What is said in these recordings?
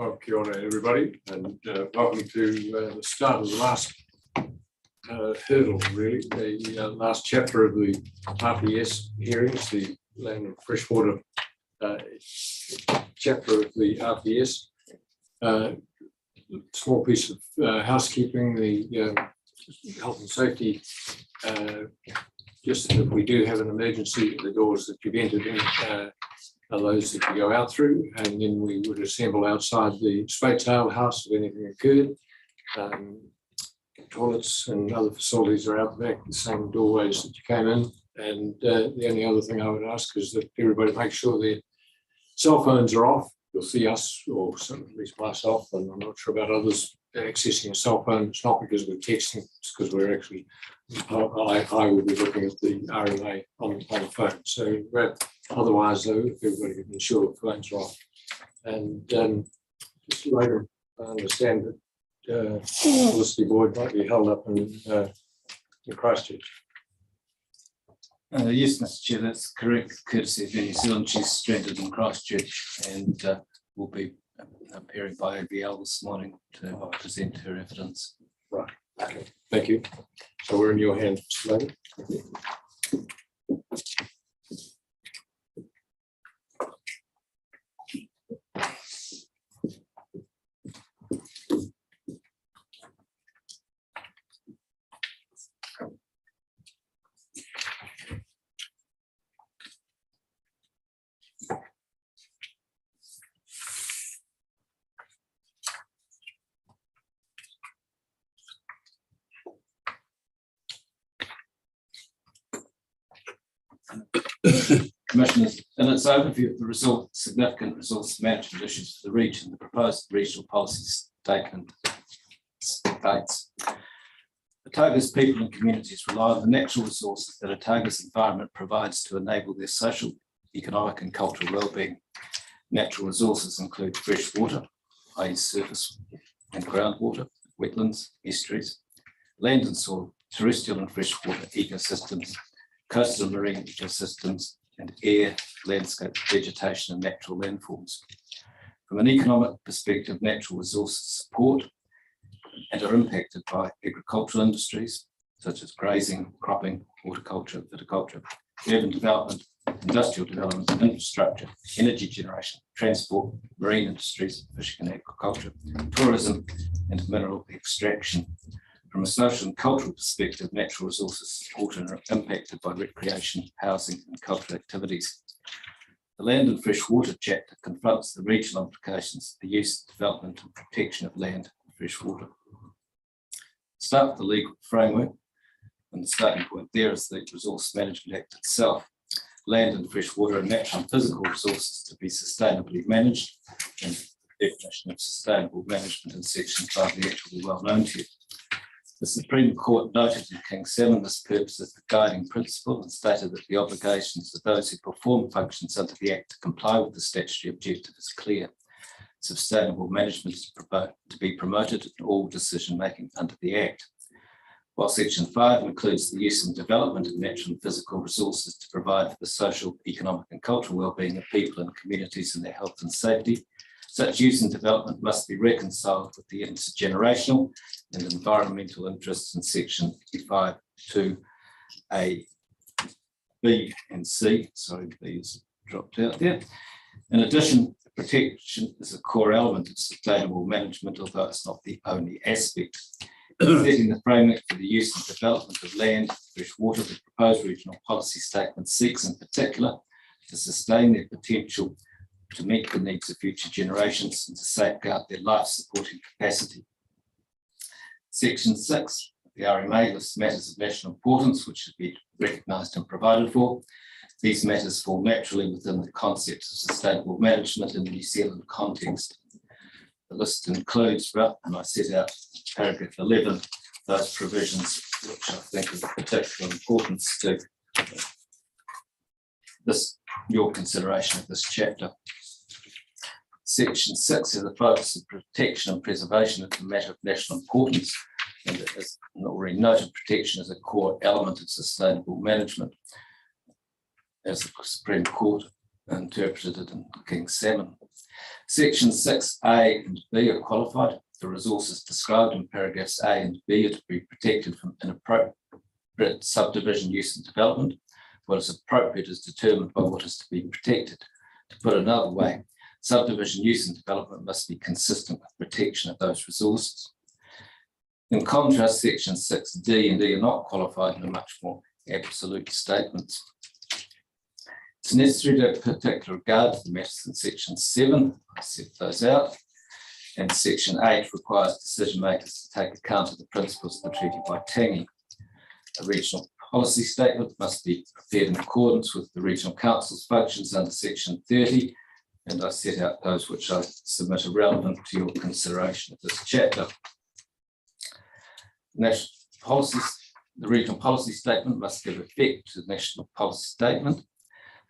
Well, kia ora everybody, and welcome to the start of the last hurdle, really, the last chapter of the RPS hearings, the Land and Freshwater chapter of the RPS. Small piece of housekeeping, the health and safety, just that if we do have an emergency, the doors that you've entered in are those that you go out through, and then we would assemble outside the straight tail house if anything occurred. Toilets and other facilities are out back, the same doorways that you came in. And the only other thing I would ask is that everybody make sure their cell phones are off. You'll see us, or some, at least myself, and I'm not sure about others, accessing a cell phone. It's not because we're texting, it's because we're actually, I would be looking at the RMA on the phone. So otherwise, though, if everybody can ensure the phones are off. And just later, I understand that Felicity Boyd might be held up in Christchurch. Yes, Mr. Chair, that's correct. Courtesy of New Zealand, she's stranded in Christchurch and will be appearing by ABL this morning to present her evidence. Right. Okay. Thank you. So we're in your hands, Mr. Logan. Thank you. Commissioners, in its overview of the significant resource management issues for the region, the proposed regional policy statement states Otago's people and communities rely on the natural resources that Otago's environment provides to enable their social, economic and cultural well-being. Natural resources include fresh water, i.e. surface and groundwater, wetlands, estuaries, land and soil, terrestrial and freshwater ecosystems, coastal and marine ecosystems, and air, landscape, vegetation, and natural landforms. From an economic perspective, natural resources support and are impacted by agricultural industries such as grazing, cropping, horticulture, viticulture, urban development, industrial development, infrastructure, energy generation, transport, marine industries, fishing and aquaculture, tourism, and mineral extraction. From a social and cultural perspective, natural resources support and are impacted by recreation, housing, and cultural activities. The Land and Freshwater chapter confronts the regional implications of the use, development, and protection of land and fresh water. Start with the legal framework, and the starting point there is the Resource Management Act itself. Land and freshwater are natural and physical resources to be sustainably managed, and the definition of sustainable management in Section 5 of the Act will be well known to you. The Supreme Court noted in King 7 this purpose as the guiding principle and stated that the obligations of those who perform functions under the Act to comply with the statutory objective is clear. Sustainable management is to be promoted in all decision-making under the Act. While Section 5 includes the use and development of natural and physical resources to provide for the social, economic and cultural well-being of people and communities and their health and safety, such use and development must be reconciled with the intergenerational and environmental interests in Section 5(2)(a), B and C. Sorry, B is dropped out there. In addition, protection is a core element of sustainable management, although it's not the only aspect. In setting the framework for the use and development of land, fresh water, the proposed regional policy statement seeks in particular to sustain their potential to meet the needs of future generations and to safeguard their life-supporting capacity. Section 6 of the RMA lists matters of national importance which should be recognised and provided for. These matters fall naturally within the concept of sustainable management in the New Zealand context. The list includes, and I set out in paragraph 11, those provisions which I think are of particular importance to your consideration of this chapter. Section 6 is the focus of protection and preservation of a matter of national importance, and as already noted, protection is a core element of sustainable management, as the Supreme Court interpreted it in King 7. Sections 6A and B are qualified. The resources described in paragraphs A and B are to be protected from inappropriate subdivision use and development. What is appropriate is determined by what is to be protected. To put it another way, subdivision use and development must be consistent with protection of those resources. In contrast, sections 6D and E are not qualified and are much more absolute statements. It's necessary to have particular regard to the matters in section 7. I set those out. And section 8 requires decision makers to take account of the principles of the Treaty by Tangi. A regional policy statement must be prepared in accordance with the Regional Council's functions under section 30, and I set out those which I submit are relevant to your consideration of this chapter. National policies, the regional policy statement must give effect to the national policy statement.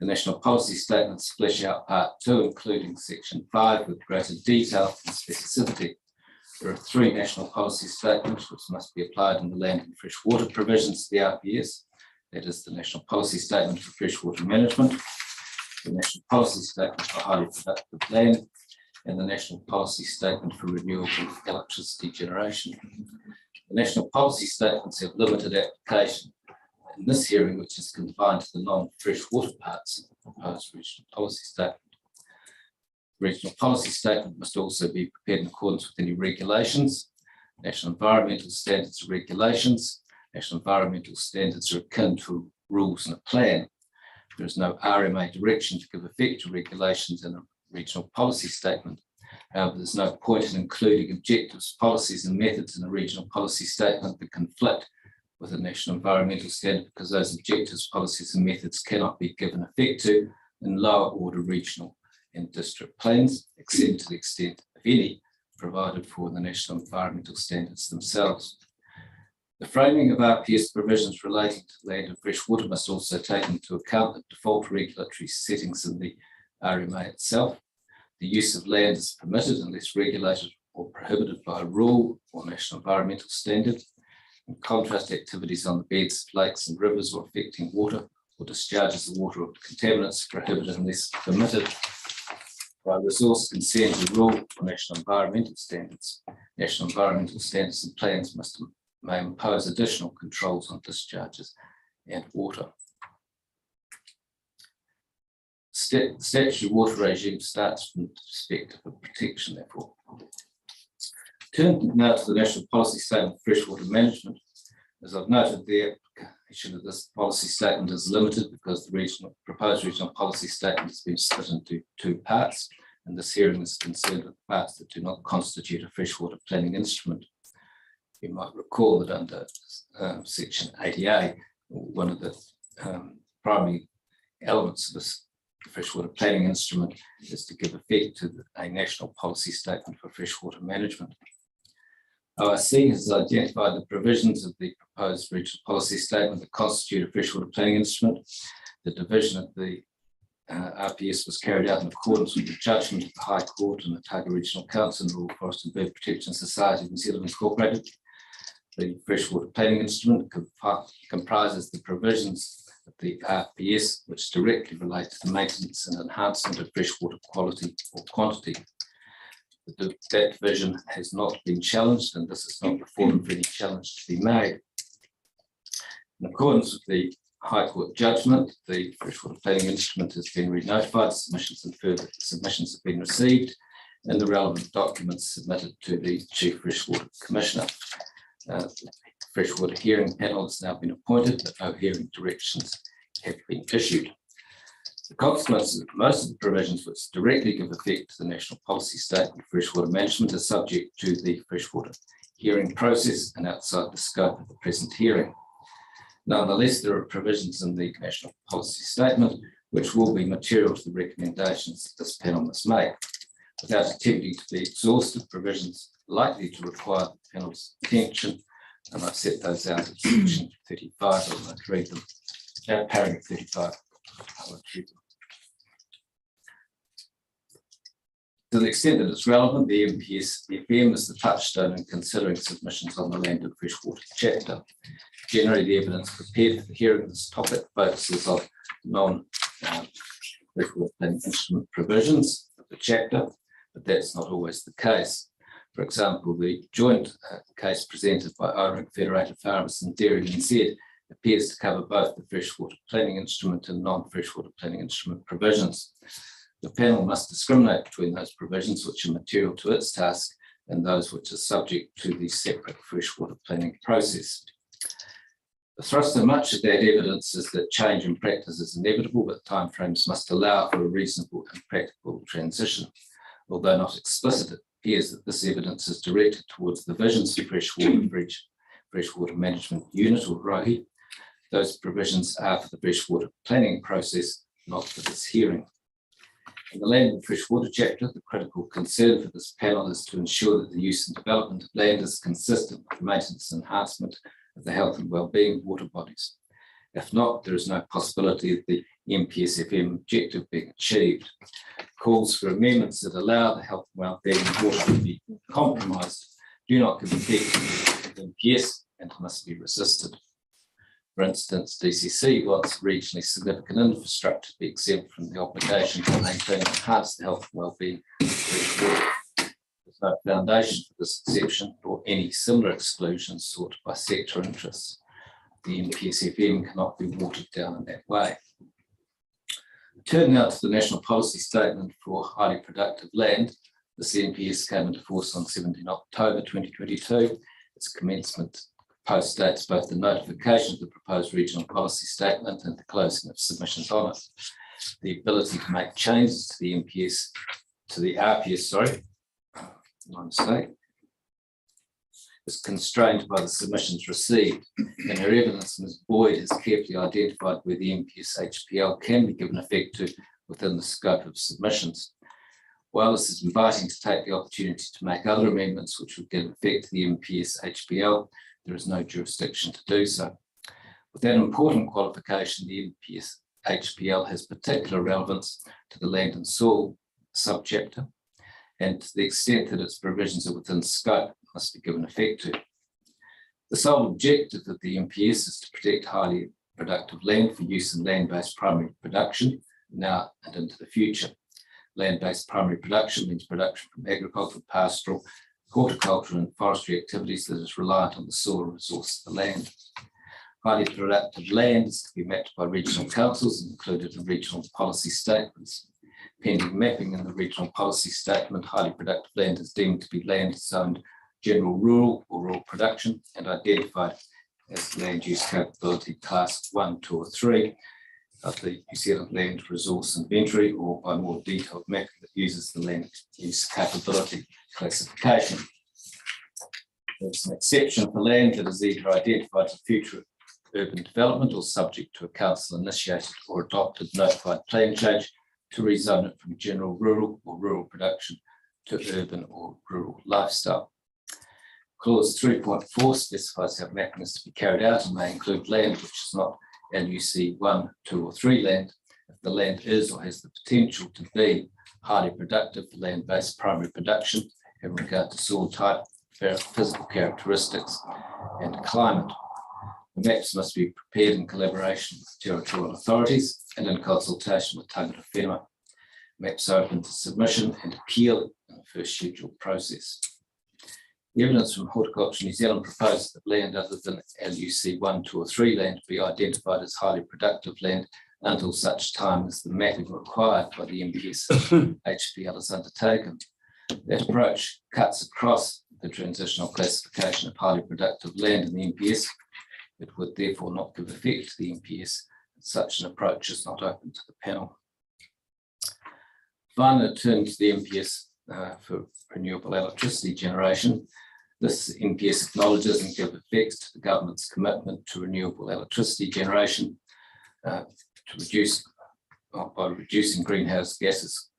The national policy statements flesh out part 2, including section 5, with greater detail and specificity. There are 3 national policy statements which must be applied in the land and freshwater provisions of the RPS. That is the National Policy Statement for Freshwater Management, the National Policy Statement for Highly Productive Land, and the National Policy Statement for Renewable Electricity Generation. The national policy statements have limited application in this hearing, which is confined to the non-freshwater parts of the proposed regional policy statement. The regional policy statement must also be prepared in accordance with any regulations, national environmental standards and regulations. National environmental standards are akin to rules in a plan. There is no RMA direction to give effect to regulations in a regional policy statement. However, there's no point in including objectives, policies, and methods in a regional policy statement that conflict with a national environmental standard, because those objectives, policies, and methods cannot be given effect to in lower order regional and district plans, except to the extent, if any, provided for in the national environmental standards themselves. The framing of RPS provisions relating to land and freshwater must also take into account the default regulatory settings in the RMA itself. The use of land is permitted unless regulated or prohibited by a rule or national environmental standard. In contrast, activities on the beds of lakes and rivers or affecting water or discharges of water or contaminants are prohibited unless permitted by resource consent or rule or national environmental standards. National environmental standards and plans may impose additional controls on discharges and water. Statutory water regime starts from the perspective of protection, therefore. Turning now to the National Policy Statement for Freshwater Management. As I've noted, the application of this policy statement is limited because the proposed regional policy statement has been split into 2 parts, and this hearing is concerned with parts that do not constitute a freshwater planning instrument. You might recall that under section 80A, one of the primary elements of this freshwater planning instrument is to give effect to a national policy statement for freshwater management. ORC has identified the provisions of the proposed regional policy statement that constitute a freshwater planning instrument. The division of the RPS was carried out in accordance with the judgment of the High Court and the Otago Regional Council and the Rural Forest and Bird Protection Society of New Zealand Incorporated. The freshwater planning instrument comprises the provisions of the RPS which directly relate to the maintenance and enhancement of freshwater quality or quantity. That division has not been challenged, and this is not the forum for any challenge to be made. In accordance with the High Court judgment, the freshwater planning instrument has been re-notified, submissions and further submissions have been received, and the relevant documents submitted to the Chief Freshwater Commissioner. The freshwater hearing panel has now been appointed, but no hearing directions have been issued. The consequences of most of the provisions which directly give effect to the National Policy Statement for Freshwater Management are subject to the freshwater hearing process and outside the scope of the present hearing. Nonetheless, there are provisions in the National Policy Statement which will be material to the recommendations that this panel must make. Without attempting to be exhaustive, provisions likely to require the panel's attention, and I've set those out at section 35, I won't read them. Paragraph 35, I won't read them. To the extent that it's relevant, the MPS FM is the touchstone in considering submissions on the land and freshwater chapter. Generally, the evidence prepared for the hearing of this topic focuses on non-freshwater planning instrument provisions. the chapter, but that's not always the case. For example, the joint case presented by ORIC Federated Farmers and Dairy NZ appears to cover both the freshwater planning instrument and non-freshwater planning instrument provisions. The panel must discriminate between those provisions which are material to its task and those which are subject to the separate freshwater planning process. The thrust of much of that evidence is that change in practice is inevitable, but timeframes must allow for a reasonable and practical transition. Although not explicit, it appears that this evidence is directed towards the visions for freshwater management unit, or ROHI. Those provisions are for the freshwater planning process, not for this hearing. In the land and freshwater chapter, the critical concern for this panel is to ensure that the use and development of land is consistent with the maintenance and enhancement of the health and well-being of water bodies. If not, there is no possibility of the MPSFM objective being achieved. Calls for amendments that allow the health and well-being of water to be compromised do not give effect to the MPS and must be resisted. For instance, DCC wants regionally significant infrastructure to be exempt from the obligation to maintain and enhance the health and well-being of fresh water. There's no foundation for this exception or any similar exclusions sought by sector interests. The MPSFM cannot be watered down in that way. Turning now to the National Policy Statement for Highly Productive Land, this NPS came into force on 17 October 2022. Its commencement postdates both the notification of the proposed regional policy statement and the closing of submissions on it. The ability to make changes to the RPS, my mistake, is constrained by the submissions received, and her evidence, Ms. Boyd, has carefully identified where the MPS HPL can be given effect to within the scope of submissions. While this is inviting to take the opportunity to make other amendments which would give effect to the MPS HPL, there is no jurisdiction to do so. With that important qualification, the MPS HPL has particular relevance to the land and soil subchapter, and to the extent that its provisions are within scope, must be given effect to. The sole objective of the MPS is to protect highly productive land for use in land-based primary production now and into the future. Land-based primary production means production from agricultural, pastoral, horticultural and forestry activities that is reliant on the soil resource of the land. Highly productive land is to be mapped by regional councils and included in regional policy statements. Pending mapping in the regional policy statement, highly productive land is deemed to be land zoned general rural or rural production and identified as land use capability class 1, 2 or 3 of the New Zealand Land Resource Inventory, or by more detailed mapping that uses the land use capability classification. There's an exception for land that is either identified for future urban development or subject to a council initiated or adopted notified plan change to rezone it from general rural or rural production to urban or rural lifestyle. Clause 3.4 specifies how mapping is to be carried out and may include land which is not LUC 1, 2 or 3 land if the land is or has the potential to be highly productive for land-based primary production in regard to soil type, physical characteristics and climate. The maps must be prepared in collaboration with territorial authorities and in consultation with tangata whenua. Maps are open to submission and appeal in the first scheduled process. The evidence from Horticulture New Zealand proposes that land other than LUC 1, 2 or 3 land be identified as highly productive land until such time as the mapping required by the MPS HPL is undertaken. That approach cuts across the transitional classification of highly productive land in the MPS. It would therefore not give effect to the MPS. Such an approach is not open to the panel. Finally, turning to the MPS for renewable electricity generation. This MPS acknowledges and gives effect to the government's commitment to renewable electricity generation by reducing greenhouse gases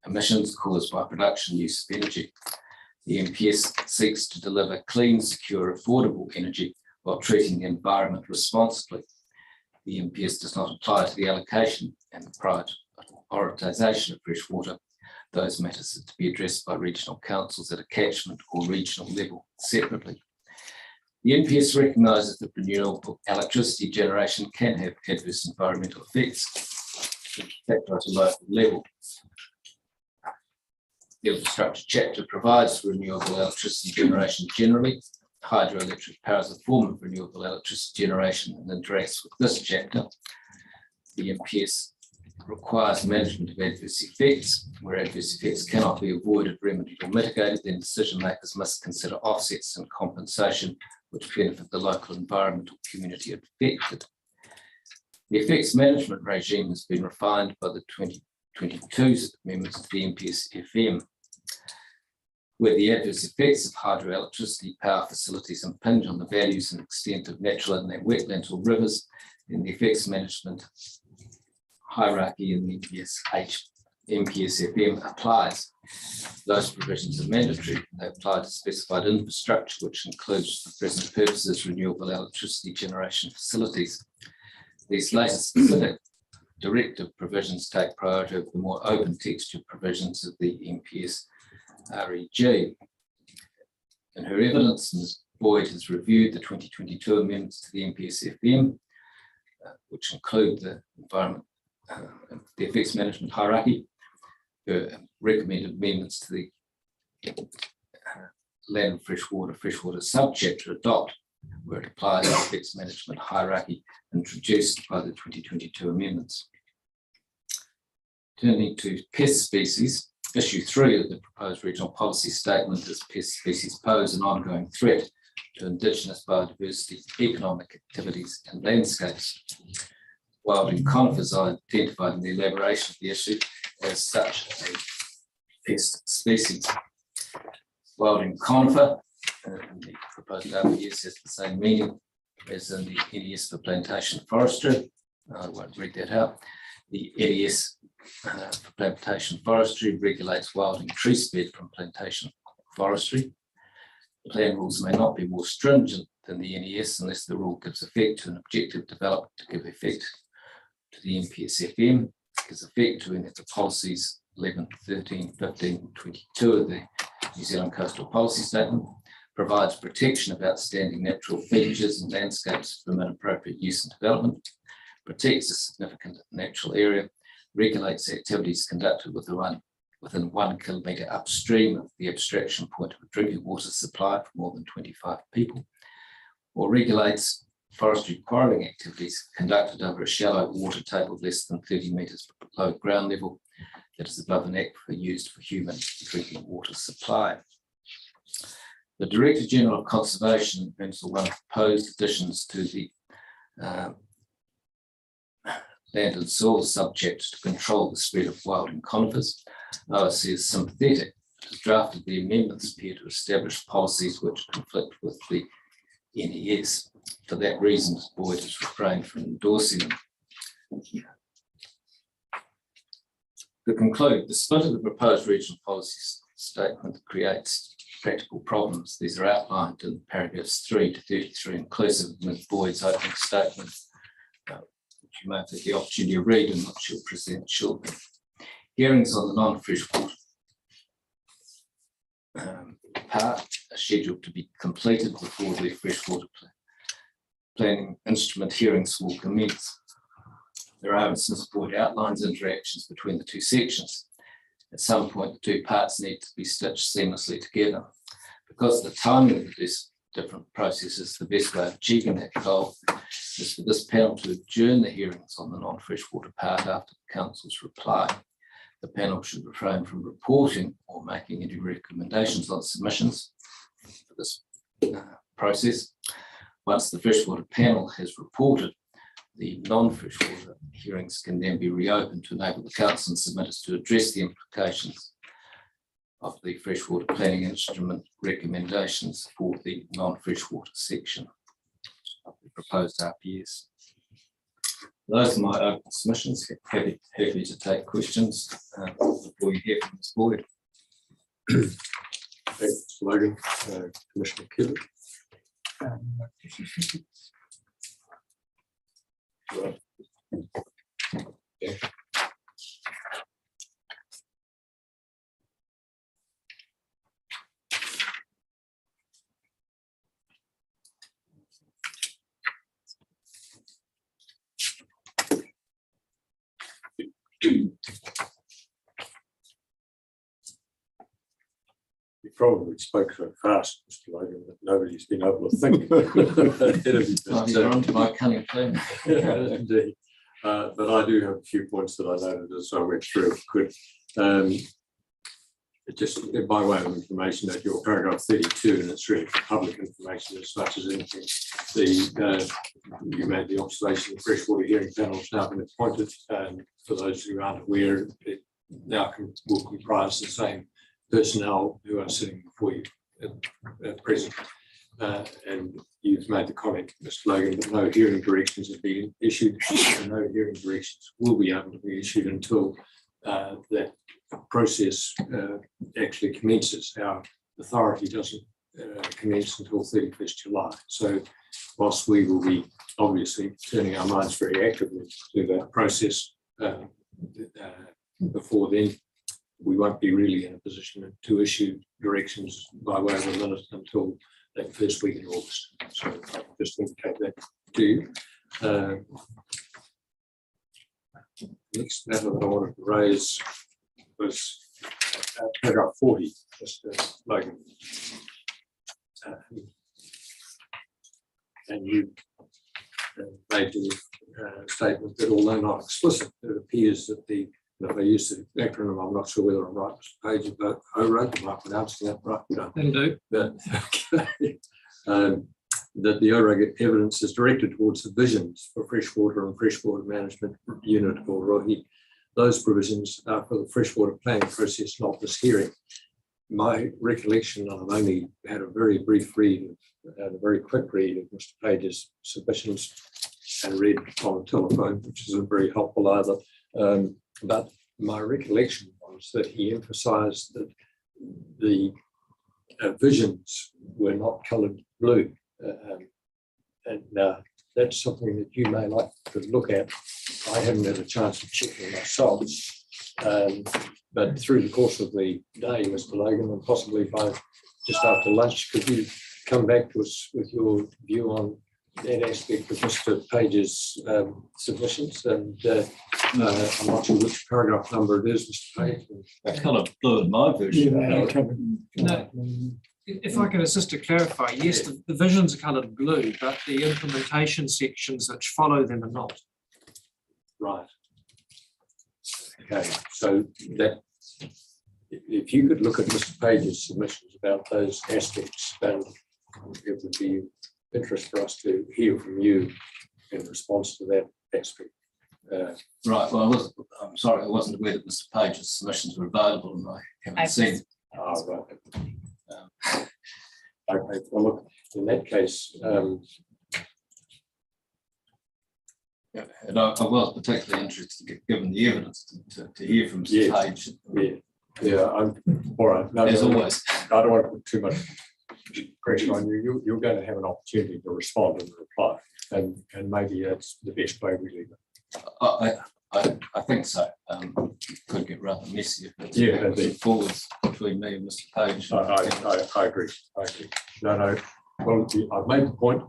emissions caused by production use of energy. The MPS seeks to deliver clean, secure, affordable energy while treating the environment responsibly. The MPS does not apply to the allocation and the prioritisation of fresh water. Those matters are to be addressed by regional councils at a catchment or regional level separately. The NPS recognises that renewable electricity generation can have adverse environmental effects, in fact, at a local level. The infrastructure chapter provides for renewable electricity generation generally. Hydroelectric power is a form of renewable electricity generation and interacts with this chapter. The MPS requires management of adverse effects. Where adverse effects cannot be avoided, remedied, or mitigated, then decision makers must consider offsets and compensation which benefit the local environment or community affected. The effects management regime has been refined by the 2022 amendments to the MPS-FM, where the adverse effects of hydroelectricity power facilities impinge on the values and extent of natural inland wetlands or rivers, then the effects management hierarchy in the MPS-FM applies. Those provisions are mandatory. They apply to specified infrastructure, which includes, for present purposes, renewable electricity generation facilities. These later specific directive provisions take priority over the more open textured provisions of the MPS REG. In her evidence, Ms. Boyd has reviewed the 2022 amendments to the MPS-FM, which include the the effects management hierarchy. Her recommended amendments to the land and freshwater subchapter adopt, where it applies the effects management hierarchy introduced by the 2022 amendments. Turning to pest species, issue 3 of the proposed regional policy statement is pest species pose an ongoing threat to Indigenous biodiversity, economic activities and landscapes. Wilding conifers are identified in the elaboration of the issue as such a pest species. Wilding conifer in the proposed RPS has the same meaning as in the NES for plantation forestry. I won't read that out. The NES for plantation forestry regulates wilding tree spread from plantation forestry. The plan rules may not be more stringent than the NES unless the rule gives effect to an objective developed to give effect to the MPS-FM, gives effect to any of the policies 11, 13, 15, 22 of the New Zealand Coastal Policy Statement, provides protection of outstanding natural features and landscapes from inappropriate use and development, protects a significant natural area, regulates activities conducted within 1 kilometre upstream of the abstraction point of a drinking water supply for more than 25 people, or regulates forestry quarrying activities conducted over a shallow water table less than 30 metres below ground level that is above an aquifer used for human drinking water supply. The Director General of Conservation brings one of the proposed additions to the land and soil subject to control the spread of wilding conifers. OSC is sympathetic. It has drafted the amendments appear to establish policies which conflict with the NES. For that reason, Ms. Boyd has refrained from endorsing them. To conclude, the split of the proposed regional policy statement creates practical problems. These are outlined in paragraphs 3 to 33, inclusive of Ms. Boyd's opening statement, which you may have the opportunity to read and which she'll present shortly. Hearings on the non-freshwater part are scheduled to be completed before the freshwater planning instrument hearings will commence. There are, as Ms. Boyd outlines, interactions between the two sections. At some point, the two parts need to be stitched seamlessly together. Because the timing of this different processes, the best way of achieving that goal is for this panel to adjourn the hearings on the non-freshwater part after the Council's reply. The panel should refrain from reporting or making any recommendations on submissions for this process. Once the freshwater panel has reported, the non-freshwater hearings can then be reopened to enable the Council and submitters to address the implications of the freshwater planning instrument recommendations for the non-freshwater section of the proposed RPS. Those are my open submissions. Happy to take questions before you hear from Ms. Boyd. Thanks, Logan. Commissioner Kelly. Yeah. probably spoke so fast, Mr. Logan, that nobody's been able to think ahead of you. Oh, you're onto my cunning thing. Indeed. But I do have a few points that I noted as I went through, if I could. Just by way of information, that your paragraph 32, and it's really public information as much as anything, you made the observation the freshwater hearing panel has now been appointed, and for those who aren't aware, it now will comprise the same personnel who are sitting before you at present. And you've made the comment, Mr. Logan, that no hearing directions have been issued, and no hearing directions will be able to be issued until that process actually commences. Our authority doesn't commence until 31st July. So whilst we will be obviously turning our minds very actively to that process before then, we won't be really in a position to issue directions by way of a minute until that first week in August. So I'll just indicate that to you. Next matter that I wanted to raise was paragraph 40, Mr. Logan. And you made the statement that although not explicit, it appears that the, if I use the acronym, I'm not sure whether I'm right, Mr. Page, but ORAG, am I pronouncing that right? No. Indeed. Okay. That the ORAG evidence is directed towards the visions for freshwater and freshwater management unit, or ROHI. Those provisions are for the freshwater planning process, not this hearing. My recollection, I've only had a very brief read, and a very quick read of Mr. Page's submissions and read on the telephone, which isn't very helpful either. But my recollection was that he emphasised that the visions were not coloured blue. And that's something that you may like to look at. I haven't had a chance of checking myself, but through the course of the day, Mr. Logan, and possibly by just after lunch, could you come back to us with your view on that aspect of Mr. Page's submissions? And I'm not sure which paragraph number it is, Mr. Page. That colour blue in my version. No, if I can assist to clarify, yes, the visions are coloured blue, but the implementation sections which follow them are not. Right. Okay, so that if you could look at Mr. Page's submissions about those aspects, then it would be of interest for us to hear from you in response to that aspect. Right. Well, I'm sorry, I wasn't aware that Mr. Page's submissions were available, and I haven't seen. Right. Okay. Well, look, in that case, and I was particularly interested, given the evidence, to hear from Mr. Page. Yeah. I'm all right. No, as always. I don't want to put too much pressure on you. You're going to have an opportunity to respond and reply, and maybe that's the best way we leave it. I think so. Could get rather messy if it's forwards between me and Mr. Page. I agree. No. Well, I've made the point.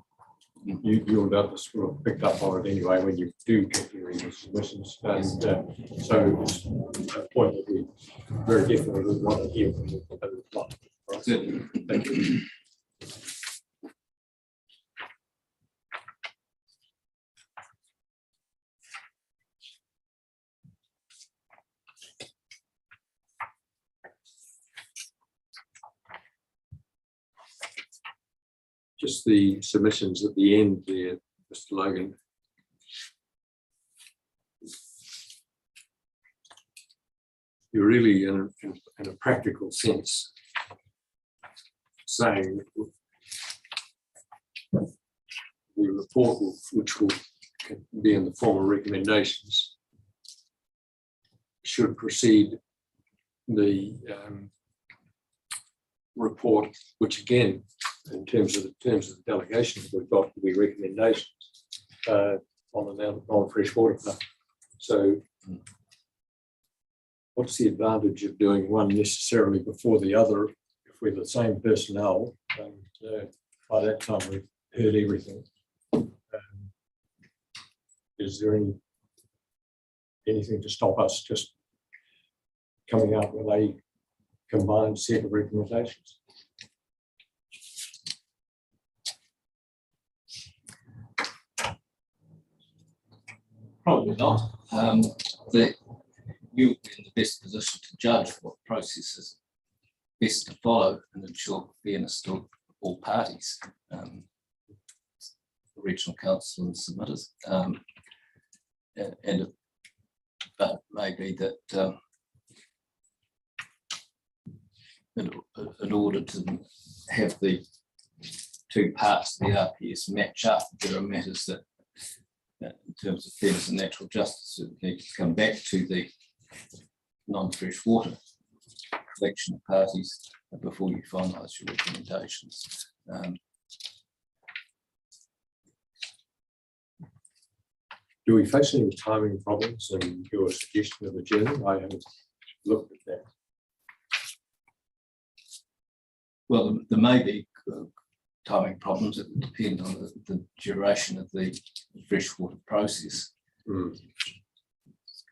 You'll doubtless will have picked up on it anyway when you do get your submissions. And so it's a point that we very definitely would want to hear from you. Right. Thank you. Just the submissions at the end there, Mr. Logan. You're really, in a practical sense, saying the report, which will be in the form of recommendations, should precede the report, which again, in terms of the delegation that we've got, will be recommendations on the non-freshwater plan. So what's the advantage of doing one necessarily before the other if we're the same personnel? And by that time we've heard everything. Is there anything to stop us just coming out with a combined set of recommendations? Probably not. You'll be in the best position to judge what process is best to follow and ensure fairness to all parties, the regional council and submitters. But it may be that in order to have the two parts of the RPS match up, there are matters that, in terms of fairness and natural justice, need to come back to the non-fresh water collection of parties before you finalise your recommendations. Do we face any timing problems in your suggestion of a journal? I haven't looked at that. Well, there may be timing problems that depend on the duration of the freshwater process. Mm.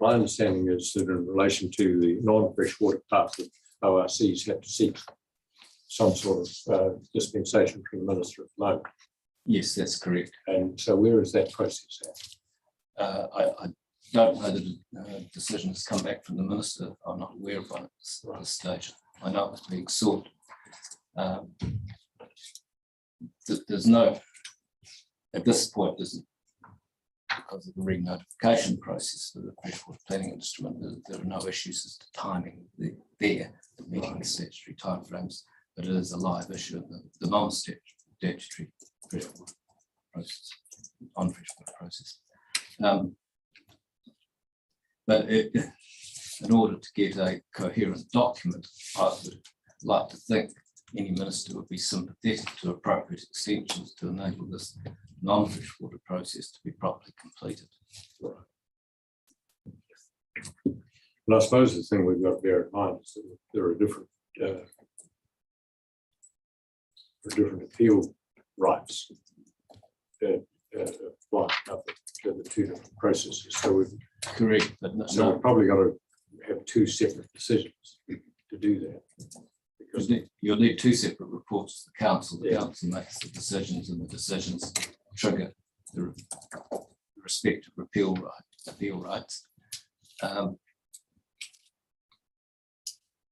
My understanding is that in relation to the non-freshwater part, the ORCs have to seek some sort of dispensation from the Minister at the moment. Yes, that's correct. And so where is that process at? I don't know that a decision has come back from the Minister. I'm not aware of one at this stage. I know it's being sought. There's no, at this point, because of the re-notification process for the freshwater planning instrument, there are no issues as to timing there, meeting the statutory timeframes, but it is a live issue in the non-statutory freshwater process, on-freshwater process. But in order to get a coherent document, I would like to think any minister would be sympathetic to appropriate extensions to enable this non-freshwater process to be properly completed. And I suppose the thing we've got to bear in mind is that there are different appeal rights apply to the two different processes. So we've Correct, but we've probably got to have two separate decisions to do that. Because you'll need two separate reports to the council. The Yeah. council makes the decisions, and the decisions trigger the respective appeal rights.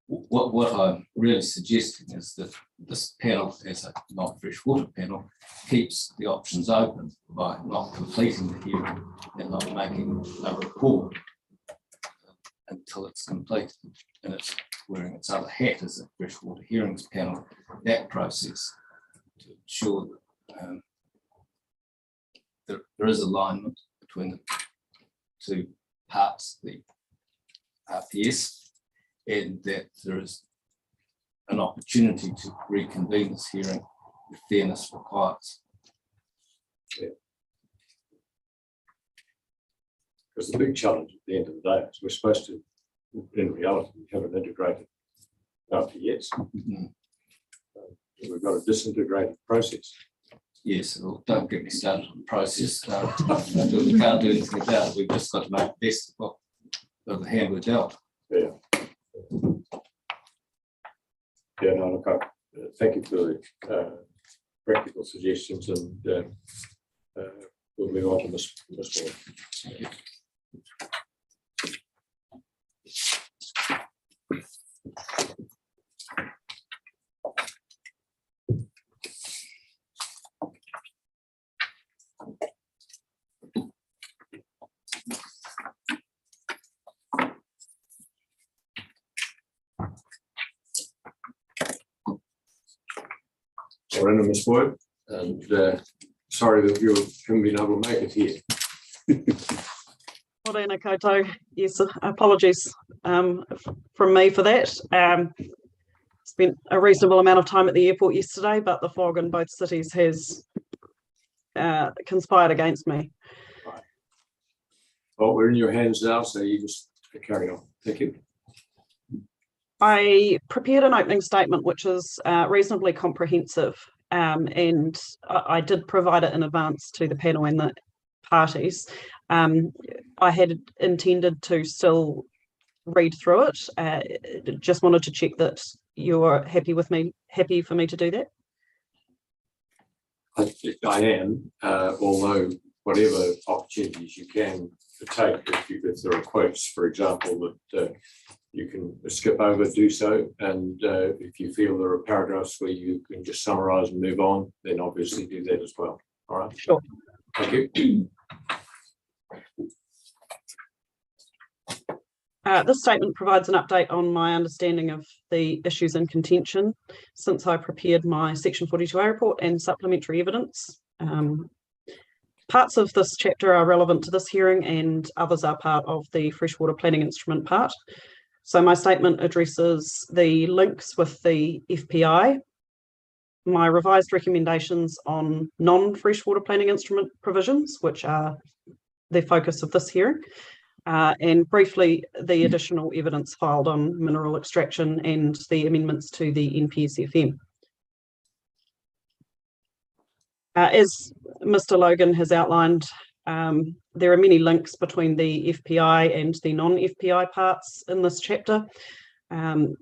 What I'm really suggesting is that this panel, as a non-freshwater panel, keeps the options open by not completing the hearing and not making a report until it's completed, and it's wearing its other hat as a freshwater hearings panel. That process to ensure that there is alignment between the two parts of the RPS, and that there is an opportunity to reconvene this hearing if fairness requires. Because the big challenge at the end of the day is we're supposed to, in reality, have an integrated RPS. We've got a disintegrated process. Yes, well, don't get me started on the process. We can't do anything about it. We've just got to make the best of the hand we're dealt. Yeah. Yeah, no, look, thank you for the practical suggestions, and we'll move on to this one. Brenda, Ms. Boyd, and sorry that you haven't been able to make it here. Morena koutou. Yes, apologies from me for that. Spent a reasonable amount of time at the airport yesterday, but the fog in both cities has conspired against me. Right. Well, we're in your hands now, so you just carry on. Thank you. I prepared an opening statement which is reasonably comprehensive, and I did provide it in advance to the panel and the parties. I had intended to still read through it. Just wanted to check that you're happy for me to do that. I am, although whatever opportunities you can take, if there are quotes, for example, that you can skip over, do so. And if you feel there are paragraphs where you can just summarise and move on, then obviously do that as well. All right. Sure. Thank you. This statement provides an update on my understanding of the issues in contention since I prepared my Section 42A report and supplementary evidence. Parts of this chapter are relevant to this hearing and others are part of the freshwater planning instrument part. So my statement addresses the links with the FPI, my revised recommendations on non-freshwater planning instrument provisions, which are the focus of this hearing, and briefly the additional evidence filed on mineral extraction and the amendments to the NPSFM. As Mr. Logan has outlined, there are many links between the FPI and the non-FPI parts in this chapter, and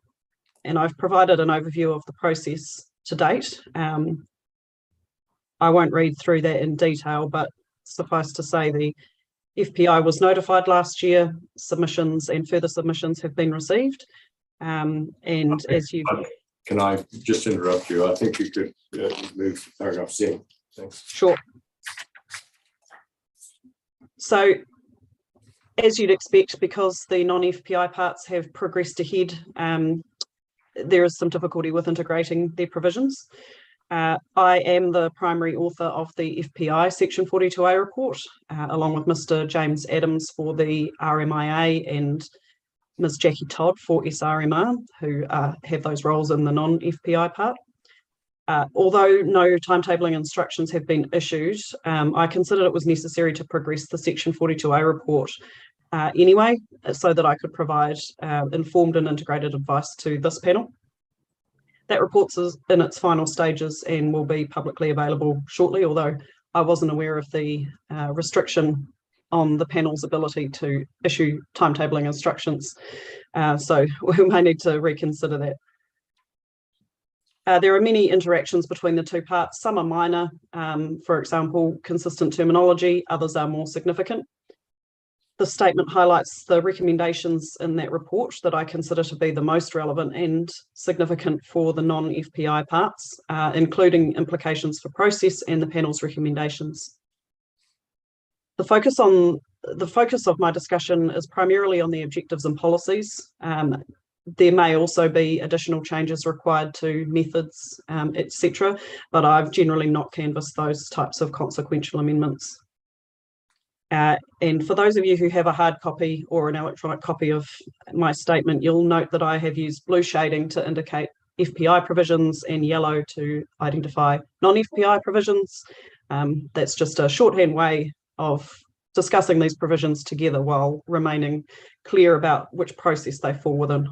I've provided an overview of the process to date. I won't read through that in detail, but suffice to say the FPI was notified last year, submissions and further submissions have been received, and as you... Can I just interrupt you? I think you could move to paragraph 7. Thanks. Sure. So, as you'd expect, because the non-FPI parts have progressed ahead, there is some difficulty with integrating their provisions. I am the primary author of the FPI Section 42A report, along with Mr. James Adams for the RMIA and Ms. Jackie Todd for SRMR, who have those roles in the non-FPI part. Although no timetabling instructions have been issued, I considered it was necessary to progress the Section 42A report anyway, so that I could provide informed and integrated advice to this panel. That report is in its final stages and will be publicly available shortly, although I wasn't aware of the restriction on the panel's ability to issue timetabling instructions. So we may need to reconsider that. There are many interactions between the two parts. Some are minor, for example, consistent terminology, others are more significant. The statement highlights the recommendations in that report that I consider to be the most relevant and significant for the non-FPI parts, including implications for process and the panel's recommendations. The focus of my discussion is primarily on the objectives and policies. There may also be additional changes required to methods, etc., but I've generally not canvassed those types of consequential amendments. And for those of you who have a hard copy or an electronic copy of my statement, you'll note that I have used blue shading to indicate FPI provisions and yellow to identify non-FPI provisions. That's just a shorthand way of discussing these provisions together while remaining clear about which process they fall within.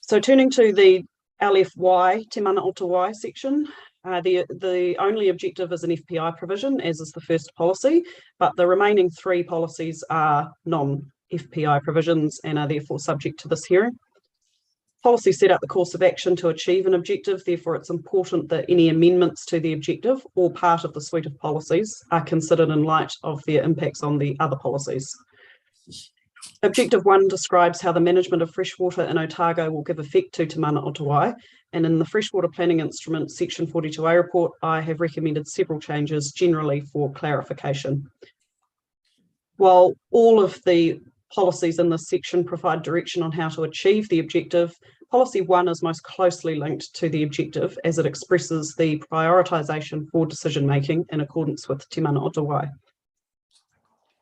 So turning to the LFY, Te Mana Ota Wai section, the only objective is an FPI provision, as is the first policy, but the remaining 3 policies are non-FPI provisions and are therefore subject to this hearing. Policy set out the course of action to achieve an objective, therefore it's important that any amendments to the objective or part of the suite of policies are considered in light of their impacts on the other policies. Objective 1 describes how the management of freshwater in Otago will give effect to Te Mana Ota Wai, and in the Freshwater Planning Instrument Section 42A report, I have recommended several changes generally for clarification. While all of the policies in this section provide direction on how to achieve the objective, Policy 1 is most closely linked to the objective as it expresses the prioritisation for decision making in accordance with Te Mana Ota Wai.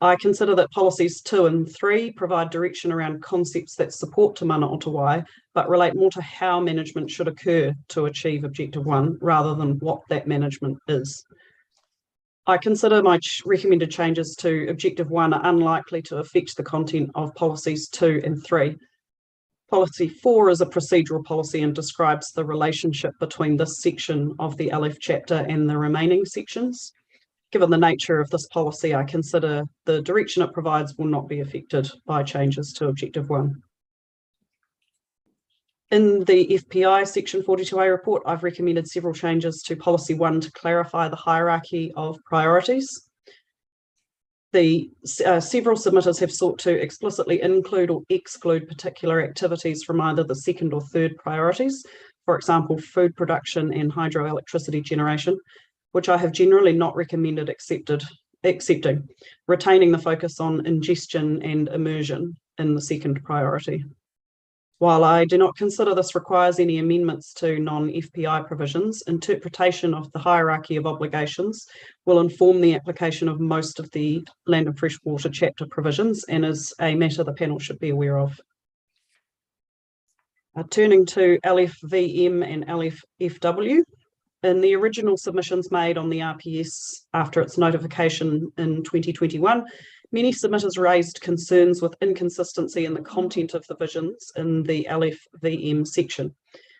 I consider that policies 2 and 3 provide direction around concepts that support Te Mana Ota Wai, but relate more to how management should occur to achieve Objective 1 rather than what that management is. I consider my recommended changes to Objective 1 are unlikely to affect the content of policies 2 and 3. Policy 4 is a procedural policy and describes the relationship between this section of the LF chapter and the remaining sections. Given the nature of this policy, I consider the direction it provides will not be affected by changes to Objective 1. In the FPI Section 42A report, I've recommended several changes to Policy 1 to clarify the hierarchy of priorities. Several submitters have sought to explicitly include or exclude particular activities from either the second or third priorities, for example, food production and hydroelectricity generation, which I have generally not recommended accepting, retaining the focus on ingestion and immersion in the second priority. While I do not consider this requires any amendments to non-FPI provisions, interpretation of the hierarchy of obligations will inform the application of most of the Land and Freshwater chapter provisions and is a matter the panel should be aware of. Turning to LFVM and LFFW, in the original submissions made on the RPS after its notification in 2021, many submitters raised concerns with inconsistency in the content of the visions in the LFVM section.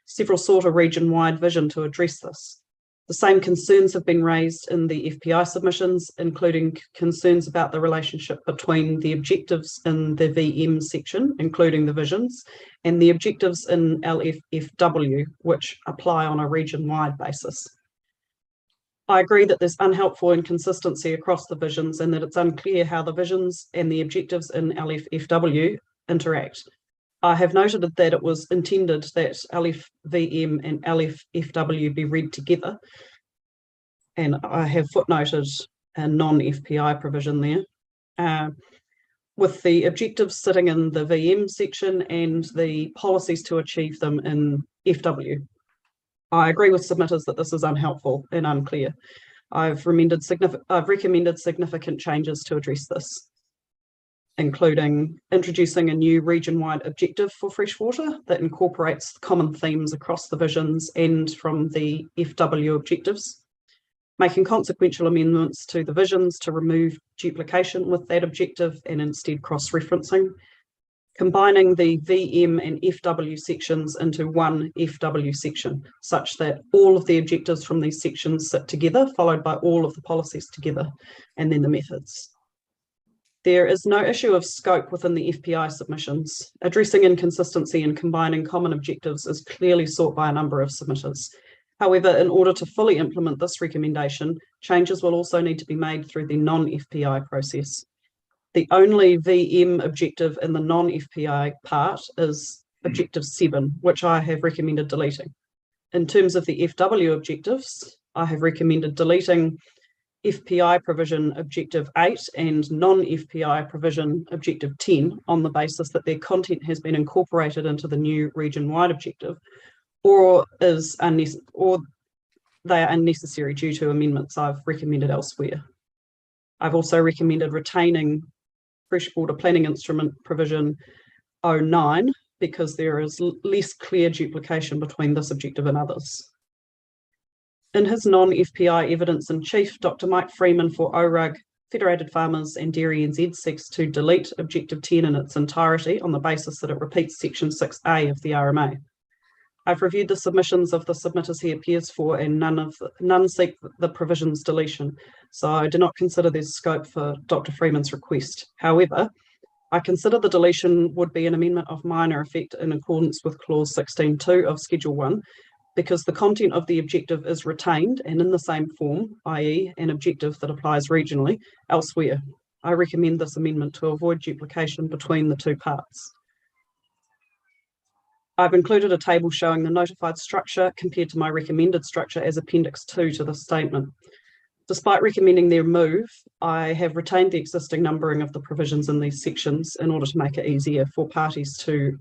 Several sought a region-wide vision to address this. The same concerns have been raised in the FPI submissions, including concerns about the relationship between the objectives in the VM section, including the visions, and the objectives in LFFW, which apply on a region-wide basis. I agree that there's unhelpful inconsistency across the visions and that it's unclear how the visions and the objectives in LFFW interact. I have noted that it was intended that LFVM and LFFW be read together, and I have footnoted a non-FPI provision there, with the objectives sitting in the VM section and the policies to achieve them in FW. I agree with submitters that this is unhelpful and unclear. I've recommended significant changes to address this, including introducing a new region-wide objective for freshwater that incorporates common themes across the visions and from the FW objectives, making consequential amendments to the visions to remove duplication with that objective and instead cross-referencing, combining the VM and FW sections into one FW section, such that all of the objectives from these sections sit together, followed by all of the policies together, and then the methods. There is no issue of scope within the FPI submissions. Addressing inconsistency and combining common objectives is clearly sought by a number of submitters. However, in order to fully implement this recommendation, changes will also need to be made through the non-FPI process. The only VM objective in the non-FPI part is Objective 7, which I have recommended deleting. In terms of the FW objectives, I have recommended deleting FPI provision Objective 8 and non-FPI provision Objective 10 on the basis that their content has been incorporated into the new region-wide objective, or they are unnecessary due to amendments I've recommended elsewhere. I've also recommended retaining Freshwater Planning Instrument provision 09 because there is less clear duplication between this objective and others. In his non-FPI evidence-in-chief, Dr. Mike Freeman for ORUG, Federated Farmers and Dairy NZ seeks to delete Objective 10 in its entirety on the basis that it repeats Section 6A of the RMA. I've reviewed the submissions of the submitters he appears for, and none seek the provision's deletion, so I do not consider there's scope for Dr. Freeman's request. However, I consider the deletion would be an amendment of minor effect in accordance with Clause 16.2 of Schedule 1, because the content of the objective is retained and in the same form, i.e. an objective that applies regionally, elsewhere. I recommend this amendment to avoid duplication between the two parts. I've included a table showing the notified structure compared to my recommended structure as Appendix 2 to the statement. Despite recommending their move, I have retained the existing numbering of the provisions in these sections in order to make it easier for parties to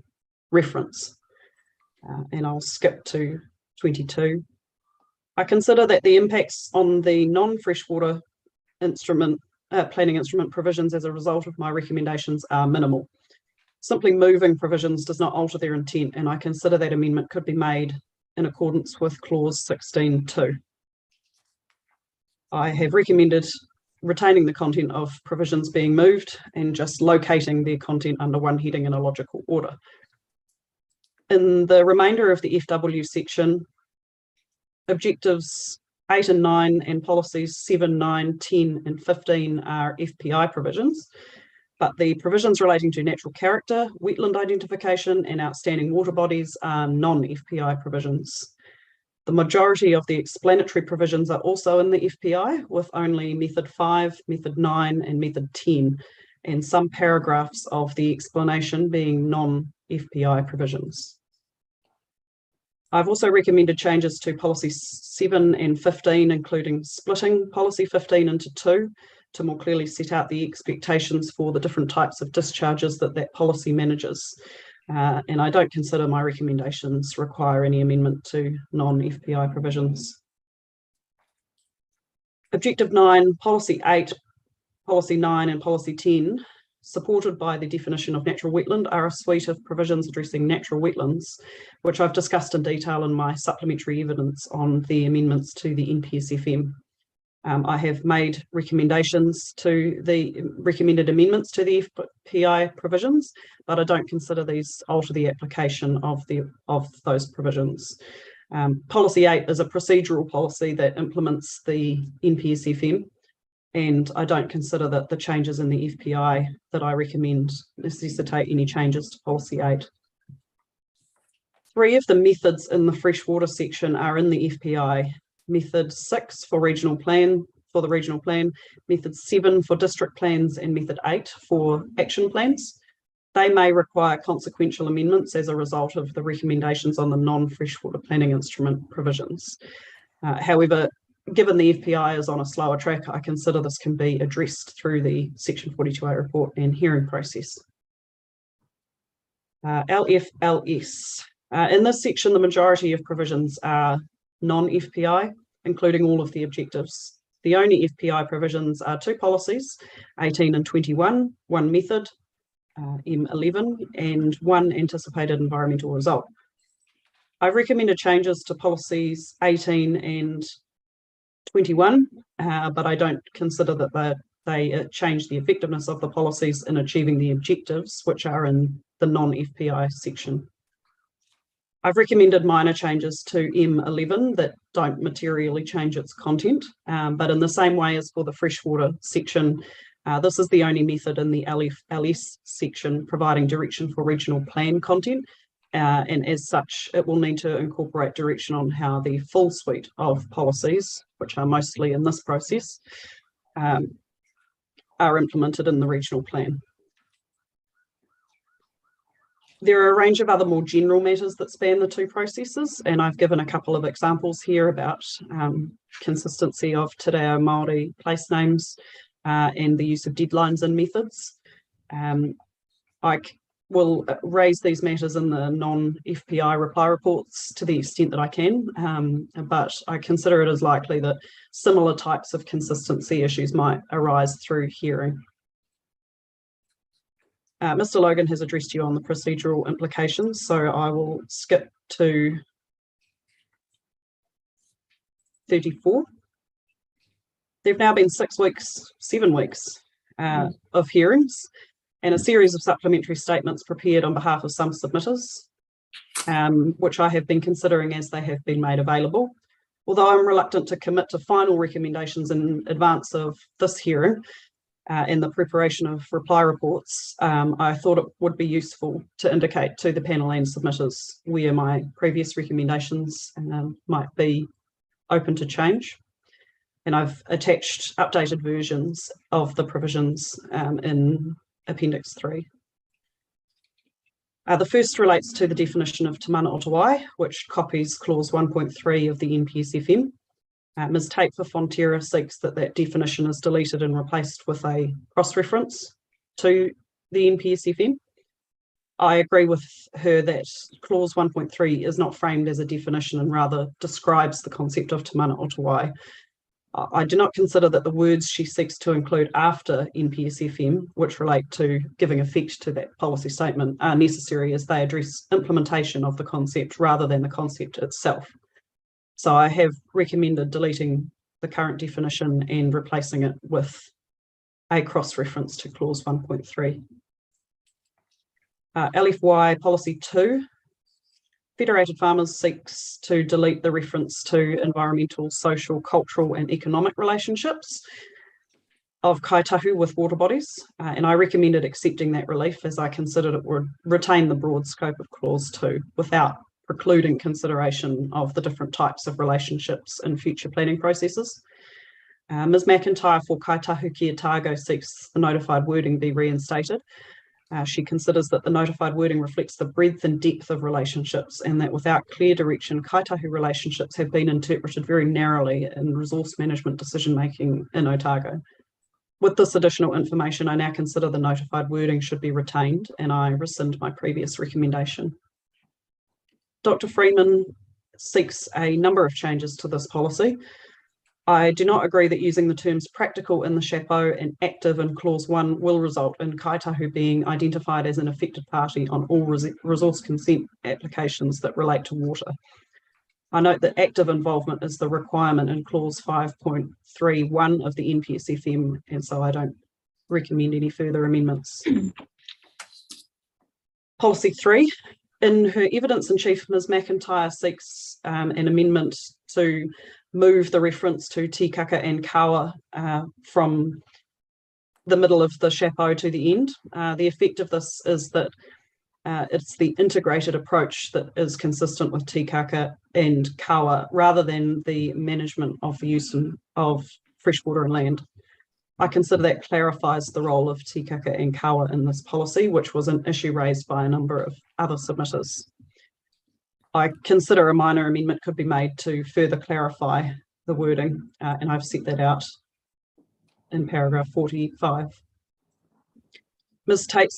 reference. And I'll skip to 22. I consider that the impacts on the non-freshwater planning instrument provisions as a result of my recommendations are minimal. Simply moving provisions does not alter their intent, and I consider that amendment could be made in accordance with Clause 16.2. I have recommended retaining the content of provisions being moved and just locating their content under one heading in a logical order. In the remainder of the FW section, objectives 8 and 9 and policies 7, 9, 10 and 15 are FPI provisions, but the provisions relating to natural character, wetland identification and outstanding water bodies are non-FPI provisions. The majority of the explanatory provisions are also in the FPI, with only Method 5, Method 9 and Method 10, and some paragraphs of the explanation being non-FPI provisions. I've also recommended changes to Policy 7 and 15, including splitting Policy 15 into 2 to more clearly set out the expectations for the different types of discharges that policy manages. And I don't consider my recommendations require any amendment to non-FPI provisions. Objective 9, Policy 8, Policy 9 and Policy 10, supported by the definition of natural wetland, are a suite of provisions addressing natural wetlands, which I've discussed in detail in my supplementary evidence on the amendments to the NPSFM. I have made recommendations to the recommended amendments to the FPI provisions, but I don't consider these alter the application of those provisions. Policy 8 is a procedural policy that implements the NPSFM, and I don't consider that the changes in the FPI that I recommend necessitate any changes to Policy 8. 3 of the methods in the freshwater section are in the FPI. Method 6 for the regional plan, Method 7 for district plans, and Method 8 for action plans. They may require consequential amendments as a result of the recommendations on the non-freshwater planning instrument provisions. However, given the FPI is on a slower track, I consider this can be addressed through the Section 42A report and hearing process. LFLS. In this section, the majority of provisions are non-FPI, including all of the objectives. The only FPI provisions are 2 policies, 18 and 21, 1 method, M11, and 1 anticipated environmental result. I've recommended changes to policies 18 and 21, but I don't consider that they change the effectiveness of the policies in achieving the objectives, which are in the non-FPI section. I've recommended minor changes to M11 that don't materially change its content, but in the same way as for the freshwater section, this is the only method in the LFLS section providing direction for regional plan content, and as such, it will need to incorporate direction on how the full suite of policies, which are mostly in this process, are implemented in the regional plan. There are a range of other more general matters that span the 2 processes, and I've given a couple of examples here about consistency of Te Reo Māori place names and the use of deadlines and methods. I will raise these matters in the non-FPI reply reports to the extent that I can, but I consider it as likely that similar types of consistency issues might arise through hearing. Mr. Logan has addressed you on the procedural implications, so I will skip to 34. There have now been 7 weeks of hearings and a series of supplementary statements prepared on behalf of some submitters, which I have been considering as they have been made available. Although I'm reluctant to commit to final recommendations in advance of this hearing, in the preparation of reply reports, I thought it would be useful to indicate to the panel and submitters where my previous recommendations might be open to change. And I've attached updated versions of the provisions in Appendix 3. The first relates to the definition of Te Mana o Te Wai, which copies clause 1.3 of the NPSFM. Ms. Tate for Fonterra seeks that definition is deleted and replaced with a cross-reference to the NPSFM. I agree with her that clause 1.3 is not framed as a definition and rather describes the concept of Te Mana o Te Wai. I do not consider that the words she seeks to include after NPSFM, which relate to giving effect to that policy statement, are necessary as they address implementation of the concept rather than the concept itself. So I have recommended deleting the current definition and replacing it with a cross-reference to clause 1.3. LFY policy 2 Federated Farmers seeks to delete the reference to environmental, social, cultural and economic relationships of kaitahu with water bodies, and I recommended accepting that relief as I considered it would retain the broad scope of Clause 2 without precluding consideration of the different types of relationships in future planning processes. Ms McIntyre for Kaitahu Ki Otago seeks the notified wording be reinstated. She considers that the notified wording reflects the breadth and depth of relationships and that without clear direction, kaitahu relationships have been interpreted very narrowly in resource management decision-making in Otago. With this additional information, I now consider the notified wording should be retained and I rescind my previous recommendation. Dr. Freeman seeks a number of changes to this policy. I do not agree that using the terms practical in the chapeau and active in Clause 1 will result in kaitahu being identified as an affected party on all resource consent applications that relate to water. I note that active involvement is the requirement in Clause 5.31 of the NPSFM, and so I don't recommend any further amendments. Policy 3. In her evidence in chief, Ms McIntyre seeks an amendment to move the reference to tikaka and kawa from the middle of the chapeau to the end. The effect of this is that it's the integrated approach that is consistent with tikaka and kawa rather than the management of the use of freshwater and land. I consider that clarifies the role of tikaka and kawa in this policy, which was an issue raised by a number of other submitters. I consider a minor amendment could be made to further clarify the wording, and I've set that out in paragraph 45. Ms Tate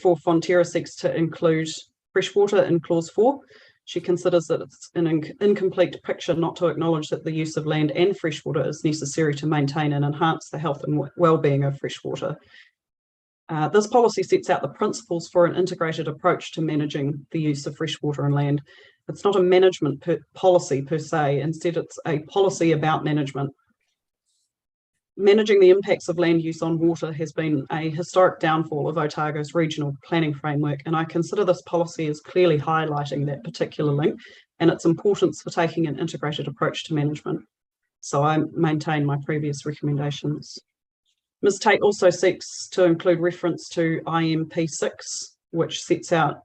for Fonterra seeks to include freshwater in Clause 4. She considers that it's an incomplete picture not to acknowledge that the use of land and freshwater is necessary to maintain and enhance the health and well-being of freshwater. This policy sets out the principles for an integrated approach to managing the use of freshwater and land. It's not a management policy per se, instead it's a policy about management. Managing the impacts of land use on water has been a historic downfall of Otago's regional planning framework, and I consider this policy as clearly highlighting that particular link and its importance for taking an integrated approach to management. So I maintain my previous recommendations. Ms Tate also seeks to include reference to IMP6, which sets out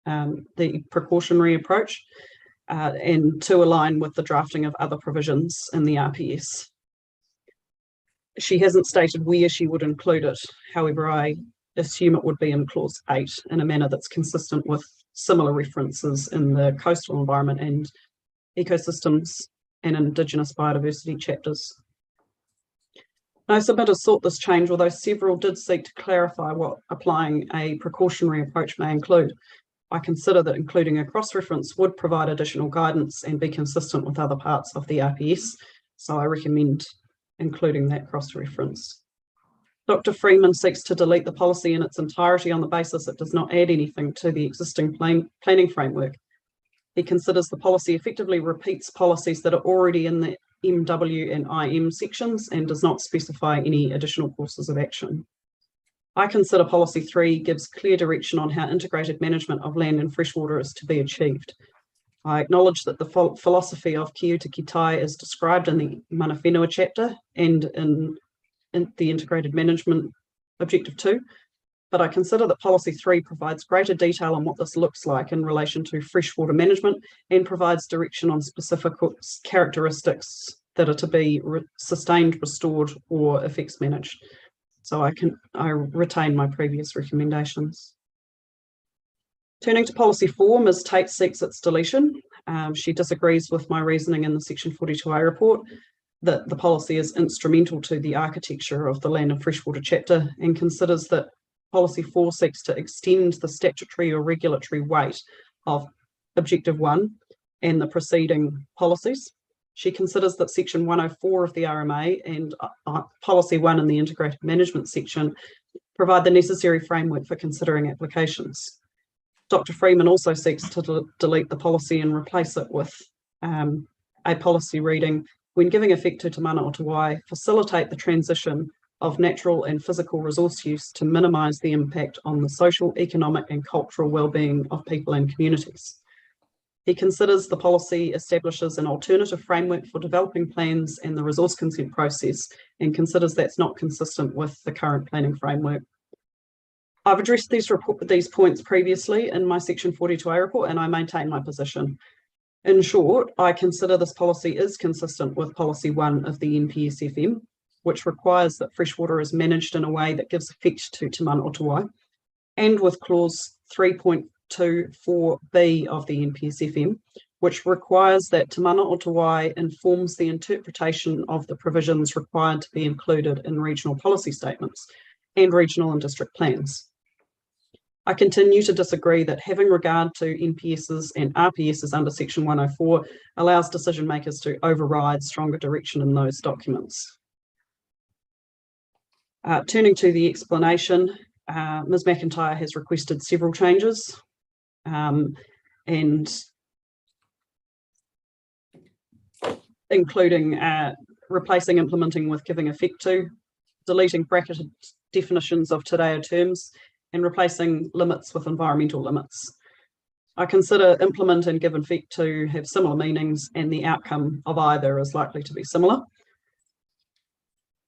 the precautionary approach and to align with the drafting of other provisions in the RPS. She hasn't stated where she would include it. However, I assume it would be in Clause 8 in a manner that's consistent with similar references in the coastal environment and ecosystems and Indigenous biodiversity chapters. No submitters sought this change, although several did seek to clarify what applying a precautionary approach may include. I consider that including a cross-reference would provide additional guidance and be consistent with other parts of the RPS, so I recommend including that cross-reference. Dr. Freeman seeks to delete the policy in its entirety on the basis it does not add anything to the existing planning framework. He considers the policy effectively repeats policies that are already in the MW and IM sections and does not specify any additional courses of action. I consider Policy 3 gives clear direction on how integrated management of land and freshwater is to be achieved. I acknowledge that the philosophy of Ki Uta Ki Tai is described in the Mana Whenua chapter and in the Integrated Management Objective 2, but I consider that Policy 3 provides greater detail on what this looks like in relation to freshwater management and provides direction on specific characteristics that are to be sustained, restored, or effects managed. So I retain my previous recommendations. Turning to Policy 4, Ms Tate seeks its deletion. She disagrees with my reasoning in the Section 42A report that the policy is instrumental to the architecture of the land and freshwater chapter and considers that Policy 4 seeks to extend the statutory or regulatory weight of Objective 1 and the preceding policies. She considers that Section 104 of the RMA and Policy 1 in the Integrated Management section provide the necessary framework for considering applications. Dr. Freeman also seeks to delete the policy and replace it with a policy reading, when giving effect to Te Mana o Te Wai, facilitate the transition of natural and physical resource use to minimise the impact on the social, economic and cultural well-being of people and communities. He considers the policy establishes an alternative framework for developing plans and the resource consent process, and considers that's not consistent with the current planning framework. I've addressed these points previously in my Section 42A report, and I maintain my position. In short, I consider this policy is consistent with Policy 1 of the NPSFM, which requires that freshwater is managed in a way that gives effect to Te Mana o Te Wai, and with Clause 3.24b of the NPSFM, which requires that Te Mana o Te Wai informs the interpretation of the provisions required to be included in regional policy statements and regional and district plans. I continue to disagree that having regard to NPSs and RPSs under Section 104 allows decision makers to override stronger direction in those documents. Turning to the explanation, Ms. McIntyre has requested several changes, and including replacing implementing with giving effect to, deleting bracketed definitions of te reo terms, and replacing limits with environmental limits. I consider implement and give effect to have similar meanings, and the outcome of either is likely to be similar.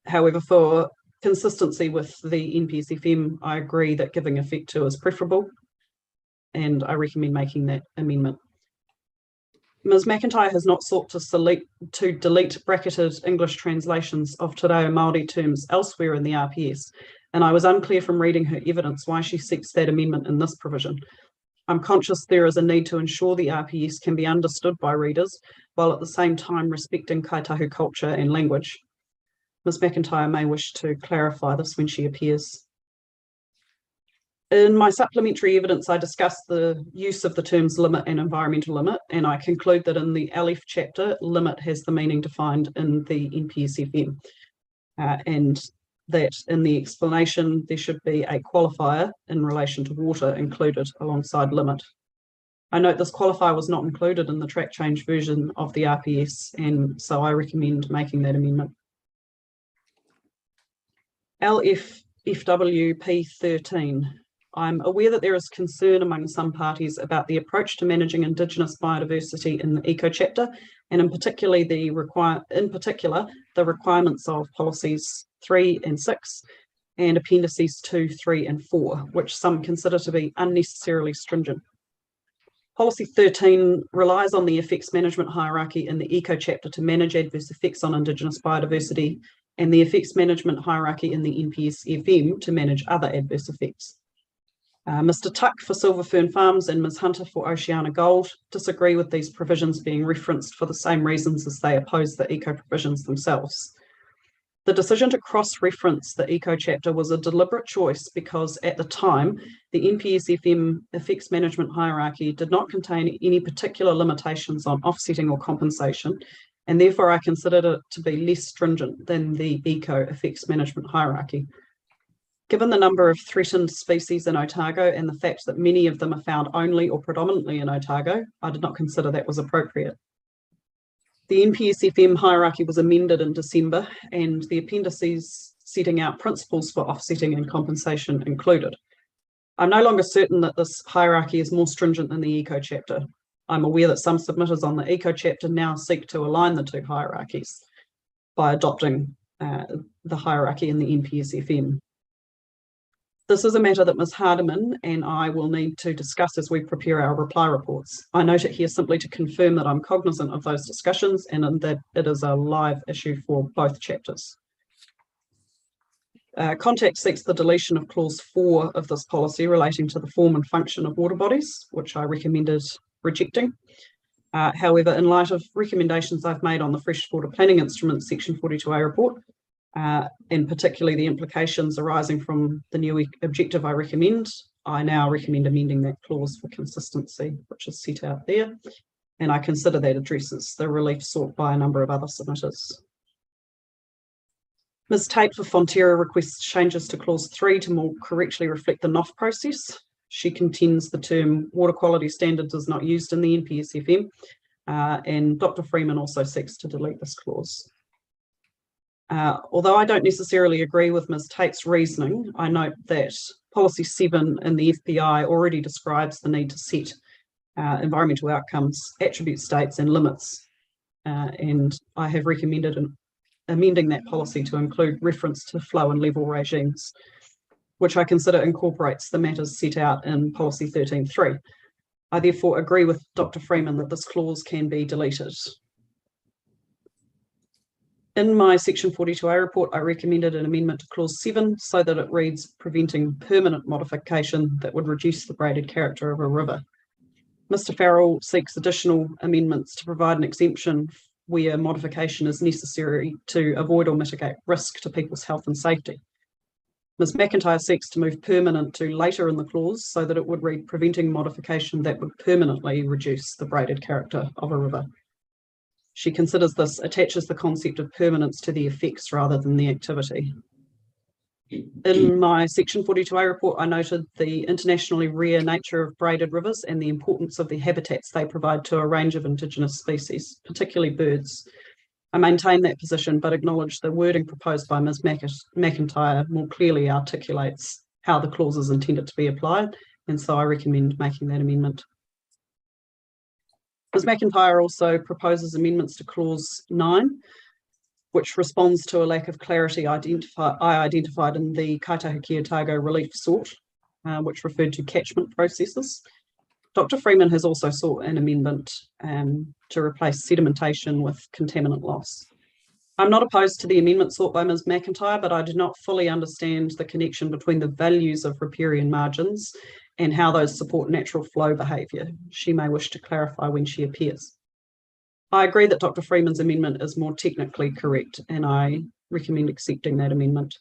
However, for consistency with the NPSFM, I agree that giving effect to is preferable, and I recommend making that amendment. Ms. McIntyre has not sought to delete bracketed English translations of te reo Māori terms elsewhere in the RPS, and I was unclear from reading her evidence why she seeks that amendment in this provision. I'm conscious there is a need to ensure the RPS can be understood by readers, while at the same time respecting kaitahu culture and language. Ms. McIntyre may wish to clarify this when she appears. In my supplementary evidence, I discussed the use of the terms limit and environmental limit, and I conclude that in the LF chapter, limit has the meaning defined in the NPSFM, and that in the explanation, there should be a qualifier in relation to water included alongside limit. I note this qualifier was not included in the track change version of the RPS, and so I recommend making that amendment. LFFWP13. I'm aware that there is concern among some parties about the approach to managing Indigenous biodiversity in the Eco chapter, and in particular the requirements of policies 3 and 6 and appendices 2, 3 and 4, which some consider to be unnecessarily stringent. Policy 13 relies on the effects management hierarchy in the Eco chapter to manage adverse effects on Indigenous biodiversity, and the effects management hierarchy in the NPSFM to manage other adverse effects. Mr. Tuck for Silver Fern Farms and Ms. Hunter for Oceana Gold disagree with these provisions being referenced for the same reasons as they oppose the eco provisions themselves. The decision to cross-reference the eco chapter was a deliberate choice because at the time, the NPSFM effects management hierarchy did not contain any particular limitations on offsetting or compensation, and therefore I considered it to be less stringent than the eco effects management hierarchy. Given the number of threatened species in Otago and the fact that many of them are found only or predominantly in Otago, I did not consider that was appropriate. The NPSFM hierarchy was amended in December, and the appendices setting out principles for offsetting and compensation included. I'm no longer certain that this hierarchy is more stringent than the eco chapter. I'm aware that some submitters on the eco chapter now seek to align the two hierarchies by adopting the hierarchy in the NPSFM. This is a matter that Ms. Hardiman and I will need to discuss as we prepare our reply reports. I note it here simply to confirm that I'm cognizant of those discussions and that it is a live issue for both chapters. Contact seeks the deletion of clause 4 of this policy relating to the form and function of water bodies, which I recommended rejecting. However, in light of recommendations I've made on the freshwater planning instrument section 42A report, and particularly the implications arising from the new objective I now recommend amending that clause for consistency, which is set out there, and I consider that addresses the relief sought by a number of other submitters. Ms. Tate for Fonterra requests changes to clause 3 to more correctly reflect the NOF process. She contends the term water quality standards is not used in the NPSFM, and Dr. Freeman also seeks to delete this clause. Although I don't necessarily agree with Ms. Tate's reasoning, I note that policy 7 in the FPI already describes the need to set environmental outcomes, attribute states and limits. And I have recommended amending that policy to include reference to flow and level regimes, which I consider incorporates the matters set out in policy 13.3. I therefore agree with Dr. Freeman that this clause can be deleted. In my section 42A report, I recommended an amendment to clause 7 so that it reads preventing permanent modification that would reduce the braided character of a river. Mr. Farrell seeks additional amendments to provide an exemption where modification is necessary to avoid or mitigate risk to people's health and safety. Ms. McIntyre seeks to move permanent to later in the clause so that it would read preventing modification that would permanently reduce the braided character of a river. She considers this attaches the concept of permanence to the effects rather than the activity. In my section 42A report, I noted the internationally rare nature of braided rivers and the importance of the habitats they provide to a range of Indigenous species, particularly birds. I maintain that position, but acknowledge the wording proposed by Ms. McIntyre more clearly articulates how the clause is intended to be applied, and so I recommend making that amendment. Ms. McIntyre also proposes amendments to clause 9, which responds to a lack of clarity I identified in the Kaitahuki Otago relief sought, which referred to catchment processes. Dr. Freeman has also sought an amendment to replace sedimentation with contaminant loss. I'm not opposed to the amendment sought by Ms. McIntyre, but I do not fully understand the connection between the values of riparian margins and how those support natural flow behaviour. She may wish to clarify when she appears. I agree that Dr. Freeman's amendment is more technically correct, and I recommend accepting that amendment.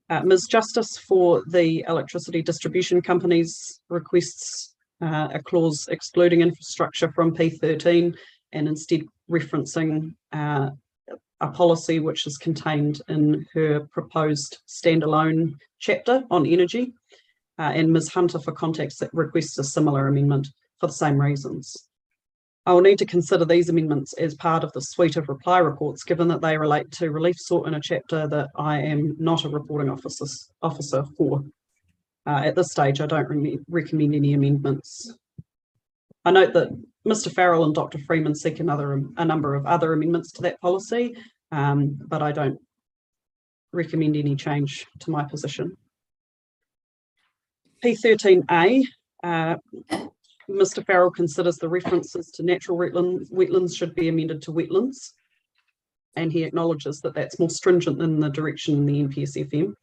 Ms. Justice for the electricity distribution companies requests a clause excluding infrastructure from P13 and instead referencing a policy which is contained in her proposed standalone chapter on energy. And Ms. Hunter for Contacts that requests a similar amendment for the same reasons. I will need to consider these amendments as part of the suite of reply reports, given that they relate to relief sought in a chapter that I am not a reporting officer for. At this stage, I don't recommend any amendments. I note that Mr. Farrell and Dr. Freeman seek a number of other amendments to that policy, but I don't recommend any change to my position. P13A, Mr. Farrell considers the references to natural wetlands should be amended to wetlands, and he acknowledges that that's more stringent than the direction in the NPSFM.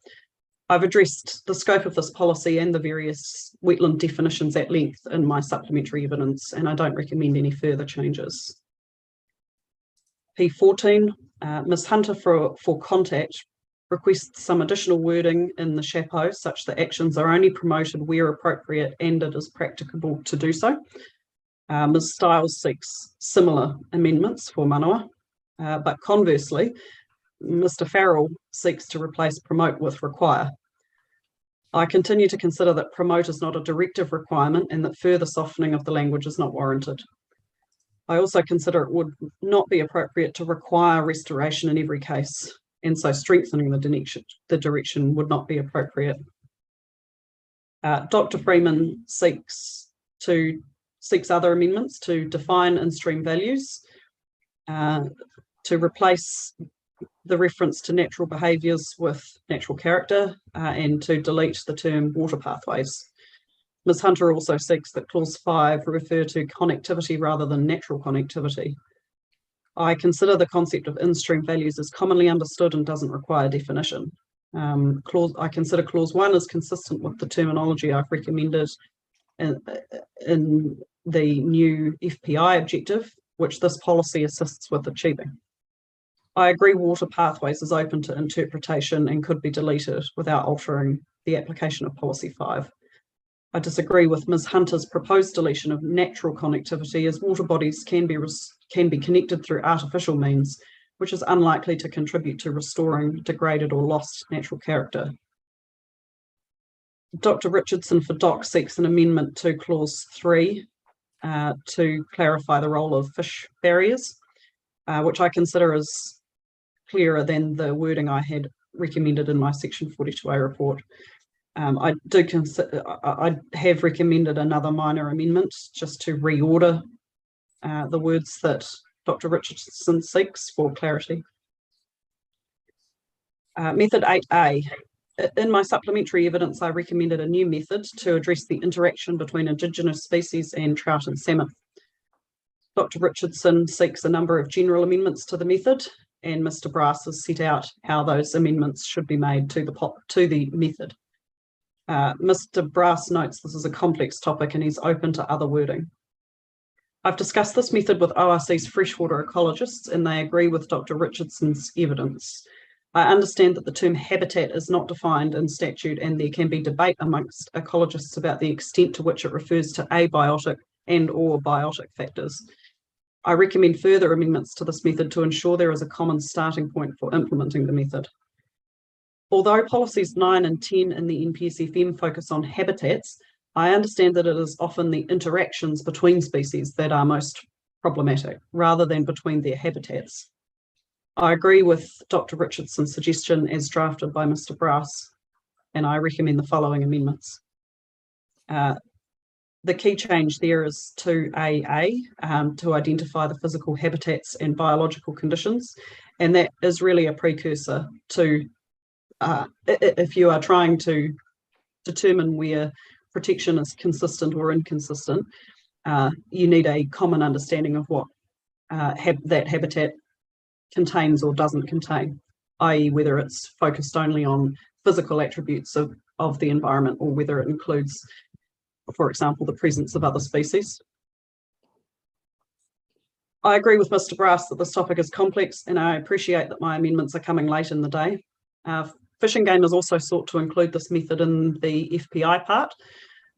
I've addressed the scope of this policy and the various wetland definitions at length in my supplementary evidence, and I don't recommend any further changes. P14, Ms. Hunter for Contact requests some additional wording in the chapeau such that actions are only promoted where appropriate and it is practicable to do so. Ms. Stiles seeks similar amendments for Manawa, but conversely, Mr. Farrell seeks to replace promote with require. I continue to consider that promote is not a directive requirement and that further softening of the language is not warranted. I also consider it would not be appropriate to require restoration in every case, and so strengthening the direction would not be appropriate. Dr. Freeman seeks other amendments to define in-stream values, to replace the reference to natural behaviours with natural character, and to delete the term water pathways. Ms. Hunter also seeks that clause 5 refer to connectivity rather than natural connectivity. I consider the concept of in-stream values as commonly understood and doesn't require definition. I consider clause 1 as consistent with the terminology I've recommended in the new FPI objective, which this policy assists with achieving. I agree water pathways is open to interpretation and could be deleted without altering the application of policy 5. I disagree with Ms. Hunter's proposed deletion of natural connectivity, as water bodies can be connected through artificial means, which is unlikely to contribute to restoring degraded or lost natural character. Dr. Richardson for DOC seeks an amendment to clause 3 to clarify the role of fish barriers, which I consider as clearer than the wording I had recommended in my section 42A report. I do consider, I have recommended another minor amendment just to reorder the words that Dr. Richardson seeks for clarity. Method 8A. In my supplementary evidence, I recommended a new method to address the interaction between Indigenous species and trout and salmon. Dr. Richardson seeks a number of general amendments to the method, and Mr. Brass has set out how those amendments should be made to the method. Mr. Brass notes this is a complex topic and he's open to other wording. I've discussed this method with ORC's freshwater ecologists and they agree with Dr. Richardson's evidence. I understand that the term habitat is not defined in statute and there can be debate amongst ecologists about the extent to which it refers to abiotic and/or biotic factors. I recommend further amendments to this method to ensure there is a common starting point for implementing the method. Although policies 9 and 10 in the NPSFM focus on habitats, I understand that it is often the interactions between species that are most problematic, rather than between their habitats. I agree with Dr. Richardson's suggestion as drafted by Mr. Brass, and I recommend the following amendments. The key change there is to AA, to identify the physical habitats and biological conditions, and that is really a precursor to, if you are trying to determine where protection is consistent or inconsistent, you need a common understanding of what that habitat contains or doesn't contain, i.e. whether it's focused only on physical attributes of the environment or whether it includes, for example, the presence of other species. I agree with Mr. Brass that this topic is complex and I appreciate that my amendments are coming late in the day. Fishing Game has also sought to include this method in the FPI part,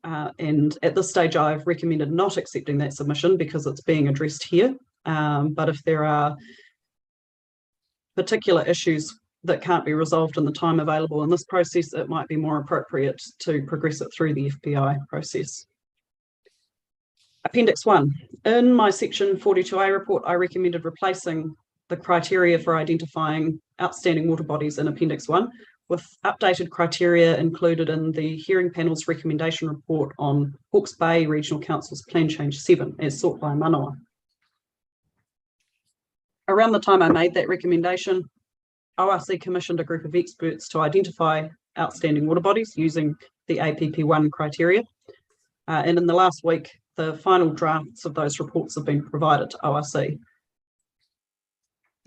and at this stage I've recommended not accepting that submission because it's being addressed here, but if there are particular issues that can't be resolved in the time available in this process, it might be more appropriate to progress it through the FPI process. Appendix 1. In my section 42A report, I recommended replacing the criteria for identifying outstanding water bodies in Appendix 1 with updated criteria included in the hearing panel's recommendation report on Hawke's Bay Regional Council's Plan Change 7 as sought by Manawa. Around the time I made that recommendation, ORC commissioned a group of experts to identify outstanding water bodies using the APP1 criteria. And in the last week, the final drafts of those reports have been provided to ORC.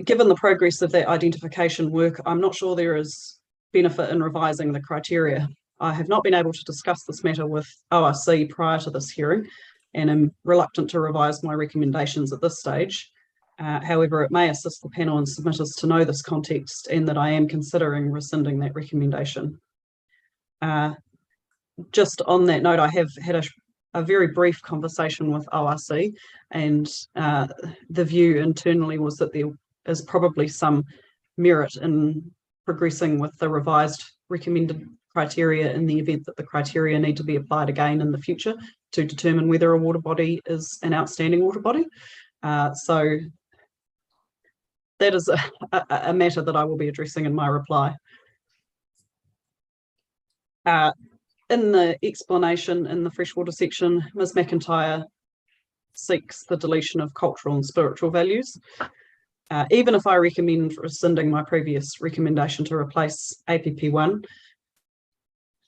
Given the progress of that identification work, I'm not sure there is benefit in revising the criteria. I have not been able to discuss this matter with ORC prior to this hearing and am reluctant to revise my recommendations at this stage. However, it may assist the panel and submitters to know this context and that I am considering rescinding that recommendation. Just on that note, I have had a very brief conversation with ORC, and the view internally was that there is probably some merit in progressing with the revised recommended criteria in the event that the criteria need to be applied again in the future to determine whether a water body is an outstanding water body. So that is a matter that I will be addressing in my reply. In the explanation in the freshwater section, Ms. McIntyre seeks the deletion of cultural and spiritual values. Even if I recommend rescinding my previous recommendation to replace APP1,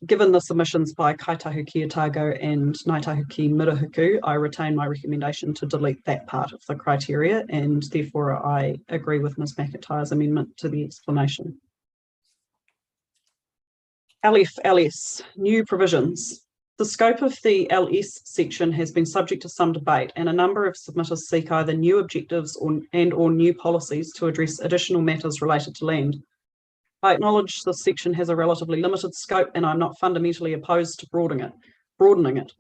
given the submissions by Kaitahuki Otago and Ngaitahuki Mirahuku, I retain my recommendation to delete that part of the criteria, and therefore I agree with Ms. McIntyre's amendment to the explanation. LF-LS, new provisions. The scope of the LS section has been subject to some debate, and a number of submitters seek either new objectives or new policies to address additional matters related to land. I acknowledge this section has a relatively limited scope and I'm not fundamentally opposed to broadening it.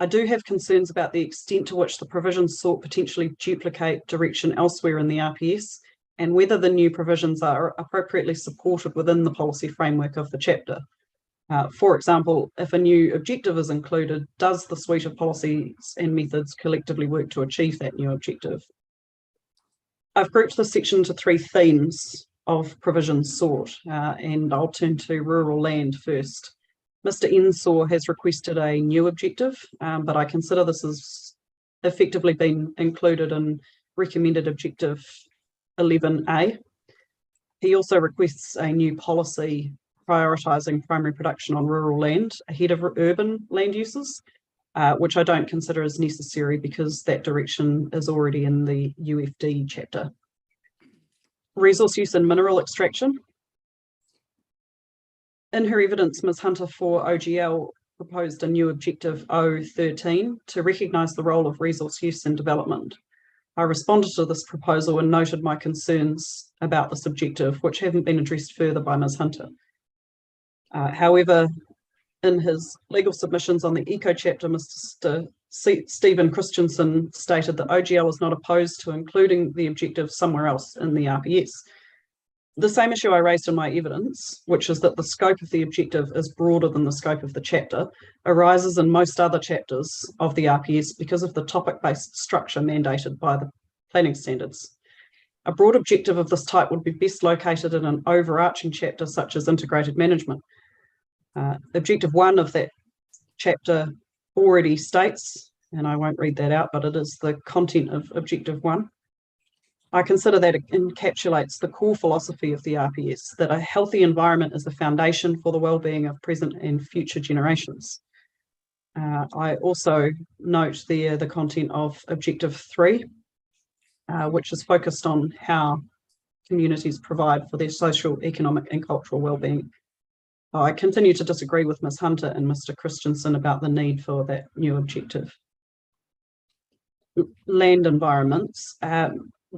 I do have concerns about the extent to which the provisions sought potentially duplicate direction elsewhere in the RPS and whether the new provisions are appropriately supported within the policy framework of the chapter. For example, if a new objective is included, does the suite of policies and methods collectively work to achieve that new objective? I've grouped this section into 3 themes of provisions sought, and I'll turn to rural land first. Mr. Ensor has requested a new objective, but I consider this has effectively been included in recommended objective 11A. He also requests a new policy prioritising primary production on rural land ahead of urban land uses, which I don't consider as necessary because that direction is already in the UFD chapter. Resource use and mineral extraction. In her evidence, Ms. Hunter for OGL proposed a new objective 013 to recognise the role of resource use and development. I responded to this proposal and noted my concerns about this objective, which haven't been addressed further by Ms. Hunter. However, in his legal submissions on the eco chapter, Mr. Stephen Christensen stated that OGL is not opposed to including the objective somewhere else in the RPS. The same issue I raised in my evidence, which is that the scope of the objective is broader than the scope of the chapter, arises in most other chapters of the RPS because of the topic-based structure mandated by the planning standards. A broad objective of this type would be best located in an overarching chapter such as integrated management. Objective 1 of that chapter already states, and I won't read that out, but it is the content of Objective 1. I consider that it encapsulates the core philosophy of the RPS, that a healthy environment is the foundation for the well-being of present and future generations. I also note there the content of Objective 3, which is focused on how communities provide for their social, economic and cultural well-being. I continue to disagree with Ms. Hunter and Mr. Christensen about the need for that new objective. Land environments.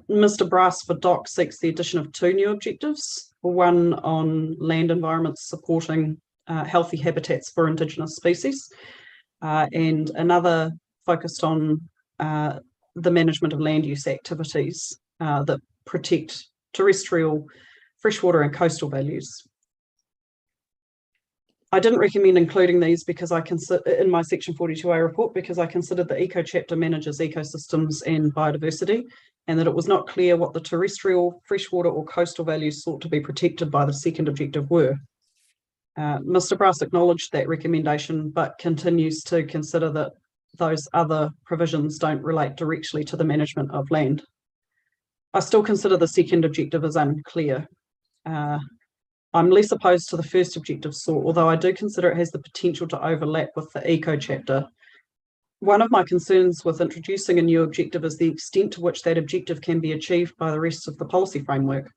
Mr. Brass for DOC seeks the addition of 2 new objectives, one on land environments supporting healthy habitats for Indigenous species, and another focused on the management of land use activities that protect terrestrial, freshwater and coastal values. I didn't recommend including these because I consider in my Section 42A report because I considered the eco chapter manages ecosystems and biodiversity, and that it was not clear what the terrestrial, freshwater or coastal values sought to be protected by the second objective were. Mr. Brass acknowledged that recommendation, but continues to consider that those other provisions don't relate directly to the management of land. I still consider the second objective as unclear. I'm less opposed to the first objective sought, although I do consider it has the potential to overlap with the eco chapter. One of my concerns with introducing a new objective is the extent to which that objective can be achieved by the rest of the policy framework.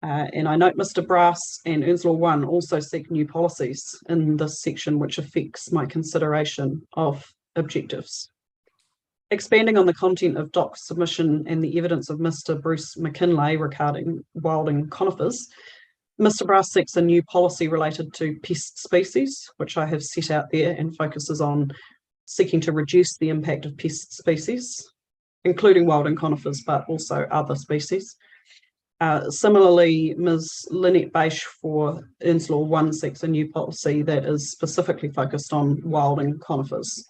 And I note Mr. Brass and Ernst Law 1 also seek new policies in this section, which affects my consideration of objectives. Expanding on the content of DOC's submission and the evidence of Mr. Bruce McKinlay regarding wilding conifers, Mr. Brass seeks a new policy related to pest species, which I have set out there and focuses on seeking to reduce the impact of pest species, including wilding conifers, but also other species. Similarly, Ms. Lynette Bache for Ernst Law 1 seeks a new policy that is specifically focused on wilding conifers.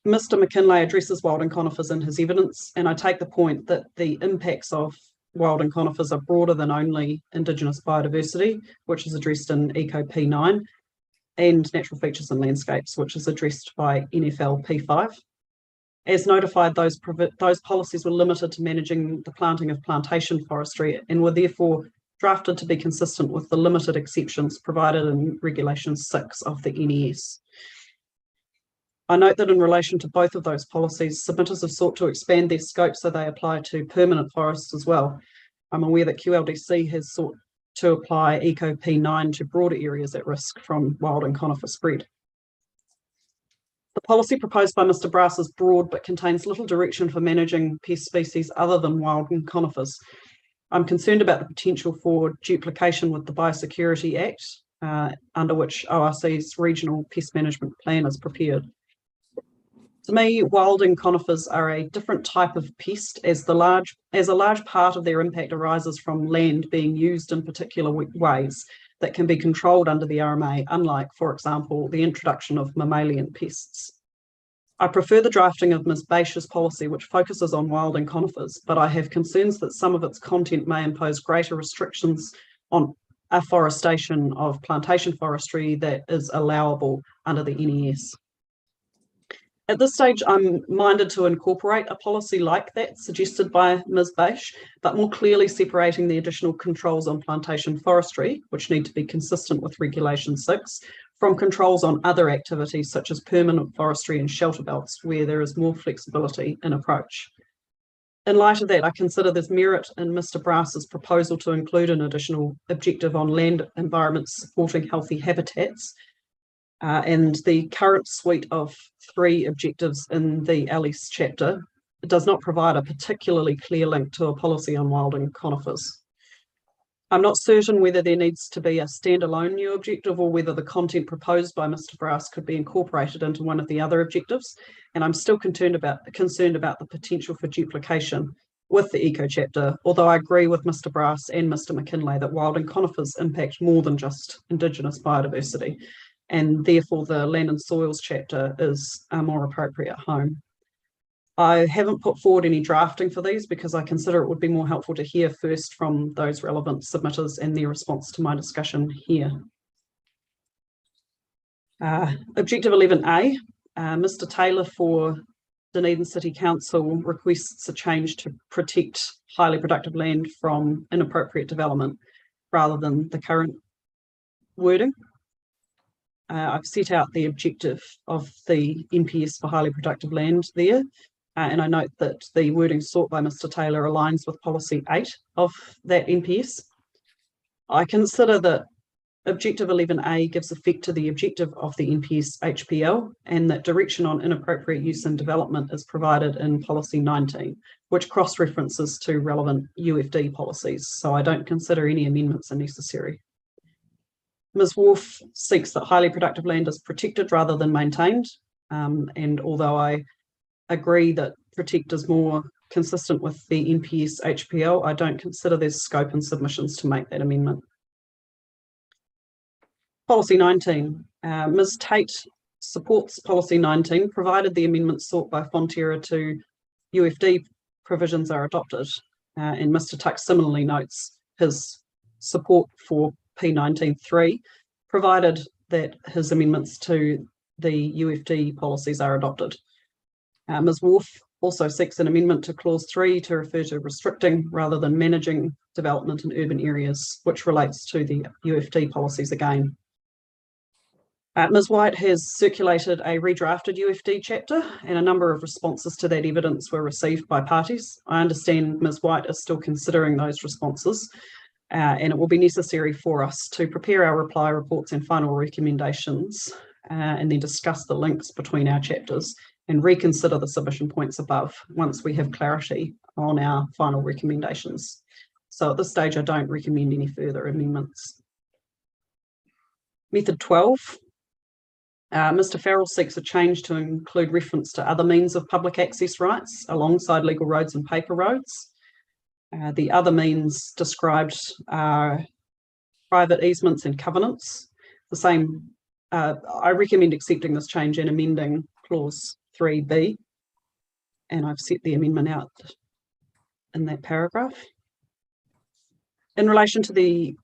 Mr. McKinlay addresses wilding conifers in his evidence, and I take the point that the impacts of wilding conifers are broader than only Indigenous biodiversity, which is addressed in Eco P9, and natural features and landscapes, which is addressed by NFL P5. As notified, those policies were limited to managing the planting of plantation forestry and were therefore drafted to be consistent with the limited exceptions provided in Regulation 6 of the NES. I note that in relation to both of those policies, submitters have sought to expand their scope so they apply to permanent forests as well. I'm aware that QLDC has sought to apply Eco P9 to broader areas at risk from wild and conifer spread. The policy proposed by Mr. Brass is broad but contains little direction for managing pest species other than wild and conifers. I'm concerned about the potential for duplication with the Biosecurity Act, under which ORC's regional pest management plan is prepared. To me, wilding conifers are a different type of pest as a large part of their impact arises from land being used in particular ways that can be controlled under the RMA, unlike, for example, the introduction of mammalian pests. I prefer the drafting of Ms. Bache's policy, which focuses on wilding conifers, but I have concerns that some of its content may impose greater restrictions on afforestation of plantation forestry that is allowable under the NES. At this stage, I'm minded to incorporate a policy like that suggested by Ms. Bache, but more clearly separating the additional controls on plantation forestry, which need to be consistent with Regulation 6, from controls on other activities such as permanent forestry and shelter belts, where there is more flexibility in approach. In light of that, I consider there's merit in Mr. Brass's proposal to include an additional objective on land environments supporting healthy habitats, and the current suite of 3 objectives in the LES chapter does not provide a particularly clear link to a policy on wilding conifers. I'm not certain whether there needs to be a standalone new objective or whether the content proposed by Mr. Brass could be incorporated into one of the other objectives, and I'm still concerned about the potential for duplication with the eco chapter, although I agree with Mr. Brass and Mr. McKinlay that wilding conifers impact more than just Indigenous biodiversity, and therefore the land and soils chapter is a more appropriate home. I haven't put forward any drafting for these because I consider it would be more helpful to hear first from those relevant submitters and their response to my discussion here. Objective 11A, Mr. Taylor for Dunedin City Council requests a change to protect highly productive land from inappropriate development rather than the current wording. I've set out the objective of the NPS for highly productive land there, and I note that the wording sought by Mr. Taylor aligns with policy 8 of that NPS. I consider that objective 11A gives effect to the objective of the NPS HPL, and that direction on inappropriate use and development is provided in policy 19, which cross-references to relevant UFD policies, so I don't consider any amendments are necessary. Ms. Wolfe seeks that highly productive land is protected rather than maintained, and although I agree that protect is more consistent with the NPS HPL, I don't consider there's scope and submissions to make that amendment. Policy 19. Ms. Tate supports policy 19, provided the amendments sought by Fonterra to UFD provisions are adopted, and Mr. Tuck similarly notes his support for P19.3, provided that his amendments to the UFD policies are adopted. Ms. Wolfe also seeks an amendment to clause 3 to refer to restricting rather than managing development in urban areas, which relates to the UFD policies again. Ms. White has circulated a redrafted UFD chapter, and a number of responses to that evidence were received by parties. I understand Ms. White is still considering those responses, and it will be necessary for us to prepare our reply reports and final recommendations, and then discuss the links between our chapters and reconsider the submission points above once we have clarity on our final recommendations. So at this stage, I don't recommend any further amendments. Method 12. Mr. Farrell seeks a change to include reference to other means of public access rights alongside legal roads and paper roads. The other means described are private easements and covenants. The same, I recommend accepting this change and amending clause 3B, and I've set the amendment out in that paragraph. In relation to the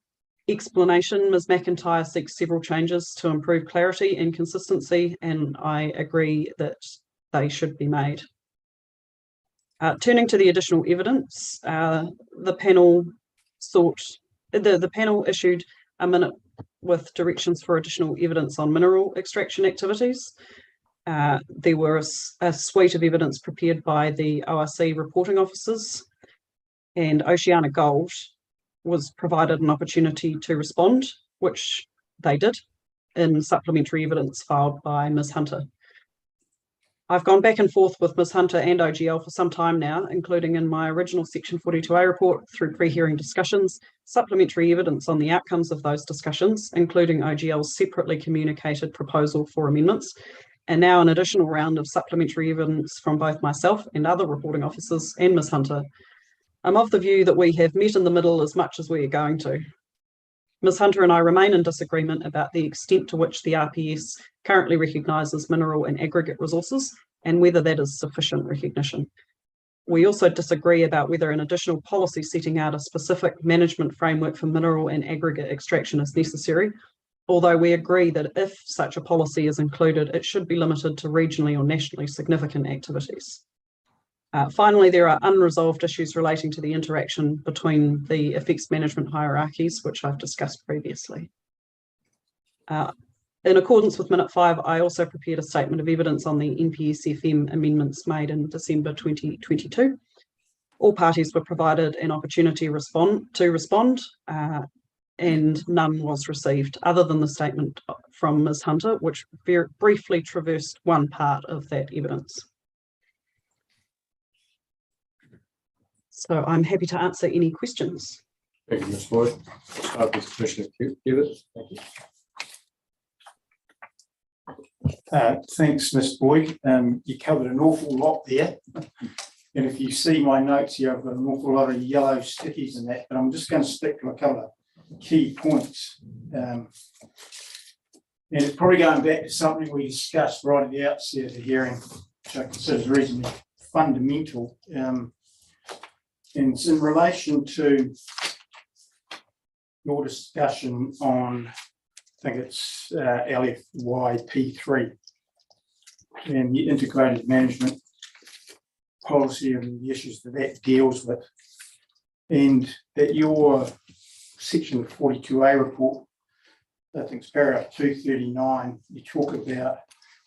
explanation, Ms. McIntyre seeks several changes to improve clarity and consistency, and I agree that they should be made. Turning to the additional evidence, the panel issued a minute with directions for additional evidence on mineral extraction activities. There were a suite of evidence prepared by the ORC reporting officers, and Oceana Gold was provided an opportunity to respond, which they did, in supplementary evidence filed by Ms. Hunter. I've gone back and forth with Ms. Hunter and OGL for some time now, including in my original Section 42A report through pre-hearing discussions, supplementary evidence on the outcomes of those discussions, including OGL's separately communicated proposal for amendments, and now an additional round of supplementary evidence from both myself and other reporting officers and Ms. Hunter. I'm of the view that we have met in the middle as much as we are going to. Ms. Hunter and I remain in disagreement about the extent to which the RPS currently recognises mineral and aggregate resources and whether that is sufficient recognition. We also disagree about whether an additional policy setting out a specific management framework for mineral and aggregate extraction is necessary, although we agree that if such a policy is included, it should be limited to regionally or nationally significant activities. Finally, there are unresolved issues relating to the interaction between the effects management hierarchies, which I've discussed previously. In accordance with Minute 5, I also prepared a statement of evidence on the NPSFM amendments made in December 2022. All parties were provided an opportunity to respond, and none was received, other than the statement from Ms. Hunter, which very briefly traversed one part of that evidence. So I'm happy to answer any questions. Thank you, Ms. Boyd. I'll start with Commissioner Kiewit. Thank you. Thanks, Ms. Boyd. You covered an awful lot there. And if you see my notes here, I've got an awful lot of yellow stickies in that, but I'm just going to stick to a couple of key points. And it's probably going back to something we discussed right at the outset of the hearing, which I consider is reasonably fundamental. And it's in relation to your discussion on, I think it's LFYP3 and the integrated management policy and the issues that that deals with. And that your section 42A report, I think it's paragraph 239, you talk about,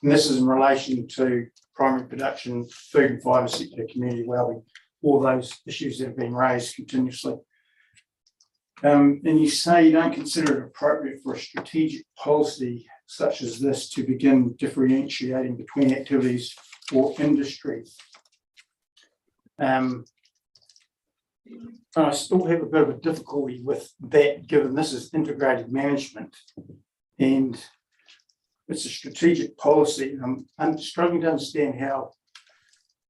and this is in relation to primary production, food and fibre sector, community wellbeing, all those issues that have been raised continuously. And you say you don't consider it appropriate for a strategic policy such as this to begin differentiating between activities or industries. And I still have a bit of a difficulty with that, given this is integrated management and it's a strategic policy. I'm struggling to understand how,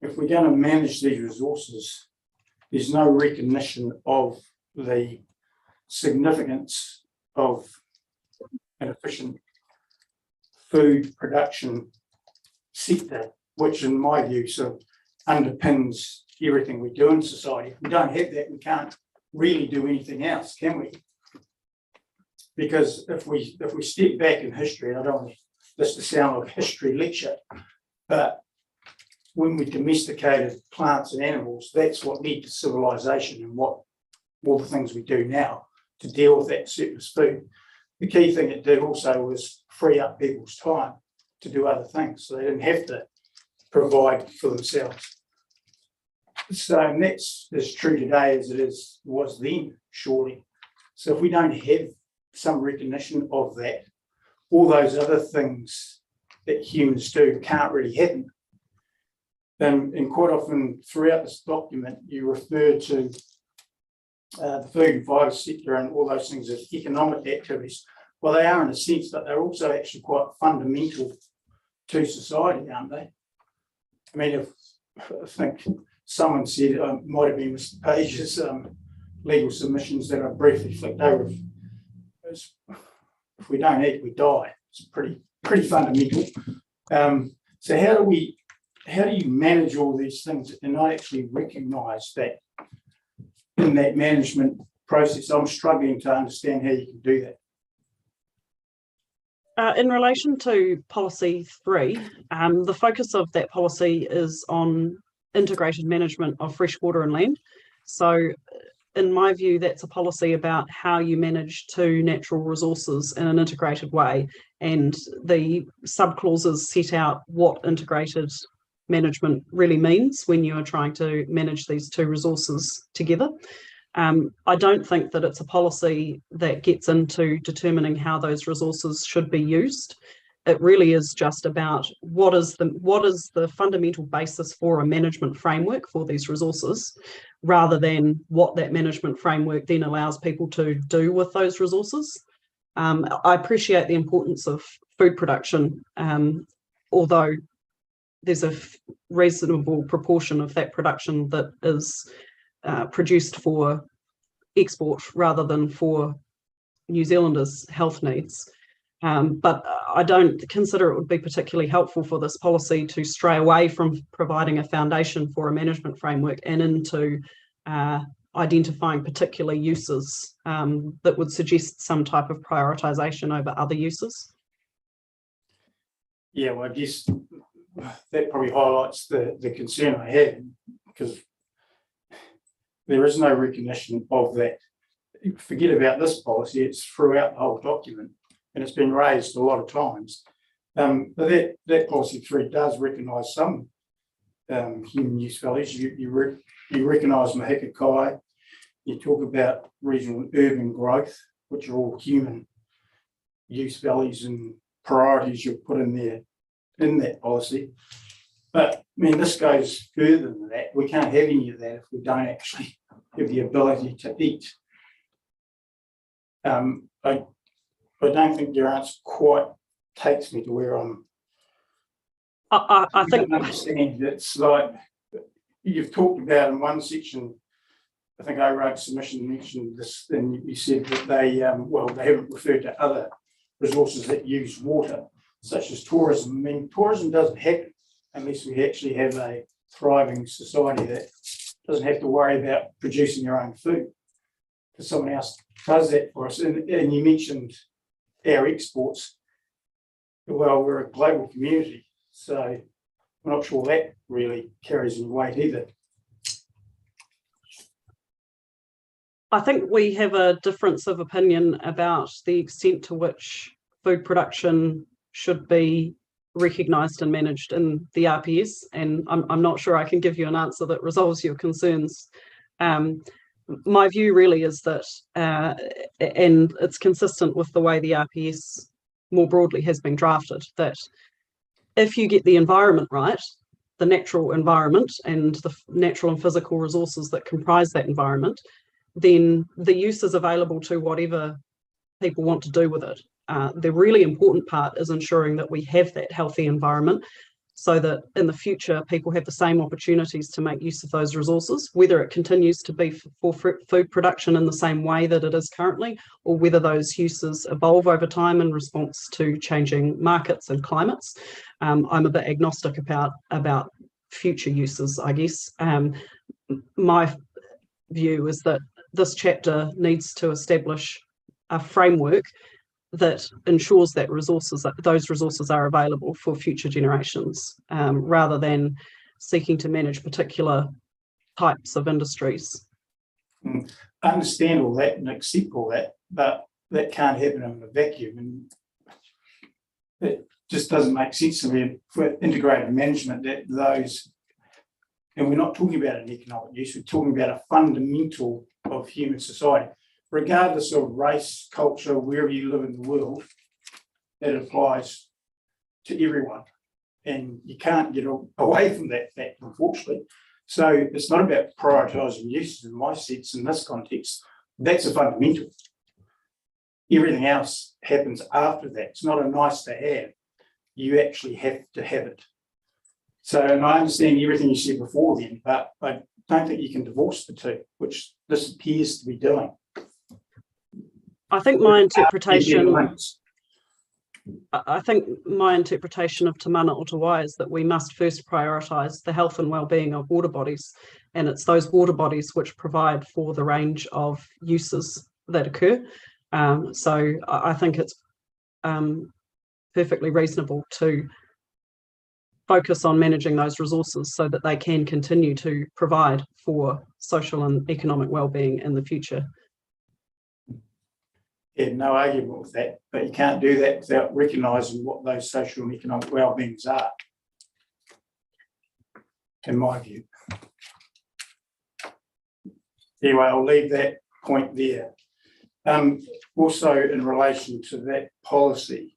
if we're going to manage these resources, there's no recognition of the significance of an efficient food production sector, which in my view sort of underpins everything we do in society. If we don't have that, we can't really do anything else, can we? Because if we step back in history, and I don't want this to sound like a history lecture, but when we domesticated plants and animals, that's what led to civilization and what all the things we do now to deal with that surplus food. The key thing it did also was free up people's time to do other things, so they didn't have to provide for themselves. So and that's as true today as it was then, surely. So if we don't have some recognition of that, all those other things that humans do can't really happen. And quite often throughout this document, you refer to the food and fibre sector and all those things as economic activities. Well, they are in a sense, but they're also actually quite fundamental to society, aren't they? I mean, I think someone said, it might have been Mr. Page's legal submissions that I briefly flicked over. If we don't eat, we die. It's pretty fundamental. So how do you manage all these things and not actually recognise that in that management process? I'm struggling to understand how you can do that. In relation to policy 3, the focus of that policy is on integrated management of fresh water and land. So in my view, that's a policy about how you manage two natural resources in an integrated way. And the subclauses set out what integrated management really means when you are trying to manage these two resources together. I don't think that it's a policy that gets into determining how those resources should be used. It really is just about what is the fundamental basis for a management framework for these resources, rather than what that management framework then allows people to do with those resources. I appreciate the importance of food production, although there's a reasonable proportion of that production that is produced for export rather than for New Zealanders' health needs. But I don't consider it would be particularly helpful for this policy to stray away from providing a foundation for a management framework and into identifying particular uses that would suggest some type of prioritisation over other uses. Yeah, well, I guess that probably highlights the concern I have, because there is no recognition of that. Forget about this policy, it's throughout the whole document, and it's been raised a lot of times. But that policy 3 does recognise some human use values. You recognise Mahika Kai, you talk about regional and urban growth, which are all human use values and priorities you've put in there in that policy. But I mean, this goes further than that. We can't have any of that if we don't actually have the ability to eat. I don't think your answer quite takes me to where I think understand. It's like you've talked about in one section, I think I wrote submission mentioned this, and you said that they haven't referred to other resources that use water, such as tourism. I mean, tourism doesn't happen unless we actually have a thriving society that doesn't have to worry about producing their own food, because someone else does that for us. And you mentioned our exports. Well, we're a global community, so I'm not sure that really carries any weight either. I think we have a difference of opinion about the extent to which food production should be recognised and managed in the RPS, and I'm not sure I can give you an answer that resolves your concerns. My view really is that, and it's consistent with the way the RPS more broadly has been drafted, that if you get the environment right, the natural environment and the natural and physical resources that comprise that environment, then the use is available to whatever people want to do with it. The really important part is ensuring that we have that healthy environment so that in the future people have the same opportunities to make use of those resources, whether it continues to be for food production in the same way that it is currently, or whether those uses evolve over time in response to changing markets and climates. I'm a bit agnostic about future uses, I guess. My view is that this chapter needs to establish a framework that ensures that those resources are available for future generations, rather than seeking to manage particular types of industries. I understand all that and accept all that, but that can't happen in a vacuum, and it just doesn't make sense to me for integrated management that those, and we're not talking about an economic use, we're talking about a fundamental of human society. Regardless of race, culture, wherever you live in the world, it applies to everyone. And you can't get away from that fact, unfortunately. So it's not about prioritising uses in my sense in this context. That's a fundamental. Everything else happens after that. It's not a nice to have. You actually have to have it. So, and I understand everything you said before then, but I don't think you can divorce the two, which this appears to be doing. I think my interpretation of Te Mana o Te Wai is that we must first prioritise the health and well-being of water bodies, and it's those water bodies which provide for the range of uses that occur. So I think it's perfectly reasonable to focus on managing those resources so that they can continue to provide for social and economic well-being in the future. Yeah, no argument with that, but you can't do that without recognising what those social and economic well-beings are, in my view. Anyway, I'll leave that point there. Also, in relation to that policy,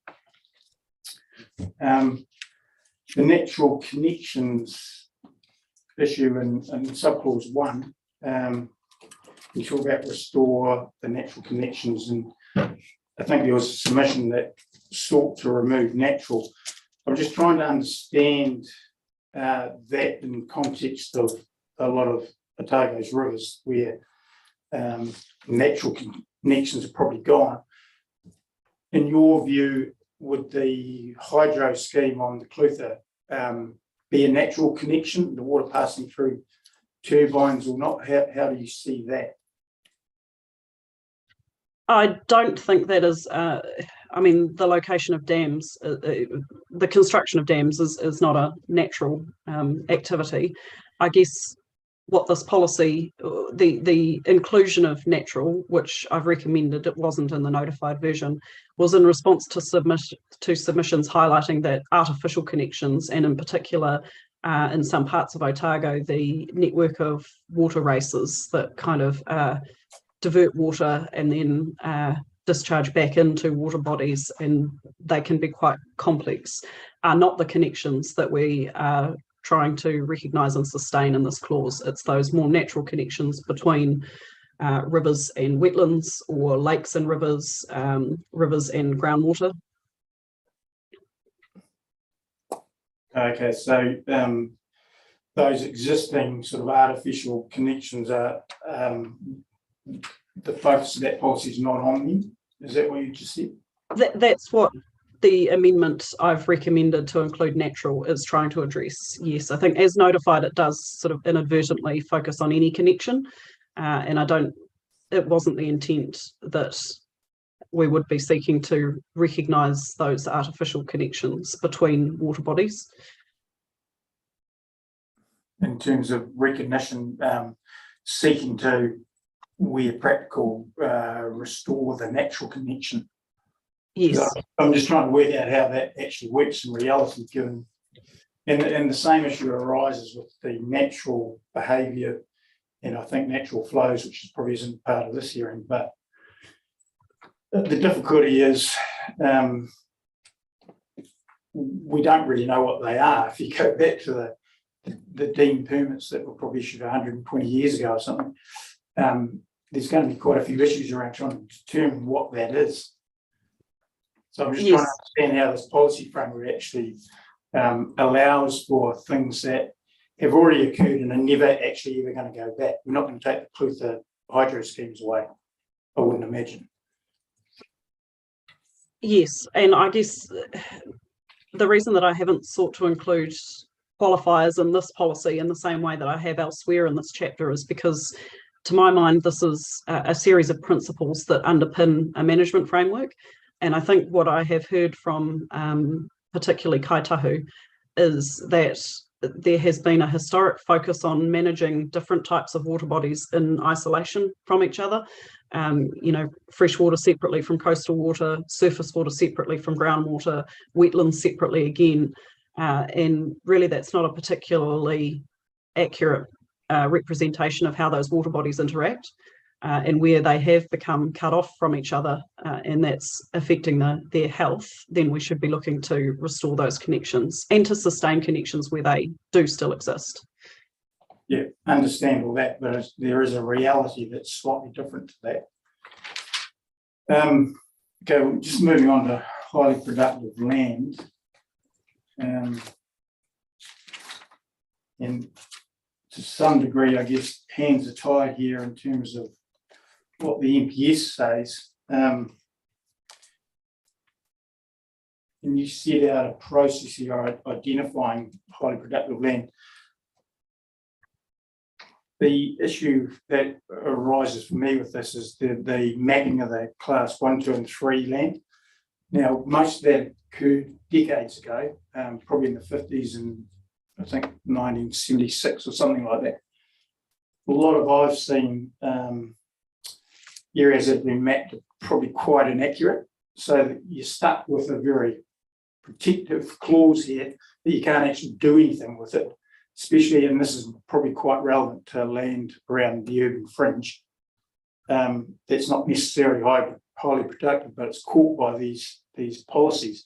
the natural connections issue in subclause 1, you talk about restore the natural connections, and I think there was a submission that sought to remove natural. I'm just trying to understand that in context of a lot of Otago's rivers where natural connections are probably gone. in your view, would the hydro scheme on the Clutha be a natural connection, the water passing through turbines or not? How do you see that? I don't think that is, I mean, the location of dams, the construction of dams is not a natural activity. I guess what this policy, the inclusion of natural, which I've recommended, it wasn't in the notified version, was in response to submissions highlighting that artificial connections, and in particular in some parts of Otago, the network of water races that kind of divert water and then discharge back into water bodies, and they can be quite complex, are not the connections that we are trying to recognise and sustain in this clause. It's those more natural connections between rivers and wetlands, or lakes and rivers, rivers and groundwater. Okay, so those existing sort of artificial connections are the focus of that policy is not on them. Is that what you just said? That's what the amendment I've recommended to include natural is trying to address. Yes, I think as notified, it does sort of inadvertently focus on any connection. And it wasn't the intent that we would be seeking to recognise those artificial connections between water bodies. In terms of recognition, seeking to, where practical, restore the natural connection. Yes. I'm just trying to work out how that actually works in reality, given, and the same issue arises with the natural behaviour, and I think natural flows, which is probably isn't part of this hearing, but the difficulty is we don't really know what they are. If you go back to the deemed permits that were probably issued 120 years ago or something, there's going to be quite a few issues around trying to determine what that is. So I'm just trying to understand how this policy framework actually allows for things that have already occurred and are never actually ever going to go back. We're not going to take the Clutha hydro schemes away, I wouldn't imagine. Yes, and I guess the reason that I haven't sought to include qualifiers in this policy in the same way that I have elsewhere in this chapter is because, to my mind, this is a series of principles that underpin a management framework. And I think what I have heard from particularly Kaitahu is that there has been a historic focus on managing different types of water bodies in isolation from each other. You know, fresh water separately from coastal water, surface water separately from groundwater, wetlands separately again. And really that's not a particularly accurate representation of how those water bodies interact. And where they have become cut off from each other and that's affecting their health, then we should be looking to restore those connections and to sustain connections where they do still exist. Yeah, understand all that, but there is a reality that's slightly different to that. Okay, just moving on to highly productive land. And to some degree, I guess, hands are tied here in terms of what the NPS says. And you set out a process here identifying highly productive land. The issue that arises for me with this is the mapping of the class 1, 2 and 3 land. Now, most of that occurred decades ago, probably in the 50s and I think 1976 or something like that. A lot of I've seen areas that have been mapped are probably quite inaccurate. So that you're stuck with a very protective clause here that you can't actually do anything with it, especially, and this is probably quite relevant to land around the urban fringe. That's not necessarily highly productive, but it's caught by these policies.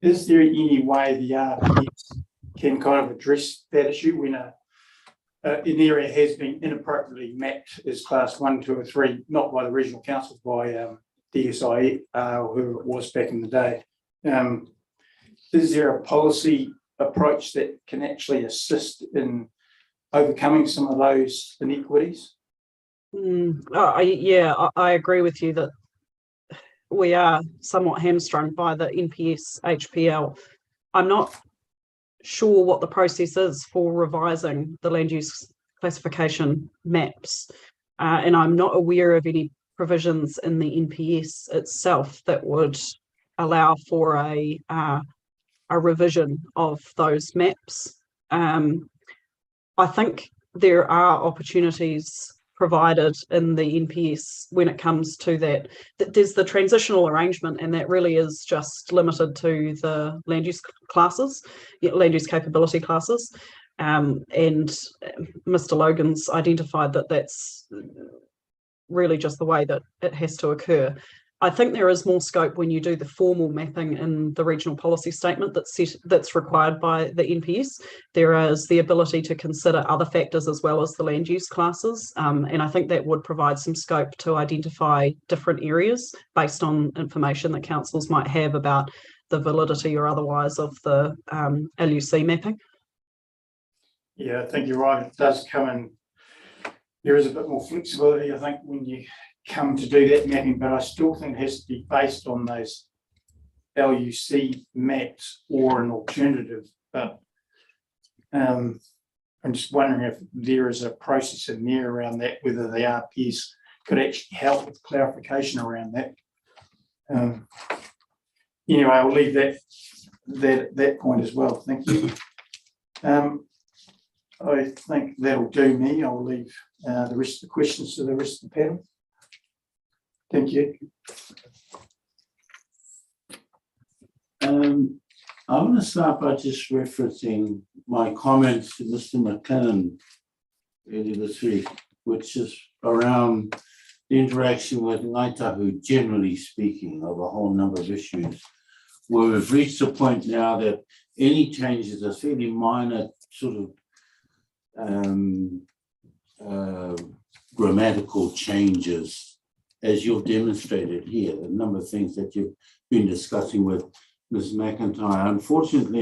Is there any way the RPS can kind of address that issue when an area has been inappropriately mapped as class 1, 2 or 3, not by the regional council, by DSI or whoever it was back in the day? Is there a policy approach that can actually assist in overcoming some of those inequities? I agree with you that we are somewhat hamstrung by the NPS HPL. I'm not sure what the process is for revising the land use classification maps, and I'm not aware of any provisions in the NPS itself that would allow for a revision of those maps. I think there are opportunities provided in the NPS when it comes to that. There's the transitional arrangement, and that really is just limited to the land use classes, land use capability classes. And Mr. Logan's identified that that's really just the way that it has to occur. I think there is more scope when you do the formal mapping in the regional policy statement that's required by the NPS. There is the ability to consider other factors as well as the land use classes. And I think that would provide some scope to identify different areas based on information that councils might have about the validity or otherwise of the LUC mapping. Yeah, I think you're right. It does come in. There is a bit more flexibility, I think, when you come to do that mapping, but I still think it has to be based on those LUC maps or an alternative. But I'm just wondering if there is a process in there around that, whether the RPS could actually help with clarification around that. Anyway, I'll leave that point as well. Thank you. I think that'll do me. I'll leave the rest of the questions to the rest of the panel. Thank you. I want to start by just referencing my comments to Mr. McLennan earlier this week, which is around the interaction with Ngāi Tahu, generally speaking, of a whole number of issues, where we've reached a point now that any changes are fairly minor sort of grammatical changes, as you've demonstrated here, the number of things that you've been discussing with Ms. McIntyre. Unfortunately,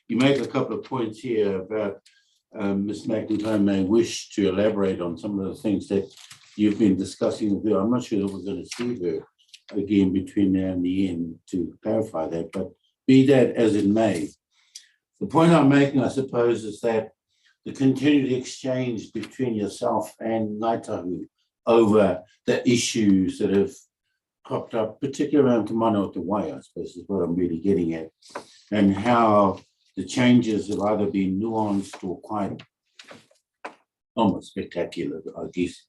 you make a couple of points here about Ms. McIntyre may wish to elaborate on some of the things that you've been discussing with her. I'm not sure that we're going to see her again between now and the end to clarify that, but be that as it may, the point I'm making, I suppose, is that the continued exchange between yourself and Ngāi Tahu over the issues that have cropped up, particularly around Te Mana o Te Wai, I suppose is what I'm really getting at, and how the changes have either been nuanced or quite almost spectacular, I guess,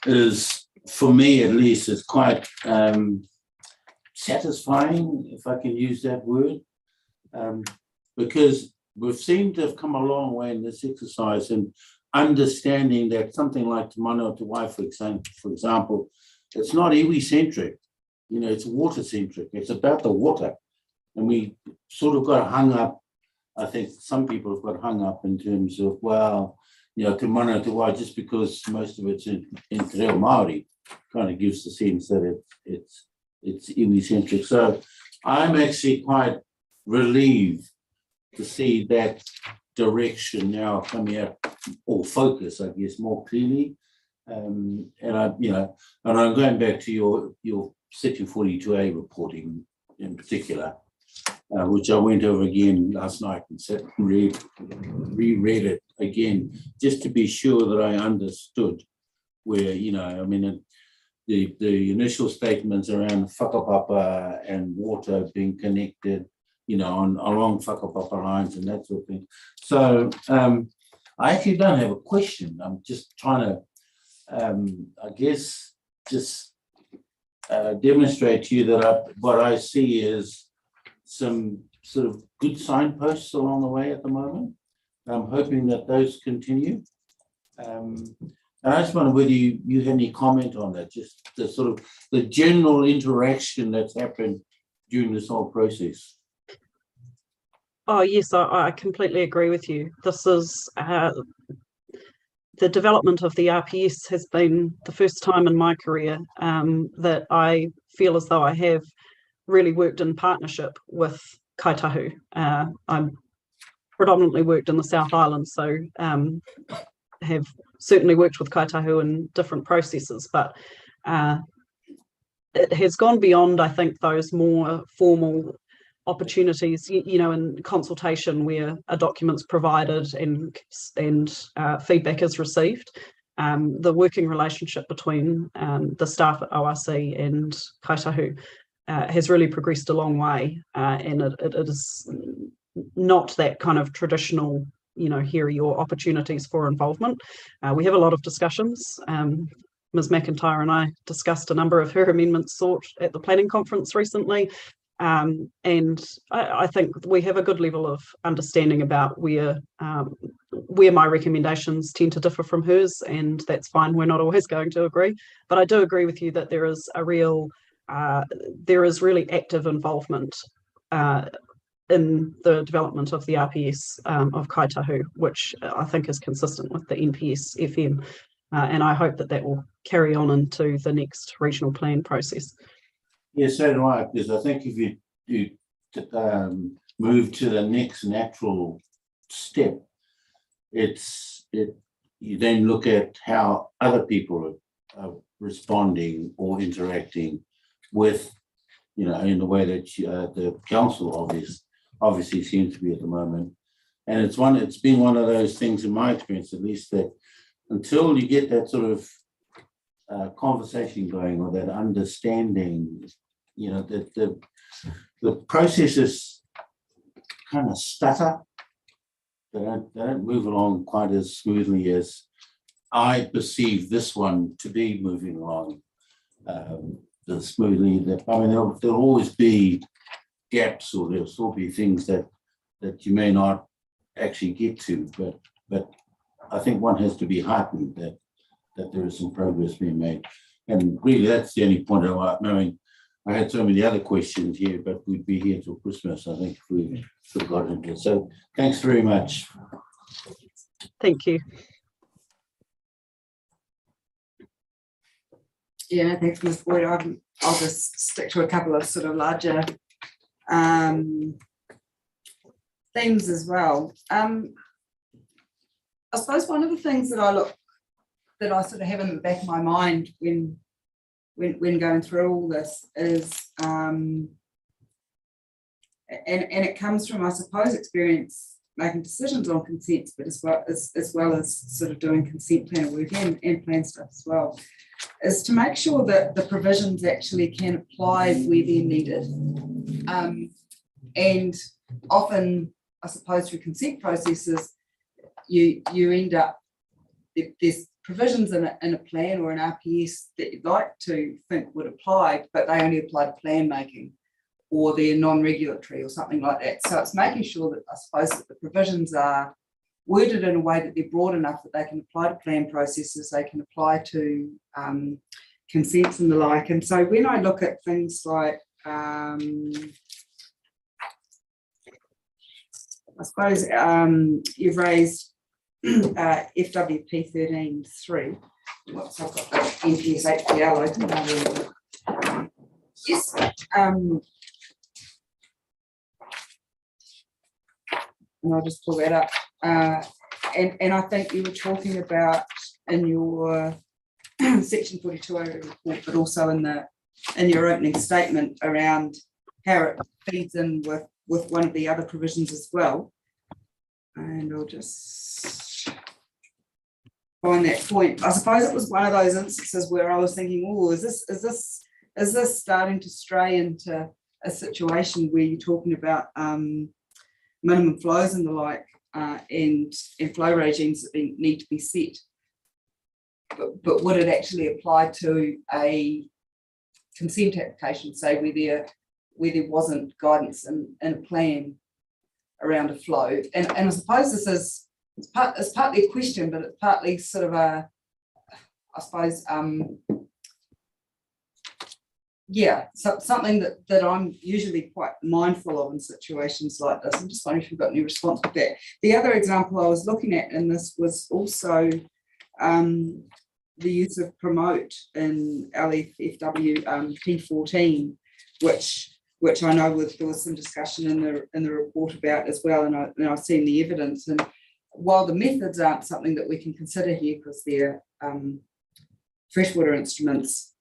is, for me at least, is quite satisfying, if I can use that word, because we've seemed to have come a long way in this exercise and understanding that something like Te Mana o Te Wai, for example, it's not iwi-centric, it's water-centric. It's about the water. And we sort of got hung up, I think some people have got hung up in terms of, well, Te Mana o Te Wai, just because most of it's in Te Reo Māori, kind of gives the sense that it's iwi-centric. So I'm actually quite relieved to see that direction now coming out, or focus, I guess, more clearly. And I'm going back to your Section 42A reporting in particular, which I went over again last night and sat and reread it again, just to be sure that I understood where, the initial statements around whakapapa and water being connected, along whakapapa lines and that sort of thing. So I actually don't have a question. I'm just trying to, I guess, just demonstrate to you that what I see is some sort of good signposts along the way at the moment. I'm hoping that those continue. And I just wonder whether you had any comment on that, just the sort of the general interaction that's happened during this whole process. Oh, yes, I completely agree with you. This is the development of the RPS has been the first time in my career that I feel as though I have really worked in partnership with Ngāi Tahu. I'm predominantly worked in the South Island, so have certainly worked with Ngāi Tahu in different processes, but it has gone beyond, I think, those more formal opportunities, you know, in consultation where a document's provided and feedback is received. The working relationship between the staff at ORC and Kaitahu has really progressed a long way, and it is not that kind of traditional, you know, here are your opportunities for involvement. We have a lot of discussions. Ms. McIntyre and I discussed a number of her amendments sought at the planning conference recently. And I think we have a good level of understanding about where my recommendations tend to differ from hers, and that's fine. We're not always going to agree, but I do agree with you that there is really active involvement in the development of the RPS of Kaitahu, which I think is consistent with the NPS FM. And I hope that will carry on into the next regional plan process. Yes, so do I, because I think if you move to the next natural step, you then look at how other people are responding or interacting with, you know, in the way that the council obviously seems to be at the moment. And it's been one of those things, in my experience at least, that until you get that sort of conversation going, or that understanding, you know, that the processes kind of stutter. They don't move along quite as smoothly as I perceive this one to be moving along smoothly. I mean, there'll always be gaps, or there'll still be things that you may not actually get to, but I think one has to be heartened that there is some progress being made. And really, that's the only point I mean, I had so many other questions here, but we'd be here till Christmas, I think, if we sort of got into it. So thanks very much. Thank you. Yeah, no, thanks, Ms. Boyd. I'll just stick to a couple of sort of larger themes as well. I suppose one of the things that I sort of have in the back of my mind when going through all this is, and it comes from, I suppose, experience making decisions on consents, but as well as sort of doing consent plan work and plan stuff as well, is to make sure that the provisions actually can apply where they're needed. And often, I suppose, through consent processes, you end up, there's provisions in a plan or an RPS that you'd like to think would apply, but they only apply to plan making, or they're non-regulatory or something like that. So it's making sure that, I suppose, that the provisions are worded in a way that they're broad enough that they can apply to plan processes, they can apply to consents and the like. And so when I look at things like, I suppose you've raised FWP 13.3. Whoops, I've got the NPS HPL open. Yes. And I'll just pull that up. And I think you were talking about in your section 42 report, but also in your opening statement around how it feeds in with one of the other provisions as well. And I'll just find that point. I suppose it was one of those instances where I was thinking, oh, is this starting to stray into a situation where you're talking about minimum flows and the like, and flow regimes that need to be set. But would it actually apply to a consent application, say where there wasn't guidance in a plan around a flow? And I suppose this is it's partly a question, but it's partly sort of a, I suppose, something that I'm usually quite mindful of in situations like this. I'm just wondering if you've got any response to that. The other example I was looking at in this was also the use of promote in LFFW P14, which I know there was some discussion in the report about as well, and I've seen the evidence. And while the methods aren't something that we can consider here because they're freshwater instruments,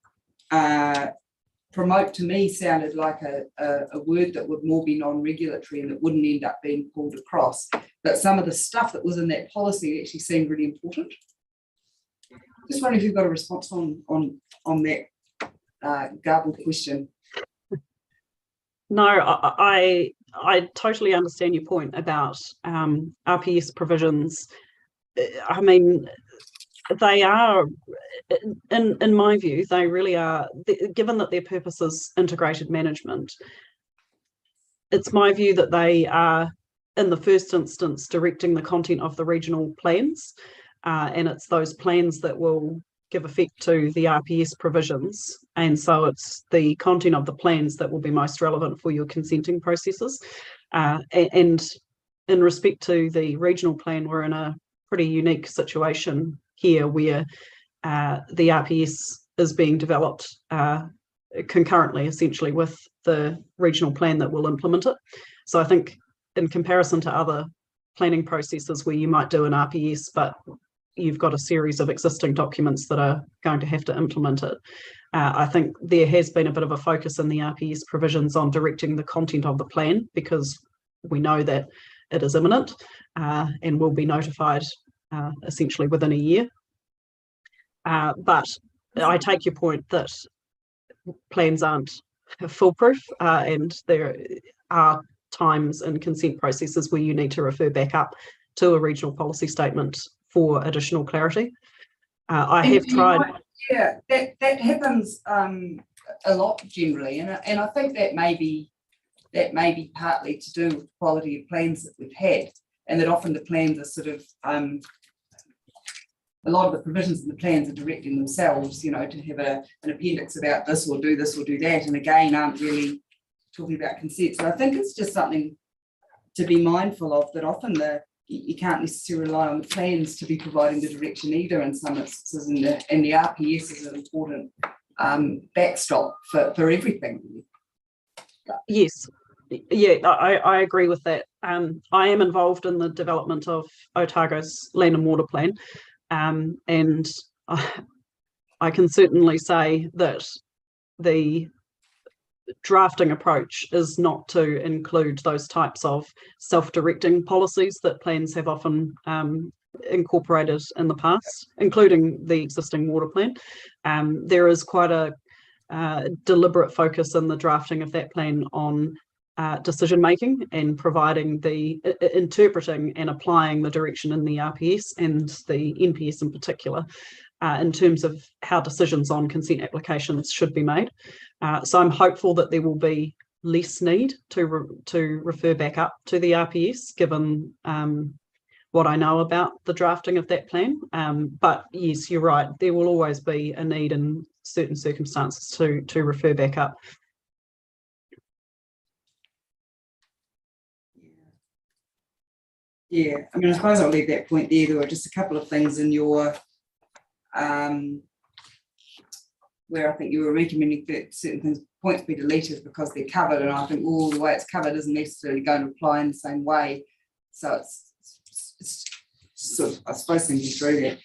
promote to me sounded like a word that would more be non-regulatory and that wouldn't end up being pulled across. But some of the stuff that was in that policy actually seemed really important. Just wondering if you've got a response on that garbled question. No, I totally understand your point about RPS provisions. I mean, they are, in my view, they really are, given that their purpose is integrated management, it's my view that they are, in the first instance, directing the content of the regional plans, and it's those plans that will give effect to the RPS provisions, and so it's the content of the plans that will be most relevant for your consenting processes. And in respect to the regional plan, we're in a pretty unique situation here where the RPS is being developed concurrently, essentially, with the regional plan that will implement it. So I think in comparison to other planning processes where you might do an RPS, but you've got a series of existing documents that are going to have to implement it. I think there has been a bit of a focus in the RPS provisions on directing the content of the plan, because we know that it is imminent and will be notified essentially within a year. But I take your point that plans aren't foolproof, and there are times in consent processes where you need to refer back up to a regional policy statement for additional clarity. I have tried. Yeah, that happens a lot generally, and I think that may be partly to do with the quality of plans that we've had, and that often the plans are sort of a lot of the provisions in the plans are directing themselves, you know, to have an appendix about this or do that, and again aren't really talking about consent. So I think it's just something to be mindful of, that often you can't necessarily rely on the plans to be providing the direction either in some instances, and the RPS is an important backstop for everything. Yes, yeah, I agree with that. I am involved in the development of Otago's land and water plan, and I can certainly say that the drafting approach is not to include those types of self-directing policies that plans have often incorporated in the past, including the existing water plan. There is quite a deliberate focus in the drafting of that plan on decision making and providing interpreting and applying the direction in the RPS and the NPS in particular, in terms of how decisions on consent applications should be made. So I'm hopeful that there will be less need to refer back up to the RPS, given what I know about the drafting of that plan. But yes, you're right, there will always be a need in certain circumstances to refer back up. Yeah, I mean, I suppose I'll leave that point there. There were just a couple of things in your where I think you were recommending that certain points be deleted because they're covered, and I think, oh, the way it's covered isn't necessarily going to apply in the same way. So it's sort of, I suppose, thinking through that.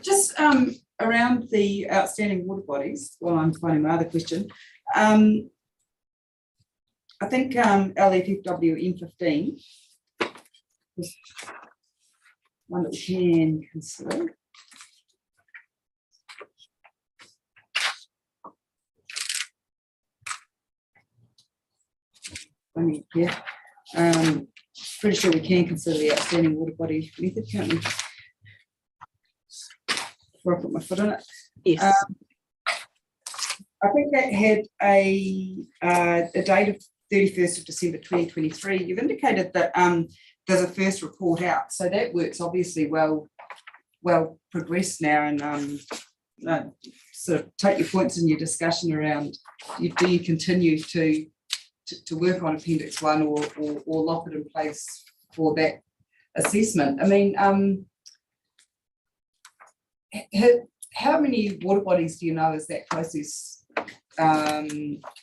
Just around the outstanding water bodies, while I'm finding my other question, I think LFFW M15 was one that we can consider. Yeah, pretty sure we can consider the outstanding water body method, can't we? Before I put my foot in it. Yes. I think that had a date of 31st of December 2023. You've indicated that there's a first report out, so that work's obviously well progressed now, and sort of take your points in your discussion around do you continue to work on Appendix 1 or lock it in place for that assessment. I mean, how many water bodies do you know as that process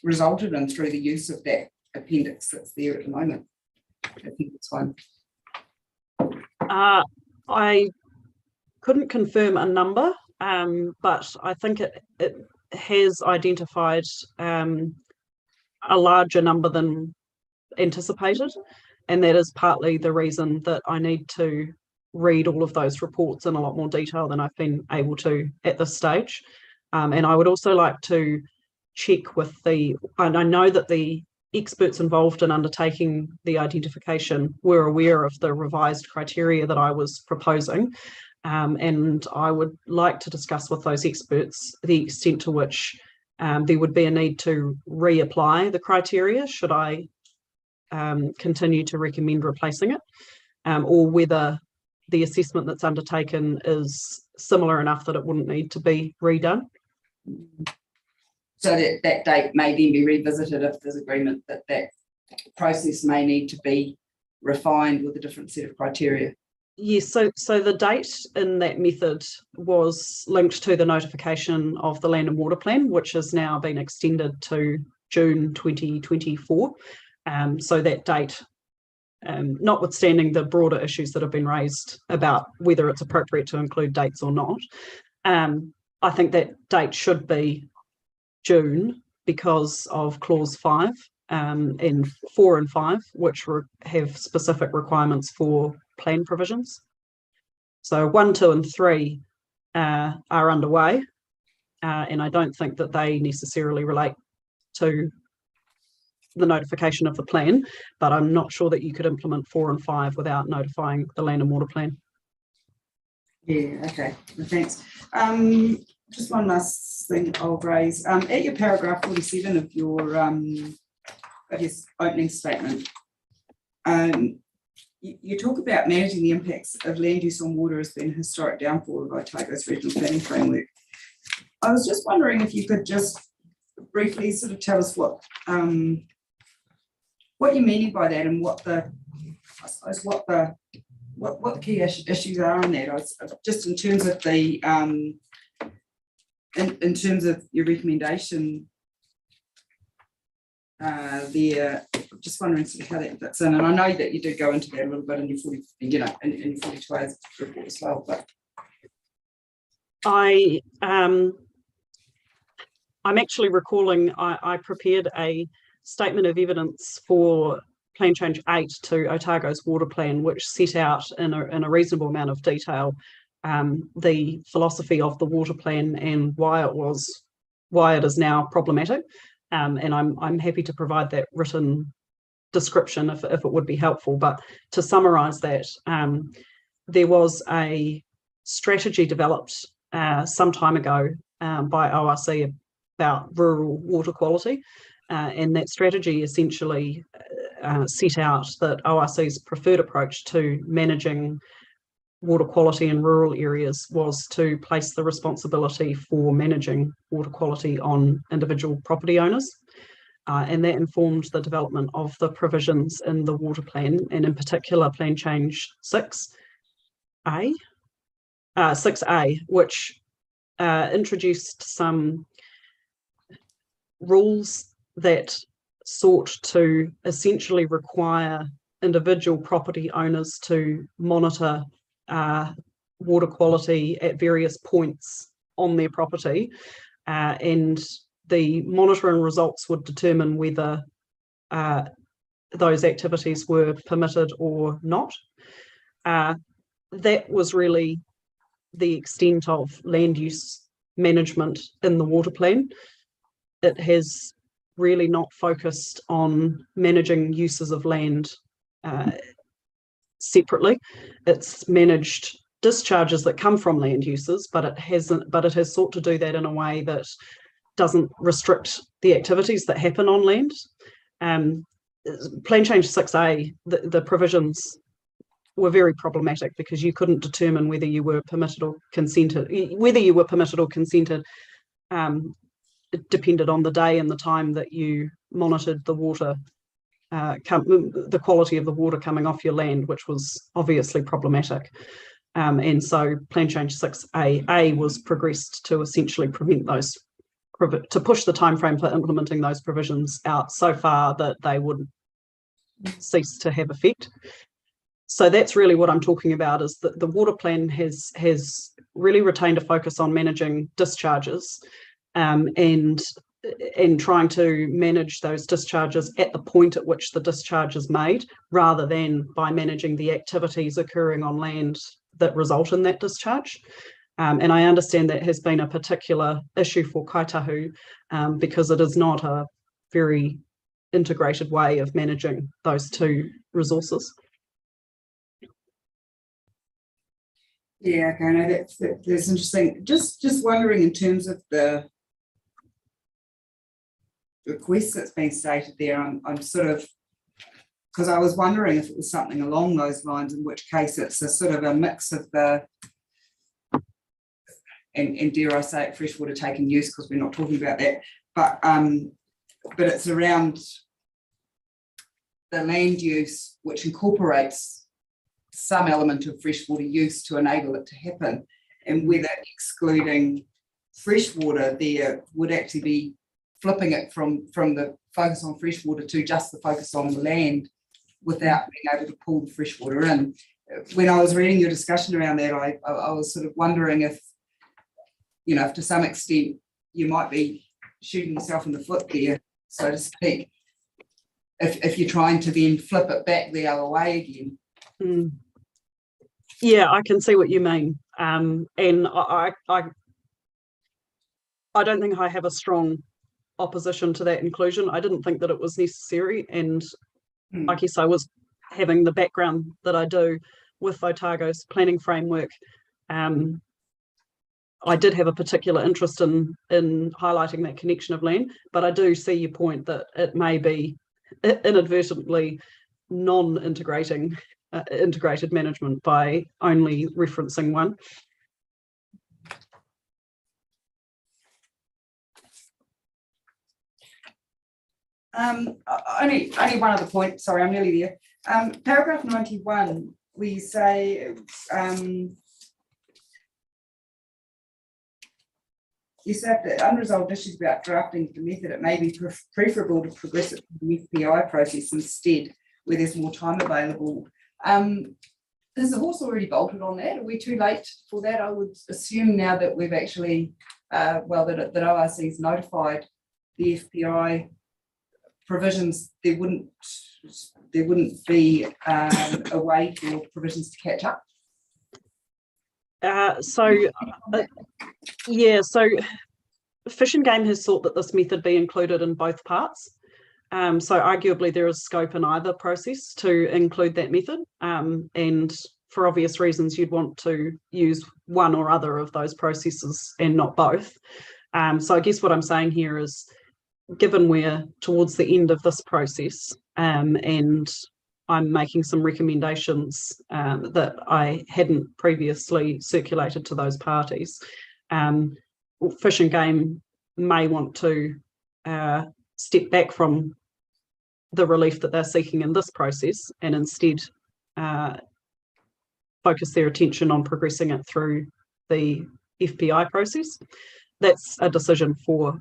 resulted in through the use of that appendix that's there at the moment? Appendix 1. I couldn't confirm a number, but I think it has identified a larger number than anticipated, and that is partly the reason that I need to read all of those reports in a lot more detail than I've been able to at this stage. And I would also like to check with and I know that the experts involved in undertaking the identification were aware of the revised criteria that I was proposing. And I would like to discuss with those experts the extent to which there would be a need to reapply the criteria should I continue to recommend replacing it, or whether the assessment that's undertaken is similar enough that it wouldn't need to be redone. So that date may then be revisited if there's agreement that that process may need to be refined with a different set of criteria. Yes, so the date in that method was linked to the notification of the Land and Water Plan, which has now been extended to June 2024. So that date, notwithstanding the broader issues that have been raised about whether it's appropriate to include dates or not, I think that date should be June because of clause 5 and 4 and 5, which have specific requirements for plan provisions. So 1, 2 and 3 are underway, and I don't think that they necessarily relate to the notification of the plan, but I'm not sure that you could implement 4 and 5 without notifying the Land and Water Plan. Yeah, okay, thanks. Just one last thing I'll raise. At your paragraph 47 of your, I guess, opening statement, you talk about managing the impacts of land use on water as being a historic downfall of Otago's regional planning framework. I was just wondering if you could just briefly sort of tell us what you're meaning by that and what the key issues are on that. Just in terms of the in terms of your recommendation there, just wondering sort of how that fits in. And I know that you did go into that a little bit in your 42 hours report as well, but I'm actually recalling I prepared a statement of evidence for Plan Change 8 to Otago's water plan, which set out in a reasonable amount of detail the philosophy of the water plan and why it is now problematic. And I'm happy to provide that written description if it would be helpful. But to summarise that, there was a strategy developed some time ago by ORC about rural water quality. And that strategy essentially set out that ORC's preferred approach to managing water quality in rural areas was to place the responsibility for managing water quality on individual property owners. And that informed the development of the provisions in the water plan, and in particular Plan Change 6A, which introduced some rules that sought to essentially require individual property owners to monitor water quality at various points on their property, and the monitoring results would determine whether those activities were permitted or not. That was really the extent of land use management in the water plan. It has really not focused on managing uses of land separately. It's managed discharges that come from land uses, but it has sought to do that in a way that doesn't restrict the activities that happen on land. Plan Change 6A, the provisions were very problematic because you couldn't determine whether you were permitted or consented. It depended on the day and the time that you monitored the water, the quality of the water coming off your land, which was obviously problematic. And so Plan Change 6A was progressed to essentially to push the timeframe for implementing those provisions out so far that they would cease to have effect. So that's really what I'm talking about, is that the water plan has really retained a focus on managing discharges, and trying to manage those discharges at the point at which the discharge is made, rather than by managing the activities occurring on land that result in that discharge. And I understand that has been a particular issue for Kaitahu, because it is not a very integrated way of managing those two resources. Yeah, okay, no, that's interesting. Just wondering in terms of the request that's been stated there, I'm sort of, because I was wondering if it was something along those lines, in which case it's a sort of a mix of the, and dare I say it, freshwater taking use, because we're not talking about that, but it's around the land use which incorporates some element of freshwater use to enable it to happen, and whether excluding freshwater there would actually be flipping it from the focus on freshwater to just the focus on the land without being able to pull the freshwater in. When I was reading your discussion around that, I was sort of wondering if, you know, if to some extent you might be shooting yourself in the foot there, so to speak, if you're trying to then flip it back the other way again. Yeah, I can see what you mean. And I don't think I have a strong opposition to that inclusion. I didn't think that it was necessary, and I guess I was having the background that I do with Otago's planning framework. I did have a particular interest in highlighting that connection of land, but I do see your point that it may be inadvertently non-integrating integrated management by only referencing one. Only one other point, sorry, I'm nearly there. Paragraph 91, we say, you said that unresolved issues about drafting the method, it may be preferable to progress it to the FPI process instead, where there's more time available. Has the horse already bolted on that? Are we too late for that? I would assume now that we've actually, that ORC has notified the FPI provisions, there wouldn't be a way for provisions to catch up. So Fish and Game has sought that this method be included in both parts. So arguably there is scope in either process to include that method, and for obvious reasons you'd want to use one or other of those processes and not both. So I guess what I'm saying here is, given we're towards the end of this process, and I'm making some recommendations that I hadn't previously circulated to those parties, Fish and Game may want to step back from the relief that they're seeking in this process and instead focus their attention on progressing it through the FPI process. That's a decision for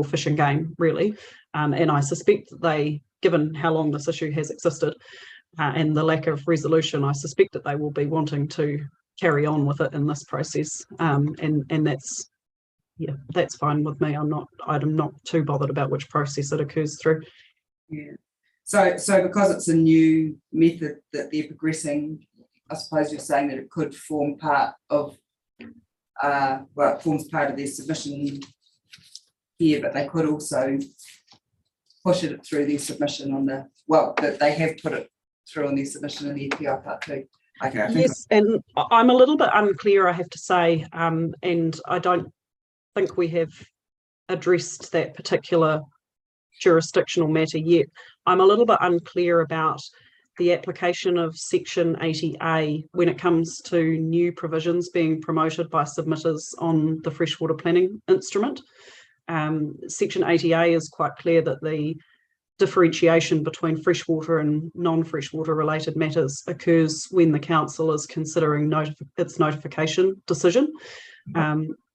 Fish and Game, really. And I suspect that they, given how long this issue has existed and the lack of resolution, I suspect that they will be wanting to carry on with it in this process. And that's, yeah, that's fine with me. I'm not too bothered about which process it occurs through. Yeah. So because it's a new method that they're progressing, I suppose you're saying that it could form part of, it forms part of their submission here, but they could also push it through their submission on the, that they have put it through on their submission in the FPI part too. Okay. Yes, and I'm a little bit unclear, I have to say, and I don't think we have addressed that particular jurisdictional matter yet. I'm a little bit unclear about the application of Section 80A when it comes to new provisions being promoted by submitters on the freshwater planning instrument. Section 80A is quite clear that the differentiation between freshwater and non-freshwater related matters occurs when the council is considering its notification decision.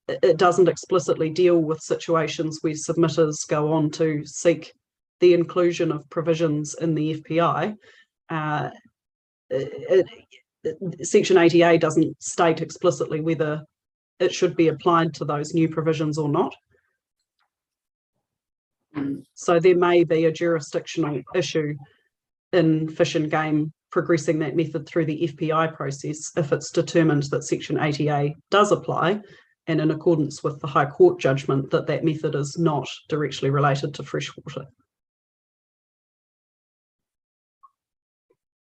It doesn't explicitly deal with situations where submitters go on to seek the inclusion of provisions in the FPI. Section 80A doesn't state explicitly whether it should be applied to those new provisions or not. So there may be a jurisdictional issue in Fish and Game progressing that method through the FPI process if it's determined that Section 80A does apply, and in accordance with the High Court judgment that that method is not directly related to freshwater.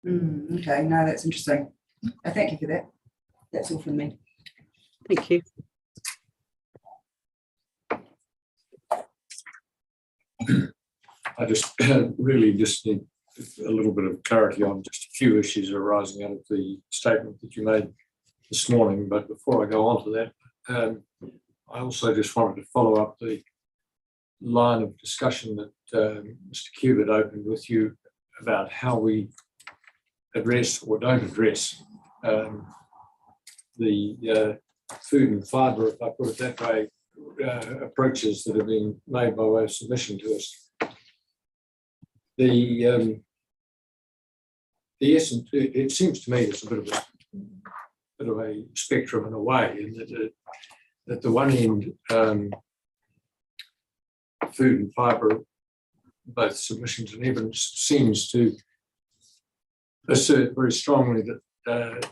Okay, no, that's interesting. Thank you for that. That's all from me. Thank you. I just really just need a little bit of clarity on just a few issues arising out of the statement that you made this morning. But before I go on to that, I also just wanted to follow up the line of discussion that Mr. Cubitt opened with you about how we address or don't address the food and fibre, if I put it that way, approaches that have been made by way of submission to us. The essence, it seems to me there's a bit of a spectrum in a way, in that at the one end, food and fibre, both submissions and evidence, seems to assert very strongly that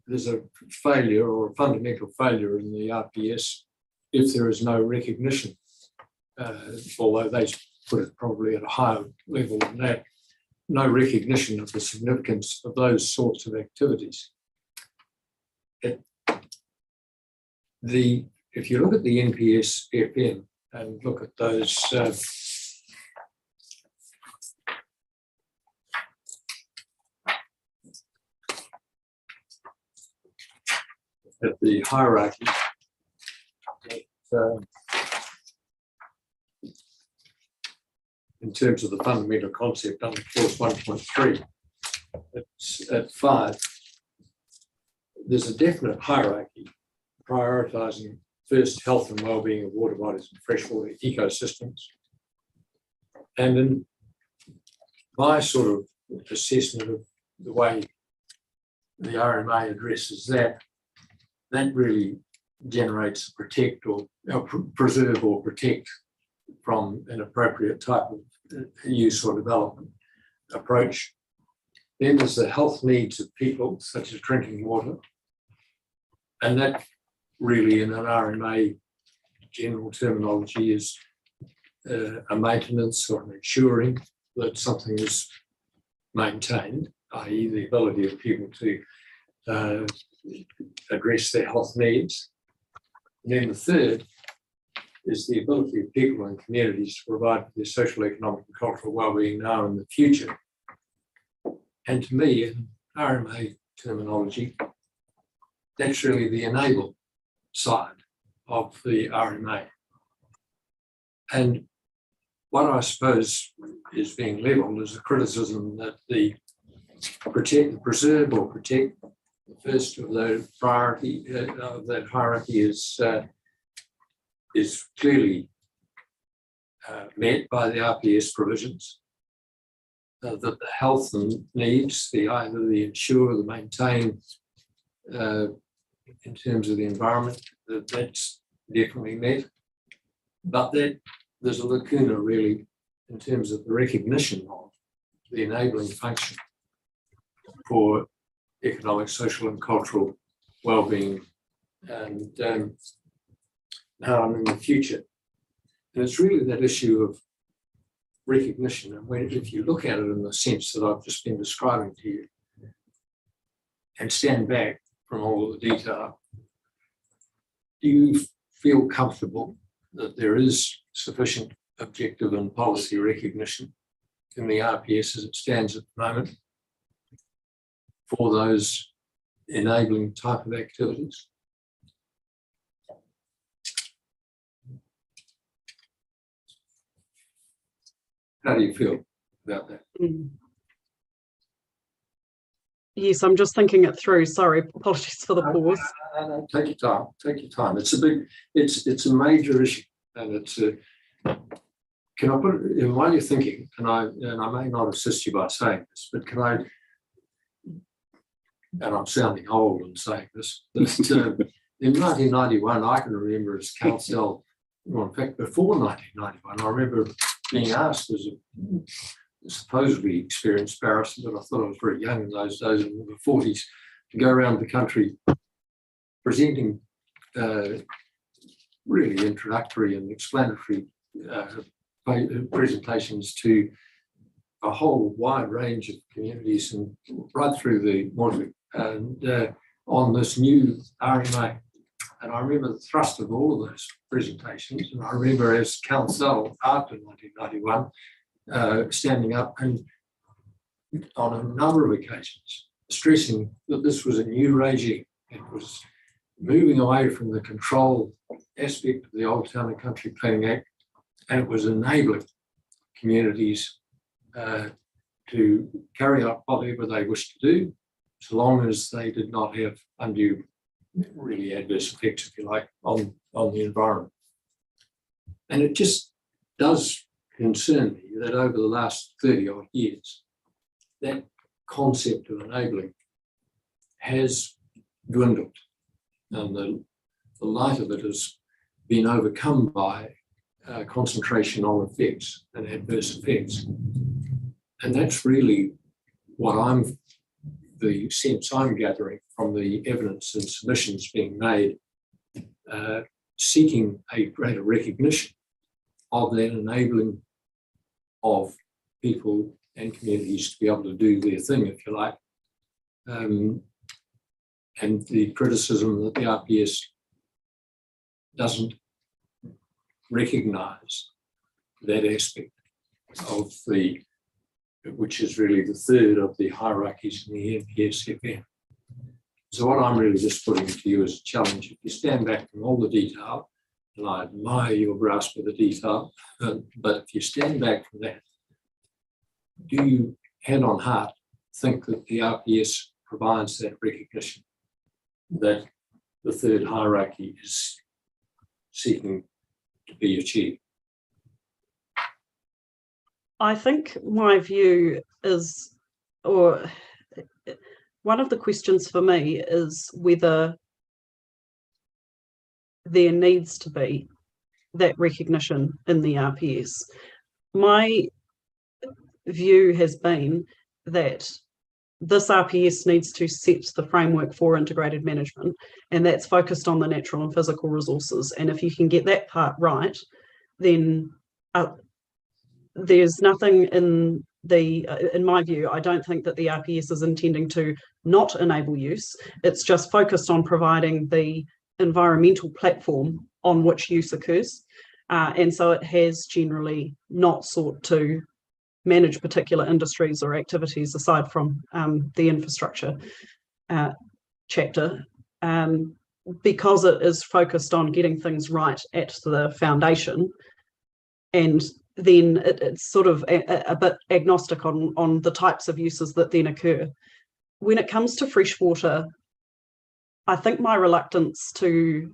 there's a failure or a fundamental failure in the RPS if there is no recognition, although they put it probably at a higher level than that, no recognition of the significance of those sorts of activities. If you look at the NPS FM and look at those at the hierarchy, in terms of the fundamental concept under clause 1.3, it's at 5. There's a definite hierarchy prioritising first health and well-being of water bodies and freshwater ecosystems. And in my sort of assessment of the way the RMA addresses that, that really generates protect or preserve or protect from an appropriate type of use or development approach. Then there's the health needs of people, such as drinking water. And that really, in an RMA general terminology, is a maintenance or an ensuring that something is maintained, i.e. the ability of people to address their health needs. And then the third is the ability of people and communities to provide for their social, economic and cultural well-being now and in the future. And to me, in RMA terminology, that's really the enable side of the RMA. And what I suppose is being levelled is a criticism that the preserve or protect, the first of the priority of that hierarchy is clearly met by the RPS provisions. That the health and needs, either the ensure, the maintain, in terms of the environment, that's definitely met. But that there's a lacuna really in terms of the recognition of the enabling function for economic, social and cultural well-being and now and in the future. And it's really that issue of recognition. And if you look at it in the sense that I've just been describing to you and stand back from all of the detail, do you feel comfortable that there is sufficient objective and policy recognition in the RPS as it stands at the moment for those enabling type of activities? How do you feel about that? Yes, I'm just thinking it through. Sorry, apologies for the pause. No, take your time. Take your time. It's a big. It's a major issue, and it's a. Can I put it in while you're thinking? And I may not assist you by saying this, but can I? And I'm sounding old in saying this. But in 1991, I can remember as council, well, in fact, before 1991, I remember being asked as a supposedly experienced barrister, but I thought I was very young in those days, in the 40s, to go around the country presenting really introductory and explanatory presentations to a whole wide range of communities and right through the Norfolk and on this new RMA. And I remember the thrust of all of those presentations. And I remember as council after 1991, standing up and on a number of occasions, stressing that this was a new regime. It was moving away from the control aspect of the Old Town and Country Planning Act, and it was enabling communities to carry out whatever they wished to do, so long as they did not have undue, really adverse effects, if you like, on the environment. And it just does concern me that over the last 30 odd years, that concept of enabling has dwindled, and the light of it has been overcome by concentration on effects and adverse effects. And that's really what the sense I'm gathering from the evidence and submissions being made, seeking a greater recognition of that enabling of people and communities to be able to do their thing, if you like. And the criticism that the RPS doesn't recognise that aspect of which is really the third of the hierarchies in the NPS-FM. So what I'm really just putting to you as a challenge, if you stand back from all the detail, and I admire your grasp of the detail, but if you stand back from that, do you, hand on heart, think that the RPS provides that recognition that the third hierarchy is seeking to be achieved? I think my view is, or one of the questions for me is whether there needs to be that recognition in the RPS. My view has been that this RPS needs to set the framework for integrated management, and that's focused on the natural and physical resources. And if you can get that part right, then there's nothing in my view, I don't think that the RPS is intending to not enable use. It's just focused on providing the environmental platform on which use occurs. And so it has generally not sought to manage particular industries or activities aside from the infrastructure chapter, because it is focused on getting things right at the foundation. And then it's sort of a bit agnostic on the types of uses that then occur. When it comes to freshwater, I think my reluctance to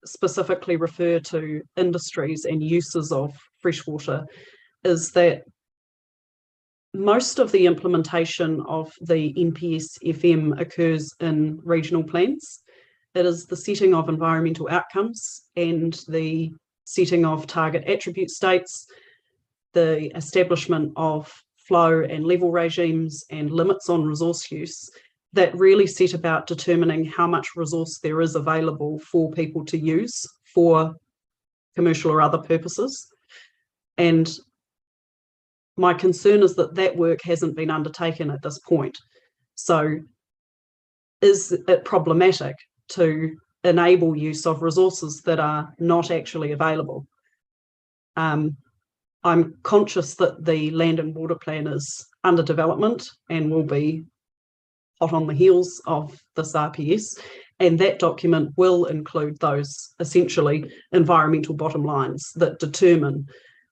specifically refer to industries and uses of freshwater is that most of the implementation of the NPS-FM occurs in regional plans. It is the setting of environmental outcomes and the setting of target attribute states, the establishment of flow and level regimes and limits on resource use that really set about determining how much resource there is available for people to use for commercial or other purposes. And my concern is that that work hasn't been undertaken at this point. So is it problematic to enable use of resources that are not actually available? I'm conscious that the land and water plan is under development and will be hot on the heels of this RPS, and that document will include those essentially environmental bottom lines that determine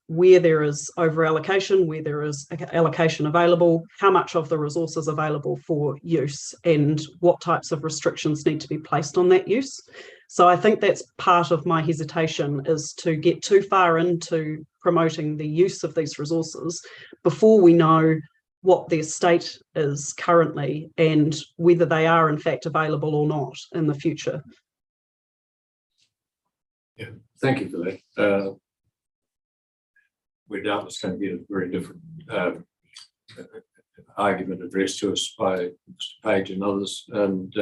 where there is over allocation, where there is allocation available, how much of the resource is available for use, and what types of restrictions need to be placed on that use. So I think that's part of my hesitation, is to get too far into promoting the use of these resources before we know what their state is currently and whether they are in fact available or not in the future. Thank you for that. We're doubtless going to get a very different argument addressed to us by Mr. Page and others, and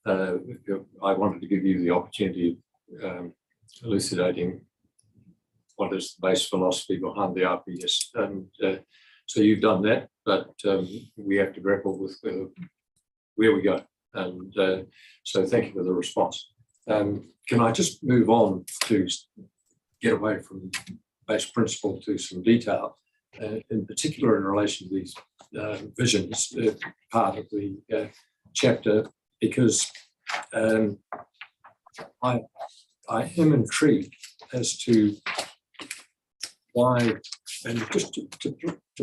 I wanted to give you the opportunity of elucidating what is the base philosophy behind the RPS, and so you've done that, but we have to grapple with where we go, and so thank you for the response. Can I just move on to get away from base principle to some detail, in particular in relation to these visions, part of the chapter, because I am intrigued as to why, and just to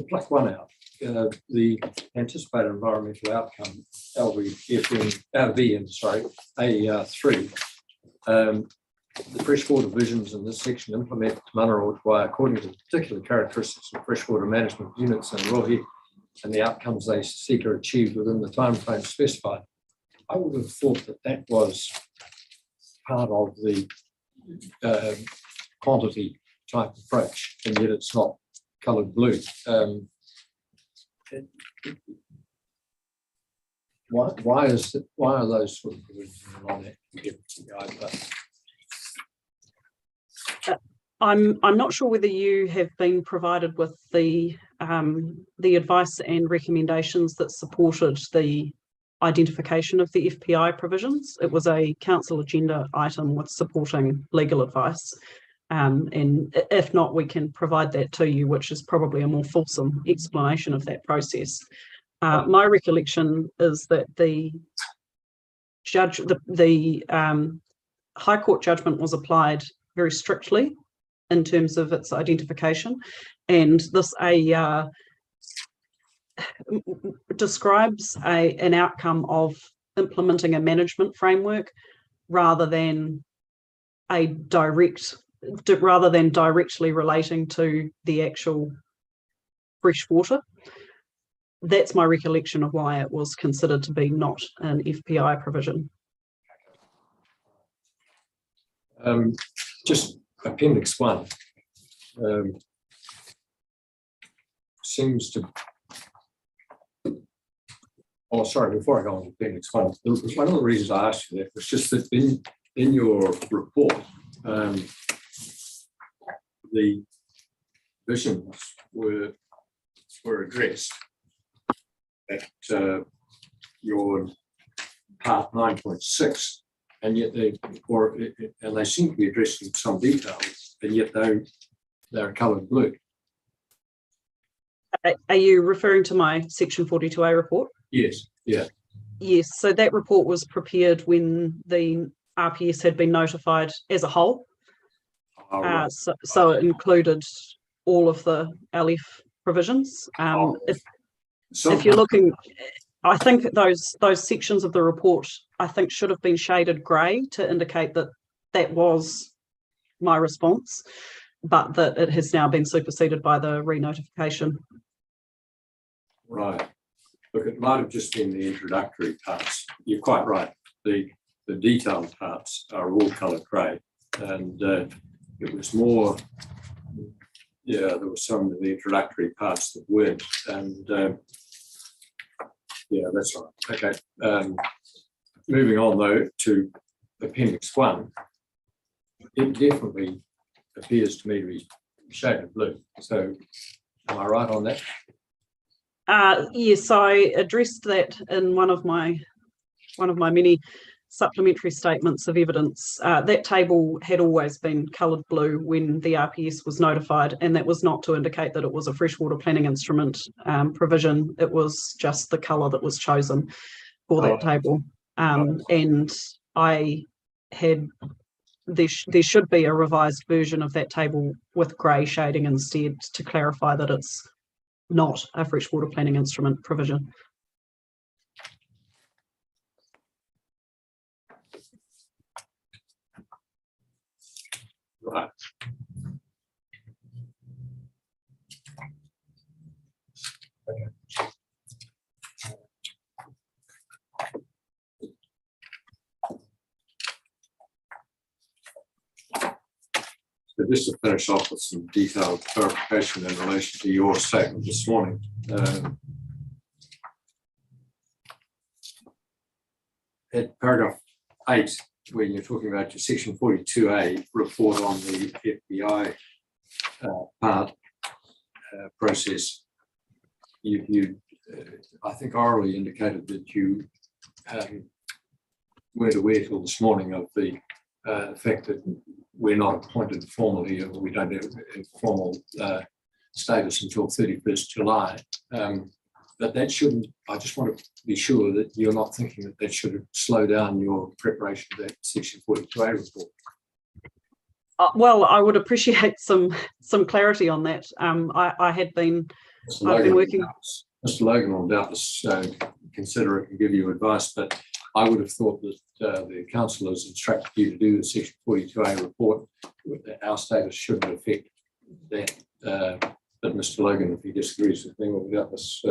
pluck one out, the anticipated environmental outcome, AER3, the freshwater visions in this section implement Manaroa according to the particular characteristics of freshwater management units and rohi, and the outcomes they seek are achieved within the timeframe specified. I would have thought that that was part of the quantity type approach, and yet it's not coloured blue. Why is it? Why are those sort of provisions on that? I'm not sure whether you have been provided with the advice and recommendations that supported the identification of the FPI provisions. It was a council agenda item with supporting legal advice. And if not, we can provide that to you, which is probably a more fulsome explanation of that process. My recollection is that the High Court judgment was applied very strictly in terms of its identification, and this AER describes an outcome of implementing a management framework rather than directly relating to the actual freshwater. That's my recollection of why it was considered to be not an FPI provision. Just Appendix 1 seems to. Oh, sorry. Before I go on to Appendix 1, one of the reasons I asked you that was just that in your report, the visions were addressed at your part 9.6, and yet they seem to be addressed in some detail, and yet they're coloured blue. Are you referring to my Section 42A report? Yes. Yeah. Yes. So that report was prepared when the RPS had been notified as a whole. Oh, right. So it included all of the LF provisions. If you're looking, I think those sections of the report, I think, should have been shaded grey to indicate that that was my response, but that it has now been superseded by the re-notification. Right. Look, it might have just been the introductory parts. You're quite right. The detailed parts are all coloured grey, and it was more. Yeah, there were some of the introductory parts that weren't, and yeah, that's right. Okay. Moving on though to Appendix 1, it definitely appears to me to be shaded blue. So, am I right on that? Yes, I addressed that in one of my many supplementary statements of evidence. That table had always been coloured blue when the RPS was notified, and that was not to indicate that it was a freshwater planning instrument provision. It was just the colour that was chosen for that table. And I had there should be a revised version of that table with grey shading instead to clarify that it's not a freshwater planning instrument provision. Right. Okay. just to finish off with some detailed clarification in relation to your statement this morning. At paragraph 8, when you're talking about your section 42A report on the FBI part process, you I think orally indicated that you weren't aware till this morning of the fact that we're not appointed formally, or we don't have informal status until 31st July. But that shouldn't, I just want to be sure that you're not thinking that that should slow down your preparation of that section 42A report. Well, I would appreciate some clarity on that. I had been, I've been working. Mr. Logan will doubtless consider it and give you advice, but I would have thought that the council has instructed you to do the section 42A report. Our status shouldn't affect that. But Mr. Logan, if he disagrees with me, will doubtless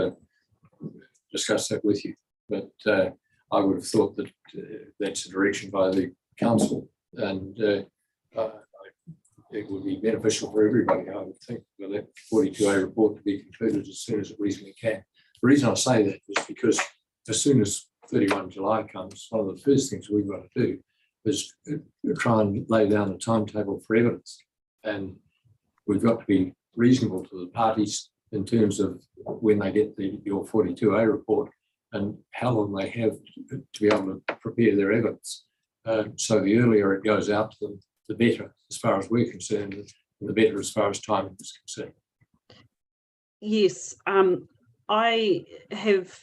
discuss that with you. But I would have thought that that's a direction by the council, and it would be beneficial for everybody, I would think, for that 42A report to be concluded as soon as it reasonably can. The reason I say that is because as soon as 31 July comes, one of the first things we've got to do is try and lay down a timetable for evidence. And we've got to be reasonable to the parties in terms of when they get your 42A report and how long they have to be able to prepare their evidence. So the earlier it goes out to them, the better as far as we're concerned, and the better as far as timing is concerned. Yes, I have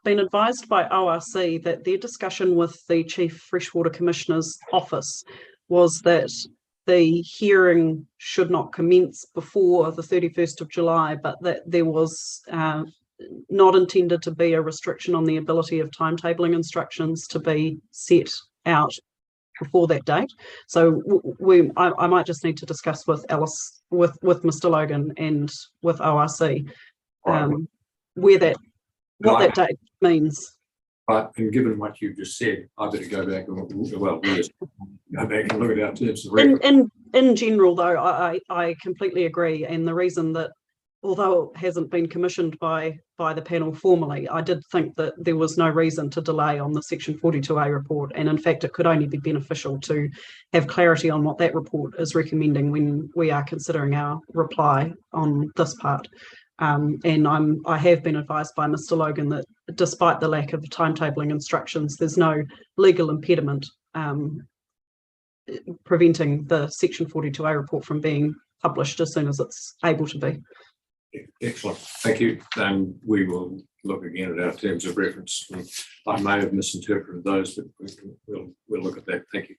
been advised by ORC that their discussion with the Chief Freshwater Commissioner's office was that the hearing should not commence before the 31st of July, but that there was not intended to be a restriction on the ability of timetabling instructions to be set out before that date. So I might just need to discuss with Alice, with Mr. Logan and with ORC where that, what that date means. Right, and given what you've just said, I better go back and go back and look at our terms of reference. In general, though, I completely agree, and the reason that, although it hasn't been commissioned by the panel formally, I did think that there was no reason to delay on the section 42A report, and in fact it could only be beneficial to have clarity on what that report is recommending when we are considering our reply on this part. And I have been advised by Mr. Logan that despite the lack of timetabling instructions, there's no legal impediment preventing the section 42A report from being published as soon as it's able to be. Excellent, thank you. We will look again at our terms of reference. I may have misinterpreted those, but we'll look at that. Thank you.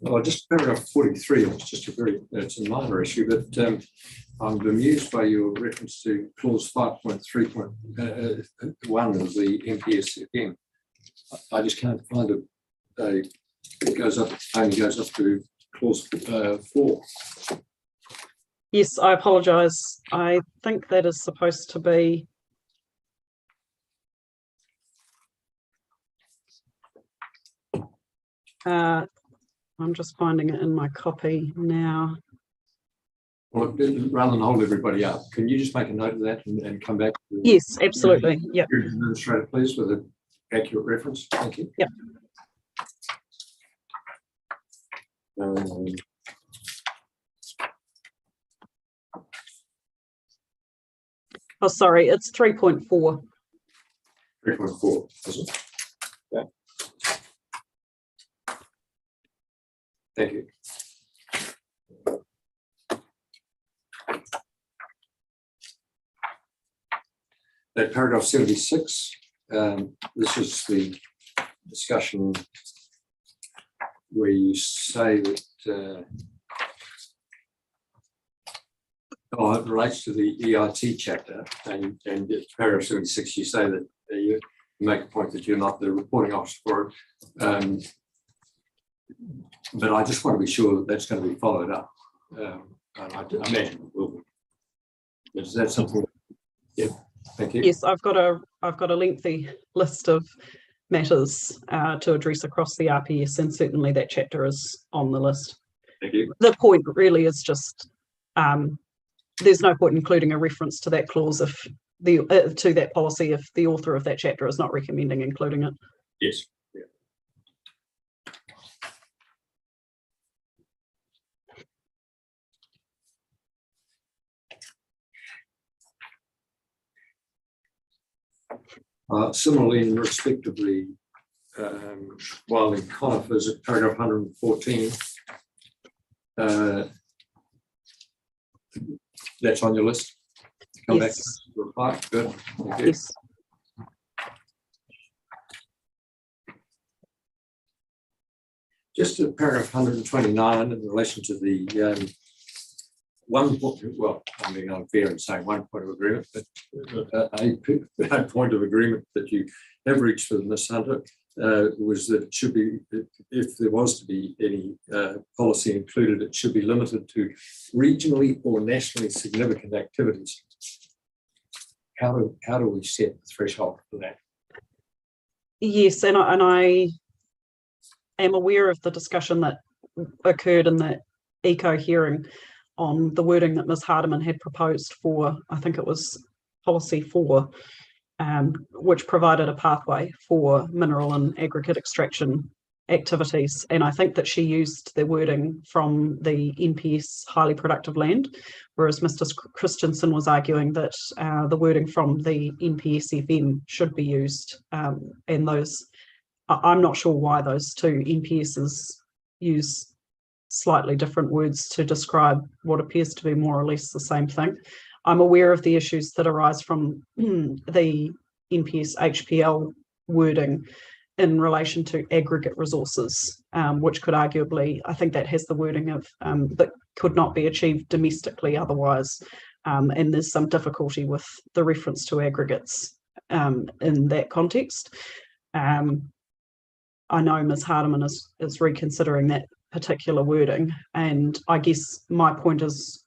Well, just paragraph 43, it's just it's a minor issue, but I'm bemused by your reference to clause 5.3.1 of the MPSFM. I just can't find it goes up, only goes up to clause 4. Yes, I apologise. I think that is supposed to be I'm just finding it in my copy now. Well, rather than hold everybody up, can you just make a note of that and come back? Yes, absolutely. Yep. Administrator, please, with an accurate reference. Thank you. Yep. Oh, sorry, it's 3.4. 3.4, is it? Yeah. Thank you. At paragraph 76, this is the discussion where you say that it relates to the EIT chapter, and paragraph 76, you say that make a point that you're not the reporting officer for it. But I just want to be sure that that's going to be followed up. And I imagine it will be. Is that something? Yeah, thank you. Yes, I've got a lengthy list of matters to address across the RPS, and certainly that chapter is on the list. Thank you. The point really is just there's no point including a reference to that clause if to that policy if the author of that chapter is not recommending including it. Yes. Yeah. Similarly, in respect of the wilding conifers at paragraph 114, that's on your list. Come back to the reply. Good. Thank you. Yes. Just at paragraph 129 in relation to the one point, well, I'm being unfair in saying one point of agreement, but a point of agreement that you have reached with Ms. Hunter was that it should be, if there was to be any policy included, it should be limited to regionally or nationally significant activities. How do we set the threshold for that? Yes, and I am aware of the discussion that occurred in the eco hearing on the wording that Ms. Hardiman had proposed for, I think it was policy 4, which provided a pathway for mineral and aggregate extraction activities. And I think that she used the wording from the NPS highly productive land, whereas Mr. Christensen was arguing that the wording from the NPS-FM should be used. And those, I'm not sure why those two NPSs use slightly different words to describe what appears to be more or less the same thing. I'm aware of the issues that arise from the NPS HPL wording in relation to aggregate resources, which could arguably, I think that has the wording of that could not be achieved domestically otherwise. And there's some difficulty with the reference to aggregates in that context. I know Ms. Hardiman is reconsidering that particular wording, and I guess my point is,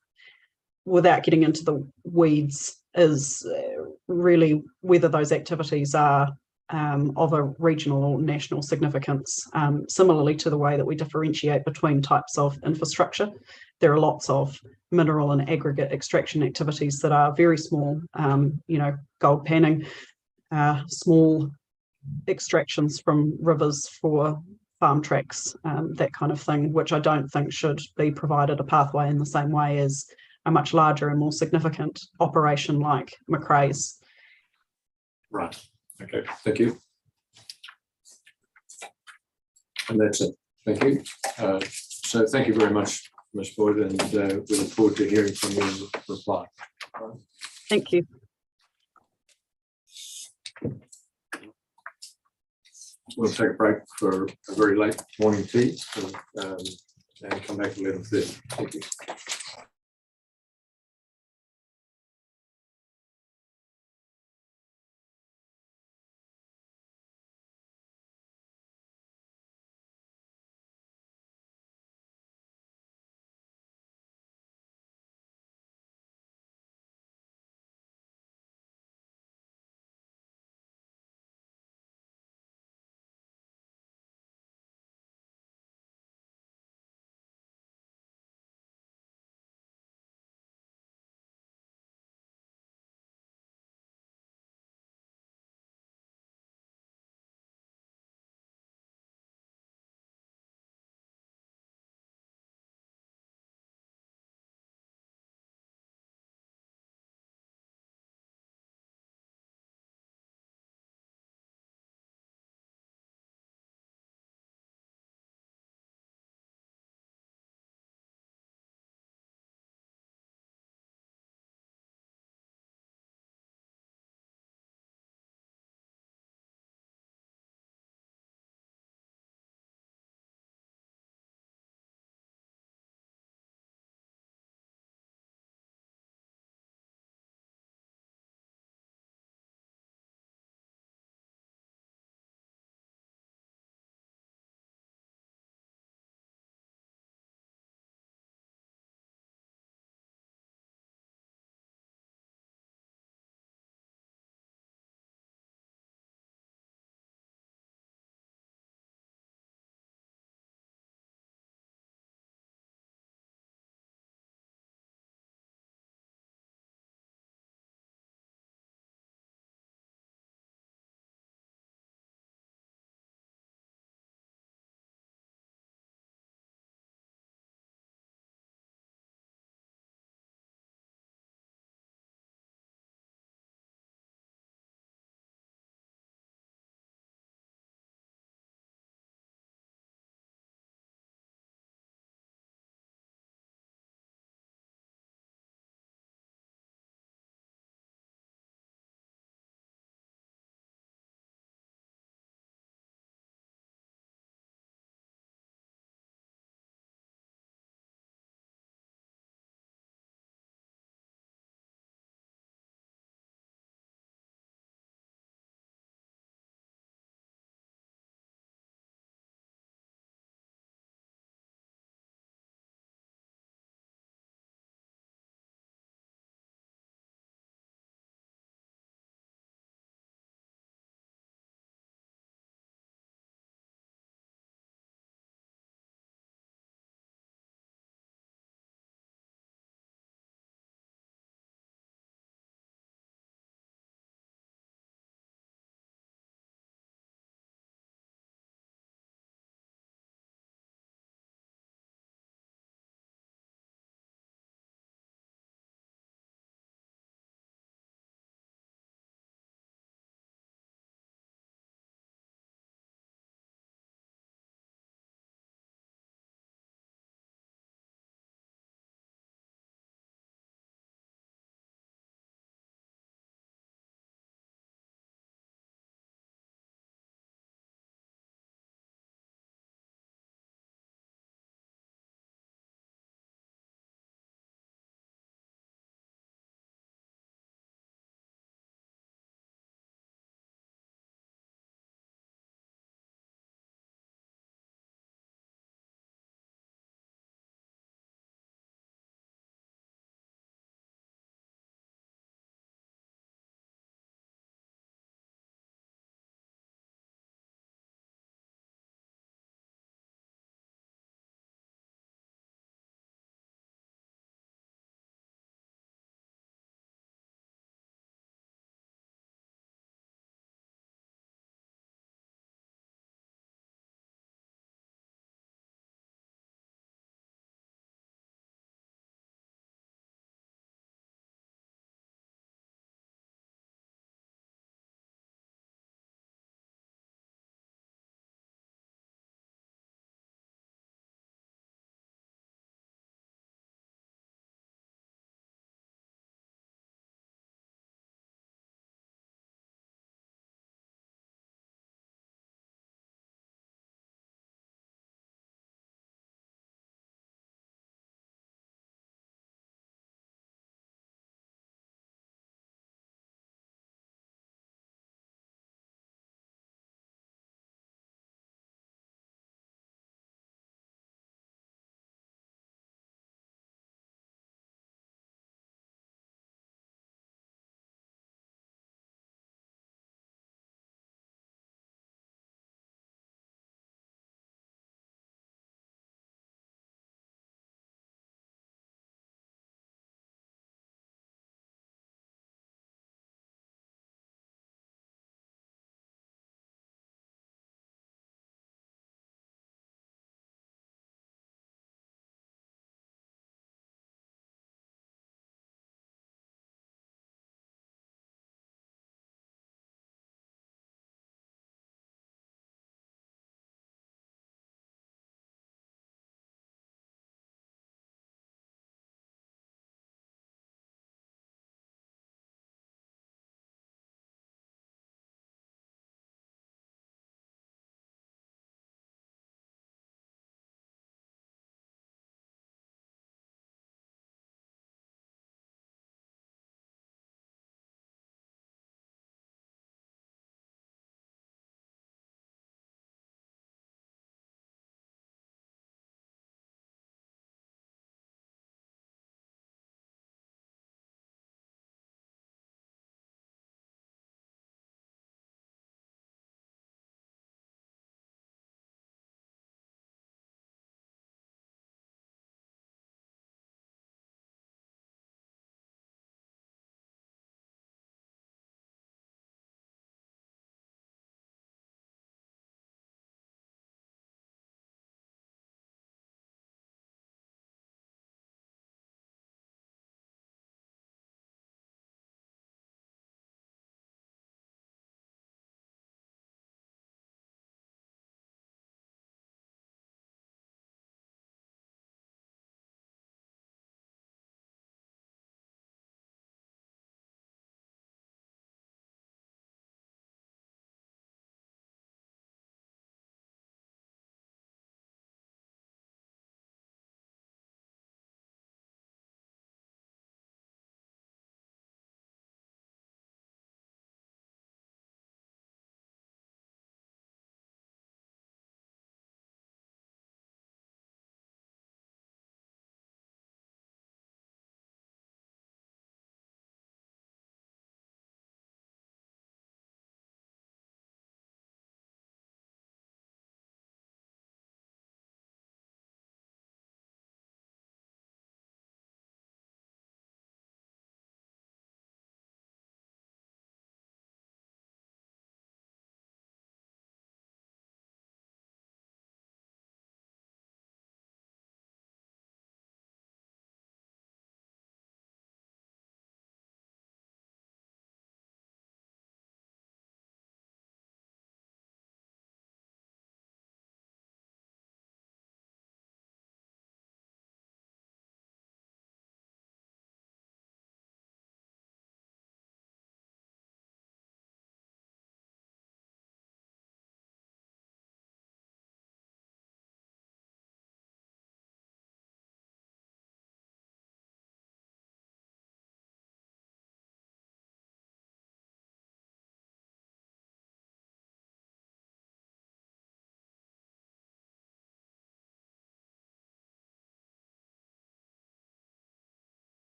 without getting into the weeds, is really whether those activities are of a regional or national significance. Similarly to the way that we differentiate between types of infrastructure, there are lots of mineral and aggregate extraction activities that are very small, gold panning, small extractions from rivers for farm tracks, that kind of thing, which I don't think should be provided a pathway in the same way as a much larger and more significant operation like Macrae's. Right. Okay. Thank you. And that's it. Thank you. So thank you very much, Ms. Boyd, and we look forward to hearing from you in reply. Thank you. We'll take a break for a very late morning tea and come back at 11:30. Thank you.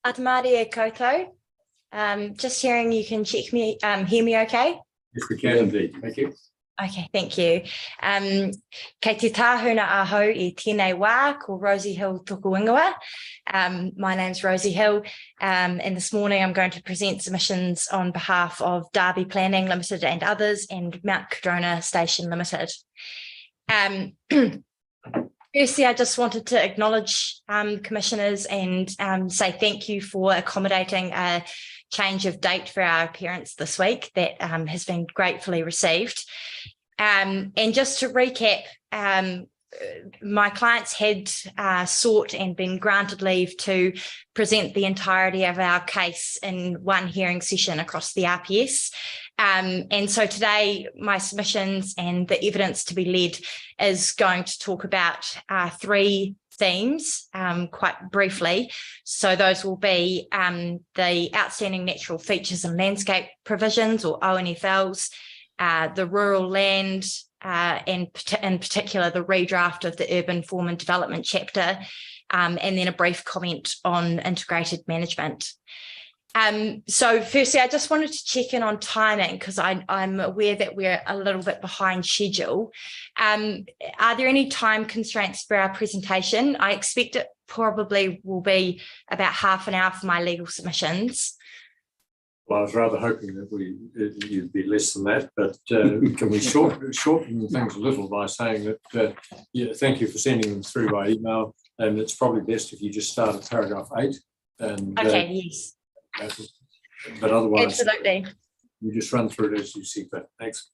Atamari e koutou. Just hearing you can check me, hear me okay? Yes, we can indeed. Thank you. Okay, thank you. Kei te tāhuna aho I tēnei wā, ko Rosie Hill tōku ingoa. My name's Rosie Hill, and this morning I'm going to present submissions on behalf of Derby Planning Limited and others, and Mount Cardrona Station Limited. Firstly, I just wanted to acknowledge commissioners and say thank you for accommodating a change of date for our appearance this week. That has been gratefully received. And just to recap, my clients had sought and been granted leave to present the entirety of our case in one hearing session across the RPS. And so today, my submissions and the evidence to be led is going to talk about three themes quite briefly. So those will be the outstanding natural features and landscape provisions, or ONFLs, the rural land, and in particular the redraft of the urban form and development chapter, and then a brief comment on integrated management. So firstly, I just wanted to check in on timing because I'm aware that we're a little bit behind schedule. Are there any time constraints for our presentation? I expect it probably will be about half an hour for my legal submissions. Well, I was rather hoping that you'd be less than that, but can we shorten things a little by saying that, yeah, thank you for sending them through by email, and it's probably best if you just start at paragraph 8. And, okay, yes. But otherwise, absolutely. You just run through it as you see fit. Thanks.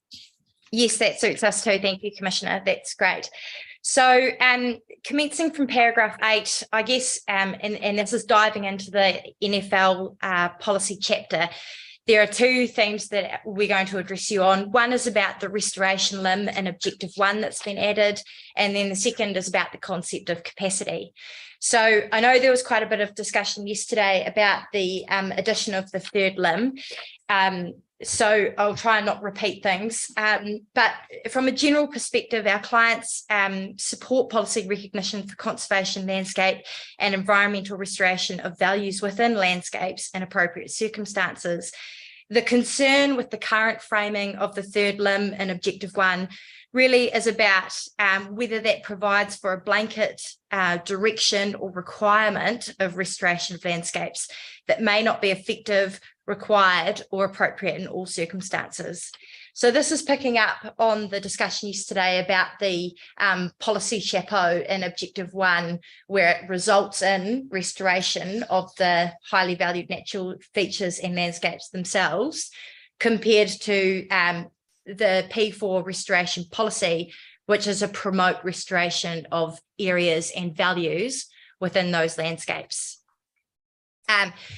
Yes, that suits us too. Thank you, Commissioner. That's great. So commencing from paragraph 8, I guess, and this is diving into the NFL policy chapter, there are two themes that we're going to address you on. One is about the restoration limb in Objective 1 that's been added, and then the second is about the concept of capacity. So I know there was quite a bit of discussion yesterday about the addition of the third limb. So I'll try and not repeat things. But from a general perspective, our clients support policy recognition for conservation, landscape and environmental restoration of values within landscapes in appropriate circumstances. The concern with the current framing of the third limb in Objective 1 really is about whether that provides for a blanket direction or requirement of restoration of landscapes that may not be effective, required or appropriate in all circumstances. So this is picking up on the discussion yesterday about the policy chapeau in Objective 1, where it results in restoration of the highly valued natural features and landscapes themselves, compared to the P4 restoration policy, which is a promote restoration of areas and values within those landscapes.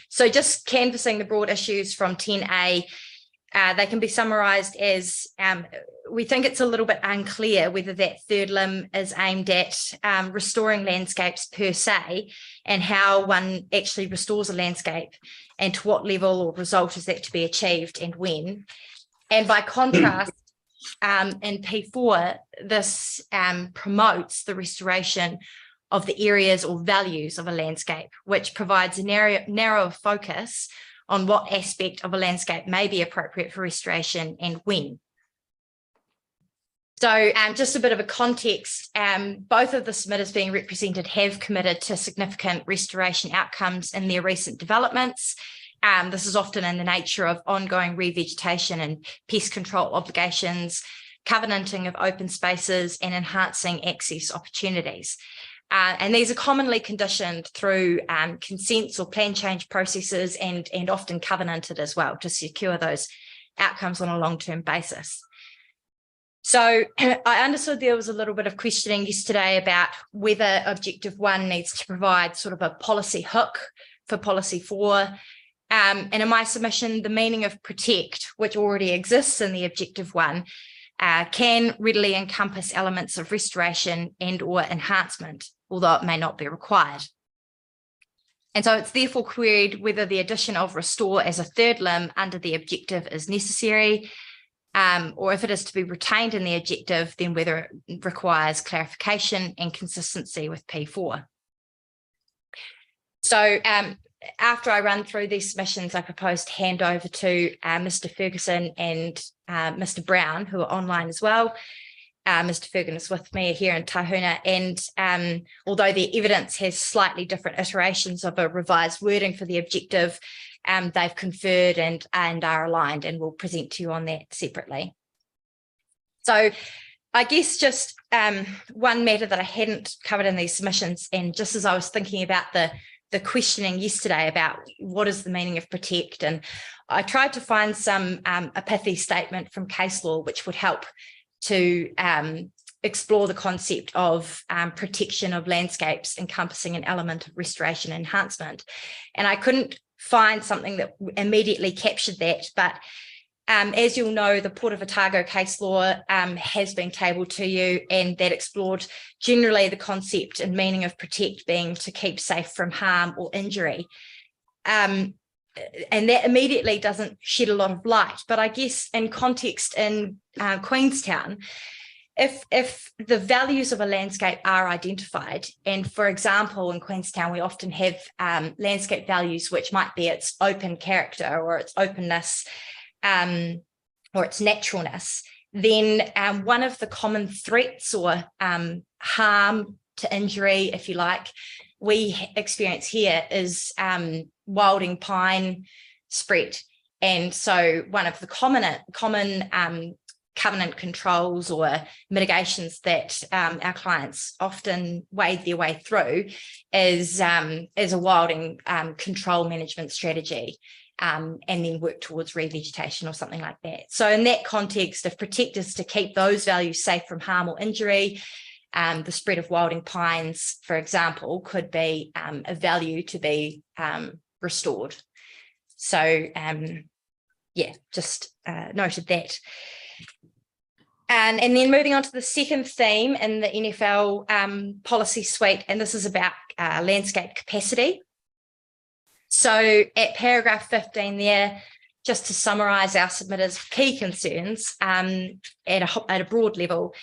So just canvassing the broad issues from 10A, they can be summarised as we think it's a little bit unclear whether that third limb is aimed at restoring landscapes per se, and how one actually restores a landscape and to what level or result is that to be achieved and when. And by contrast, in P4, this promotes the restoration of the areas or values of a landscape, which provides a narrower focus on what aspect of a landscape may be appropriate for restoration and when. So just a bit of a context, both of the submitters being represented have committed to significant restoration outcomes in their recent developments. This is often in the nature of ongoing revegetation and pest control obligations, covenanting of open spaces, and enhancing access opportunities. And these are commonly conditioned through consents or plan change processes and often covenanted as well to secure those outcomes on a long-term basis. So I understood there was a little bit of questioning yesterday about whether Objective 1 needs to provide sort of a policy hook for Policy 4. And in my submission, the meaning of protect, which already exists in the Objective 1, can readily encompass elements of restoration and or enhancement, although it may not be required. And so it's therefore queried whether the addition of restore as a third limb under the objective is necessary, or if it is to be retained in the objective, then whether it requires clarification and consistency with P4. So after I run through these submissions, I propose to hand over to Mr. Ferguson and Mr. Brown, who are online as well. Mr. Ferguson is with me here in Tahuna, and although the evidence has slightly different iterations of a revised wording for the objective, they've conferred and are aligned, and we'll present to you on that separately. So I guess just one matter that I hadn't covered in these submissions, and just as I was thinking about the questioning yesterday about what is the meaning of protect, and I tried to find some a pithy statement from case law which would help to explore the concept of protection of landscapes encompassing an element of restoration enhancement. And I couldn't find something that immediately captured that, but as you'll know, the Port of Otago case law has been tabled to you, and that explored generally the concept and meaning of protect being to keep safe from harm or injury. And that immediately doesn't shed a lot of light, but I guess in context in Queenstown, if the values of a landscape are identified, and for example, in Queenstown, we often have landscape values which might be its open character or its openness or its naturalness, then one of the common threats or harm to injury, if you like, we experience here is wilding pine spread. And so one of the common covenant controls or mitigations that our clients often wade their way through is a wilding control management strategy, and then work towards revegetation or something like that. So in that context, if protect is to keep those values safe from harm or injury, the spread of wilding pines, for example, could be a value to be restored. So yeah, just noted that. And then moving on to the second theme in the NFL policy suite, and this is about landscape capacity. So at paragraph 15 there, just to summarise our submitters' key concerns at a broad level,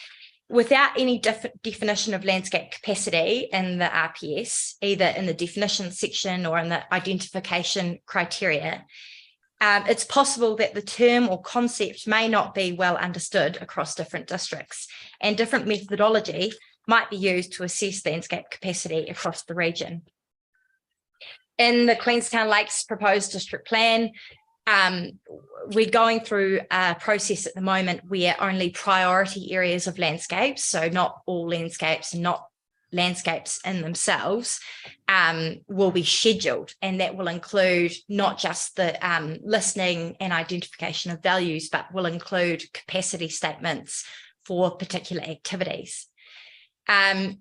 without any definition of landscape capacity in the RPS, either in the definition section or in the identification criteria, it's possible that the term or concept may not be well understood across different districts, and different methodology might be used to assess landscape capacity across the region. In the Queenstown Lakes proposed district plan, we're going through a process at the moment where only priority areas of landscapes, so not all landscapes and not landscapes in themselves, will be scheduled, and that will include not just the listening and identification of values, but will include capacity statements for particular activities.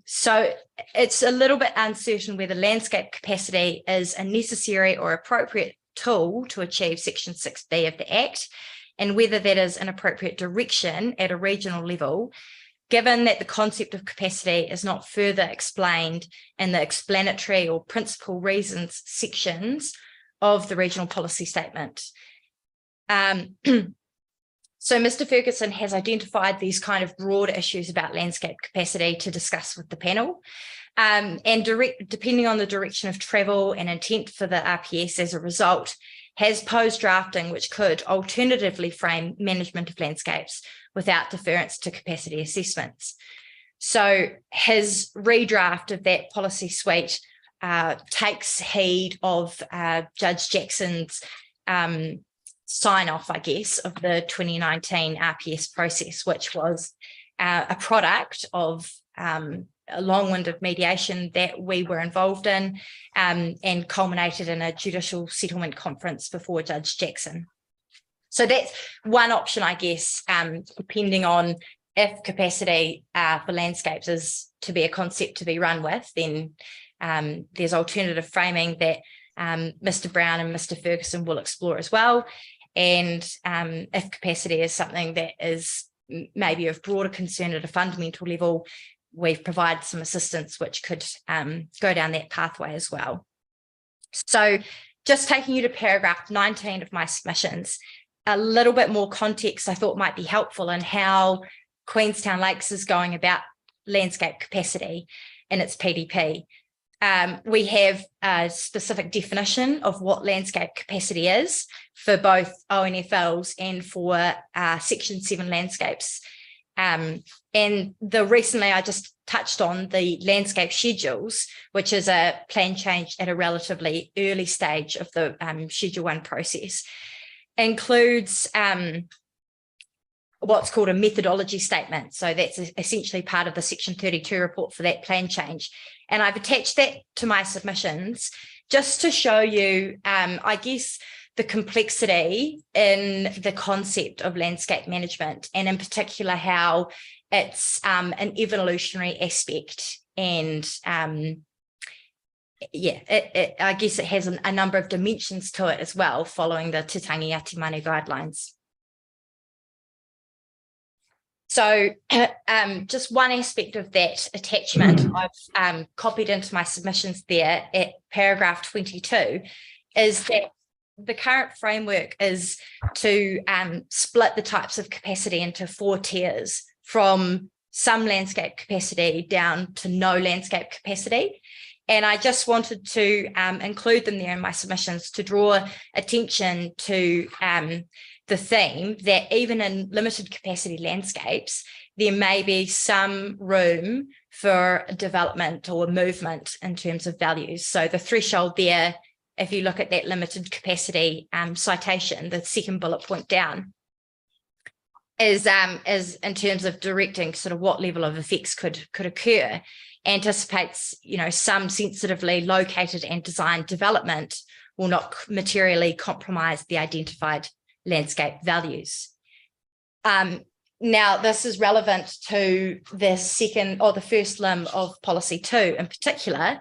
So it's a little bit uncertain whether landscape capacity is a necessary or appropriate tool to achieve Section 6B of the Act, and whether that is an appropriate direction at a regional level, given that the concept of capacity is not further explained in the explanatory or principal reasons sections of the regional policy statement. So Mr. Ferguson has identified these kind of broad issues about landscape capacity to discuss with the panel. And depending on the direction of travel and intent for the RPS as a result, has posed drafting which could alternatively frame management of landscapes without deference to capacity assessments. So his redraft of that policy suite takes heed of Judge Jackson's sign off, I guess, of the 2019 RPS process, which was a product of a long-winded mediation that we were involved in and culminated in a judicial settlement conference before Judge Jackson. So that's one option, I guess, depending on if capacity for landscapes is to be a concept to be run with, then there's alternative framing that Mr. Brown and Mr. Ferguson will explore as well. And if capacity is something that is maybe of broader concern at a fundamental level, we've provided some assistance which could go down that pathway as well. So just taking you to paragraph 19 of my submissions, a little bit more context I thought might be helpful in how Queenstown Lakes is going about landscape capacity in its PDP. We have a specific definition of what landscape capacity is for both ONFLs and for Section 7 landscapes. And recently I just touched on the landscape schedules, which is a plan change at a relatively early stage of the Schedule 1 process, includes what's called a methodology statement. So that's essentially part of the Section 32 report for that plan change. And I've attached that to my submissions just to show you, I guess, the complexity in the concept of landscape management, and in particular how it's an evolutionary aspect. And I guess it has a number of dimensions to it as well, following the Te Tangi Ati Manu guidelines. So just one aspect of that attachment I've copied into my submissions there at paragraph 22 is that the current framework is to split the types of capacity into 4 tiers, from some landscape capacity down to no landscape capacity. And I just wanted to include them there in my submissions to draw attention to the theme that even in limited capacity landscapes, there may be some room for development or movement in terms of values. So the threshold there, if you look at that limited capacity citation, the second bullet point down, is in terms of directing sort of what level of effects could occur, anticipates, some sensitively located and designed development will not materially compromise the identified landscape values. Now, this is relevant to the second or the first limb of policy 2 in particular.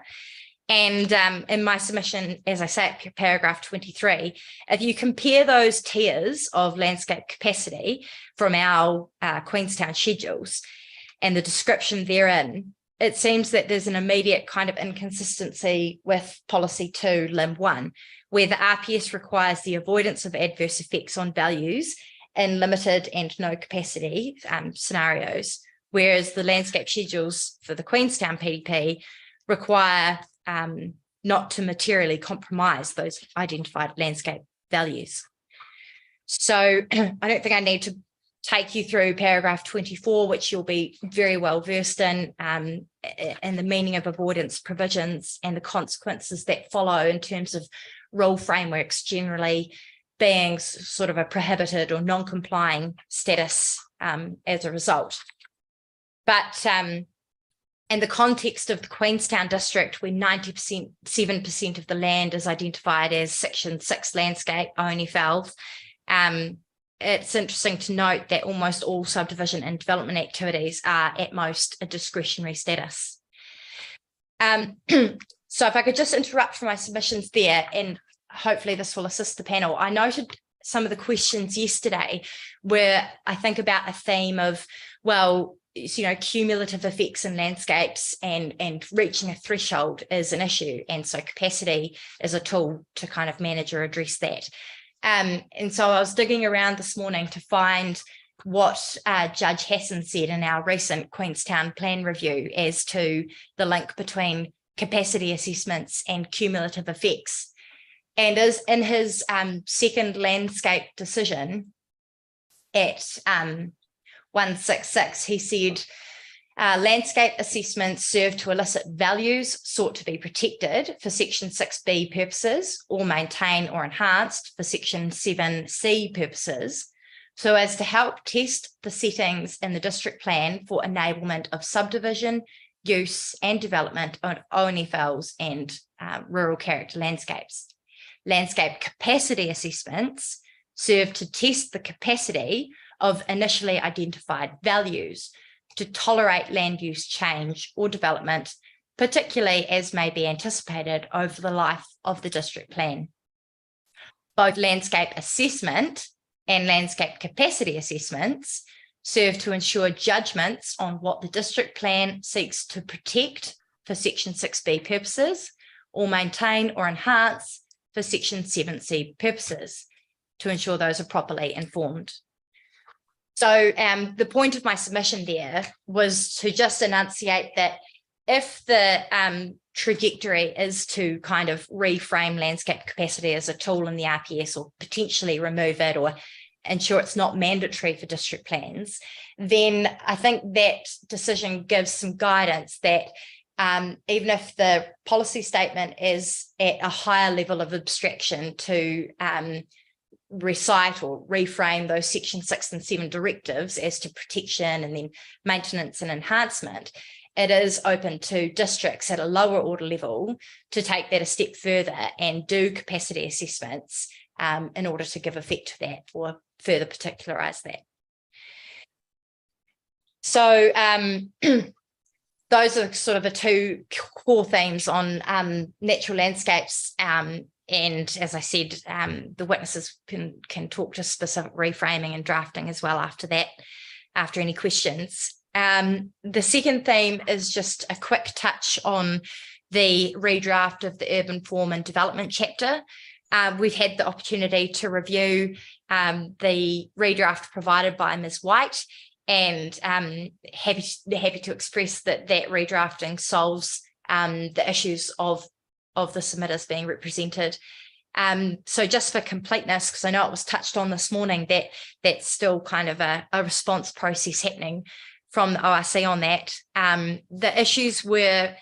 And in my submission, as I say, at paragraph 23, if you compare those tiers of landscape capacity from our Queenstown schedules and the description therein, it seems that there's an immediate kind of inconsistency with policy 2, limb 1, where the RPS requires the avoidance of adverse effects on values in limited and no capacity scenarios, whereas the landscape schedules for the Queenstown PDP require not to materially compromise those identified landscape values. So I don't think I need to take you through paragraph 24, which you'll be very well versed in the meaning of avoidance provisions and the consequences that follow in terms of rule frameworks generally being sort of a prohibited or non-complying status as a result. But in the context of the Queenstown district, where 7% of the land is identified as Section 6 landscape ONFLs, it's interesting to note that almost all subdivision and development activities are at most a discretionary status. So if I could just interrupt for my submissions there, and hopefully this will assist the panel. I noted some of the questions yesterday where I think about a theme of, well, cumulative effects in landscapes and reaching a threshold is an issue. And so capacity is a tool to kind of manage or address that. And so I was digging around this morning to find what Judge Hassan said in our recent Queenstown plan review as to the link between capacity assessments and cumulative effects. And as in his second landscape decision at 166, he said, landscape assessments serve to elicit values sought to be protected for Section 6B purposes or maintain or enhanced for Section 7C purposes, so as to help test the settings in the district plan for enablement of subdivision, use and development of ONFLs and rural character landscapes. Landscape capacity assessments serve to test the capacity of initially identified values to tolerate land use change or development, particularly as may be anticipated over the life of the district plan. Both landscape assessment and landscape capacity assessments serve to ensure judgments on what the district plan seeks to protect for Section 6B purposes or maintain or enhance for Section 7C purposes, to ensure those are properly informed. So the point of my submission there was to just enunciate that if the trajectory is to kind of reframe landscape capacity as a tool in the RPS or potentially remove it or ensure it's not mandatory for district plans, then I think that decision gives some guidance that even if the policy statement is at a higher level of abstraction to recite or reframe those Section 6 and 7 directives as to protection and then maintenance and enhancement, it is open to districts at a lower order level to take that a step further and do capacity assessments in order to give effect to that or further particularize that. So those are sort of the two core themes on natural landscapes. And as I said, the witnesses can talk to specific reframing and drafting as well after that, after any questions. The second theme is just a quick touch on the redraft of the urban form and development chapter. We've had the opportunity to review the redraft provided by Ms. White, and happy to express that redrafting solves the issues of the submitters being represented. So just for completeness, because I know it was touched on this morning, that's still kind of a response process happening from the ORC on that. The issues were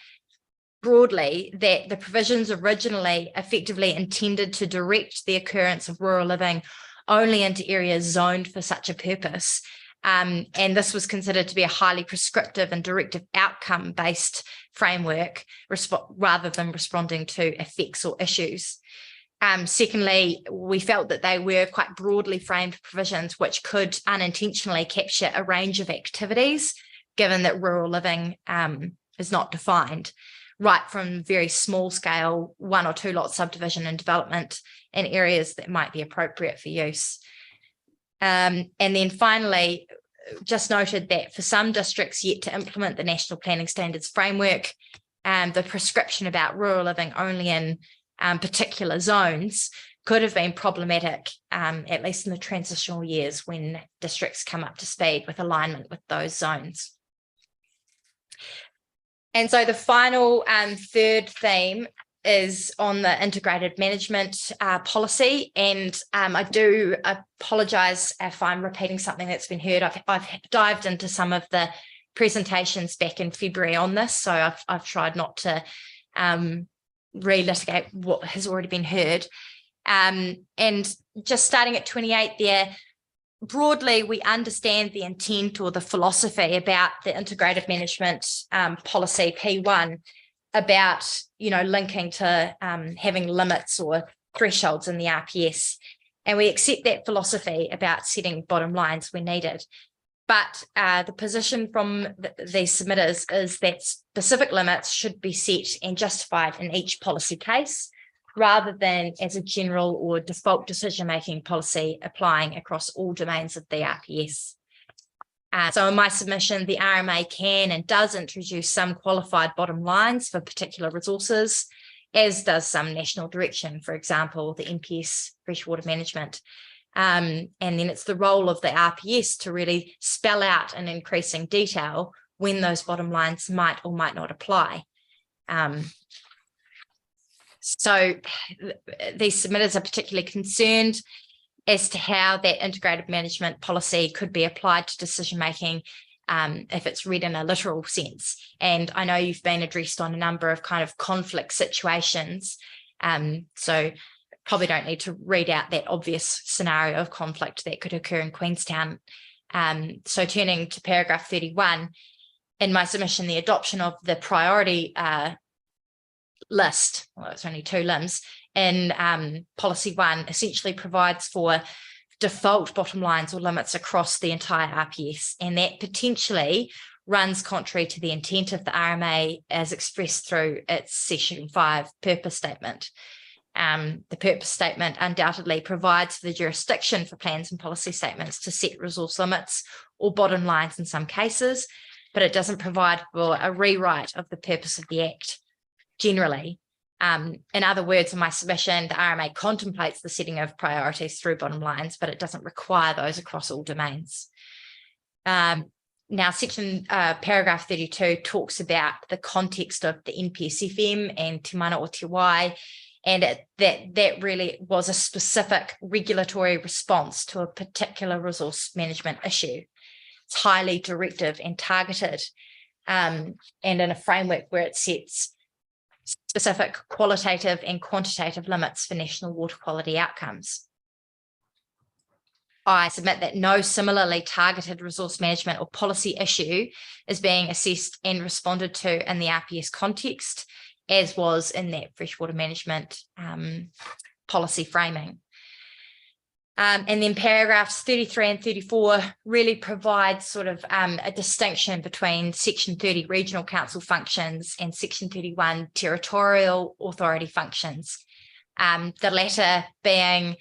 broadly that the provisions originally effectively intended to direct the occurrence of rural living only into areas zoned for such a purpose. And this was considered to be a highly prescriptive and directive outcome-based framework rather than responding to effects or issues. Secondly, we felt that they were quite broadly framed provisions which could unintentionally capture a range of activities, given that rural living is not defined, right from very small scale 1 or 2 lot subdivision and development in areas that might be appropriate for use. And then finally, just noted that for some districts yet to implement the National Planning Standards Framework, the prescription about rural living only in particular zones could have been problematic, at least in the transitional years when districts come up to speed with alignment with those zones. And so the final third theme is on the integrated management policy. And I do apologise if I'm repeating something that's been heard. I've dived into some of the presentations back in February on this, so I've tried not to relitigate what has already been heard. And just starting at 28 there, broadly, we understand the intent or the philosophy about the integrated management policy P1 about, linking to having limits or thresholds in the RPS. And we accept that philosophy about setting bottom lines when needed. But the position from these submitters is that specific limits should be set and justified in each policy case, rather than as a general or default decision-making policy applying across all domains of the RPS. So in my submission, the RMA can and does introduce some qualified bottom lines for particular resources, as does some national direction, for example, the NPS freshwater management. And then it's the role of the RPS to really spell out in increasing detail when those bottom lines might or might not apply. So these submitters are particularly concerned as to how that integrated management policy could be applied to decision making if it's read in a literal sense. And I know you've been addressed on a number of kind of conflict situations. So probably don't need to read out that obvious scenario of conflict that could occur in Queenstown. So turning to paragraph 31, in my submission, the adoption of the priority list, well, it's only 2 limbs, in policy 1 essentially provides for default bottom lines or limits across the entire RPS, and that potentially runs contrary to the intent of the RMA as expressed through its section 5 purpose statement. The purpose statement undoubtedly provides for the jurisdiction for plans and policy statements to set resource limits or bottom lines in some cases, but it doesn't provide for a rewrite of the purpose of the Act generally. In other words, in my submission, the RMA contemplates the setting of priorities through bottom lines, but it doesn't require those across all domains. Now, paragraph 32 talks about the context of the NPSFM and Te Mana o Te Wai, and that really was a specific regulatory response to a particular resource management issue. It's highly directive and targeted, and in a framework where it sets specific qualitative and quantitative limits for national water quality outcomes. I submit that no similarly targeted resource management or policy issue is being assessed and responded to in the RPS context, as was in that freshwater management policy framing. And then paragraphs 33 and 34 really provide sort of a distinction between section 30 regional council functions and section 31 territorial authority functions. The latter being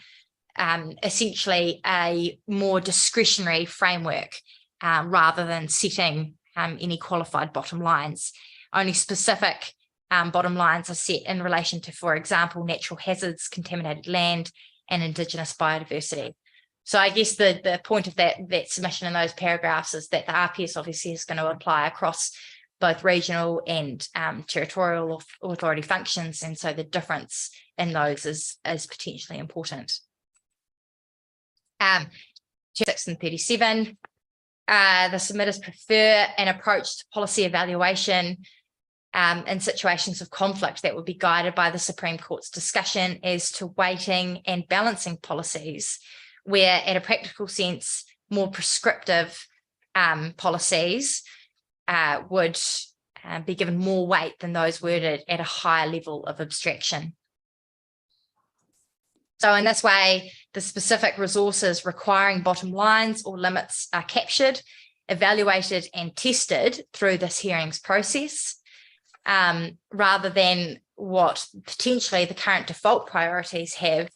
essentially a more discretionary framework rather than setting any qualified bottom lines. Only specific bottom lines are set in relation to, for example, natural hazards, contaminated land, and Indigenous biodiversity. So I guess the point of that submission in those paragraphs is that the RPS obviously is going to apply across both regional and territorial authority functions, and so the difference in those is potentially important. 6 and 37, the submitters prefer an approach to policy evaluation in situations of conflict that would be guided by the Supreme Court's discussion as to weighting and balancing policies, where at a practical sense, more prescriptive policies would be given more weight than those worded at a higher level of abstraction. So in this way, the specific resources requiring bottom lines or limits are captured, evaluated and tested through this hearings process, rather than what potentially the current default priorities have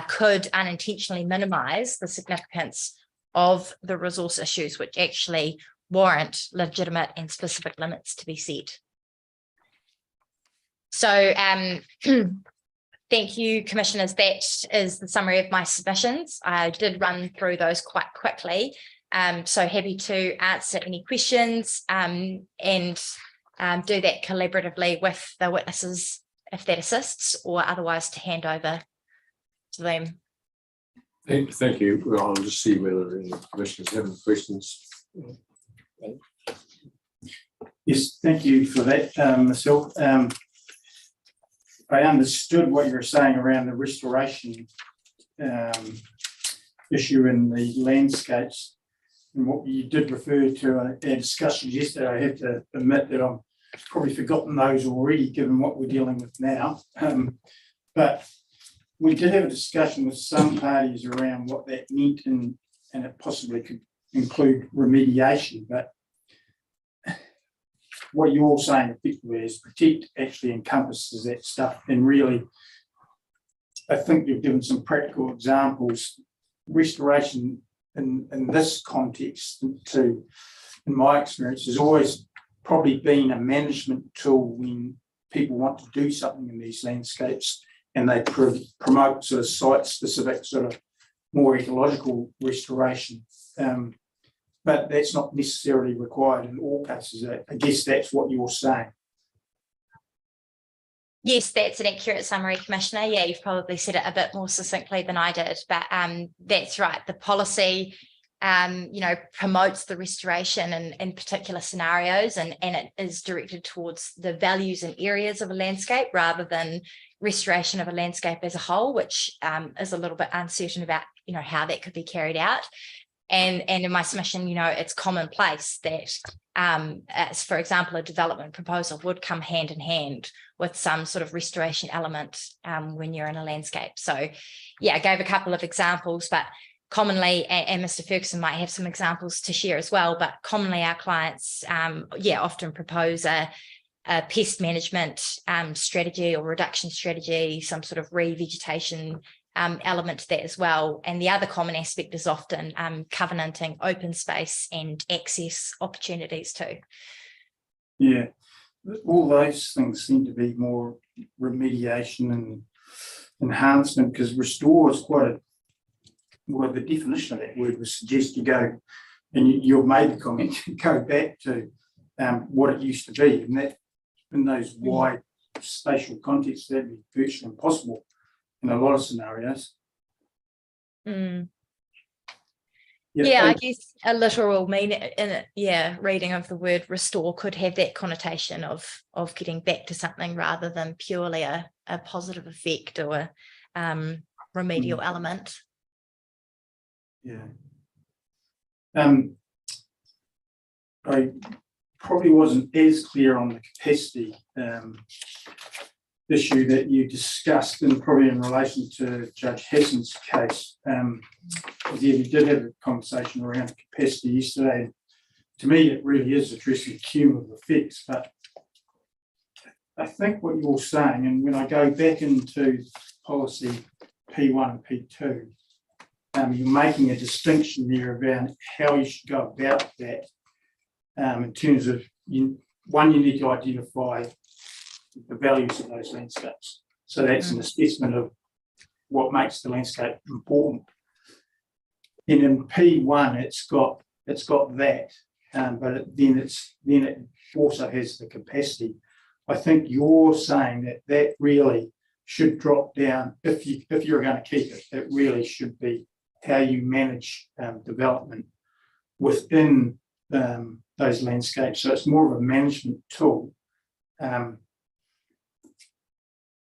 could unintentionally minimise the significance of the resource issues which actually warrant legitimate and specific limits to be set. So thank you, Commissioners. That is the summary of my submissions. I did run through those quite quickly. So happy to answer any questions and do that collaboratively with the witnesses if that assists, or otherwise to hand over to them. Thank you. Well, I'll just see whether any commissioners have any questions. Yes, thank you for that, myself. I understood what you were saying around the restoration issue in the landscapes, and what you did refer to our discussions yesterday. I have to admit that I've probably forgotten those already, given what we're dealing with now. But we did have a discussion with some parties around what that meant, and it possibly could include remediation. But what you're all saying effectively is protect actually encompasses that stuff. And really, I think you've given some practical examples. Restoration in this context, in my experience, has always probably been a management tool when people want to do something in these landscapes, and they promote sort of site-specific, sort of more ecological restoration. But that's not necessarily required in all cases. I guess that's what you're saying. Yes, that's an accurate summary, Commissioner. Yeah, you've probably said it a bit more succinctly than I did, but that's right. The policy, promotes the restoration in particular scenarios, and it is directed towards the values and areas of a landscape rather than restoration of a landscape as a whole, which is a little bit uncertain about, how that could be carried out. And in my submission, it's commonplace that, as for example, a development proposal would come hand in hand with some sort of restoration element when you're in a landscape. So, yeah, I gave a couple of examples, but commonly, and Mr. Ferguson might have some examples to share as well, but commonly our clients, often propose a pest management strategy or reduction strategy, some sort of revegetation element to that as well. And the other common aspect is often covenanting open space and access opportunities too. Yeah, all those things seem to be more remediation and enhancement, because restore is quite the definition of that word would suggest you go, and you've made the comment, go back to what it used to be, and that in those wide spatial contexts, that'd be virtually impossible in a lot of scenarios. Yeah, I guess a literal reading of the word restore could have that connotation of getting back to something rather than purely a positive effect or a remedial element. Yeah. I probably wasn't as clear on the capacity issue that you discussed, and probably in relation to Judge Hassan's case. We did have a conversation around capacity yesterday. To me, it really is addressing cumulative effects, but I think what you're saying, and when I go back into policy P1 and P2, you're making a distinction there about how you should go about that in terms of, you need to identify the values of those landscapes. So that's an assessment of what makes the landscape important. And in P1, it's got that, but then it also has the capacity. I think you're saying that really should drop down, if you're going to keep it. It really should be how you manage development within those landscapes. So it's more of a management tool.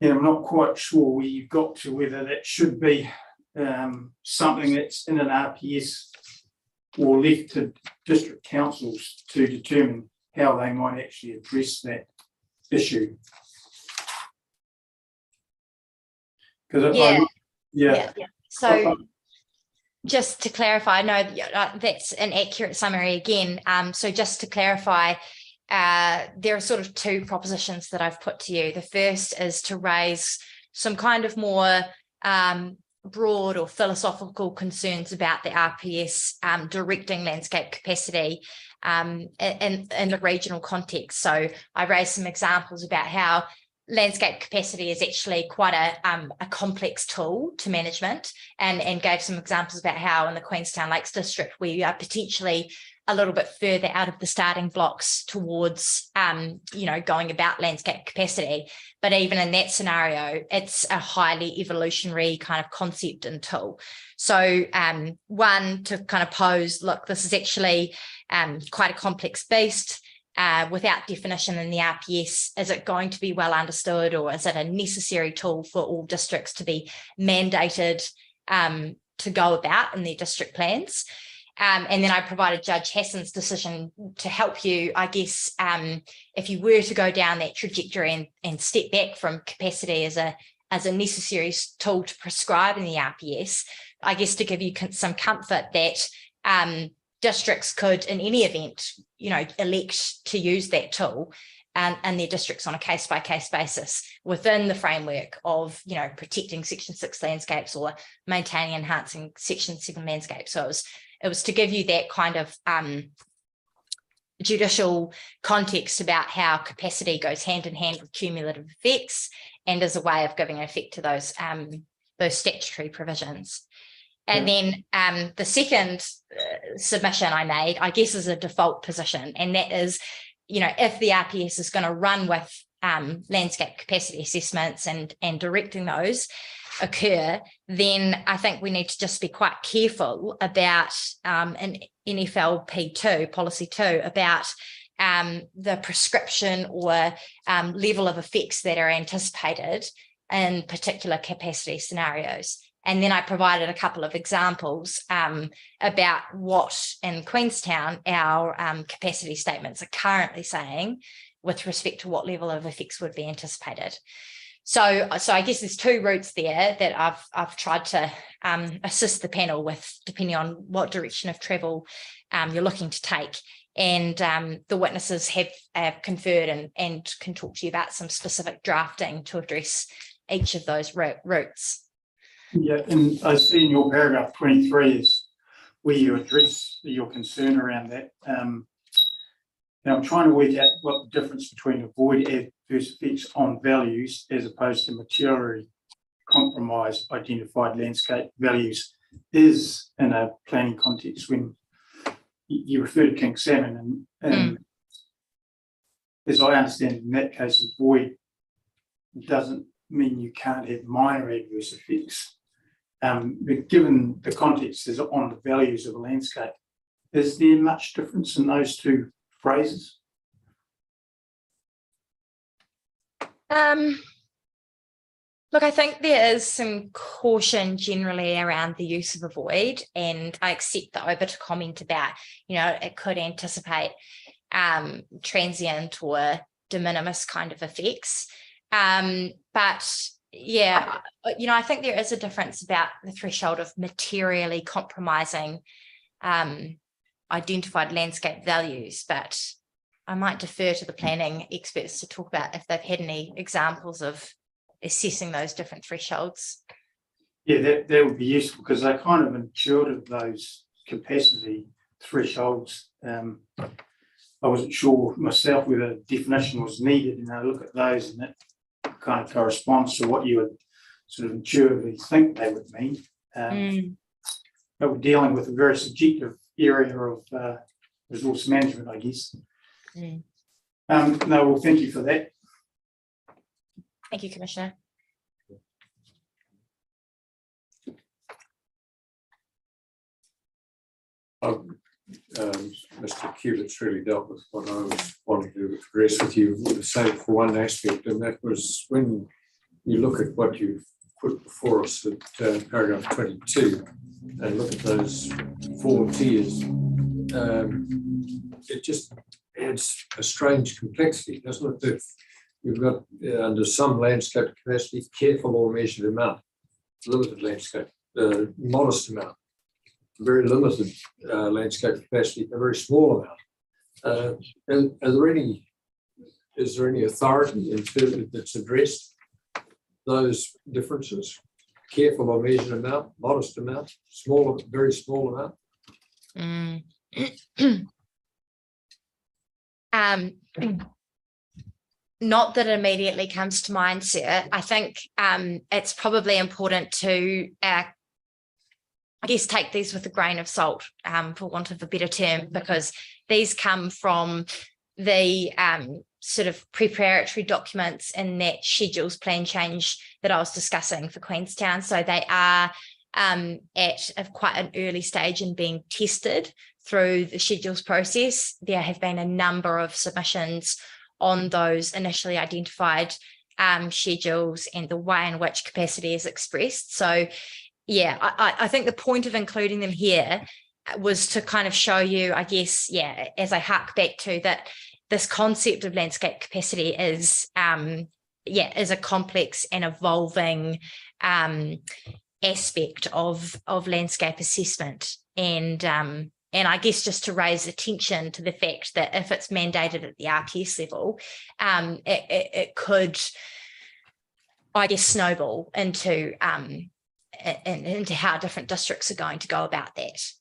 And I'm not quite sure where you got to, whether that should be something that's in an RPS or left to district councils to determine how they might actually address that issue. Because So just to clarify, no, that's an accurate summary again. So just to clarify, there are sort of two propositions that I've put to you. The first is to raise some kind of more broad or philosophical concerns about the RPS directing landscape capacity in the regional context. So I raised some examples about how landscape capacity is actually quite a complex tool to management, and gave some examples about how in the Queenstown Lakes District we are potentially a little bit further out of the starting blocks towards going about landscape capacity. But even in that scenario, it's a highly evolutionary kind of concept and tool. So one, to kind of pose, look, this is actually quite a complex beast. Without definition in the RPS, is it going to be well understood, or is it a necessary tool for all districts to be mandated to go about in their district plans? And then I provided Judge Hassan's decision to help you, I guess, if you were to go down that trajectory and step back from capacity as a necessary tool to prescribe in the RPS, I guess to give you some comfort that districts could, in any event, elect to use that tool and their districts on a case-by-case basis within the framework of, protecting Section 6 landscapes or maintaining, enhancing Section 7 landscapes. So it was to give you that kind of judicial context about how capacity goes hand in hand with cumulative effects, and as a way of giving effect to those statutory provisions. And then the second submission I made, I guess, is a default position, and that is, if the RPS is going to run with landscape capacity assessments and directing those occur, then I think we need to just be quite careful about in NFLP2, policy 2, about the prescription or level of effects that are anticipated in particular capacity scenarios. And then I provided a couple of examples about what in Queenstown our capacity statements are currently saying with respect to what level of effects would be anticipated. So I guess there's two routes there that I've tried to assist the panel with, depending on what direction of travel you're looking to take. And the witnesses have conferred and can talk to you about some specific drafting to address each of those routes. Yeah, and I see in your paragraph 23 is where you address your concern around that. And I'm trying to work out what the difference between avoid adverse effects on values as opposed to materially compromise identified landscape values is in a planning context when you refer to king salmon and as I understand in that case, avoid doesn't mean you can't have minor adverse effects. But given the context is on the values of a landscape, is there much difference in those two phrases? Look, I think there is some caution generally around the use of avoid, and I accept the Ober to comment about, it could anticipate transient or de minimis kind of effects. But yeah, I think there is a difference about the threshold of materially compromising identified landscape values, but I might defer to the planning experts to talk about if they've had any examples of assessing those different thresholds. Yeah, that would be useful because I kind of intuited those capacity thresholds. I wasn't sure myself whether a definition was needed, and I look at those and that kind of corresponds to what you would sort of intuitively think they would mean. But we're dealing with a very subjective area of resource management, I guess. No, well, thank you for that. Thank you, Commissioner. Mr. Cubitt's really dealt with what I was wanting to address with you, save for one aspect, and that was when you look at what you've put before us at paragraph 22 and look at those 4 tiers, it just adds a strange complexity, doesn't it? That you've got under some landscape capacity, careful or measured amount, limited landscape, modest amount, very limited landscape capacity, a very small amount. And is there any authority that's addressed those differences? Careful or measured amount, modest amount, small, very small amount? Not that it immediately comes to mind, sir. I think it's probably important to, I guess, take these with a grain of salt, for want of a better term, because these come from the sort of preparatory documents in that schedules plan change that I was discussing for Queenstown. So they are at quite an early stage in being tested through the schedules process. There have been a number of submissions on those initially identified schedules and the way in which capacity is expressed. So yeah, I think the point of including them here was to kind of show you, I guess, yeah, as I hark back to that, this concept of landscape capacity is a complex and evolving aspect of landscape assessment. And I guess just to raise attention to the fact that if it's mandated at the RPS level, it could, I guess, snowball into how different districts are going to go about that.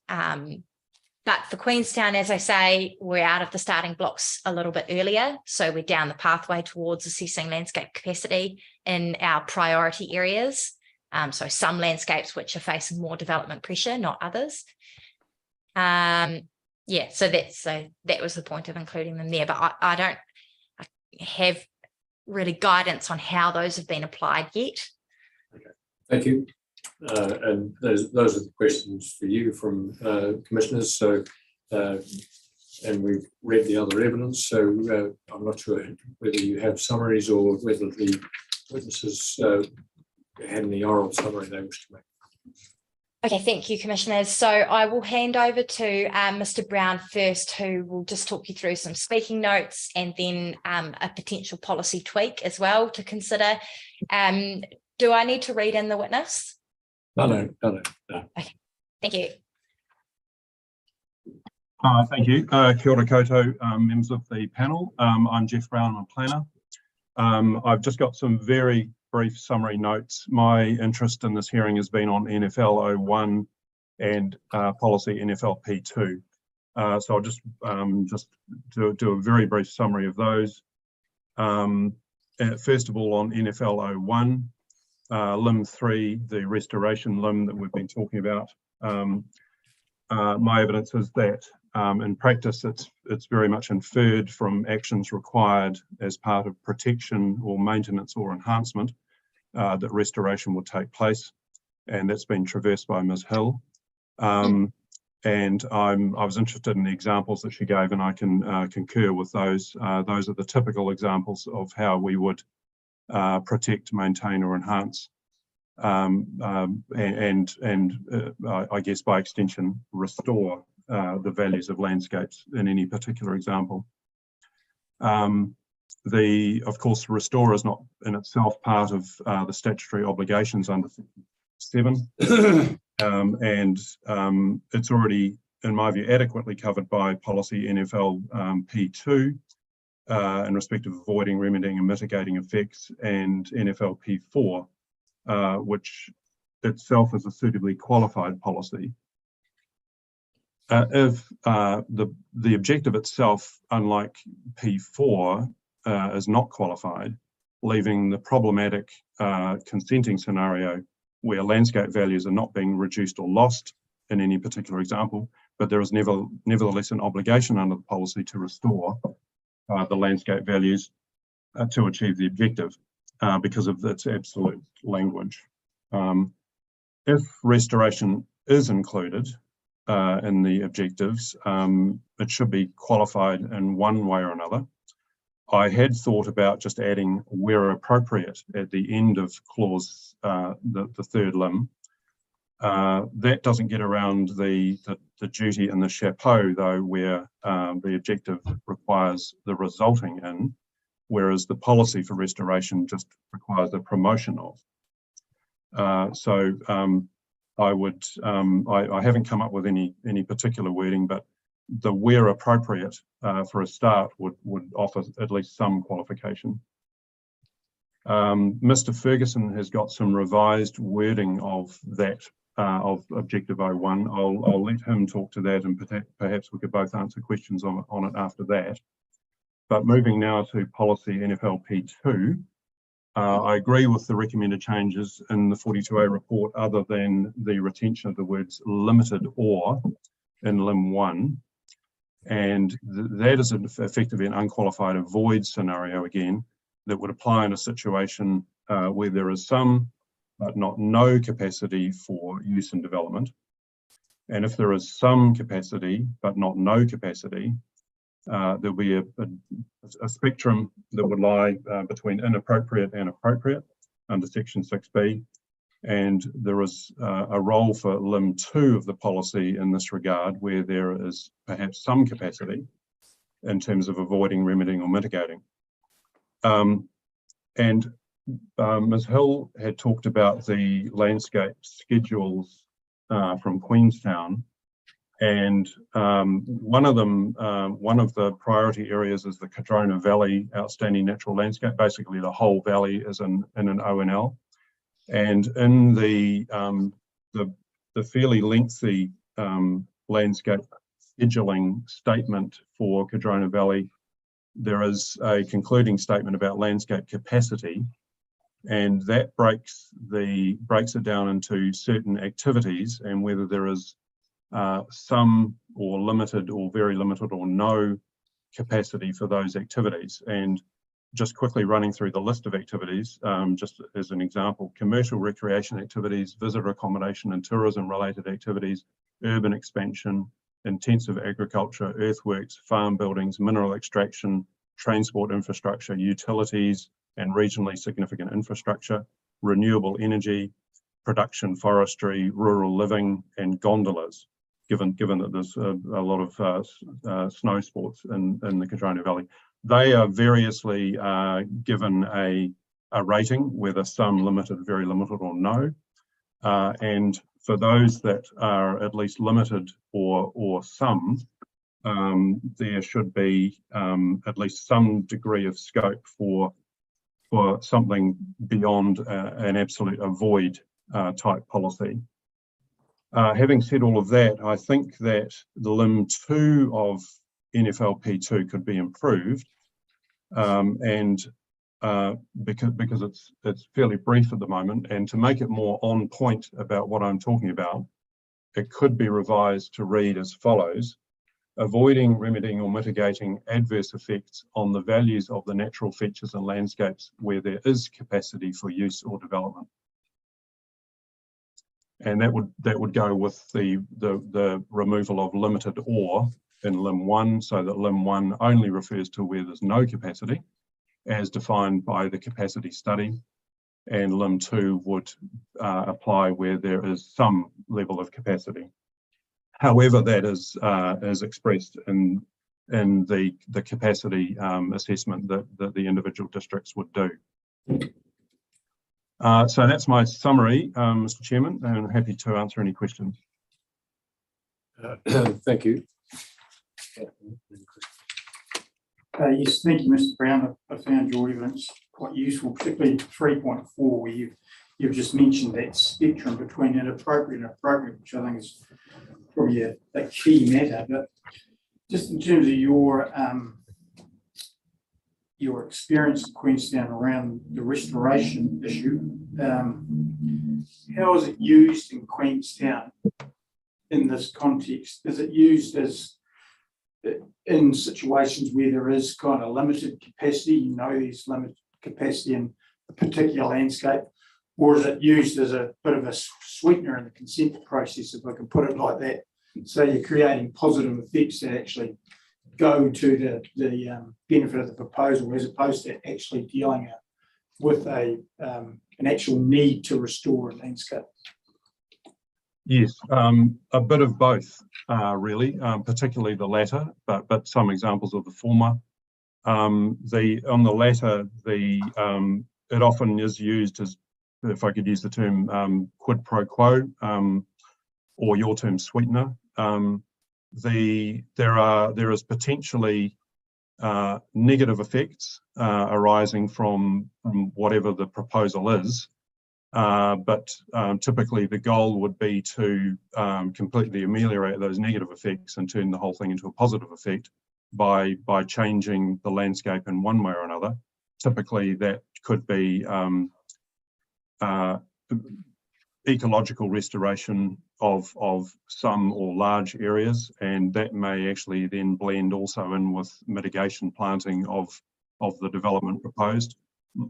But for Queenstown, as I say, we're out of the starting blocks a little bit earlier. So we're down the pathway towards assessing landscape capacity in our priority areas. So some landscapes which are facing more development pressure, not others. So that was the point of including them there. But I don't have really guidance on how those have been applied yet. Thank you. And those are the questions for you from commissioners. So, and we've read the other evidence. So I'm not sure whether you have summaries or whether the witnesses had any oral summary they wish to make. Okay, thank you, commissioners. So I will hand over to Mr. Brown first, who will just talk you through some speaking notes and then a potential policy tweak as well to consider. Do I need to read in the witness? No. Okay, thank you. Thank you. Kia ora koutou, members of the panel. I'm Jeff Brown, I'm a planner. I've just got some very brief summary notes. My interest in this hearing has been on NFL 01 and policy NFL P2. So I'll just do a very brief summary of those. First of all, on NFL 01, limb 3, the restoration limb that we've been talking about. My evidence is that in practice, it's very much inferred from actions required as part of protection or maintenance or enhancement that restoration will take place, and that's been traversed by Ms. Hill. And I was interested in the examples that she gave, and I can concur with those. Those are the typical examples of how we would protect, maintain, or enhance, I guess by extension restore the values of landscapes in any particular example. Of course, restore is not in itself part of the statutory obligations under Section 7, and it's already, in my view, adequately covered by policy NFL P2 in respect of avoiding, remedying and mitigating effects, and NFL P4, which itself is a suitably qualified policy. If the objective itself, unlike P4, is not qualified, leaving the problematic consenting scenario where landscape values are not being reduced or lost in any particular example, but there is nevertheless an obligation under the policy to restore the landscape values to achieve the objective because of its absolute language. If restoration is included in the objectives, it should be qualified in one way or another. I had thought about just adding where appropriate at the end of clause, the third limb. That doesn't get around the duty in the chapeau, though, where the objective requires the resulting in, whereas the policy for restoration just requires the promotion of. I haven't come up with any particular wording, but the where appropriate for a start would offer at least some qualification. Mr. Ferguson has got some revised wording of that, of Objective 01. I'll let him talk to that, and perhaps we could both answer questions on it after that. But moving now to policy NFL P2, I agree with the recommended changes in the 42A report, other than the retention of the words limited or in limb 1. And that is effectively an unqualified avoid scenario again that would apply in a situation where there is some but not no capacity for use and development. And if there is some capacity but not no capacity, there'll be a spectrum that would lie between inappropriate and appropriate under Section 6B. And there is a role for limb 2 of the policy in this regard, where there is perhaps some capacity in terms of avoiding, remedying or mitigating. Ms. Hill had talked about the landscape schedules from Queenstown, and one of the priority areas is the Cardrona Valley Outstanding Natural Landscape. Basically, the whole valley is in an ONL. And in the fairly lengthy landscape scheduling statement for Cardrona Valley, there is a concluding statement about landscape capacity, and that breaks it down into certain activities and whether there is some or limited or very limited or no capacity for those activities. And just quickly running through the list of activities, just as an example: commercial recreation activities, visitor accommodation and tourism related activities, urban expansion, intensive agriculture, earthworks, farm buildings, mineral extraction, transport infrastructure, utilities and regionally significant infrastructure, renewable energy, production, forestry, rural living, and gondolas, given that there's a lot of snow sports in the Cardrona Valley. They are variously given a rating, whether some limited, very limited, or no. And for those that are at least limited or some, there should be at least some degree of scope for something beyond an absolute avoid type policy. Having said all of that, I think that the Lim 2 of NFLP2 could be improved, and because it's fairly brief at the moment, and to make it more on point about what I'm talking about, it could be revised to read as follows: avoiding, remedying or mitigating adverse effects on the values of the natural features and landscapes where there is capacity for use or development. And that would go with the removal of limited or in Lim 1, so that Lim 1 only refers to where there's no capacity, as defined by the capacity study, and Lim 2 would apply where there is some level of capacity. However, that is expressed in the capacity assessment that the individual districts would do. So that's my summary, Mr. Chairman, and I'm happy to answer any questions. Thank you. Yes, thank you, Mr. Brown. I found your evidence quite useful, particularly 3.4, where you've just mentioned that spectrum between inappropriate and appropriate, which I think is probably a key matter. But just in terms of your experience in Queenstown around the restoration issue, how is it used in Queenstown in this context? Is it used as in situations where there is kind of limited capacity, there's limited capacity in a particular landscape, or is it used as a bit of a sweetener in the consent process, if I can put it like that? So you're creating positive effects that actually go to the benefit of the proposal, as opposed to actually dealing with an actual need to restore a landscape. Yes, a bit of both, really, particularly the latter, but some examples of the former. On the latter, it often is used as, if I could use the term, quid pro quo, or your term, sweetener. There is potentially negative effects arising from whatever the proposal is, but typically the goal would be to completely ameliorate those negative effects and turn the whole thing into a positive effect by changing the landscape in one way or another. Typically that could be ecological restoration of some or large areas, and that may actually then blend also in with mitigation planting of the development proposed.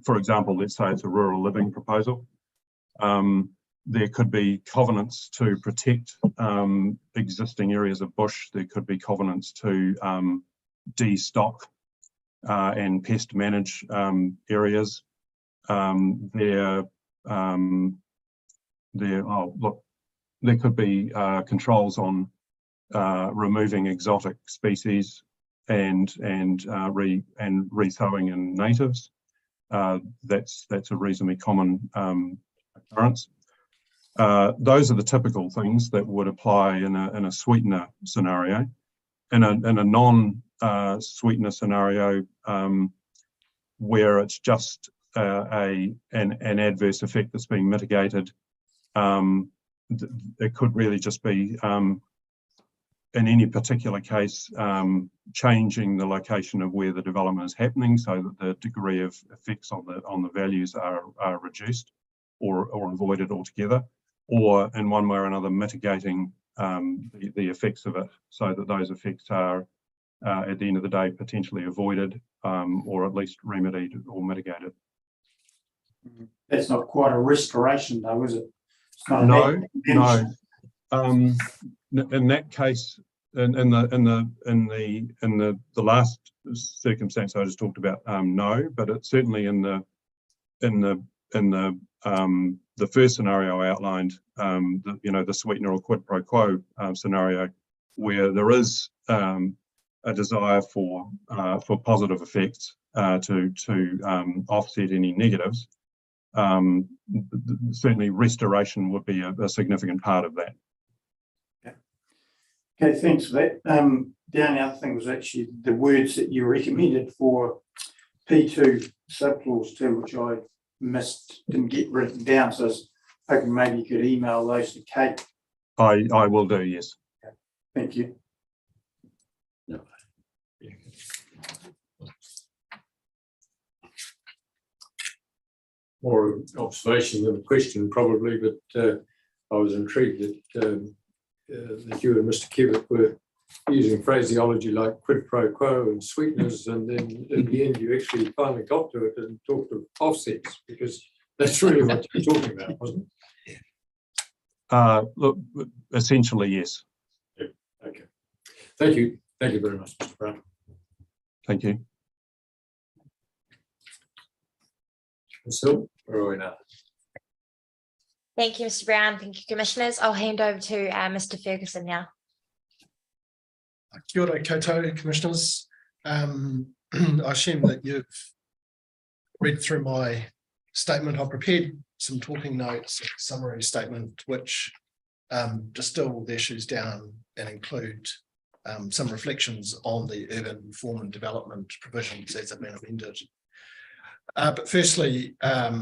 For example, let's say it's a rural living proposal. There could be covenants to protect existing areas of bush. There could be covenants to de-stock and pest manage areas. There could be controls on removing exotic species and resowing in natives. That's a reasonably common occurrence. Those are the typical things that would apply in a sweetener scenario. In a non-sweetener scenario, where it's just an adverse effect that's being mitigated, it could really just be, in any particular case, changing the location of where the development is happening so that the degree of effects on the values are reduced or avoided altogether, or in one way or another mitigating the effects of it so that those effects are at the end of the day, potentially avoided or at least remedied or mitigated. That's not quite a restoration though, is it? It's not No, an no. addition. In that case, in the last circumstance I just talked about, no, but it's certainly in the first scenario I outlined, the sweetener or quid pro quo scenario, where there is a desire for positive effects to offset any negatives. Certainly, restoration would be a significant part of that. Okay, thanks for that. The only other thing was actually the words that you recommended for P2 subclause 2, which I missed, didn't get written down. So I was hoping maybe you could email those to Kate. I will do, yes. Thank you. More observation than a question, probably, but I was intrigued that you and Mr. Kiewit were using phraseology like quid pro quo and sweeteners, and then in the end you actually finally got to it and talked of offsets, because that's really what you're talking about, wasn't it? Look, essentially, yes. Yeah. Okay. Thank you. Thank you very much, Mr. Brown. Thank you. So, where are we now? Thank you, Mr. Brown. Thank you, Commissioners. I'll hand over to Mr. Ferguson now. Kia ora koutou, Commissioners. I assume that you've read through my statement. I prepared some talking notes, a summary statement, which distill the issues down and include some reflections on the urban form and development provisions as they've been amended. But firstly, I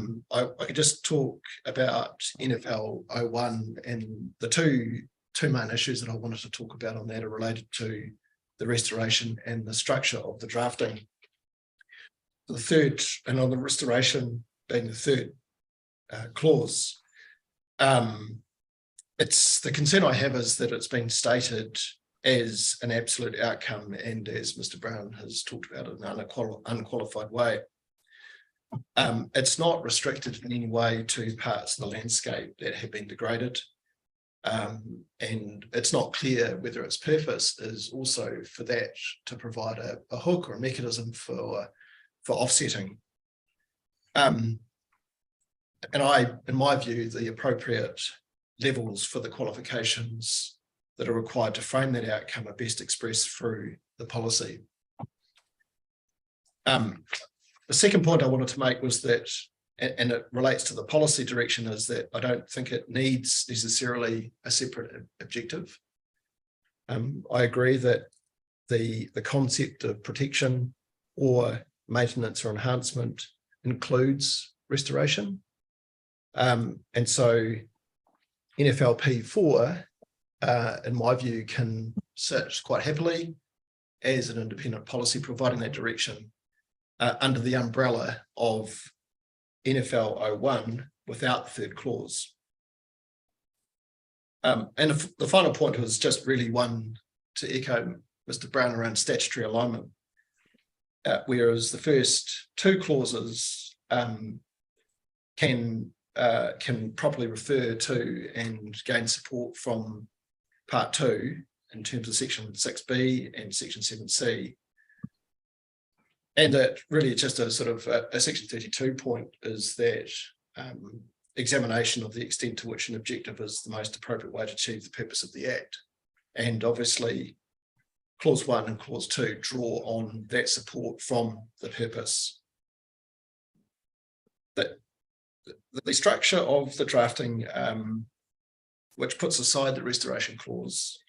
could just talk about NFL 01, and the two main issues that I wanted to talk about on that are related to the restoration and the structure of the drafting. The third, and on the restoration being the third clause, it's the concern I have is that it's been stated as an absolute outcome, and as Mr. Brown has talked about in an unqualified way. It's not restricted in any way to parts of the landscape that have been degraded. And it's not clear whether its purpose is also for that to provide a hook or a mechanism for offsetting. And in my view, the appropriate levels for the qualifications that are required to frame that outcome are best expressed through the policy. The second point I wanted to make was that, and it relates to the policy direction, is that I don't think it needs necessarily a separate objective. I agree that the concept of protection or maintenance or enhancement includes restoration. And so NFLP 4, in my view, can sit quite happily as an independent policy providing that direction under the umbrella of NFL 01 without the third clause. And the final point was just really one to echo Mr. Brown around statutory alignment, whereas the first two clauses can properly refer to and gain support from Part 2 in terms of Section 6B and Section 7C. And that really just a sort of a Section 32 point is that examination of the extent to which an objective is the most appropriate way to achieve the purpose of the Act. And obviously, Clause 1 and Clause 2 draw on that support from the purpose. The structure of the drafting, which puts aside the restoration clause,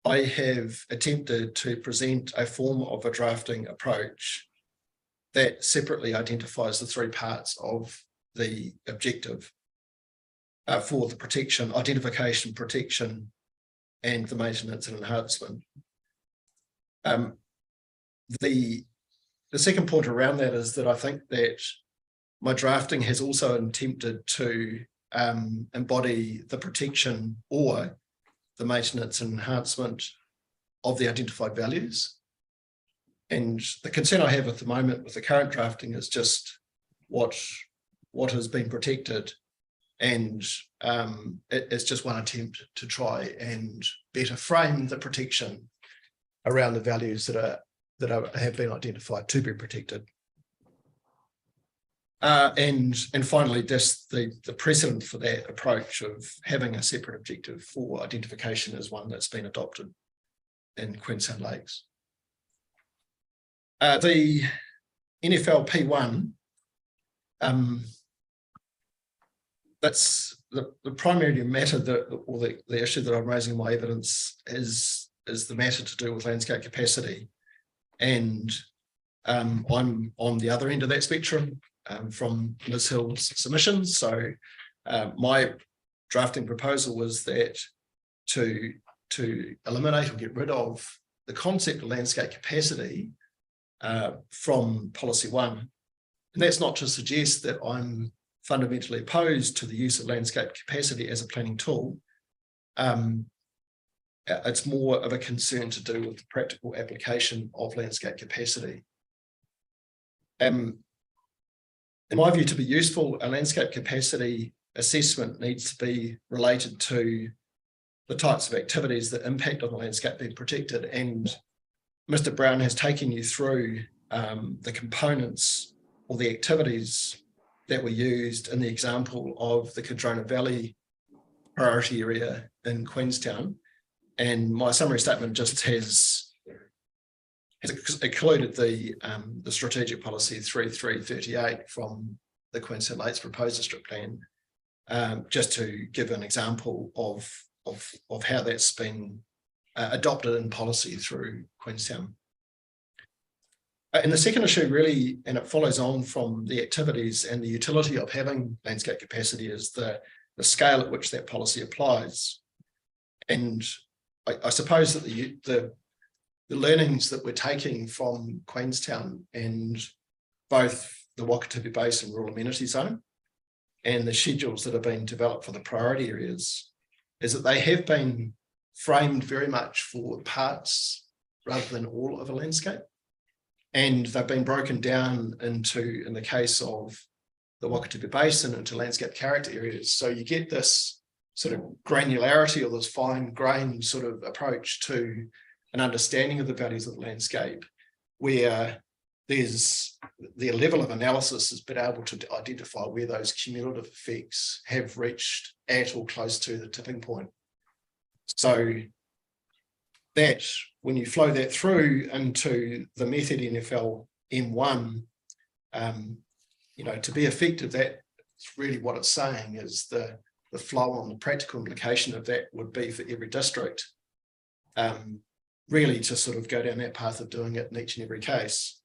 I have attempted to present a form of a drafting approach that separately identifies the three parts of the objective for the protection, identification, protection, and the maintenance and enhancement. The second point around that is that I think that my drafting has also attempted to embody the protection or the maintenance and enhancement of the identified values. And the concern I have at the moment with the current drafting is just what has been protected, and it's just one attempt to try and better frame the protection around the values that have been identified to be protected. And finally, just the precedent for that approach of having a separate objective for identification is one that's been adopted in Queenstown Lakes. The NFL P1, that's the primary matter or the issue that I'm raising in my evidence is the matter to do with landscape capacity. And I'm on the other end of that spectrum from Ms. Hill's submissions. So my drafting proposal was that to eliminate or get rid of the concept of landscape capacity from policy 1. And that's not to suggest that I'm fundamentally opposed to the use of landscape capacity as a planning tool. It's more of a concern to do with the practical application of landscape capacity. In my view, to be useful, a landscape capacity assessment needs to be related to the types of activities that impact on the landscape being protected. And Mr. Brown has taken you through the components or the activities that were used in the example of the Cardrona Valley priority area in Queenstown. And my summary statement just has included the strategic policy 3338 from the Queenstown Lakes proposed district plan, just to give an example of how that's been adopted in policy through Queenstown. And the second issue really, and it follows on from the activities and the utility of having landscape capacity, is the scale at which that policy applies. And I suppose that the learnings that we're taking from Queenstown and both the Wakatipu Basin Rural Amenity Zone and the schedules that have been developed for the priority areas is that they have been framed very much for parts rather than all of a landscape. And they've been broken down into, in the case of the Wakatipu Basin, into landscape character areas. So you get this sort of granularity or this fine grained sort of approach to an understanding of the values of the landscape, where there's the level of analysis has been able to identify where those cumulative effects have reached at or close to the tipping point. So that when you flow that through into the method NFL M1, to be effective, that's really what it's saying is the flow on the practical implication of that would be for every district, really to sort of go down that path of doing it in each and every case.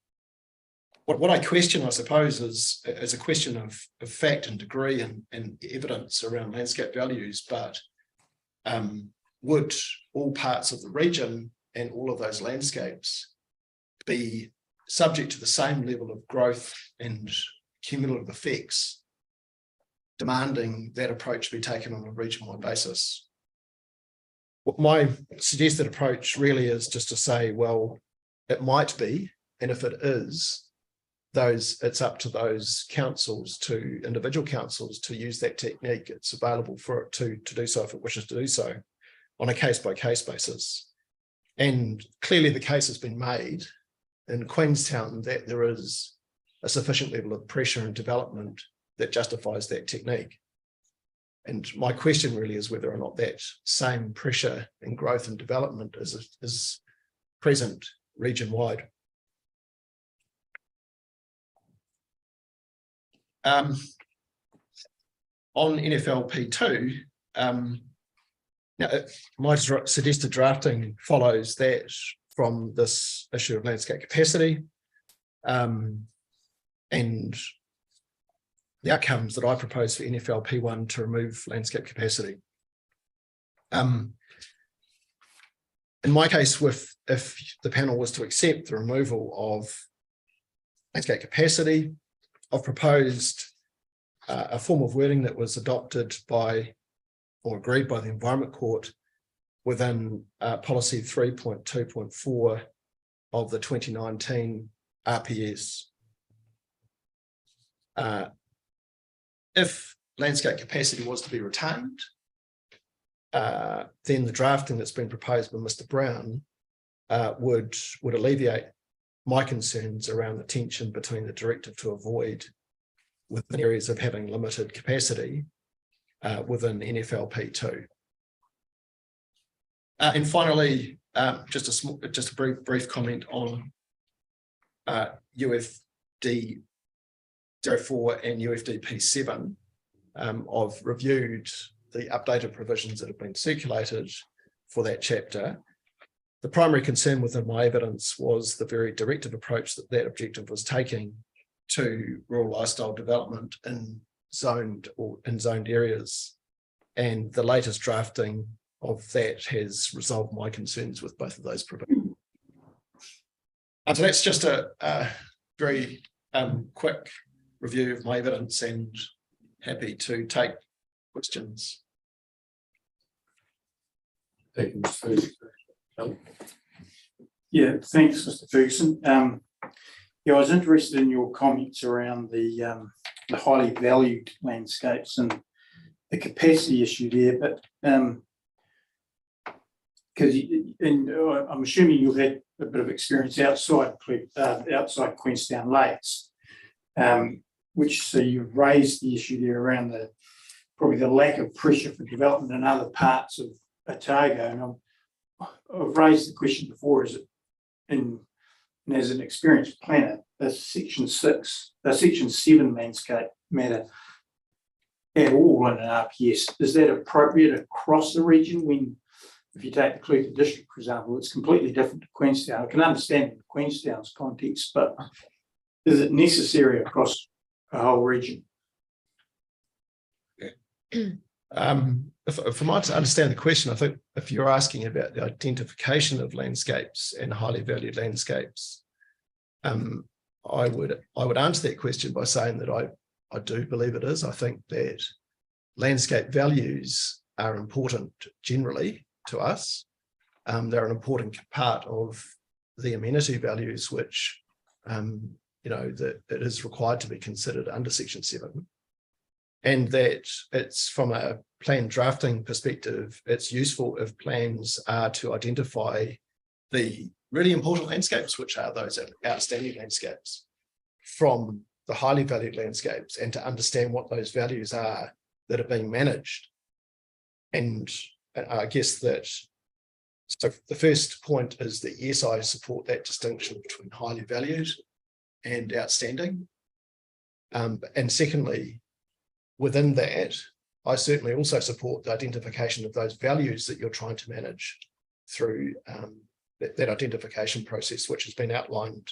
What I question, I suppose, is a question of fact and degree and evidence around landscape values, but would all parts of the region and all of those landscapes be subject to the same level of growth and cumulative effects, demanding that approach be taken on a region-wide basis? What my suggested approach really is just to say, well, it might be, and if it is, it's up to those councils, to individual councils, to use that technique. It's available for it to do so if it wishes to do so on a case-by-case basis. And clearly the case has been made in Queenstown that there is a sufficient level of pressure and development that justifies that technique. And my question really is whether or not that same pressure and growth and development is present region-wide. On NFL P2, now my suggested drafting follows that from this issue of landscape capacity, and the outcomes that I propose for NFL P1 to remove landscape capacity. In my case, if the panel was to accept the removal of landscape capacity, I've proposed a form of wording that was adopted by or agreed by the Environment Court within policy 3.2.4 of the 2019 RPS. If landscape capacity was to be retained, then the drafting that's been proposed by Mr. Brown would alleviate my concerns around the tension between the directive to avoid within areas of having limited capacity within NFLP2. And finally, just a brief comment on UFD 04 and UFDP 7. I've reviewed the updated provisions that have been circulated for that chapter. The primary concern within my evidence was the very directive approach that objective was taking to rural lifestyle development in zoned areas. And the latest drafting of that has resolved my concerns with both of those provisions. So that's just a very quick review of my evidence, and happy to take questions. Thank you, Mr. Ferguson. Yeah, thanks, Mr. Ferguson. Yeah, I was interested in your comments around the highly valued landscapes and the capacity issue there, but because I'm assuming you've had a bit of experience outside Queenstown Lakes, which so you've raised the issue there around probably the lack of pressure for development in other parts of Otago, and I've raised the question before: is it and as an experienced planner, Section 7 landscape matter at all in an RPS? Is that appropriate across the region? When, if you take the Clutha district, for example, it's completely different to Queenstown. I can understand Queenstown's context, but is it necessary across the whole region? If I might understand the question, I think if you're asking about the identification of landscapes and highly valued landscapes, I would answer that question by saying that I do believe it is. I think that landscape values are important generally to us. They're an important part of the amenity values, which that it is required to be considered under Section 7. And that it's from a plan drafting perspective, it's useful if plans are to identify the really important landscapes, which are those outstanding landscapes, from the highly valued landscapes, and to understand what those values are that are being managed. And I guess that, so the first point is that yes, I support that distinction between highly valued and outstanding. And secondly, within that, I certainly also support the identification of those values that you're trying to manage through that identification process, which has been outlined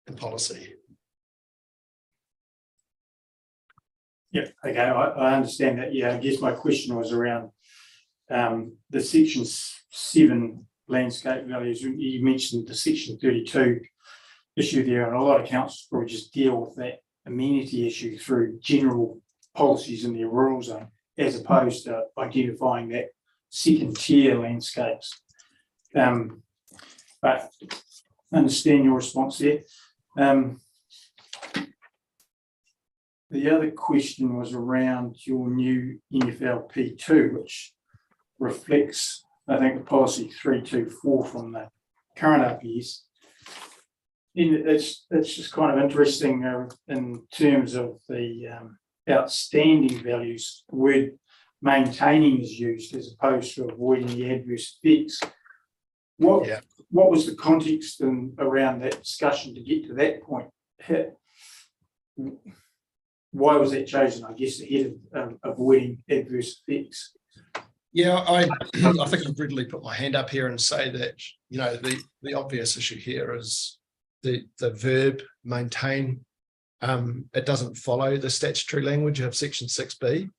in policy. Yeah, okay, I understand that. Yeah, I guess my question was around the Section 7 landscape values. You mentioned the Section 32 issue there, and a lot of councils probably just deal with that amenity issue through general policies in their rural zone, as opposed to identifying that second tier landscapes. But I understand your response there. The other question was around your new NFLP2, which reflects, I think, the policy 324 from the current RPS. It's just kind of interesting in terms of the outstanding values. The word maintaining is used as opposed to avoiding the adverse effects. What was the context around that discussion to get to that point? Why was that chosen, I guess, ahead of avoiding adverse effects? Yeah, I think I've readily put my hand up here and say that, the obvious issue here is the verb maintain. It doesn't follow the statutory language of Section 6B.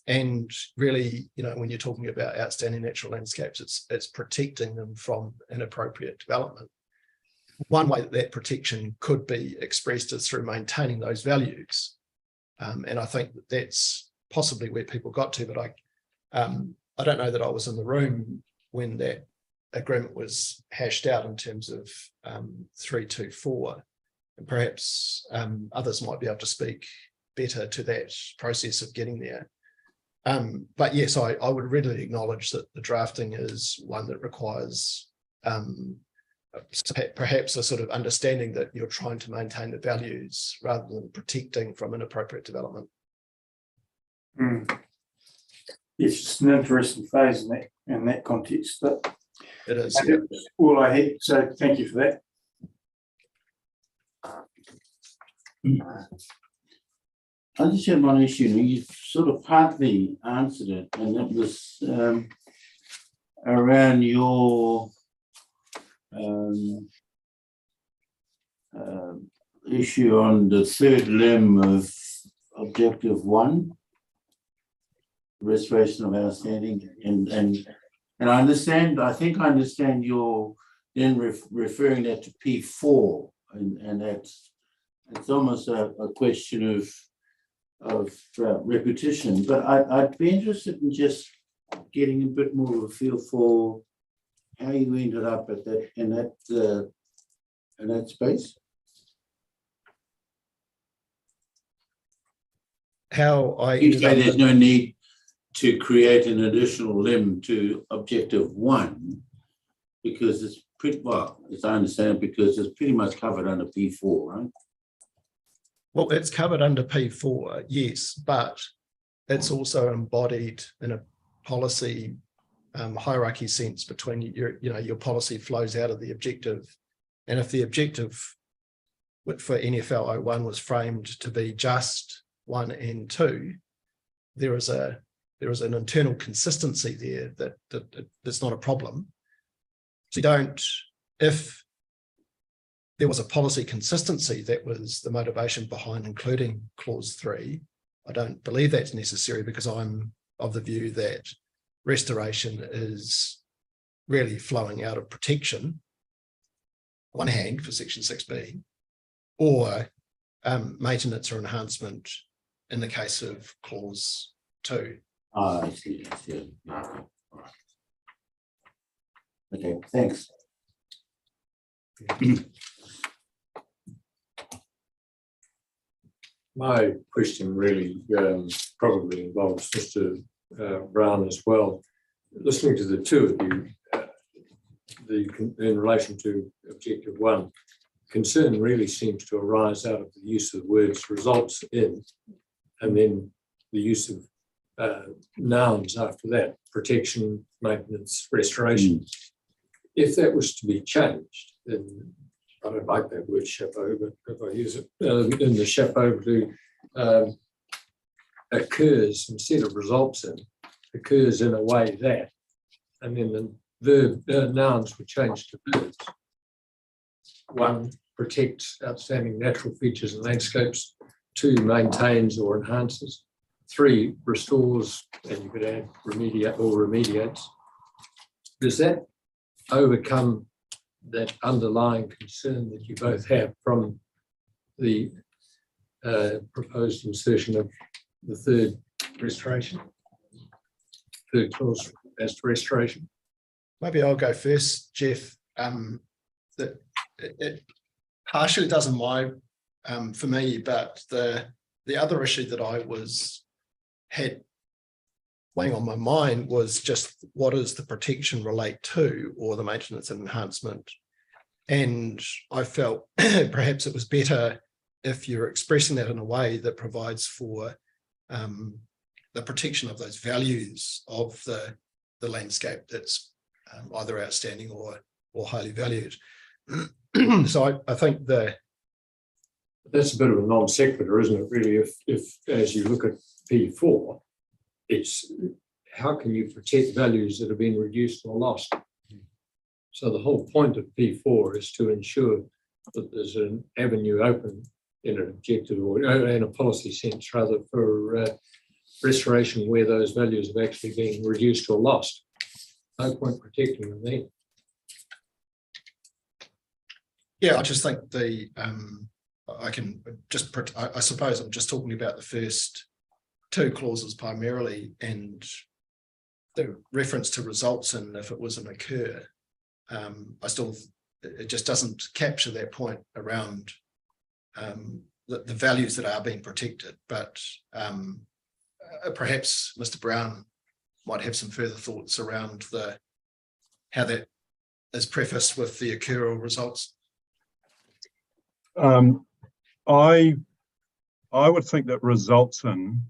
And really, when you're talking about outstanding natural landscapes, it's protecting them from inappropriate development. One way that protection could be expressed is through maintaining those values. And I think that's possibly where people got to, but I don't know that I was in the room when that agreement was hashed out in terms of 324. And perhaps others might be able to speak better to that process of getting there. But yes, I would readily acknowledge that the drafting is one that requires perhaps a sort of understanding that you're trying to maintain the values rather than protecting from inappropriate development. It's just an interesting phase in that context, but It is. that's all I had, so thank you for that. I just had one issue, and you sort of partly answered it, and it was around your issue on the third limb of objective 1, restoration of outstanding, and I understand. I think I understand you're then referring that to P4, and that's it's almost a question of repetition. But I'd be interested in just getting a bit more of a feel for how you ended up at that in that space. How I You ended say up there's no need to create an additional limb to objective 1 because it's pretty well, as I understand, because it's pretty much covered under P4, right? Well, it's covered under P4, yes, but it's also embodied in a policy hierarchy sense between your policy flows out of the objective. And if the objective for NFL 01 was framed to be just 1 and 2, there is an internal consistency there that's not a problem. So you don't, if there was a policy consistency that was the motivation behind including clause 3, I don't believe that's necessary because I'm of the view that restoration is really flowing out of protection, one hand for section 6B, or maintenance or enhancement in the case of clause 2. Oh, I see. Yeah. All right. Okay, thanks. My question really probably involves Mr. Brown as well. Listening to the two of you, in relation to objective 1, concern really seems to arise out of the use of the words results in, and then the use of nouns after that, protection, maintenance, restoration. If that was to be changed, then I don't like that word chapeau, but if I use it in the chapeau to occurs instead of results in, occurs in a way that, and then the verb nouns were changed to verbs. 1, protects outstanding natural features and landscapes. 2, maintains or enhances. 3, restores, and you could add remediate or remediates. Does that overcome that underlying concern that you both have from the proposed insertion of the third clause as to restoration? Maybe I'll go first, Jeff. That it partially doesn't mind for me, but the other issue that I had weighing on my mind was just what does the protection relate to, or the maintenance and enhancement. And I felt perhaps it was better if you're expressing that in a way that provides for the protection of those values of the landscape that's either outstanding or highly valued. So I think that's a bit of a non sequitur, isn't it? Really, if as you look at P4, it's how can you protect values that have been reduced or lost? So the whole point of P4 is to ensure that there's an avenue open in an objective or in a policy sense, rather, for restoration where those values have actually been reduced or lost. No point protecting them then. Yeah, I just think I suppose I'm just talking about the first 2 clauses primarily, and the reference to results in if it was an occur. I still, it just doesn't capture that point around the values that are being protected. But perhaps Mr. Brown might have some further thoughts around how that is prefaced with the occurral results. I would think that results in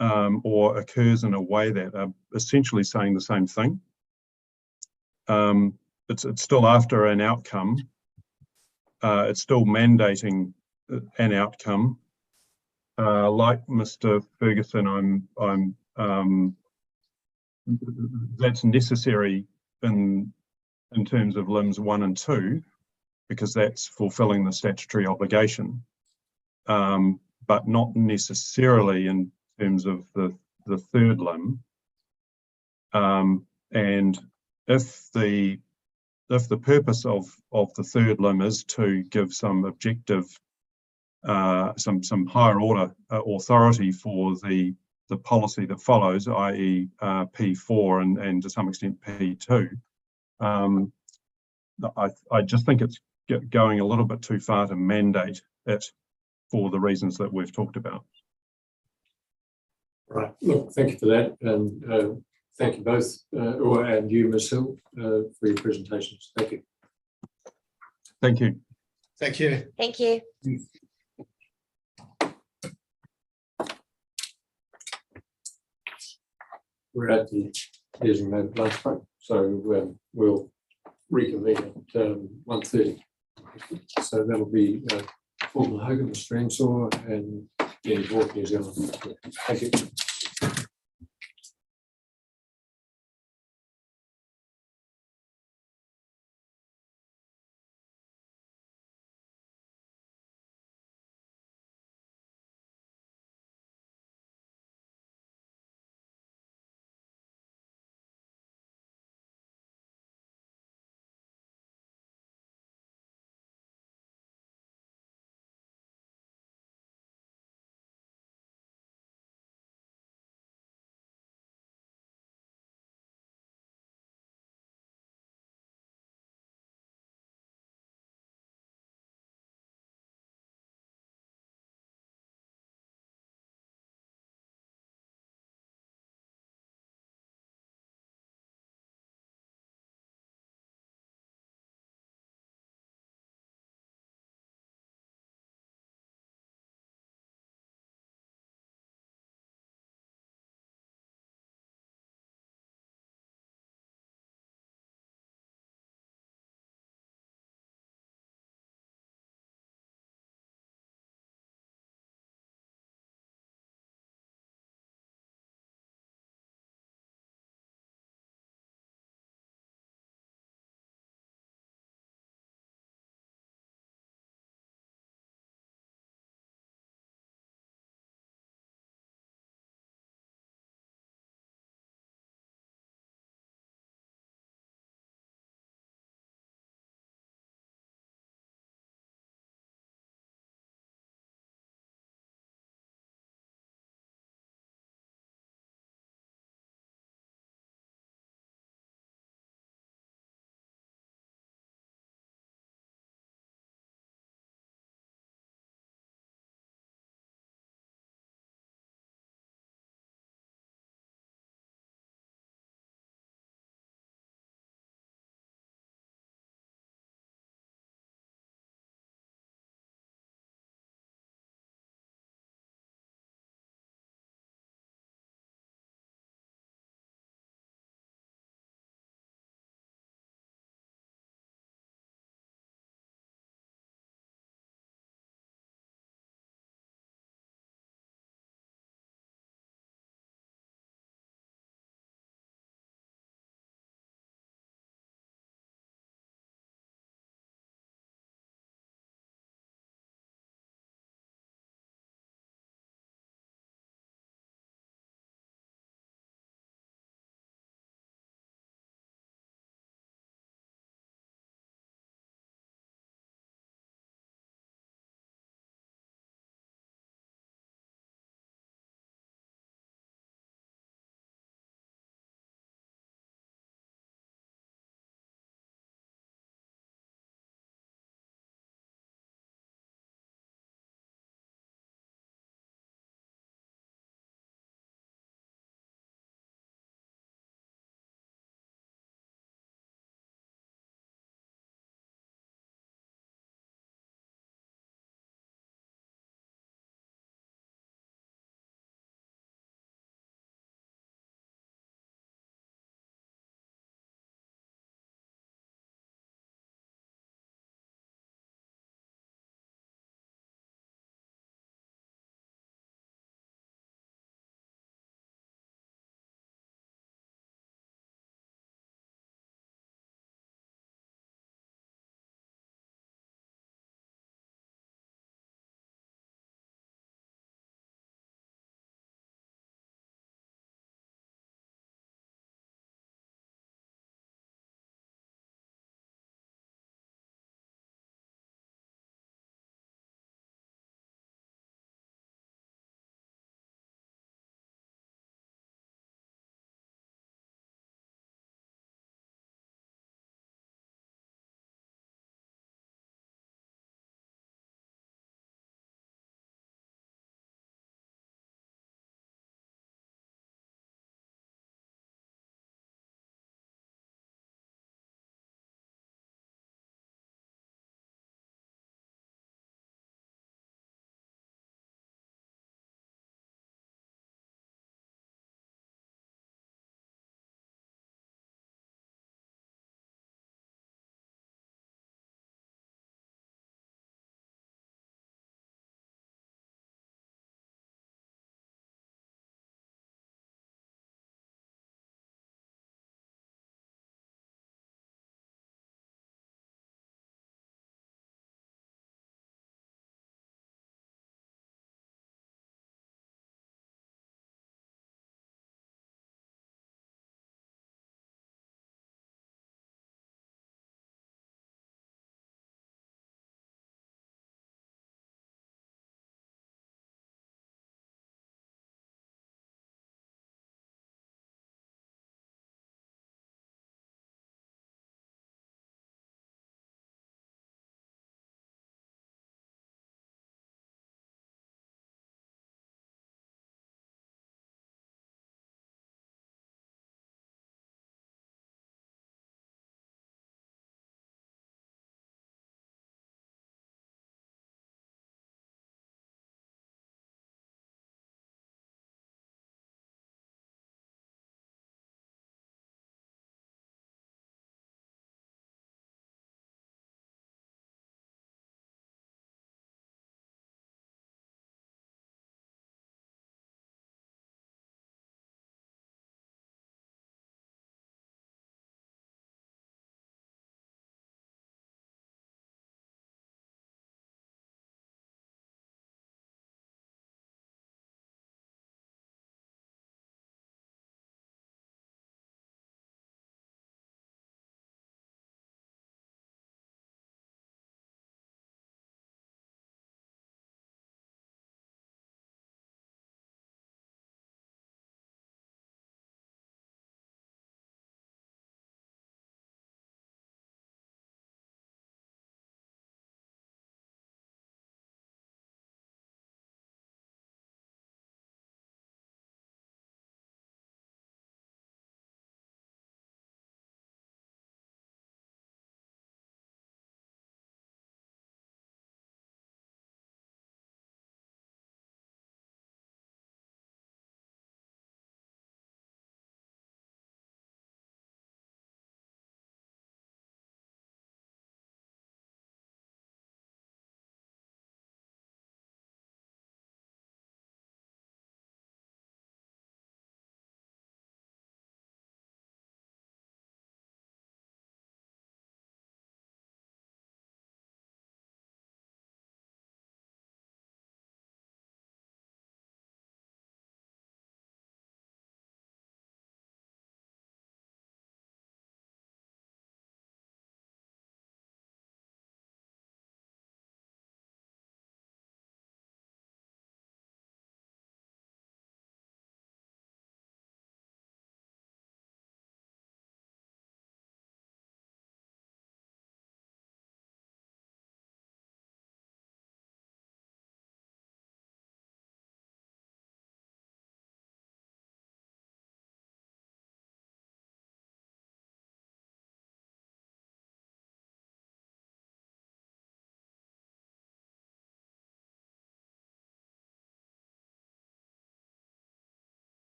or occurs in a way that are essentially saying the same thing. It's still after an outcome. It's still mandating an outcome. Like Mr. Ferguson, that's necessary in terms of limbs 1 and 2, because that's fulfilling the statutory obligation, but not necessarily in terms of the third limb. And if the purpose of the third limb is to give some objective, some higher order authority for the policy that follows, i.e. P4 and to some extent P2, I just think it's going a little bit too far to mandate it for the reasons that we've talked about. Right. Look, thank you for that, and thank you both, and you, Ms. Hill, for your presentations. Thank you. Thank you. Thank you. Thank you. We're at the designated lunch break, so we'll reconvene at 1:30. So that'll be Fulton Hogan, Mr. Ensor, and Jenny Bork, New Zealand. Thank you.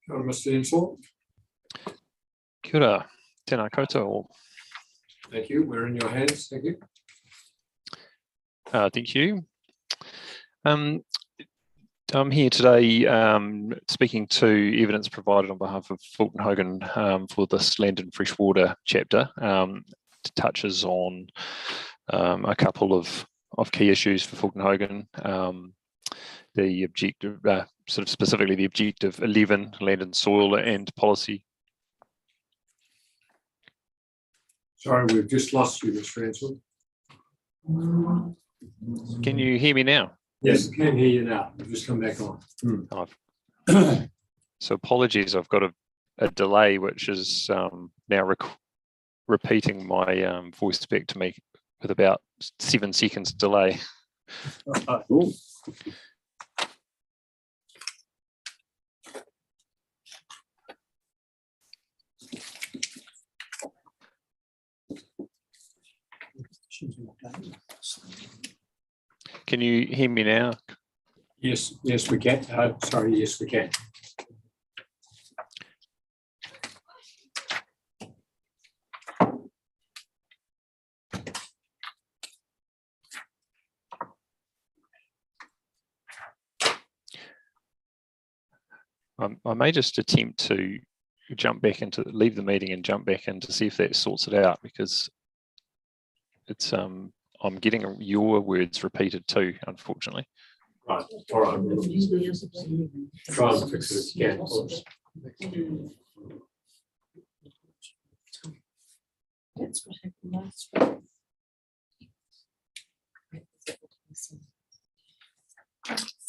Mr. Insall. Kia ora, tēnā koutou. Thank you. We're in your hands. Thank you. Thank you. I'm here today speaking to evidence provided on behalf of Fulton Hogan for this land and freshwater chapter. It touches on a couple of key issues for Fulton Hogan. The objective, sort of specifically the objective 11, land and soil and policy. Sorry, we've just lost you, Mr. Insall. Can you hear me now? Yes, I can hear you now. You've just come back on. So apologies, I've got a delay, which is now repeating my voice back to me with about 7 seconds delay. Can you hear me now? Yes, yes, we can. Sorry, yes, we can. I may just attempt to leave the meeting and jump back in to see if that sorts it out, because it's I'm getting your words repeated too, unfortunately. Right, all right. Try and fix it again. That's what happened last week.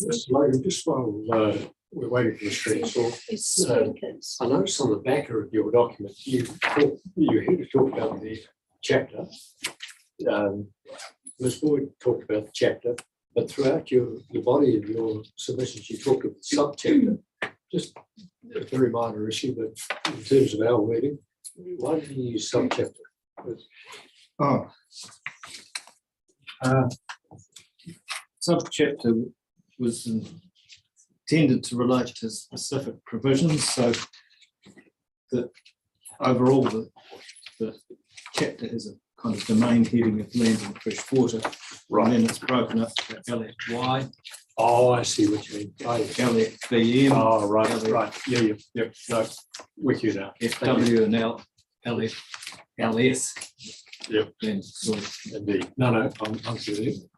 Mr. Logan, just while we're waiting for the screen, so I noticed on the back of your document, you're here to talk about the chapter. Ms. Boyd talked about the chapter, but throughout your body of your submissions, you talked of the subchapter. Just a very minor issue, but in terms of our wording, why did you use subchapter? Subchapter was intended to relate to specific provisions, so that overall the chapter has a kind of domain heading of land and fresh water, right. And then it's broken up to LFY. Oh, I see what you mean. LFBM. Oh, right, right. Yeah. No, with you now. FW and LS. Yep. Then soil. Indeed. No, I'm with you.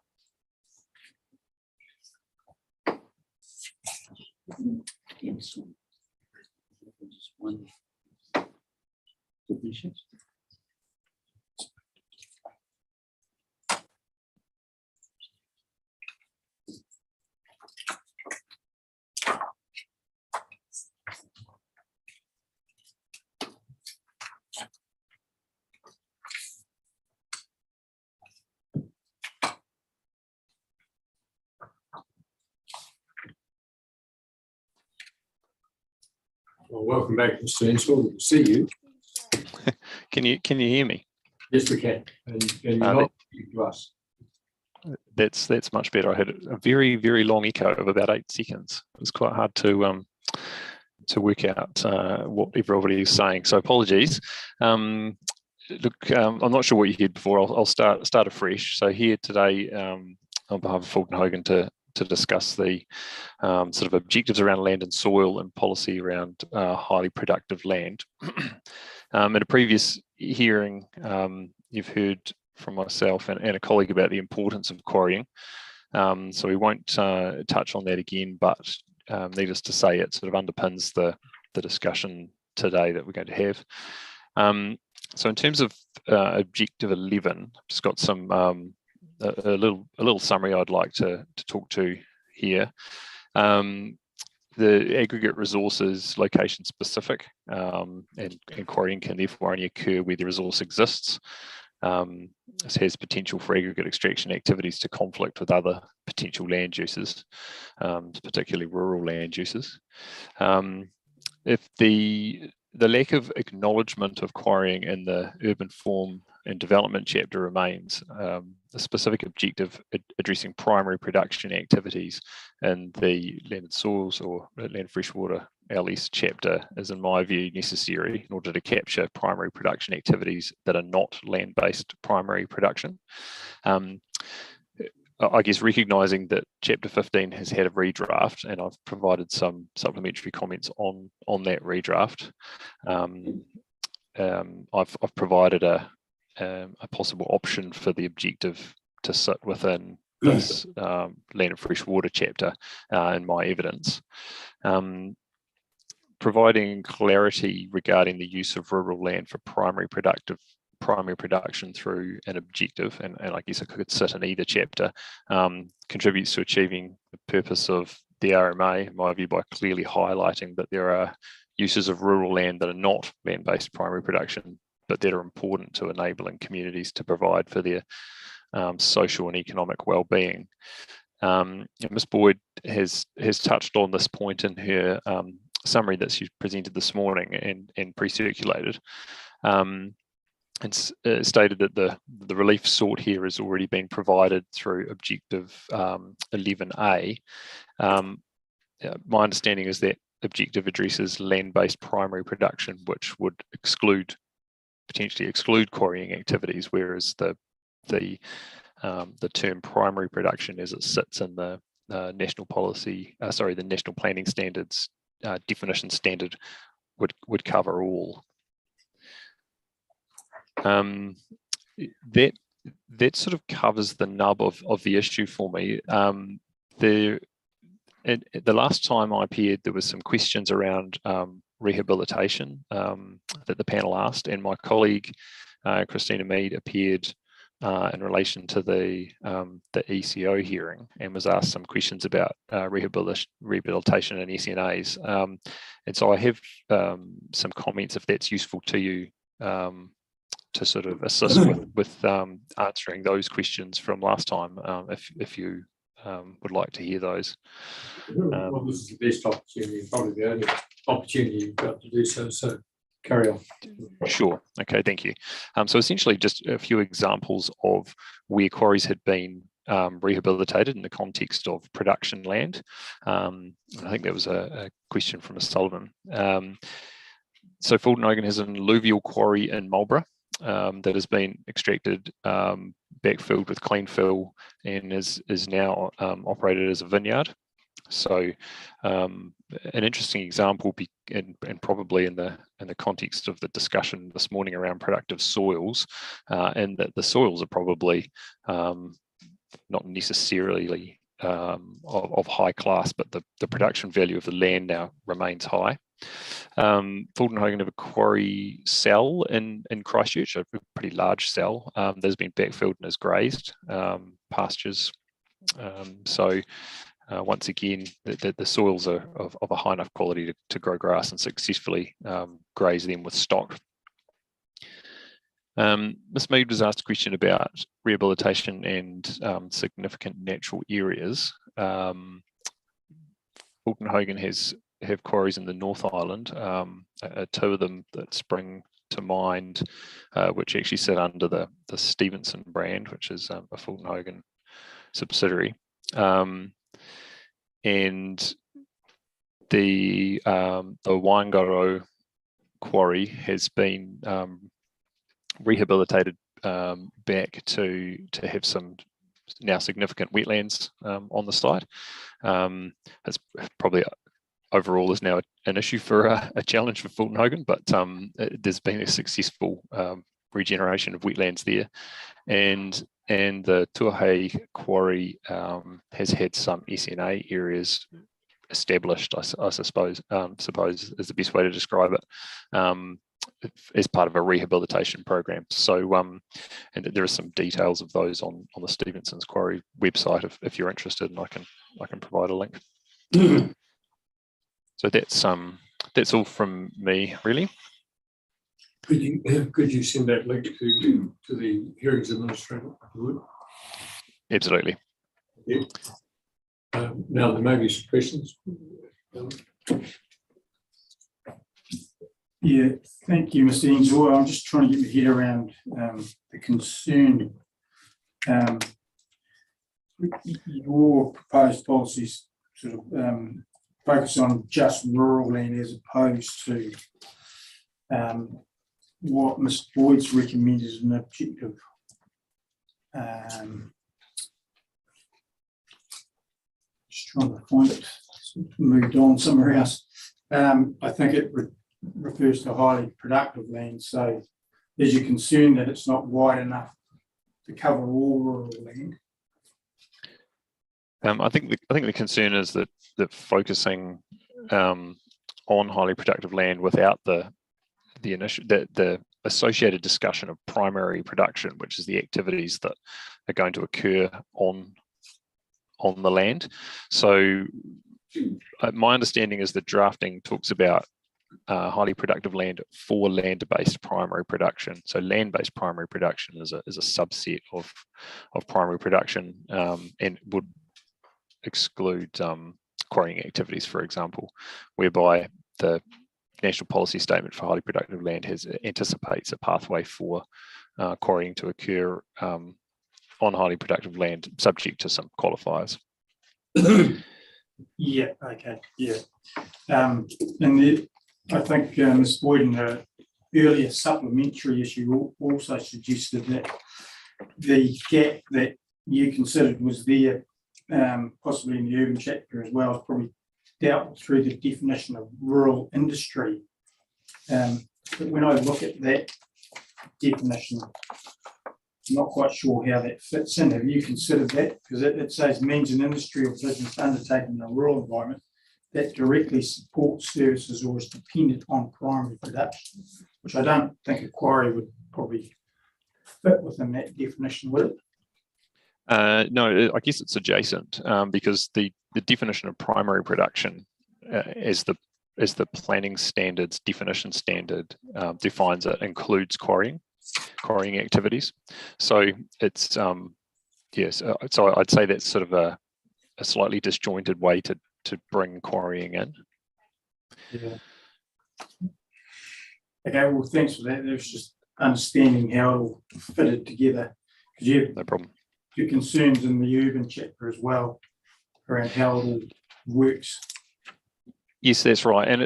Well, welcome back, Mr. Insall. Good to see you. Can you hear me? Yes, we can. And you're not to us. That's much better. I had a very, very long echo of about 8 seconds. It was quite hard to work out what everybody is saying. So apologies. Look, I'm not sure what you heard before. I'll start afresh. So here today on behalf of Fulton Hogan to discuss the sort of objectives around land and soil and policy around highly productive land. In a previous hearing, you've heard from myself and a colleague about the importance of quarrying. So we won't touch on that again, but needless to say, it sort of underpins the discussion today that we're going to have. So in terms of objective 11, I've just got some a little summary I'd like to talk to here. The aggregate resources location specific, and quarrying can therefore only occur where the resource exists. This has potential for aggregate extraction activities to conflict with other potential land uses, particularly rural land uses. If the lack of acknowledgement of quarrying in the urban form and development chapter remains, specific objective addressing primary production activities in the Land and Soils or Land Freshwater LS chapter is, in my view, necessary in order to capture primary production activities that are not land-based primary production. I guess recognising that Chapter 15 has had a redraft, and I've provided some supplementary comments on that redraft. I've provided a possible option for the objective to sit within this Land and Freshwater chapter in my evidence. Providing clarity regarding the use of rural land for primary production through an objective, and I guess it could sit in either chapter, contributes to achieving the purpose of the RMA, in my view, by clearly highlighting that there are uses of rural land that are not land-based primary production, but that are important to enabling communities to provide for their social and economic well-being. Ms. Boyd has touched on this point in her summary that she presented this morning and pre-circulated. It's stated that the relief sought here has already been provided through objective 11A. My understanding is that objective addresses land-based primary production, which would potentially exclude quarrying activities, whereas the term primary production, as it sits in the national planning standards definition standard, would cover all. That sort of covers the nub of the issue for me. The last time I appeared, there was some questions around rehabilitation that the panel asked, and my colleague Christina Mead appeared in relation to the ECO hearing and was asked some questions about rehabilitation and SNAs. And so I have some comments, if that's useful to you, to sort of assist with answering those questions from last time, if you would like to hear those. Well, this is the best opportunity, probably the only opportunity you've got to do so, so carry on. Sure. Okay, thank you. So essentially just a few examples of where quarries had been rehabilitated in the context of production land. I think that was a question from Ms. Sullivan. So Fulton Hogan has an alluvial quarry in Marlborough that has been extracted, backfilled with clean fill, and is now operated as a vineyard. So an interesting example, and probably in the context of the discussion this morning around productive soils, and that the soils are probably not necessarily of high class, but the production value of the land now remains high. Fulton Hogan have a quarry cell in Christchurch, a pretty large cell that's been backfilled and is grazed pastures. So once again, the soils are of a high enough quality to grow grass and successfully graze them with stock. Ms. Mead was asked a question about rehabilitation and significant natural areas. Fulton Hogan have quarries in the North Island, two of them that spring to mind, which actually sit under the Stevenson brand, which is a Fulton Hogan subsidiary. And the Waingaro quarry has been rehabilitated back to have some now significant wetlands on the site. It's probably overall is now an issue for a challenge for Fulton Hogan, but there's been a successful regeneration of wetlands there, and the Tuahei quarry has had some SNA areas established, I suppose is the best way to describe it, as part of a rehabilitation program. So and there are some details of those on the Stevenson's quarry website if you're interested, and I can provide a link. So that's all from me, really. Could you send that link to the hearings administrator? Absolutely. Yeah. Now there may be some questions. Yeah, thank you, Mr. Ainsworth. I'm just trying to get my head around the concern your proposed policies sort of focus on just rural land as opposed to what Ms. Boyd's recommended as an objective. Just trying to find it, moved on somewhere else. I think it refers to highly productive land. So is your concern that it's not wide enough to cover all rural land? I think the concern is that focusing on highly productive land without the associated discussion of primary production, which is the activities that are going to occur on the land. So my understanding is that drafting talks about highly productive land for land-based primary production. So land-based primary production is a subset of primary production, and would exclude quarrying activities, for example, whereby the National Policy Statement for Highly Productive Land anticipates a pathway for quarrying to occur on highly productive land, subject to some qualifiers. Yeah, okay, yeah. I think Ms. Boyd in the earlier supplementary issue also suggested that the gap that you considered was there, possibly in the urban chapter as well, is probably dealt with through the definition of rural industry. But when I look at that definition, I'm not quite sure how that fits in. Have you considered that? Because it says means an industry or business undertaken in a rural environment that directly supports services or is dependent on primary production, which I don't think a quarry would probably fit within that definition, would it? No, I guess it's adjacent, because the definition of primary production as the planning standards definition standard defines it, includes quarrying activities. So it's yes, so I'd say that's sort of a slightly disjointed way to bring quarrying in. Yeah. Okay, well, thanks for that. There's just understanding how it all fitted together. No problem. Your concerns in the urban chapter as well around how it all works. Yes, that's right, and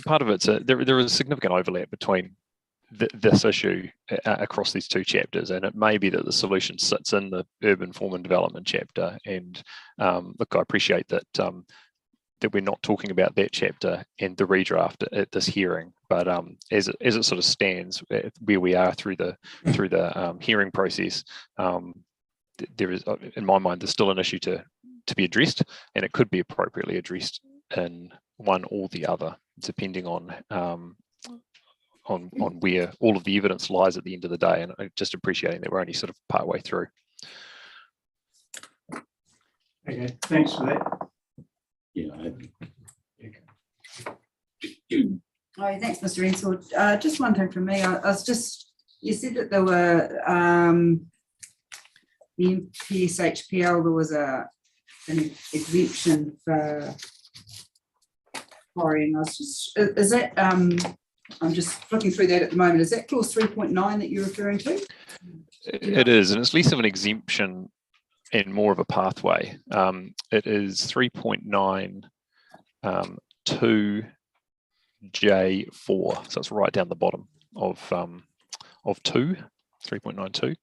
part of it's there is significant overlap between this issue across these two chapters, and it may be that the solution sits in the urban form and development chapter. And look, I appreciate that that we're not talking about that chapter and the redraft at this hearing, but as it sort of stands where we are through the hearing process, there is, in my mind, there's still an issue to be addressed, and it could be appropriately addressed in one or the other, depending on where all of the evidence lies at the end of the day. And just appreciating that we're only sort of partway through. Okay, thanks for that. Yeah. Oh, thanks, Mr. Ensor. Just one thing from me. I was just, you said that there were the PSHPL, there was an exemption for quarrying. I was just, is that I'm just flicking through that at the moment. Is that clause 3.9 that you're referring to? It is, and it's less of an exemption and more of a pathway. It is 3.9 2J4, so it's right down the bottom of 3.92.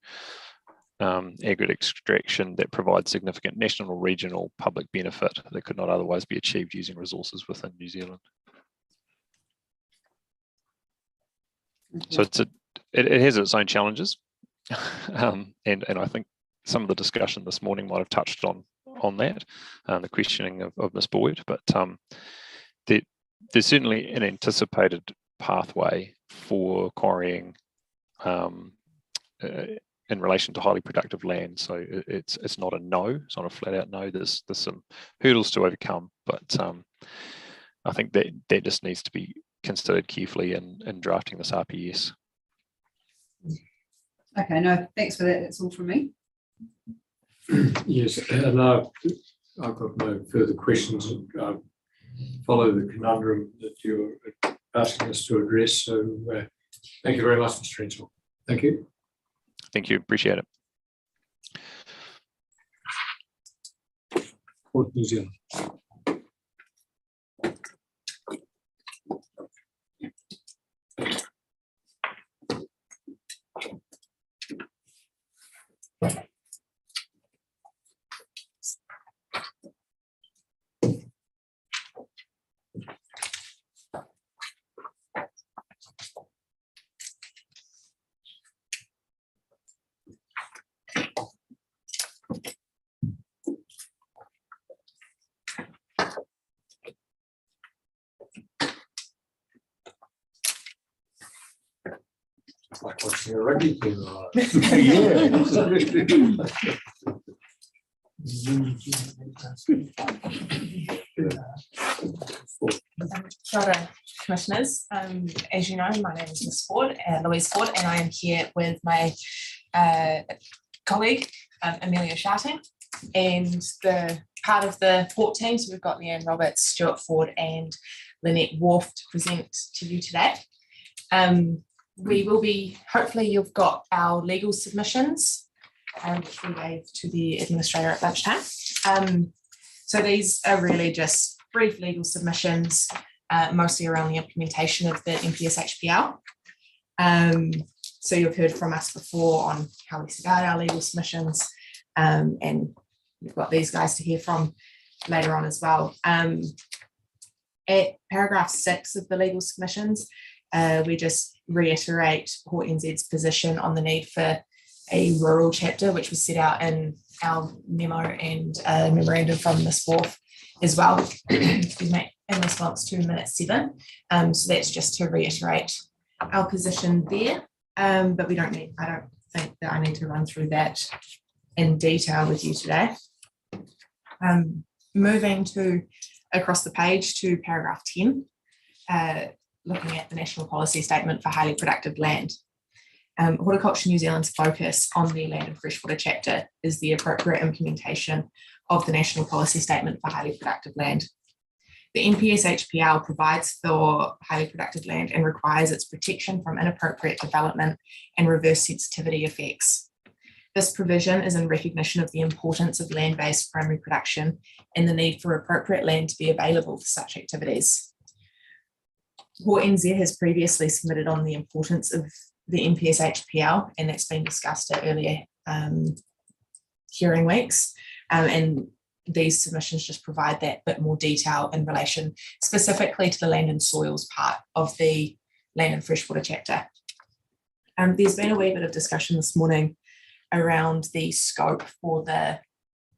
Aggregate extraction that provides significant national or regional public benefit that could not otherwise be achieved using resources within New Zealand. So it has its own challenges, and I think some of the discussion this morning might have touched on that, the questioning of Ms. Boyd, but there's certainly an anticipated pathway for quarrying in relation to highly productive land. So it's not a no, it's not a flat out no. There's some hurdles to overcome, but I think that just needs to be considered carefully in drafting this RPS. Okay, no, thanks for that. That's all from me. Yes, and I've got no further questions. I follow the conundrum that you're asking us to address. So thank you very much, Mr. Ensor. Thank you. Thank you, appreciate it. Port New Zealand. Like watching a rugby team. Righto, commissioners. As you know, my name is Ms. Ford, Louise Ford, and I am here with my colleague, Amelia Sharting, and the part of the port team. So we've got Leanne Roberts, Stuart Ford, and Lynette Wharf to present to you today. We will be, hopefully you've got our legal submissions, which we gave to the administrator at lunchtime. So these are really just brief legal submissions, mostly around the implementation of the MPS HPL. So you've heard from us before on how we set out our legal submissions, and we've got these guys to hear from later on as well. At paragraph 6 of the legal submissions, we just reiterate Port NZ's position on the need for a rural chapter, which was set out in our memo and memorandum from Ms. Wharf as well, excuse me, in response to minute 7. So that's just to reiterate our position there, but I don't think that I need to run through that in detail with you today. Moving to across the page to paragraph 10, looking at the National Policy Statement for Highly Productive Land. Horticulture New Zealand's focus on the land and freshwater chapter is the appropriate implementation of the National Policy Statement for Highly Productive Land. The NPS HPL provides for highly productive land and requires its protection from inappropriate development and reverse sensitivity effects. This provision is in recognition of the importance of land-based primary production and the need for appropriate land to be available for such activities. Port NZ has previously submitted on the importance of the NPS HPL, and that's been discussed at earlier hearing weeks. And these submissions just provide that bit more detail in relation specifically to the land and soils part of the land and freshwater chapter. There's been a wee bit of discussion this morning around the scope for the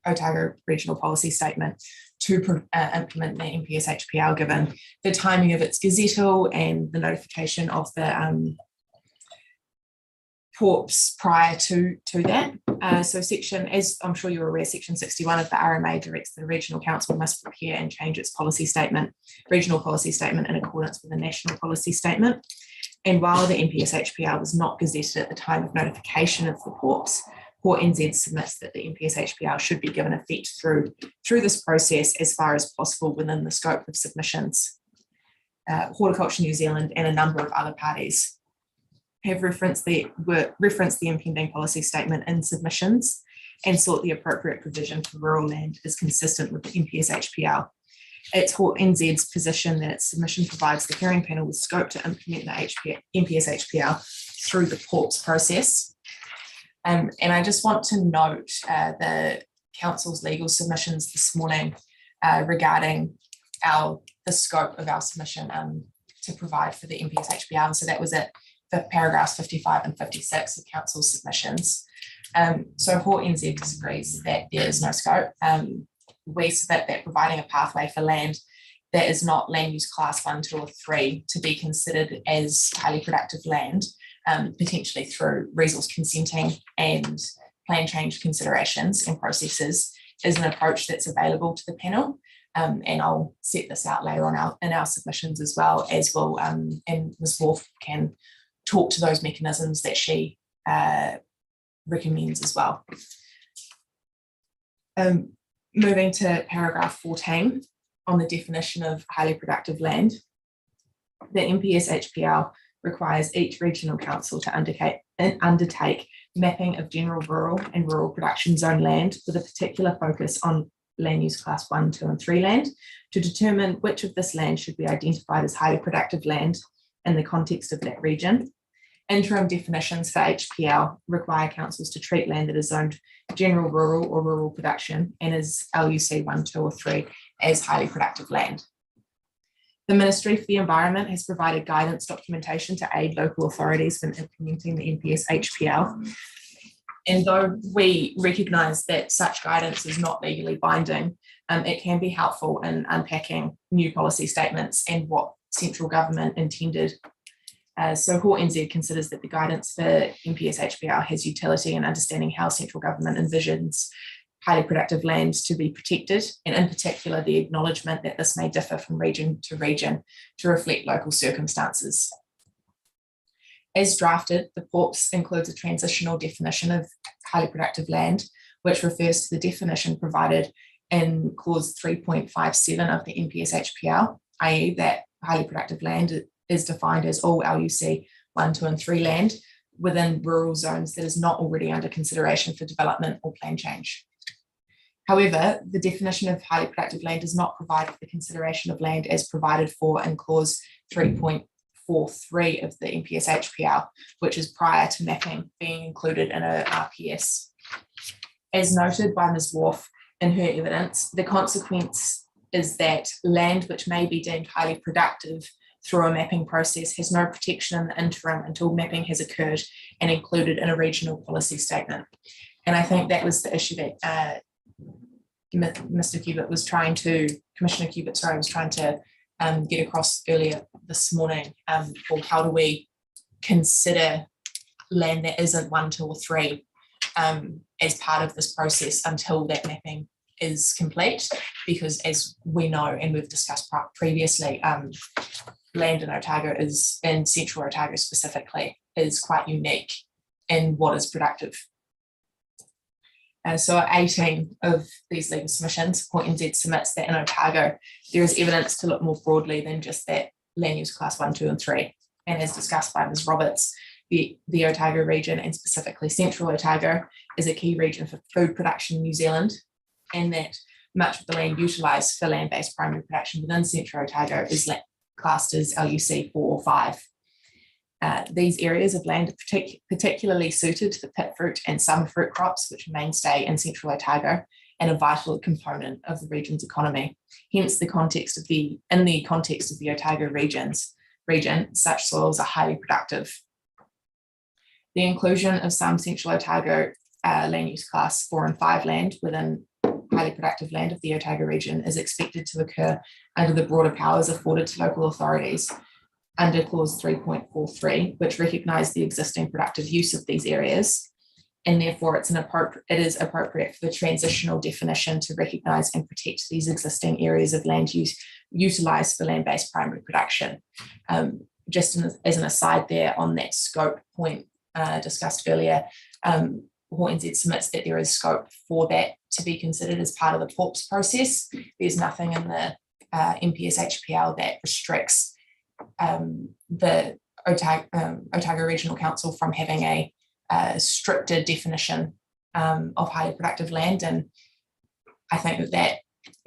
Otago Regional Policy Statement to implement the NPS HPL, given the timing of its gazettal and the notification of the pORPS prior to that. So section, as I'm sure you're aware, section 61 of the RMA directs the Regional Council must prepare and change its policy statement, regional policy statement, in accordance with the National Policy Statement. And while the NPS HPL was not gazetted at the time of notification of the pORPS, Port NZ submits that the NPS HPL should be given effect through this process as far as possible within the scope of submissions. Horticulture New Zealand and a number of other parties have referenced the impending policy statement in submissions and sought the appropriate provision for rural land is consistent with the NPS HPL. It's Port NZ's position that its submission provides the hearing panel with scope to implement the NPS HPL through the pORPS process. And I just want to note the Council's legal submissions this morning regarding the scope of our submission to provide for the NPS HPL. And so that was it for paragraphs 55 and 56 of Council's submissions. So Port NZ disagrees that there is no scope. We submit that providing a pathway for land that is not land use class 1, 2 or 3 to be considered as highly productive land, potentially through resource consenting and plan change considerations and processes, is an approach that's available to the panel. And I'll set this out later on in our submissions as well, as will, and Ms. Wharf can talk to those mechanisms that she recommends as well. Moving to paragraph 14 on the definition of highly productive land, the NPS HPL requires each regional council to undertake mapping of general rural and rural production zone land with a particular focus on land use class 1, 2 and 3 land to determine which of this land should be identified as highly productive land in the context of that region. Interim definitions for HPL require councils to treat land that is zoned general rural or rural production and is LUC 1, 2 or 3 as highly productive land. The Ministry for the Environment has provided guidance documentation to aid local authorities in implementing the NPS HPL. And though we recognise that such guidance is not legally binding, it can be helpful in unpacking new policy statements and what central government intended. So Hort NZ considers that the guidance for NPS HPL has utility in understanding how central government envisions highly productive land to be protected, and in particular the acknowledgement that this may differ from region to reflect local circumstances. As drafted, the pORPS includes a transitional definition of highly productive land, which refers to the definition provided in clause 3.57 of the NPS HPL, i.e. that highly productive land is defined as all LUC 1, 2 and 3 land within rural zones that is not already under consideration for development or plan change. However, the definition of highly productive land does not provide for the consideration of land as provided for in clause 3.43 of the NPS HPL, which is prior to mapping being included in a RPS. As noted by Ms. Wharf in her evidence, the consequence is that land which may be deemed highly productive through a mapping process has no protection in the interim until mapping has occurred and included in a regional policy statement. And I think that was the issue that Mr. Cubitt was trying to, Commissioner Cubitt, sorry, was trying to get across earlier this morning, for how do we consider land that isn't 1, 2 or 3 as part of this process until that mapping is complete, because as we know and we've discussed previously, land in Otago is, in central Otago specifically, is quite unique in what is productive. So 18 of these legal submissions, Hort NZ submits that in Otago, there is evidence to look more broadly than just that land use class 1, 2 and 3. And as discussed by Ms. Roberts, the Otago region, and specifically central Otago, is a key region for food production in New Zealand, and that much of the land utilised for land-based primary production within central Otago is classed as LUC 4 or 5. These areas of land are particularly suited to the pit fruit and summer fruit crops, which mainstay in central Otago and a vital component of the region's economy. Hence, in the context of the Otago region, such soils are highly productive. The inclusion of some central Otago land use class 4 and 5 land within highly productive land of the Otago region is expected to occur under the broader powers afforded to local authorities under clause 3.43, which recognise the existing productive use of these areas, and therefore it is appropriate for the transitional definition to recognise and protect these existing areas of land use utilised for land-based primary production. Just as an aside there on that scope point discussed earlier, Hort NZ submits that there is scope for that to be considered as part of the pORPS process. There's nothing in the NPS HPL that restricts the Otago Regional Council from having a stricter definition of highly productive land, and I think that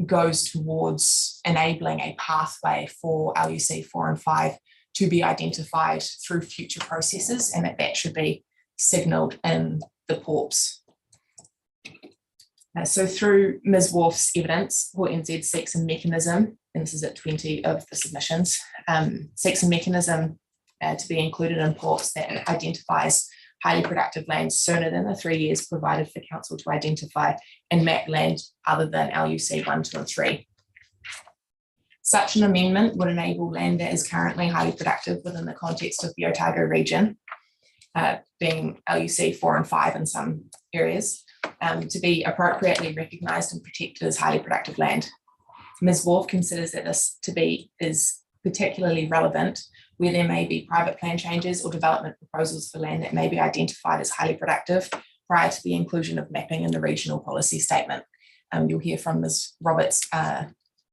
goes towards enabling a pathway for LUC 4 and 5 to be identified through future processes, and that should be signalled in the pORPS. So through Ms. Wharf's evidence, Hort NZ seeks a mechanism, and this is at 20 of the submissions, seeks a mechanism to be included in pORPS that identifies highly productive land sooner than the 3 years provided for council to identify and map land other than LUC 1, 2 and 3. Such an amendment would enable land that is currently highly productive within the context of the Otago region, being LUC 4 and 5 in some areas, to be appropriately recognised and protected as highly productive land. Ms. Wharf considers that this is particularly relevant where there may be private plan changes or development proposals for land that may be identified as highly productive prior to the inclusion of mapping in the regional policy statement. You'll hear from Ms. Roberts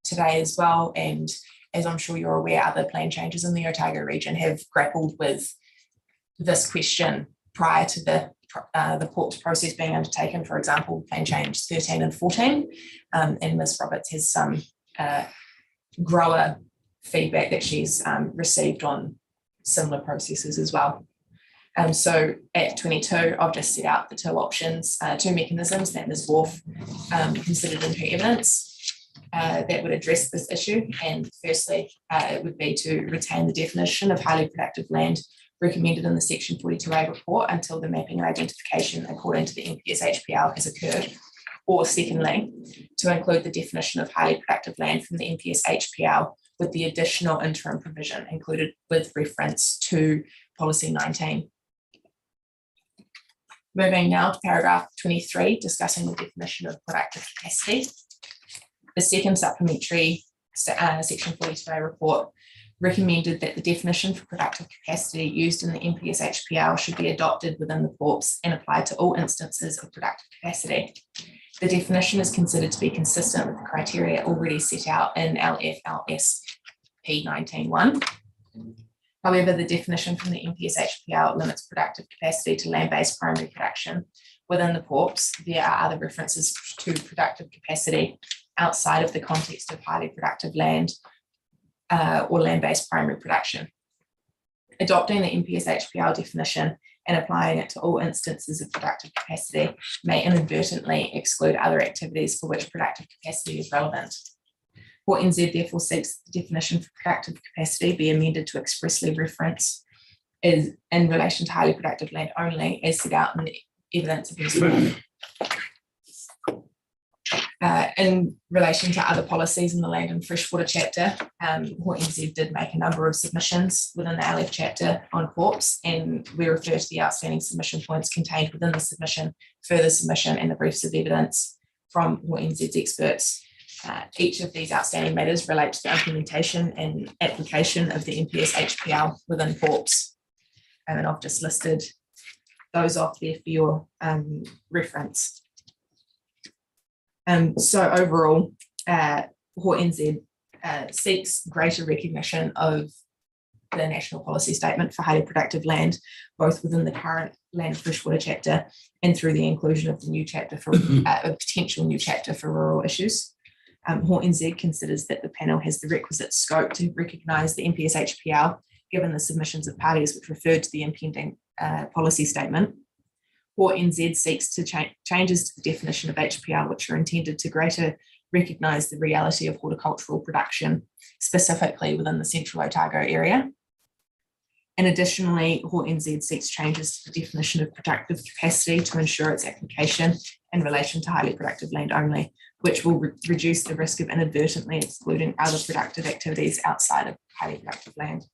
today as well, and as I'm sure you're aware, other plan changes in the Otago region have grappled with this question prior to the the pORPS process being undertaken, for example, plan change 13 and 14. And Ms. Roberts has some grower feedback that she's received on similar processes as well. So at 22, I've just set out the two options, two mechanisms that Ms. Worf considered in her evidence that would address this issue. And firstly, it would be to retain the definition of highly productive land recommended in the Section 42A report until the mapping and identification according to the NPS HPL has occurred. Or secondly, to include the definition of highly productive land from the NPS HPL with the additional interim provision included with reference to policy 19. Moving now to paragraph 23, discussing the definition of productive capacity. The second supplementary Section 42A report recommended that the definition for productive capacity used in the NPS HPL should be adopted within the pORPS and applied to all instances of productive capacity. The definition is considered to be consistent with the criteria already set out in LFLS P19.1. However, the definition from the NPS HPL limits productive capacity to land-based primary production. Within the pORPS, there are other references to productive capacity outside of the context of highly productive land or land-based primary production. Adopting the NPS HPL definition and applying it to all instances of productive capacity may inadvertently exclude other activities for which productive capacity is relevant. Port NZ therefore seeks the definition for productive capacity be amended to expressly reference is in relation to highly productive land only, as set out in the evidence of this work. In relation to other policies in the land and freshwater chapter, Port NZ did make a number of submissions within the LF chapter on pORPS, and we refer to the outstanding submission points contained within the submission, further submission, and the briefs of evidence from Port NZ's experts. Each of these outstanding matters relate to the implementation and application of the NPS HPL within pORPS. And I've just listed those off there for your reference. So overall, Port NZ seeks greater recognition of the national policy statement for highly productive land, both within the current land and freshwater chapter and through the inclusion of the new chapter for a potential new chapter for rural issues. Port NZ considers that the panel has the requisite scope to recognise the NPS HPL, given the submissions of parties which referred to the impending policy statement. Port NZ seeks to changes to the definition of HPL, which are intended to greater recognise the reality of horticultural production, specifically within the Central Otago area. And additionally, Port NZ seeks changes to the definition of productive capacity to ensure its application in relation to highly productive land only, which will reduce the risk of inadvertently excluding other productive activities outside of highly productive land.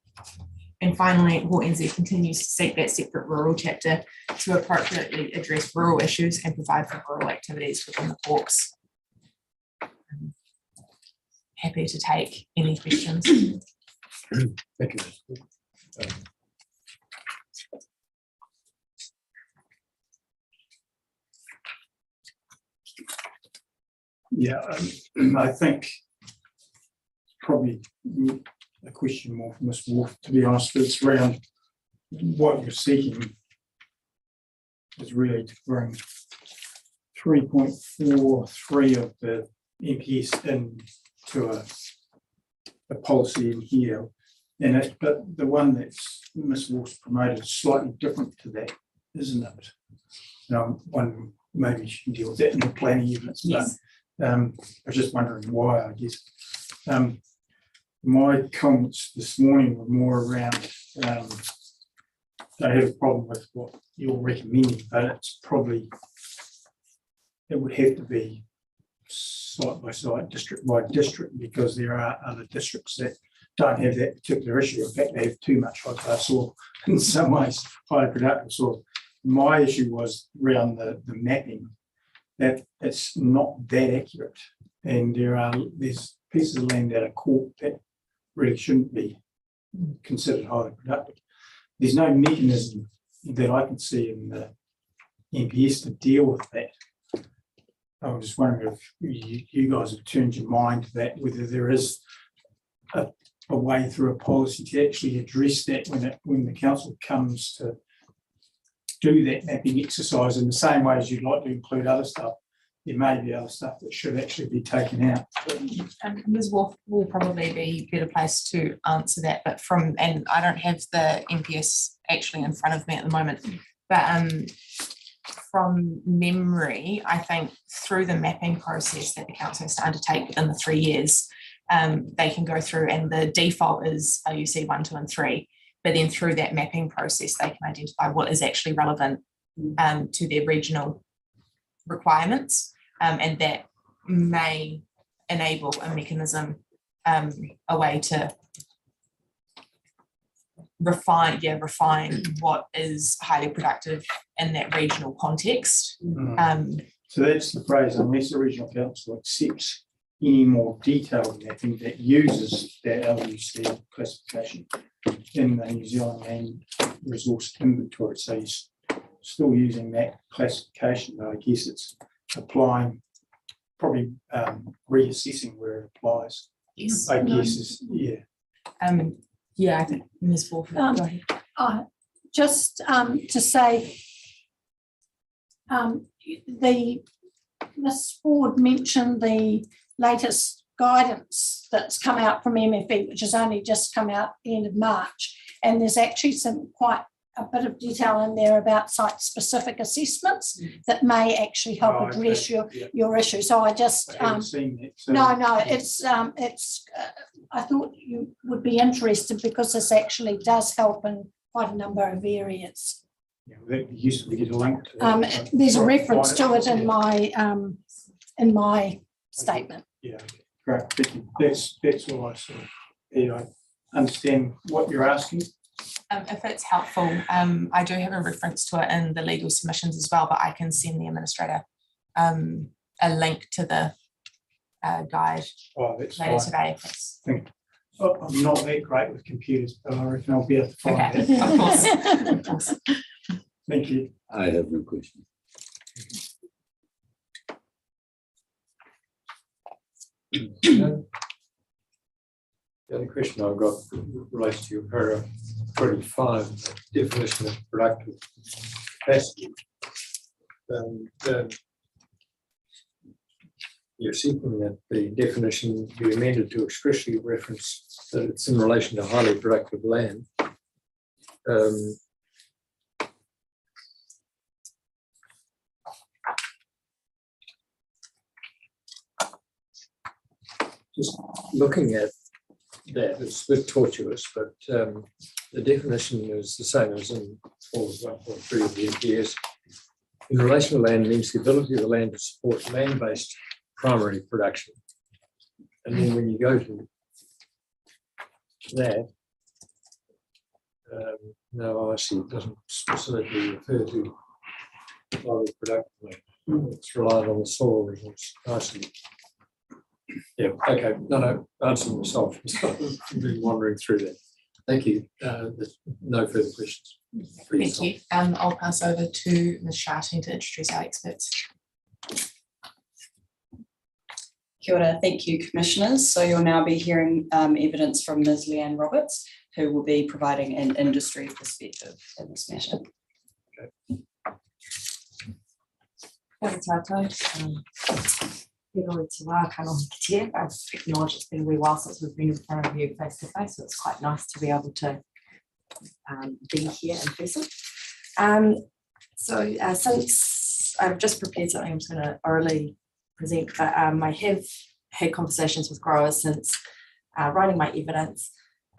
And finally, Port NZ continues to seek that separate rural chapter to appropriately address rural issues and provide for rural activities within the pORPS. Happy to take any questions. Thank you. Yeah, I think probably a question more from Ms. Wolf, to be honest, it's around what you're seeking is really to bring 3.43 of the NPS into a policy in here. And it, but the one that's Ms. Wolf's promoted is slightly different to that, isn't it? One maybe she can deal with that in the planning units. Yes. But I was just wondering why, I guess. My comments this morning were more around, I have a problem with what you're recommending, but it's probably, it would have to be site by site, district by district, because there are other districts that don't have that particular issue. In fact, they have too much high soil, in some ways, highly productive soil. My issue was around the mapping, that it's not that accurate. And there's pieces of land that are caught that really shouldn't be considered highly productive. There's no mechanism that I can see in the NPS to deal with that. I was just wondering if you guys have turned your mind to that, whether there is a way through a policy to actually address that when the council comes to do that mapping exercise in the same way as you'd like to include other stuff, there may be other stuff that should actually be taken out. And Ms. Wolf will probably be better placed to answer that, but and I don't have the NPS actually in front of me at the moment, but from memory, I think through the mapping process that the council has to undertake within the 3 years, they can go through, and the default is OUC 1, 2, and 3. But then through that mapping process, they can identify what is actually relevant to their regional requirements, and that may enable a mechanism, a way to refine what is highly productive in that regional context. So that's the phrase, unless the regional council accepts any more detailed mapping that uses that LUC classification in the New Zealand Land Resource Inventory. So you're still using that classification, but I guess it's applying, probably reassessing where it applies. Yes. I guess is, yeah. Yeah, I think Ms. Wolf. Go ahead. Just to say, Ms. Ford mentioned the latest guidance that's come out from MFE, which has only just come out the end of March, and there's actually quite a bit of detail in there about site-specific assessments that may actually help address your issue. So I just I haven't seen that, so no, it's I thought you would be interested because this actually does help in quite a number of areas. yeah, that'd be useful to get a link to that. There's a Right, reference to it in my statement. Yeah, great, thank you. That's all I saw. Yeah, I understand what you're asking. If it's helpful, I do have a reference to it in the legal submissions as well, but I can send the administrator a link to the guide Oh, that's later fine. today. I'm not that great with computers, but I reckon I'll be able to find Okay, that. of course, of course. Thank you. I have no question. The other question I've got relates to your paragraph 25, definition of productive capacity. You're seeking that the definition be amended to expressly reference that it's in relation to highly productive land. Just looking at that, it's a bit tortuous, but the definition is the same as in clause 1.3 of the NPS. In relation to land means the ability of the land to support land-based primary production. And then when you go to that, no, I see it doesn't specifically refer to highly productive land. It's reliant on the soil resource. I see. Yeah, okay, no, answer myself. I've been wandering through that. Thank you. There's no further questions. Thank you. I'll pass over to Ms. Sharting to introduce our experts. Kia ora, thank you, commissioners. So you'll now be hearing evidence from Ms. Leanne Roberts, who will be providing an industry perspective in this matter. I've acknowledged it's been a wee while since we've been in front of you face to face, so it's quite nice to be able to be here in person. Since I've just prepared something, I'm just going to orally present, but I have had conversations with growers since writing my evidence,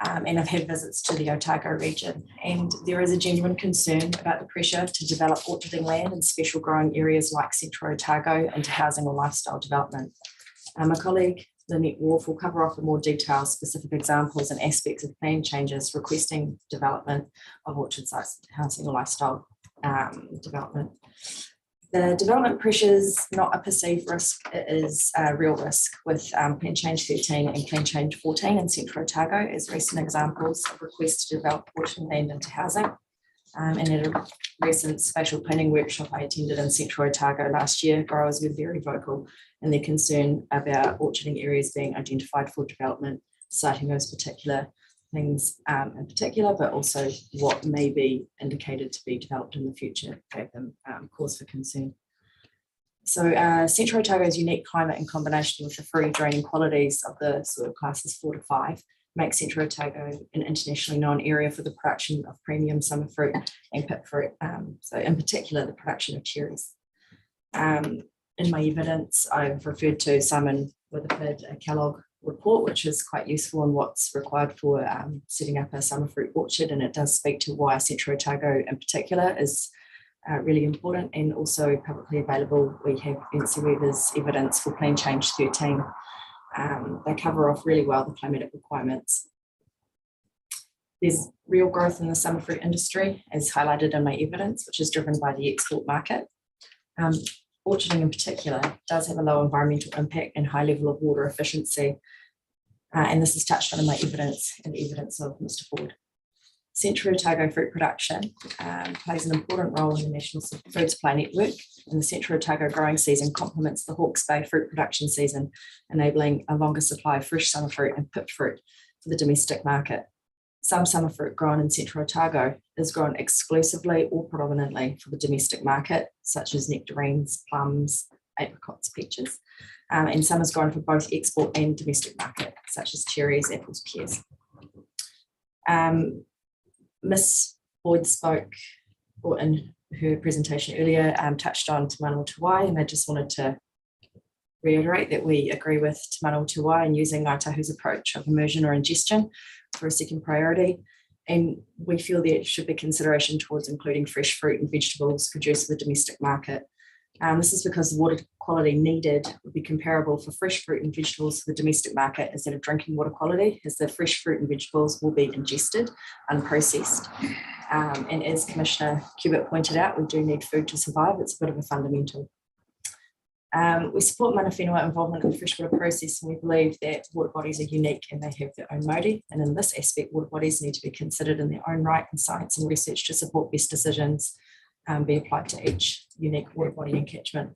and I've had visits to the Otago region, and there is a genuine concern about the pressure to develop orcharding land in special growing areas like Central Otago into housing or lifestyle development. My colleague Lynette Wolf will cover off in more detail specific examples and aspects of plan changes requesting development of orchard sites into housing or lifestyle development. The development pressure is not a perceived risk, it is a real risk, with Plan Change 13 and Plan Change 14 in Central Otago as recent examples of requests to develop orchard land into housing. And at a recent spatial planning workshop I attended in Central Otago last year, growers were very vocal in their concern about orcharding areas being identified for development, citing those particular things in particular, but also what may be indicated to be developed in the future gave them cause for concern. So Central Otago's unique climate in combination with the free draining qualities of the soil classes 4 to 5 makes Central Otago an internationally known area for the production of premium summer fruit and pit fruit. So in particular, the production of cherries. In my evidence, I've referred to Simon Weatherford Kellogg report, which is quite useful in what's required for setting up a summer fruit orchard, and it does speak to why Central Otago in particular is really important, and also publicly available. We have NC Weaver's evidence for Plan Change 13. They cover off really well the climatic requirements. There's real growth in the summer fruit industry, as highlighted in my evidence, which is driven by the export market. Orcharding in particular does have a low environmental impact and high level of water efficiency. And this is touched on in my evidence and the evidence of Mr. Ford. Central Otago fruit production plays an important role in the National Food Supply Network, and the Central Otago growing season complements the Hawke's Bay fruit production season, enabling a longer supply of fresh summer fruit and pipped fruit for the domestic market. Some summer fruit grown in Central Otago is grown exclusively or predominantly for the domestic market, such as nectarines, plums, apricots, peaches, and some is grown for both export and domestic market, such as cherries, apples, pears. Miss Boyd spoke, or in her presentation earlier, touched on Te Manawa Te Wai, and I just wanted to reiterate that we agree with Te Manawa Te Wai in using Ngāi Tahu's approach of immersion or ingestion for a second priority. And we feel there should be consideration towards including fresh fruit and vegetables produced for the domestic market. This is because the water quality needed would be comparable for fresh fruit and vegetables for the domestic market instead of drinking water quality, as the fresh fruit and vegetables will be ingested, unprocessed. And as Commissioner Cubitt pointed out, we do need food to survive. It's a bit of a fundamental. We support mana whenua involvement in freshwater process, and we believe that water bodies are unique and they have their own mauri. And in this aspect, water bodies need to be considered in their own right, and science and research to support best decisions be applied to each unique water body and catchment.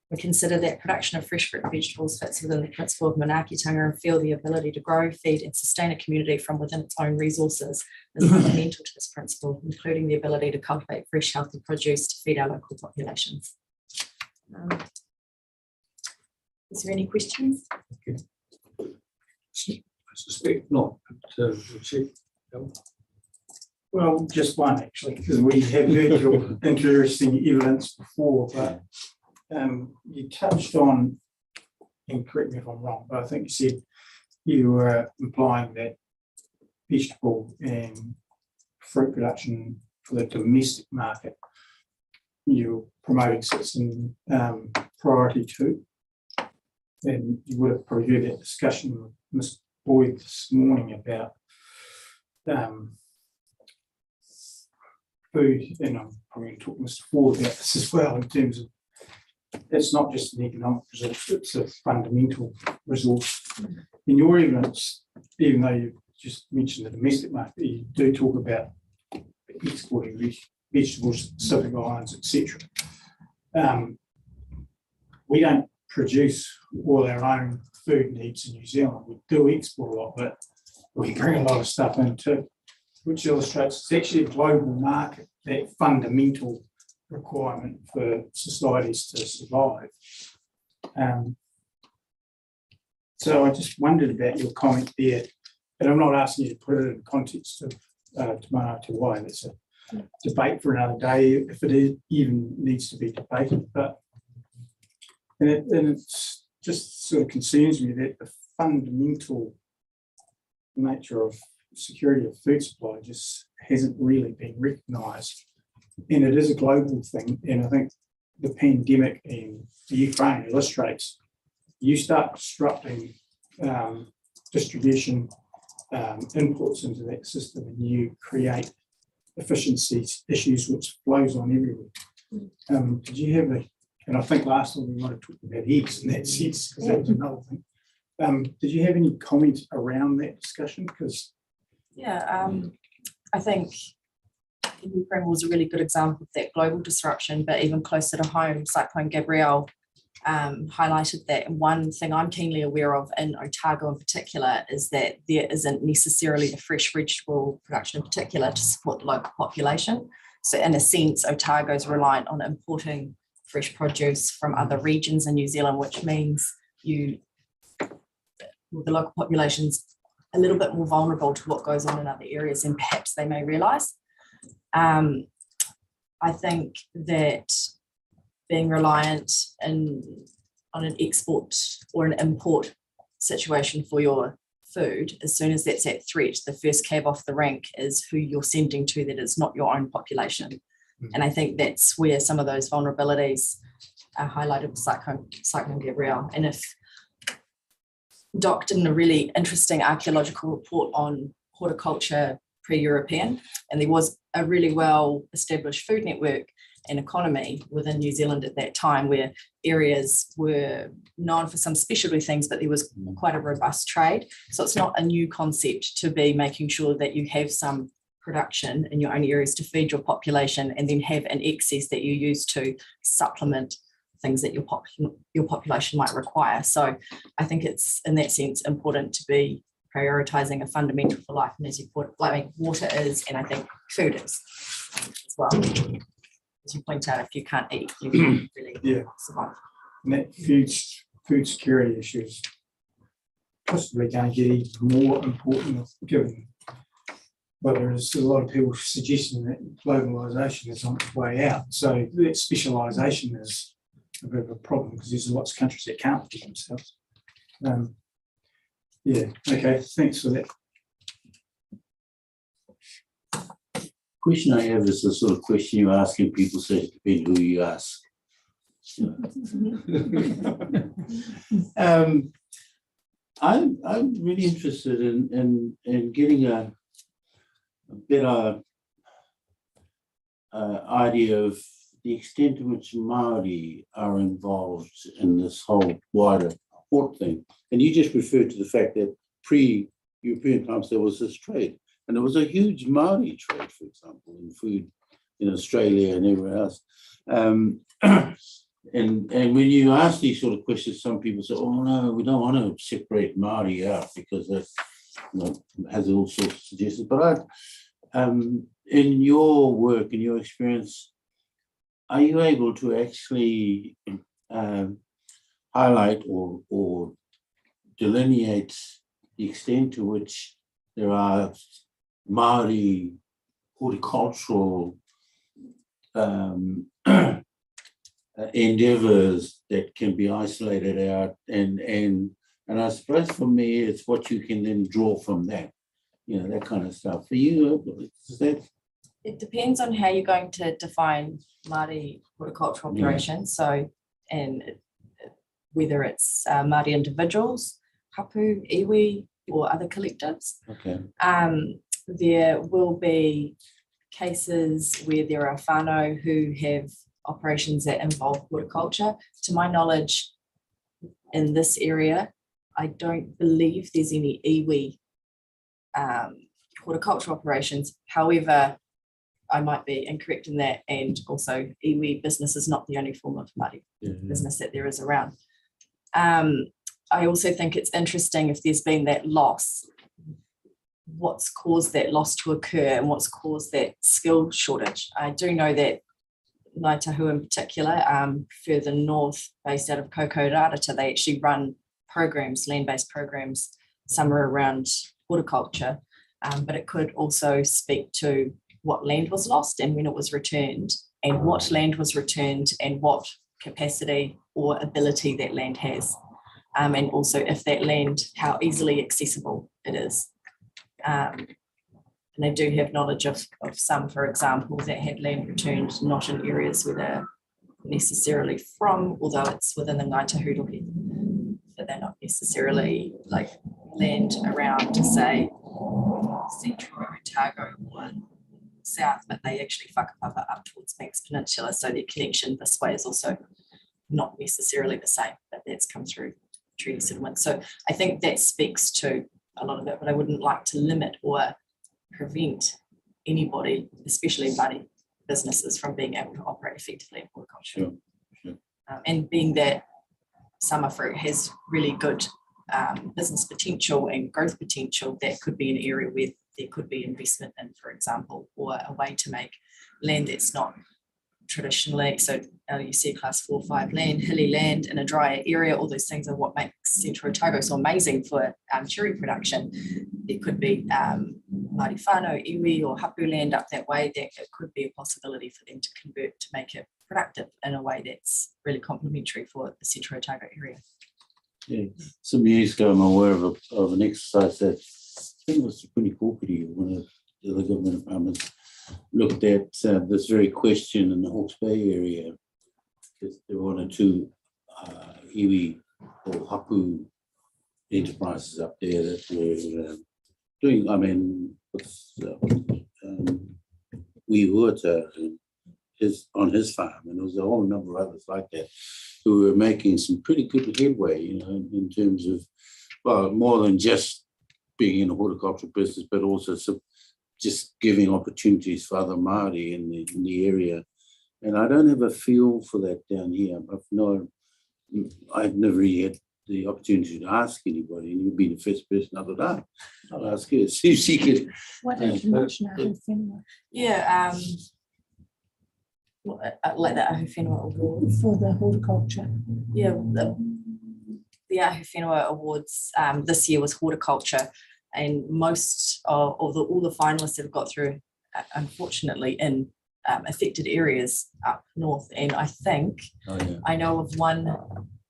We consider that production of fresh fruit and vegetables fits within the principle of manaakitanga, and feel the ability to grow, feed and sustain a community from within its own resources is fundamental to this principle, including the ability to cultivate fresh, healthy produce to feed our local populations. Is there any questions? Okay. I suspect not, but we'll check. Well, just one actually, because we have heard your interesting evidence before, but you touched on, and correct me if I'm wrong, but I think you said you were implying that vegetable and fruit production for the domestic market, you're promoting system priority 2. And you would have probably heard that discussion with Ms. Boyd this morning about food, and I'm probably going to talk to Mr. Ford about this as well, in terms of it's not just an economic resource, it's a fundamental resource. In your evidence, even though you just mentioned the domestic market, you do talk about exporting vegetables, specific islands, etc. We don't produce all our own food needs in New Zealand. We do export a lot, but we bring a lot of stuff in too, which illustrates it's actually a global market, that fundamental requirement for societies to survive. So I just wondered about your comment there, and I'm not asking you to put it in context of Te Manawa Te Wai. That's a debate for another day, if it even needs to be debated, but and it's just sort of concerns me that the fundamental nature of security of food supply just hasn't really been recognised. And it is a global thing. And I think the pandemic and the Ukraine illustrates, you start disrupting distribution inputs into that system, and you create efficiencies issues which flows on everywhere. Did you have a, and I think last time we might have talked about eggs in that sense, because that was another thing. Did you have any comments around that discussion? Because I think Ukraine was a really good example of that global disruption, but even closer to home, Cyclone Gabrielle highlighted that one thing I'm keenly aware of in Otago in particular is that there isn't necessarily the fresh vegetable production in particular to support the local population. So in a sense, Otago is reliant on importing fresh produce from other regions in New Zealand, which means the local population's a little bit more vulnerable to what goes on in other areas than perhaps they may realise. I think that being reliant on an export or an import situation for your food, as soon as that's at threat, the first cab off the rank is who you're sending to that is not your own population. And I think that's where some of those vulnerabilities are highlighted with Cyclone Gabrielle. And if Doc did a really interesting archaeological report on horticulture pre-European, and there was a really well established food network and economy within New Zealand at that time where areas were known for some specialty things, but there was quite a robust trade. So it's not a new concept to be making sure that you have some production in your own areas to feed your population and then have an excess that you use to supplement things that your population might require. So I think it's in that sense important to be prioritising a fundamental for life, and as you put it, like water is, and I think food is as well. As you point out, if you can't eat, you can't really survive. And that food security issue is possibly going to get even more important given whether there's a lot of people suggesting that globalisation is on its way out. So that specialisation is a bit of a problem because there's lots of countries that can't feed themselves. Okay, thanks for that. Question I have is the sort of question you ask and people say it depends who you ask. I'm really interested in getting a better idea of the extent to which Māori are involved in this whole wider port thing. And you just referred to the fact that pre-European times there was this trade. And there was a huge Māori trade, for example, in food in Australia and everywhere else. And when you ask these sort of questions, some people say, oh no, we don't want to separate Māori out because that has all sorts of suggestions. But in your work, in your experience, are you able to actually highlight or delineate the extent to which there are Māori horticultural endeavours that can be isolated out, and I suppose for me it's what you can then draw from that, that kind of stuff. For you, is that? It depends on how you're going to define Māori horticultural operations. So, and whether it's Māori individuals, hapu, iwi, or other collectives. Okay. There will be cases where there are whānau who have operations that involve horticulture. To my knowledge, in this area, I don't believe there's any iwi horticultural operations. However, I might be incorrect in that, and also iwi business is not the only form of Māori business that there is around. I also think it's interesting if there's been that loss, what's caused that loss to occur and what's caused that skill shortage. I do know that Ngāi Tahu in particular, further north, based out of Kokorata, they actually run programs, land-based programs, some are around horticulture, but it could also speak to what land was lost and when it was returned, and what land was returned and what capacity or ability that land has. And also if that land, how easily accessible it is. And they do have knowledge of some, for example, that had land returned not in areas where they're necessarily from, although it's within the Ngāi Tahu, but they're not necessarily like land around, say, central Otago or south, but they actually whakapapa up towards Banks Peninsula. So their connection this way is also not necessarily the same, but that's come through treaty settlement. So I think that speaks to a lot of it, but I wouldn't like to limit or prevent anybody, especially Māori businesses, from being able to operate effectively in horticulture. Sure. And being that Summerfruit has really good business potential and growth potential, that could be an area where there could be investment in, for example, or a way to make land that's not traditionally, so you see class 4 or 5 land, hilly land in a drier area, all those things are what makes Central Otago so amazing for cherry production. There could be Māori whānau, iwi or hapu land up that way, that it could be a possibility for them to convert to make it productive in a way that's really complementary for the Central Otago area. Yeah, some years ago, I'm aware of an exercise that I think it was Puni Kōpiri, one of the other government departments, looked at this very question in the Hawke's Bay area, because there were 1 or 2 iwi or hapu enterprises up there that were doing, I mean, we were on his farm, and there was a whole number of others like that who were making some pretty good headway, you know, in terms of, well, more than just being in the horticultural business, but also just giving opportunities for other Māori in the area. And I don't have a feel for that down here. I've never really had the opportunity to ask anybody, and you've been the first person I thought, I'll ask her, see if she could. What did you mention? Yeah, like the Ahu Whenua Award. For the horticulture. Yeah, the Ahu Whenua Awards this year was horticulture, and most of all the finalists have got through, unfortunately, in affected areas up north. And I think I know of one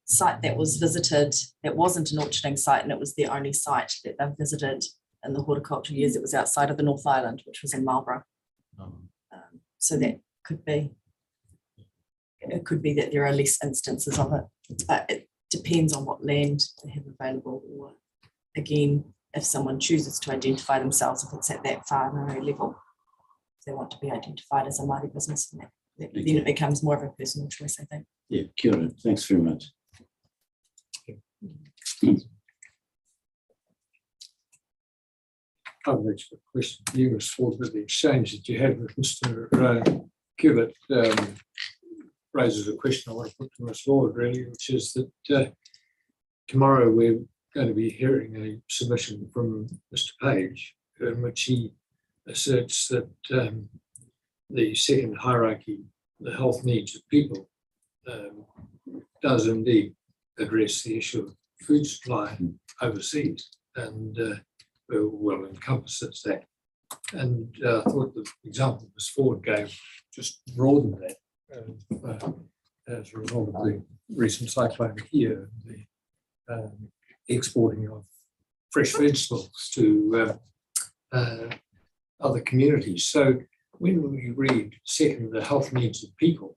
site that was visited that wasn't an orcharding site, and it was the only site that they've visited in the horticulture years. It was outside of the North Island, which was in Marlborough. So that could be, it could be that there are less instances of it, but it depends on what land they have available, or again, if someone chooses to identify themselves, if it's at that whānau level, if they want to be identified as a Māori business, then it becomes more of a personal choice, I think. Yeah, kia ora. Thanks very much. I've actually got a question for you, Ms. Ford, but the exchange that you had with Mr. Cubitt raises a question I want to put to Ms. Ford, really, which is that tomorrow we're going to be hearing a submission from Mr. Page, in which he asserts that the second hierarchy, the health needs of people, does indeed address the issue of food supply overseas, and well encompasses that. And I thought the example Ms. Ford gave just broadened that as a result of the recent cyclone here, the exporting of fresh vegetables to other communities. So when we read second, the health needs of people,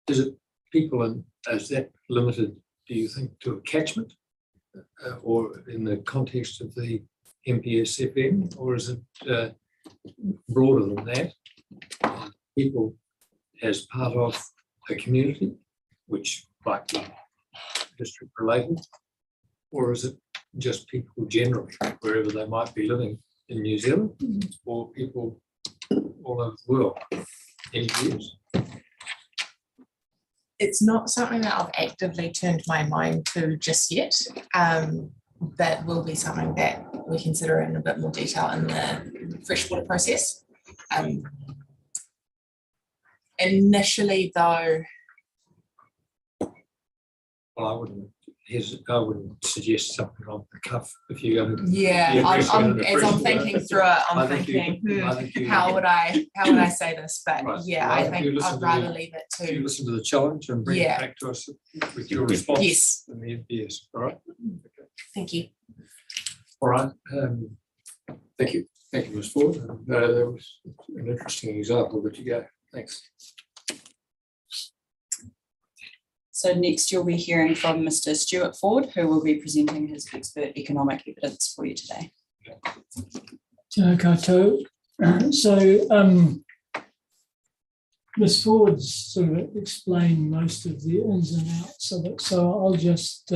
is it people, and is that limited, do you think, to a catchment or in the context of the MPSFM, or is it broader than that? People as part of a community, which might be district related, or is it just people generally, wherever they might be living in New Zealand, or people all over the world? Any views? It's not something that I've actively turned my mind to just yet. That will be something that we consider in a bit more detail in the freshwater process. Initially, though, well, I wouldn't suggest something on the cuff if you're going to. Yeah, as I'm thinking through it, I'm thinking, how would I say this? But right. Yeah, I think I'd rather leave it to. You listen to the challenge and bring it back to us with your response. Yes. In the NPS. All right. Okay. Thank you. All right. Thank you. Thank you, Ms. Ford. That was an interesting example that you gave. Thanks. So next you'll be hearing from Mr. Stuart Ford, who will be presenting his expert economic evidence for you today. Tēnā koutou. So Ms. Ford's sort of explained most of the ins and outs of it, so I'll just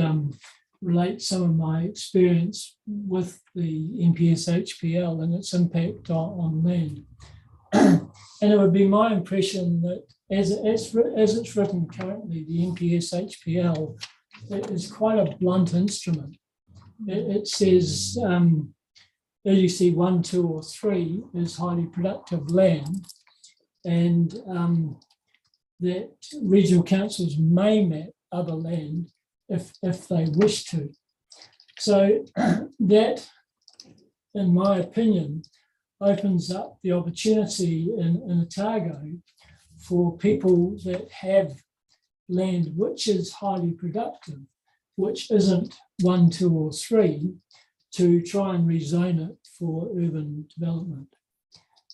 relate some of my experience with the NPS HPL and its impact on land. And it would be my impression that as it's written currently, the NPS HPL is quite a blunt instrument. It says LUC 1, 2, or 3 is highly productive land, and that regional councils may map other land if they wish to. So that, in my opinion, opens up the opportunity in Otago for people that have land which is highly productive, which isn't 1, 2, or 3, to try and rezone it for urban development.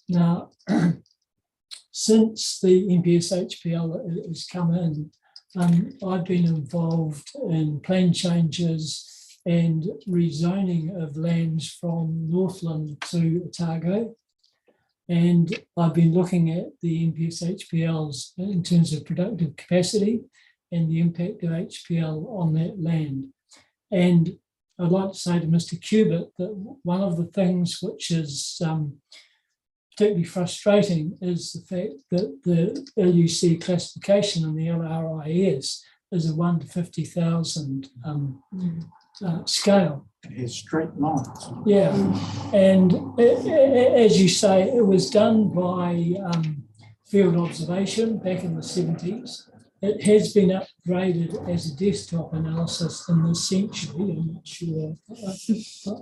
Now, since the NPS HPL has come in, I've been involved in plan changes and rezoning of lands from Northland to Otago. And I've been looking at the NPS HPLs in terms of productive capacity and the impact of HPL on that land. And I'd like to say to Mr. Cubitt that one of the things which is particularly frustrating is the fact that the LUC classification in the LRIS is a 1 to 50,000 scale. It has straight lines. Yeah, and as you say, it was done by field observation back in the 70s. It has been upgraded as a desktop analysis in this century. I'm not sure.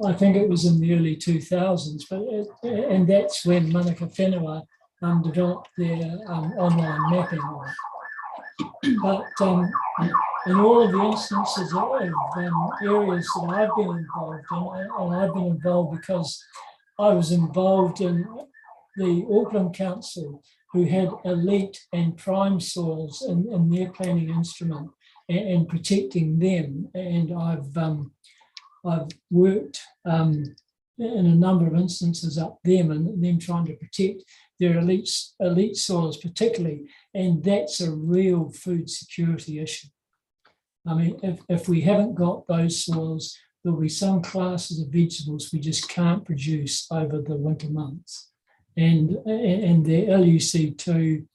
I think it was in the early 2000s, and that's when Manukau Whenua developed their online mapping of it. But in all of the instances of areas that I've been involved in, and I've been involved because I was involved in the Auckland Council, who had elite and prime soils in their planning instrument and protecting them. And I've worked in a number of instances up them and them trying to protect their elite soils particularly, and that's a real food security issue. I mean, if we haven't got those soils, there'll be some classes of vegetables we just can't produce over the winter months. And the LUC2,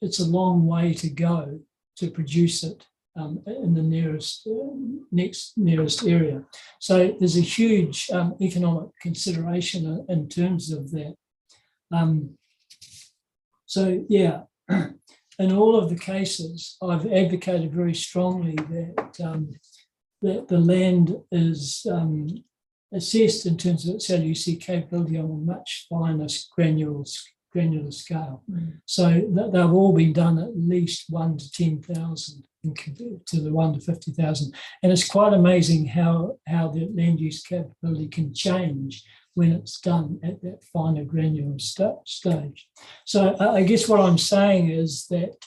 it's a long way to go to produce it in the nearest area. So there's a huge economic consideration in terms of that. So yeah, in all of the cases, I've advocated very strongly that that the land is assessed in terms of its LUC capability on a much finer granular scale. So they've all been done at least 1 to 10,000 compared to the 1 to 50,000. And it's quite amazing how the land use capability can change when it's done at that finer granular stage. So I guess what I'm saying is that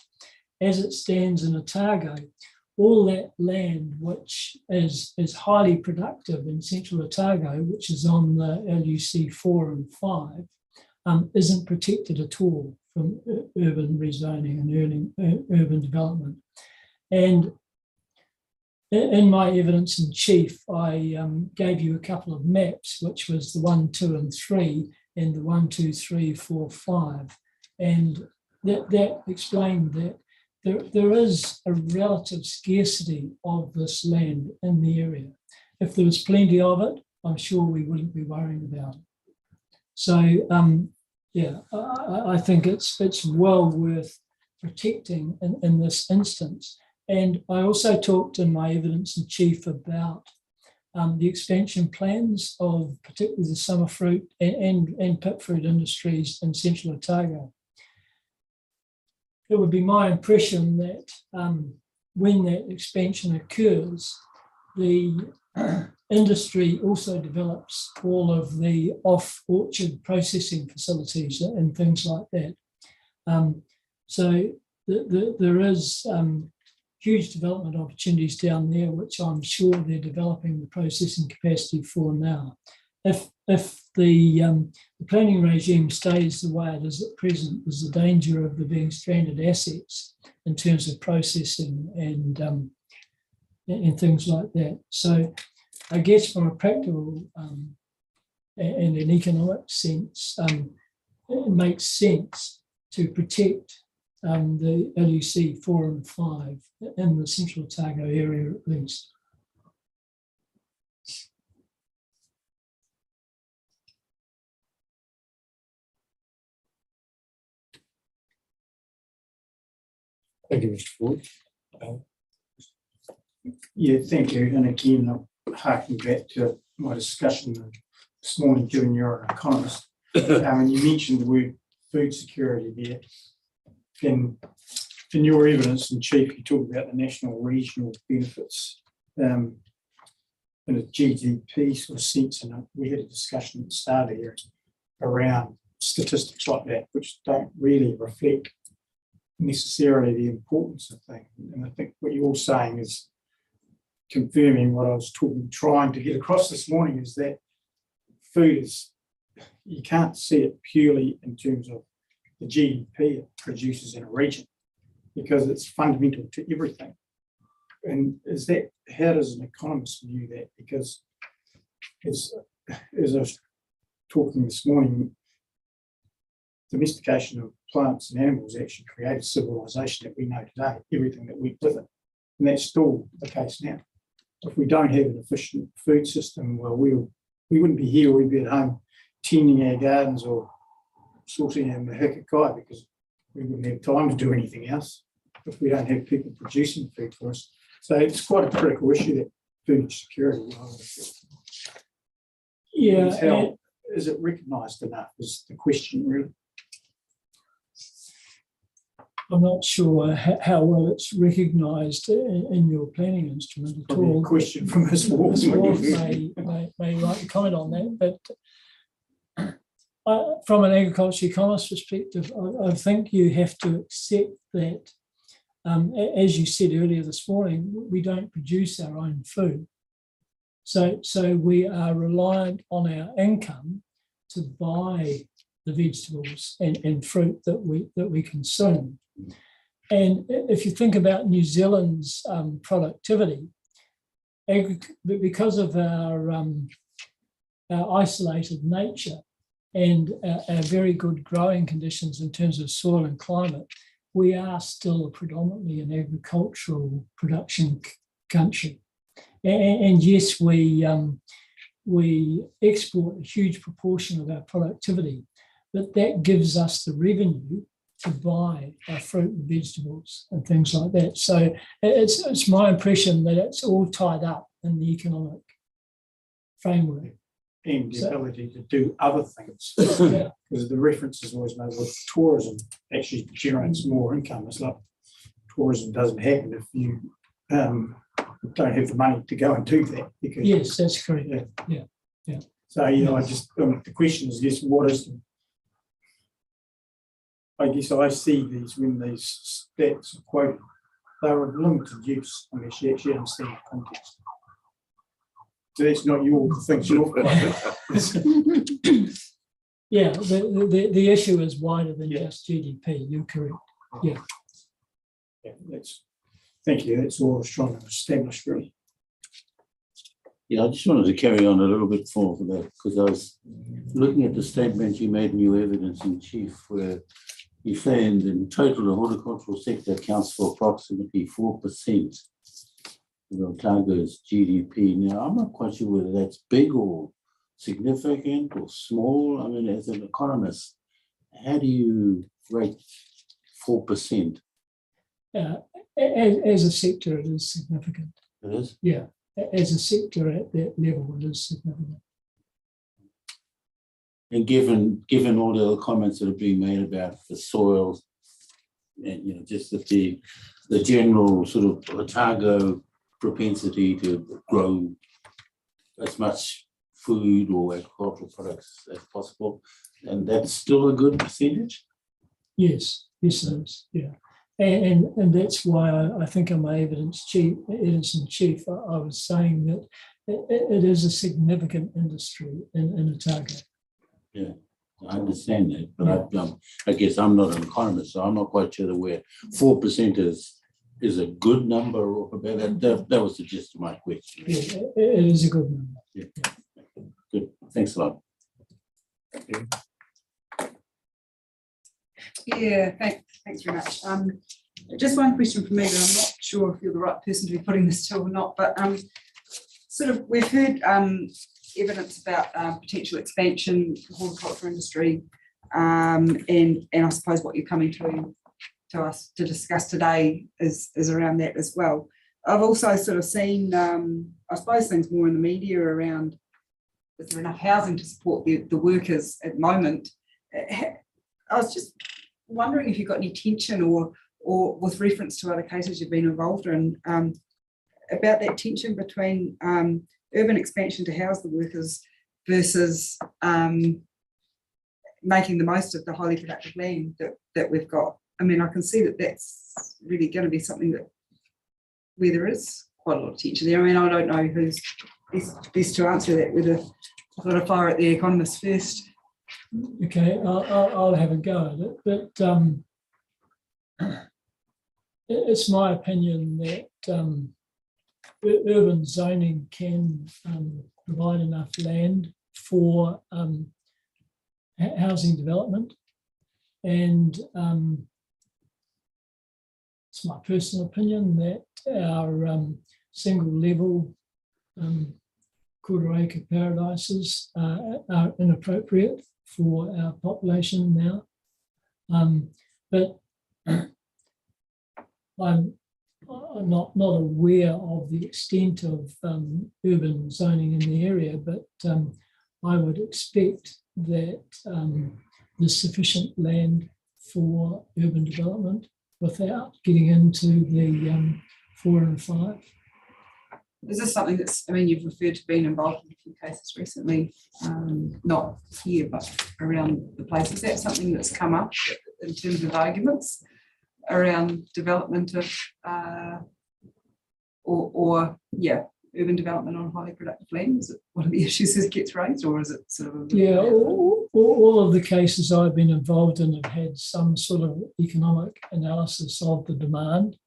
as it stands in Otago, all that land which is highly productive in central Otago, which is on the LUC 4 and 5, isn't protected at all from urban rezoning and urban development. And in my evidence in chief, I gave you a couple of maps, which was the 1, 2, and 3, and the 1, 2, 3, 4, 5. And that explained that there is a relative scarcity of this land in the area. If there was plenty of it, I'm sure we wouldn't be worrying about it. So yeah, I think it's well worth protecting in this instance. And I also talked in my evidence in chief about the expansion plans of particularly the summer fruit and pit fruit industries in central Otago. It would be my impression that when that expansion occurs, the industry also develops all of the off-orchard processing facilities and things like that. So there is huge development opportunities down there, which I'm sure they're developing the processing capacity for now. If the planning regime stays the way it is at present, there's a danger of there being stranded assets in terms of processing and things like that. So I guess from a practical and an economic sense, it makes sense to protect the LUC 4 and 5 in the Central Otago area at least. Thank you, Mr. Ford. Yeah, thank you. And again, I'm harking back to my discussion this morning, given you're an economist. And you mentioned the word food security there. In your evidence, and Chief, you talk about the national regional benefits in a GDP sort of sense, and we had a discussion at the start here around statistics like that, which don't really reflect necessarily the importance of things. And I think what you're saying is confirming what I was trying to get across this morning, is that food is, you can't see it purely in terms of the GDP it produces in a region, because it's fundamental to everything. And is that, how does an economist view that? Because as I was talking this morning, domestication of plants and animals actually created civilization that we know today, everything that went with it. And that's still the case now. If we don't have an efficient food system, well, we wouldn't be here, we'd be at home tending our gardens or sorting our mahikakai, because we wouldn't have time to do anything else if we don't have people producing food for us. So it's quite a critical issue, that food security. Yeah. How is it recognised enough is the question, really. I'm not sure how well it's recognised in your planning instrument at Probably all. a question from Ms. Ward. Ms. Ward may like to comment on that, but from an agriculture economist perspective, I think you have to accept that, as you said earlier this morning, we don't produce our own food. So we are reliant on our income to buy the vegetables and fruit that we consume. And if you think about New Zealand's productivity, because of our isolated nature and our very good growing conditions in terms of soil and climate, we are still predominantly an agricultural production country. And yes, we export a huge proportion of our productivity, but that gives us the revenue to buy our fruit and vegetables and things like that. So it's my impression that it's all tied up in the economic framework. And the ability to do other things. Because the reference is always made with tourism actually generates more income. It's like tourism doesn't happen if you don't have the money to go and do that. Because yes, that's correct. Yeah. So I just the question is, yes, what is the, I guess I see these when these stats are quoted, they're of limited use unless you actually understand the context. So that's not your things you're Yeah, the issue is wider than just GDP. You're correct. Yeah. Thank you. That's all I was trying to establish, really. Yeah, I just wanted to carry on a little bit for that, because I was looking at the statement you made in your evidence in chief, where you say in total the horticultural sector accounts for approximately 4% of Otago's GDP. Now, I'm not quite sure whether that's big or significant or small. I mean, as an economist, how do you rate 4%? As a sector, it is significant. It is? Yeah, as a sector at that level, it is significant. And given all the other comments that are being made about the soils, and just that the general sort of Otago propensity to grow as much food or agricultural products as possible, and that's still a good percentage? Yes, it is. Yeah. And that's why I think in my evidence in chief, I was saying that it is a significant industry in Otago. Yeah, I understand that, but I guess I'm not an economist, so I'm not quite sure where 4% is a good number or a bad. That was the gist of my question. Yeah, it is a good number. Yeah. Good. Thanks a lot. Yeah, thanks very much. Just one question from me, but I'm not sure if you're the right person to be putting this to or not, but sort of we've heard evidence about potential expansion, horticulture industry, and I suppose what you're coming to us to discuss today is around that as well. I've also sort of seen, I suppose, things more in the media around, is there enough housing to support the workers at the moment? I was just wondering if you've got any tension or with reference to other cases you've been involved in, about that tension between urban expansion to house the workers versus making the most of the highly productive land that we've got. I mean, I can see that that's really going to be something that where there is quite a lot of tension there. I mean, I don't know who's best to answer that, whether I've got to fire at the economists first. Okay, I'll have a go at it, but it's my opinion that urban zoning can provide enough land for housing development, and it's my personal opinion that our single level quarter acre paradises are inappropriate for our population now. But I'm not aware of the extent of urban zoning in the area, but I would expect that there's sufficient land for urban development without getting into the 4 and 5. Is this something that's, I mean, you've referred to being involved in a few cases recently, not here, but around the place. Is that something that's come up in terms of arguments around development of, urban development on highly productive land? Is it one of the issues that gets raised, or is it sort of? Yeah, all of the cases I've been involved in have had some sort of economic analysis of the demand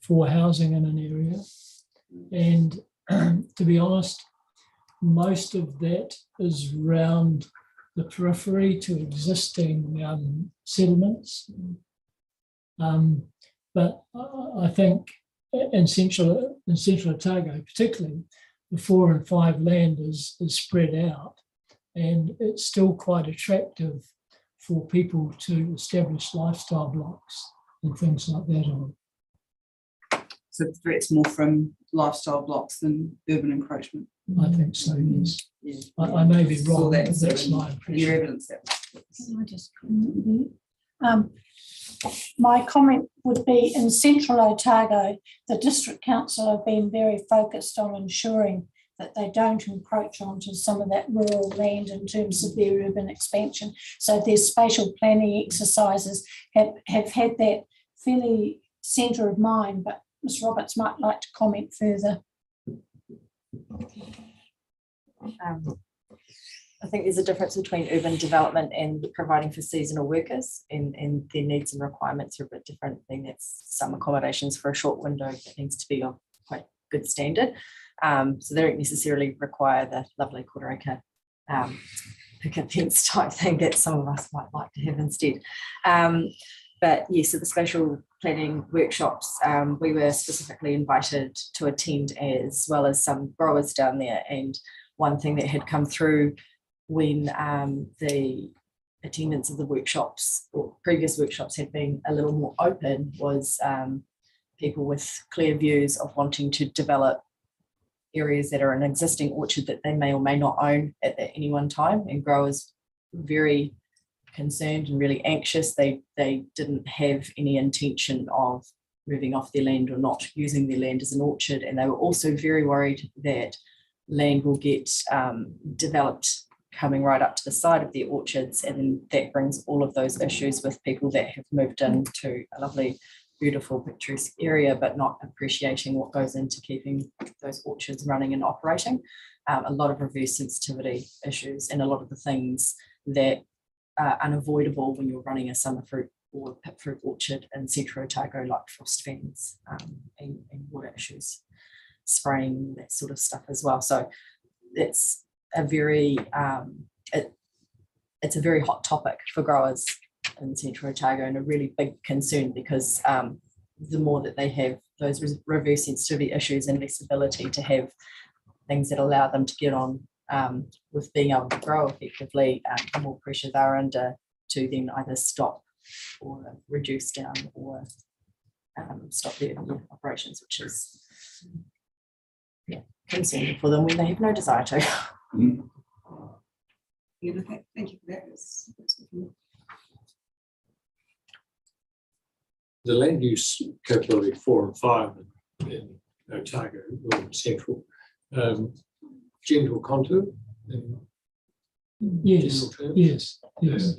for housing in an area. And to be honest, most of that is around the periphery to existing settlements. But I think in Central Otago, particularly, the 4 and 5 land is spread out, and it's still quite attractive for people to establish lifestyle blocks and things like that on. So the threat's more from lifestyle blocks than urban encroachment. I think so, yes. Yeah. I may be wrong, but That's that's my impression. your evidence. Can I just comment there? My comment would be, in Central Otago, the District Council have been very focused on ensuring that they don't encroach onto some of that rural land in terms of their urban expansion. So their spatial planning exercises have had that fairly centre of mind, but Ms. Roberts might like to comment further. I think there's a difference between urban development and providing for seasonal workers, and their needs and requirements are a bit different. I think that's some accommodations for a short window that needs to be of quite good standard. So they don't necessarily require the lovely quarter acre picket fence type thing that some of us might like to have instead. But yes, so the spatial planning workshops, we were specifically invited to attend, as well as some growers down there. And one thing that had come through when the attendance of the workshops or previous workshops had been a little more open was people with clear views of wanting to develop areas that are an existing orchard that they may or may not own at any one time, and growers very concerned and really anxious. They didn't have any intention of moving off their land or not using their land as an orchard, and they were also very worried that land will get developed coming right up to the side of their orchards, and then that brings all of those issues with people that have moved into a lovely, beautiful, picturesque area, but not appreciating what goes into keeping those orchards running and operating. A lot of reverse sensitivity issues, and a lot of the things that are unavoidable when you're running a summer fruit or pit fruit orchard in Central Otago, like frost fans and water issues, spraying, that sort of stuff as well. So it's a very it's a very hot topic for growers in Central Otago, and a really big concern because the more that they have those reverse sensitivity issues and less ability to have things that allow them to get on with being able to grow effectively, the more pressure they're under to then either stop or reduce down or stop their operations, which is concerning for them when they have no desire to. Thank you for that. The land use capability 4 and 5 in Otago or Central, gentle contour. Yes, yes, yes.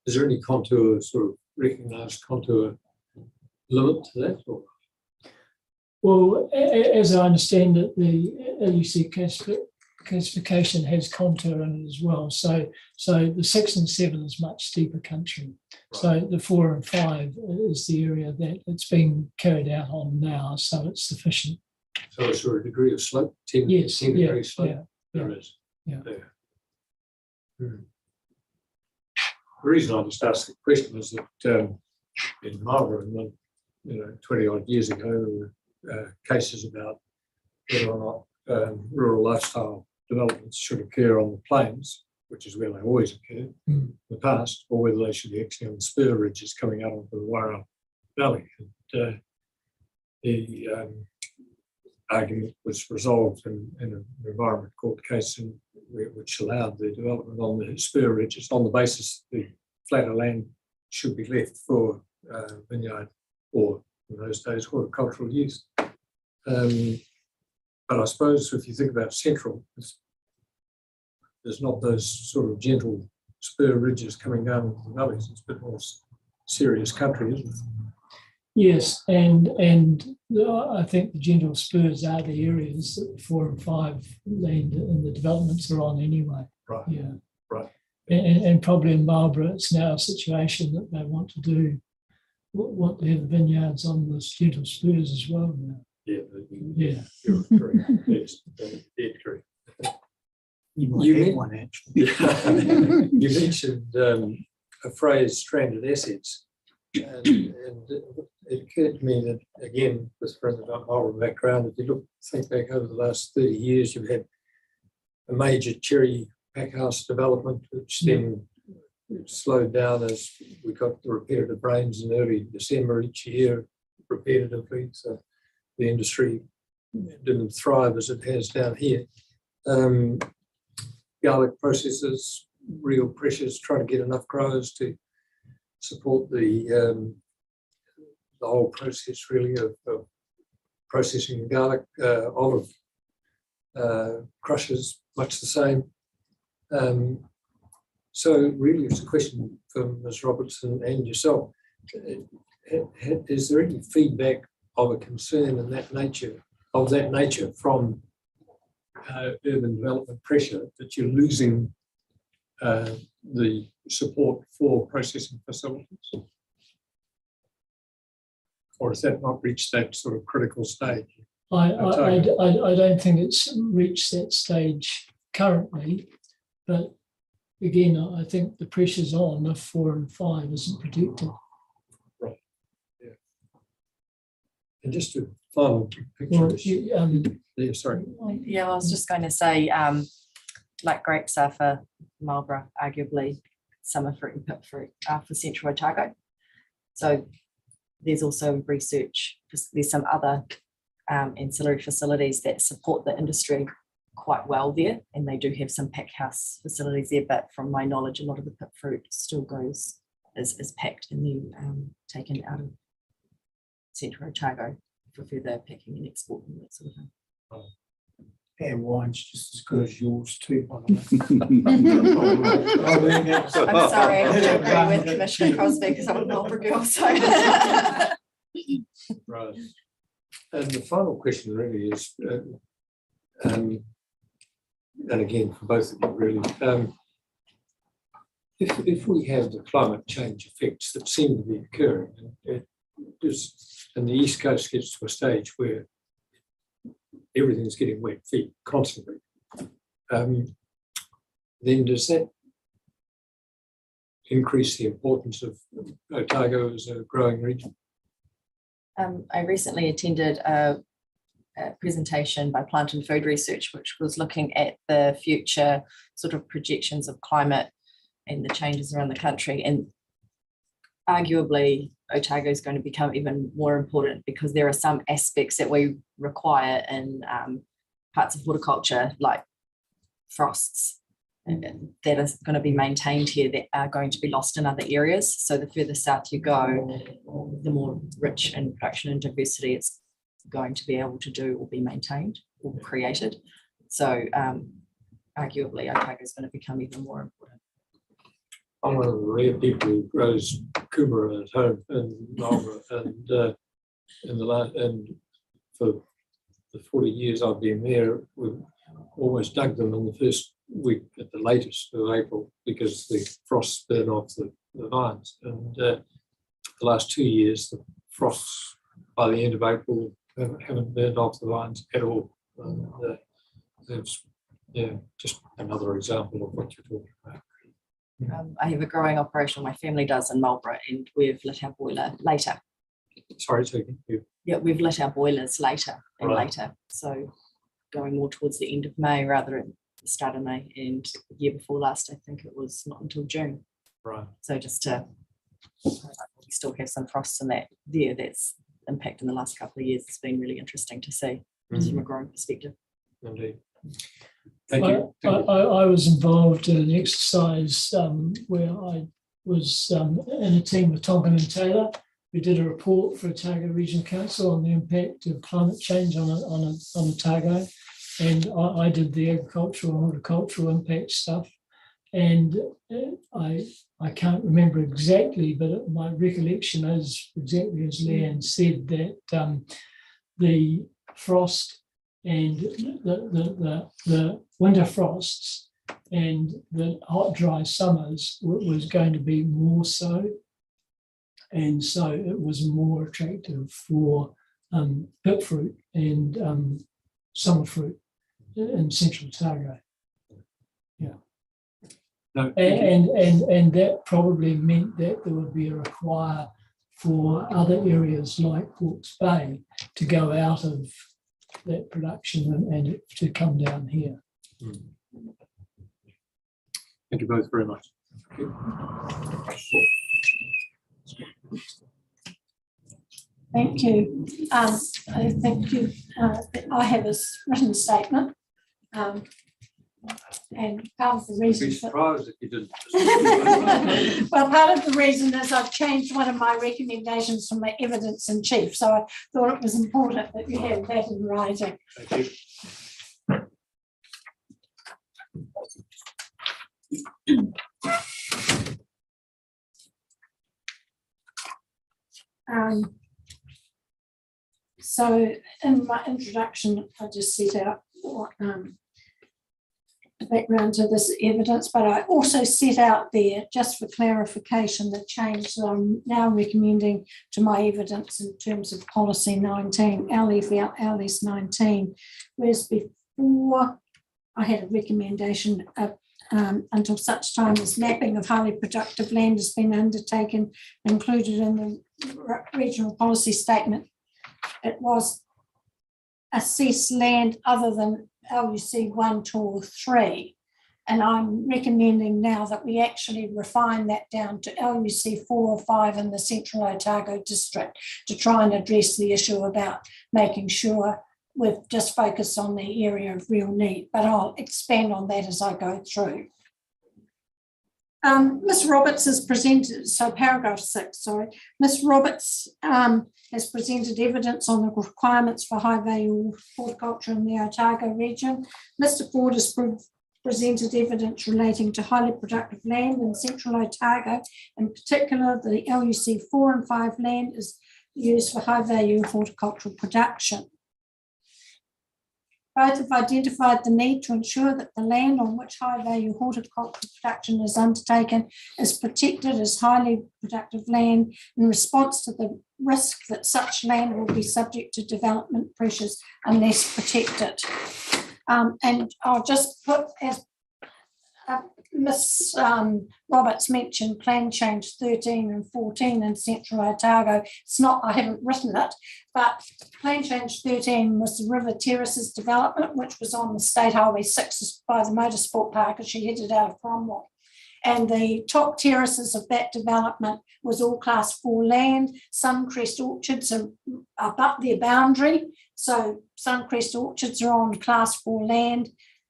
Is there any contour, sort of recognised contour limit to that? Or? Well, as I understand it, the LUC classification has contour in it as well. So the 6 and 7 is much steeper country. Right. So the 4 and 5 is the area that it's being carried out on now. So it's sufficient. So is there a degree of slope? 10 yes, 10 degrees slope? Yeah, there is. Yeah. There. The reason I just asked the question is that in Marlborough, 20 odd years ago, there were cases about whether or not rural lifestyle developments should occur on the plains, which is where they always occurred in the past, or whether they should be actually on the spur ridges coming out onto the Wairau Valley. And, the argument was resolved in an environment court case which allowed the development on the spur ridges on the basis that the flatter land should be left for vineyard or, in those days, horticultural use. But I suppose if you think about Central, there's not those sort of gentle spur ridges coming down the valleys. It's a bit more serious country, isn't it? Yes, and I think the gentle spurs are the areas that 4 and 5 land and the developments are on anyway. Right. Yeah. Right. And probably in Marlborough, it's now a situation that they want to have vineyards on the gentle spurs as well now. Yeah. Yeah. You're correct. Yes, dead correct. You mentioned a phrase, stranded assets. And it occurred to me that, again, with friends about Marlborough background, if you think back over the last 30 years, you've had a major cherry packhouse development, which then slowed down as we got the repetitive rains in early December each year repetitively. So the industry didn't thrive as it has down here. Garlic processors, real pressures, trying to get enough growers to support the whole process really of processing garlic. Olive crushers, much the same. So really it's a question for Ms. Robertson and yourself. Is there any feedback of a concern in that nature, from urban development pressure that you're losing the support for processing facilities? Or has that not reached that sort of critical stage? I don't think it's reached that stage currently, but again, I think the pressure's on if 4 and 5 isn't protected. Right. Yeah. And just a final picture. Sorry. Yeah, I was just going to say, like grapes are for Marlborough, arguably summer fruit and pit fruit are for Central Otago. So there's also research, there's some other ancillary facilities that support the industry quite well there, and they do have some pack house facilities there, but from my knowledge, a lot of the pit fruit still goes, is packed and then taken out of Central Otago for further packing and export and that sort of thing. And wine's just as good as yours too. I'm sorry, I have to agree with Commissioner Crosby because I'm a Marlborough girl. So. Right. And the final question really is, and again for both of you really, if we have the climate change effects that seem to be occurring, and the East Coast gets to a stage where everything's getting wet feet constantly, then does that increase the importance of Otago as a growing region? I recently attended a presentation by Plant and Food Research, which was looking at the future sort of projections of climate and the changes around the country. And arguably, Otago is going to become even more important because there are some aspects that we require in parts of horticulture, like frosts, that is going to be maintained here that are going to be lost in other areas. So the further south you go, the more rich in production and diversity it's going to be able to do or be maintained or created. So arguably, Otago is going to become even more important. I'm one of the rare people who grows kumara at home in Marlborough, and for the 40 years I've been there, we've always dug them in the first week at the latest of April because the frosts burn off the vines. And the last 2 years, the frosts by the end of April haven't burned off the vines at all. And it's just another example of what you're talking about. I have a growing operation my family does in Marlborough, and we've lit our boiler later. Sorry, taking you. Yeah, we've lit our boilers later and Right. later. So going more towards the end of May rather than the start of May. And the year before last, I think it was not until June. Right. So just to, we still have some frosts in that there. That's impact in the last couple of years. It's been really interesting to see just from a growing perspective. Indeed. Thank you. I was involved in an exercise where I was in a team with Tonkin and Taylor. We did a report for Otago Regional Council on the impact of climate change on Otago, and I did the agricultural and horticultural impact stuff. And I can't remember exactly, but my recollection is exactly as Leanne said, that the frost and the winter frosts and the hot, dry summers was going to be more so. And so it was more attractive for pip fruit and summer fruit in central Otago. Yeah. No, and that probably meant that there would be a require for other areas like Hawke's Bay to go out of that production and to come down here. Thank you both very much. Thank you. I think you. I have a written statement, and part of the I'd reason. be surprised if you didn't. Well, part of the reason is I've changed one of my recommendations from my evidence in chief, so I thought it was important that you have that in writing. Thank you. So in my introduction, I just set out what the background to this evidence, but I also set out there, just for clarification, the change that I'm now recommending to my evidence in terms of policy 19, LS 19, whereas before I had a recommendation of until such time as mapping of highly productive land has been undertaken, included in the regional policy statement. It was assess land other than LUC 1, 2 or 3. And I'm recommending now that we actually refine that down to LUC 4 or 5 in the Central Otago district to try and address the issue about making sure we've just focused on the area of real need, but I'll expand on that as I go through. Ms. Roberts has presented, so paragraph 6, sorry. Ms. Roberts has presented evidence on the requirements for high value horticulture in the Otago region. Mr. Ford has presented evidence relating to highly productive land in Central Otago. In particular, the LUC 4 and 5 land is used for high value horticultural production. Both have identified the need to ensure that the land on which high-value horticultural production is undertaken is protected as highly productive land in response to the risk that such land will be subject to development pressures unless protected. And I'll just put as Miss Roberts mentioned plan change 13 and 14 in Central Otago. It's not, I haven't written it, but plan change 13 was the River Terraces development, which was on the State Highway 6 by the Motorsport Park as she headed out of Cromwell. And the top terraces of that development was all class 4 land. Suncrest orchards are abut their boundary. So Suncrest orchards are on class 4 land,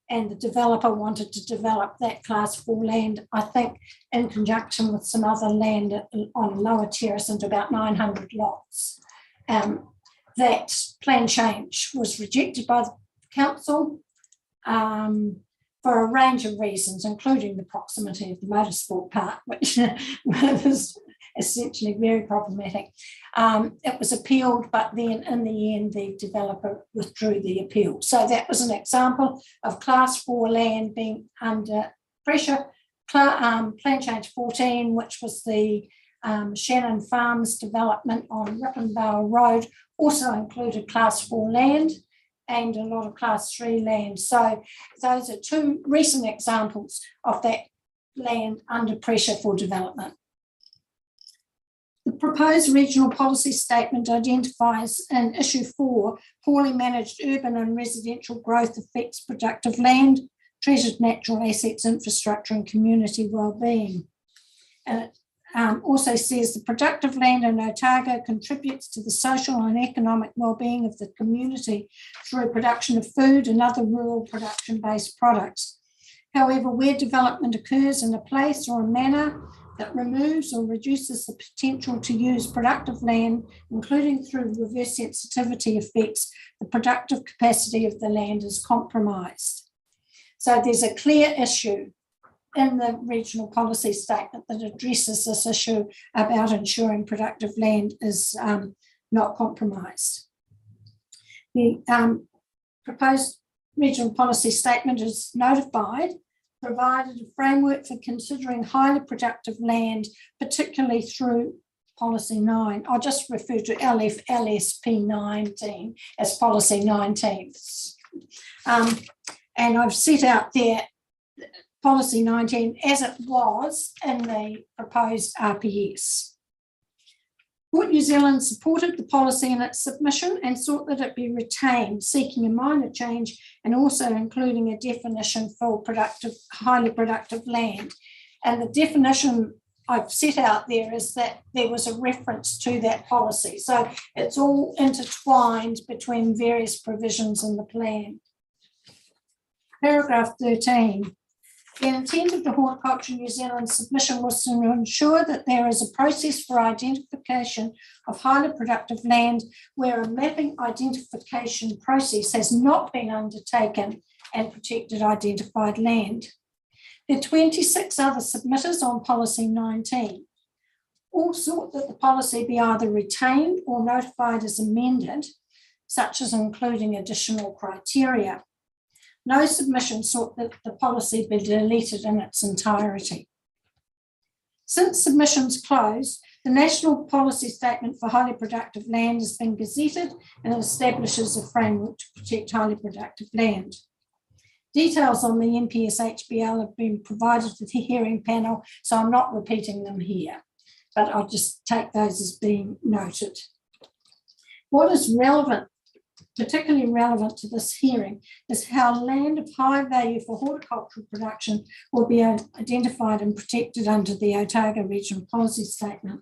and the developer wanted to develop that class 4 land, I think, in conjunction with some other land on a lower terrace into about 900 lots. That plan change was rejected by the council for a range of reasons, including the proximity of the motorsport park, which was essentially very problematic. It was appealed, but then in the end, the developer withdrew the appeal. So that was an example of class 4 land being under pressure. Plan change 14, which was the Shannon Farms development on Rippenvale Road, also included class 4 land and a lot of class 3 land. So those are two recent examples of that land under pressure for development. The proposed regional policy statement identifies in issue 4, poorly managed urban and residential growth affects productive land, treasured natural assets, infrastructure and community wellbeing. And it also says the productive land in Otago contributes to the social and economic wellbeing of the community through production of food and other rural production-based products. However, where development occurs in a place or a manner that removes or reduces the potential to use productive land, including through reverse sensitivity effects, the productive capacity of the land is compromised. So there's a clear issue in the regional policy statement that addresses this issue about ensuring productive land is not compromised. The proposed regional policy statement is provided a framework for considering highly productive land, particularly through policy 9. I'll just refer to LSP 19 as policy 19. And I've set out there policy 19 as it was in the proposed RPS. Port New Zealand supported the policy in its submission and sought that it be retained, seeking a minor change and also including a definition for highly productive land. And the definition I've set out there is that there was a reference to that policy. So it's all intertwined between various provisions in the plan. Paragraph 13. The intent of the Horticulture New Zealand submission was to ensure that there is a process for identification of highly productive land where a mapping identification process has not been undertaken and protected identified land. There are 26 other submitters on policy 19. All sought that the policy be either retained or notified as amended, such as including additional criteria. No submission sought that the policy be deleted in its entirety. Since submissions closed, the National Policy Statement for Highly Productive Land has been gazetted and establishes a framework to protect highly productive land. Details on the NPS HBL have been provided to the hearing panel, so I'm not repeating them here, but I'll just take those as being noted. What is relevant, particularly relevant to this hearing, is how land of high value for horticultural production will be identified and protected under the Otago Regional Policy Statement.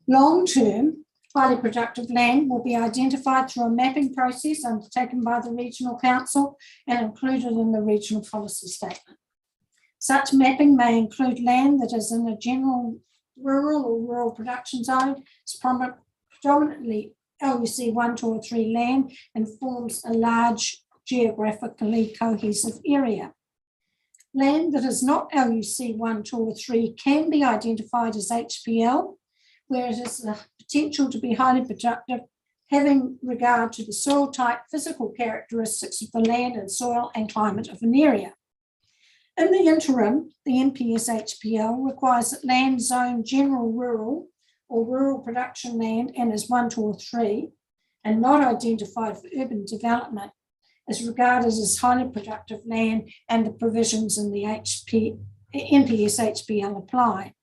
Long-term, highly productive land will be identified through a mapping process undertaken by the Regional Council and included in the Regional Policy Statement. Such mapping may include land that is in a general rural or rural production zone, is predominantly LUC 1, 2 or 3 land and forms a large geographically cohesive area. Land that is not LUC 1, 2 or 3 can be identified as HPL, where it has the potential to be highly productive, having regard to the soil type, physical characteristics of the land and soil and climate of an area. In the interim, the NPS HPL requires that land zone general rural or rural production land and is 1, 2 or 3 and not identified for urban development is regarded as highly productive land and the provisions in the NPS HPL apply.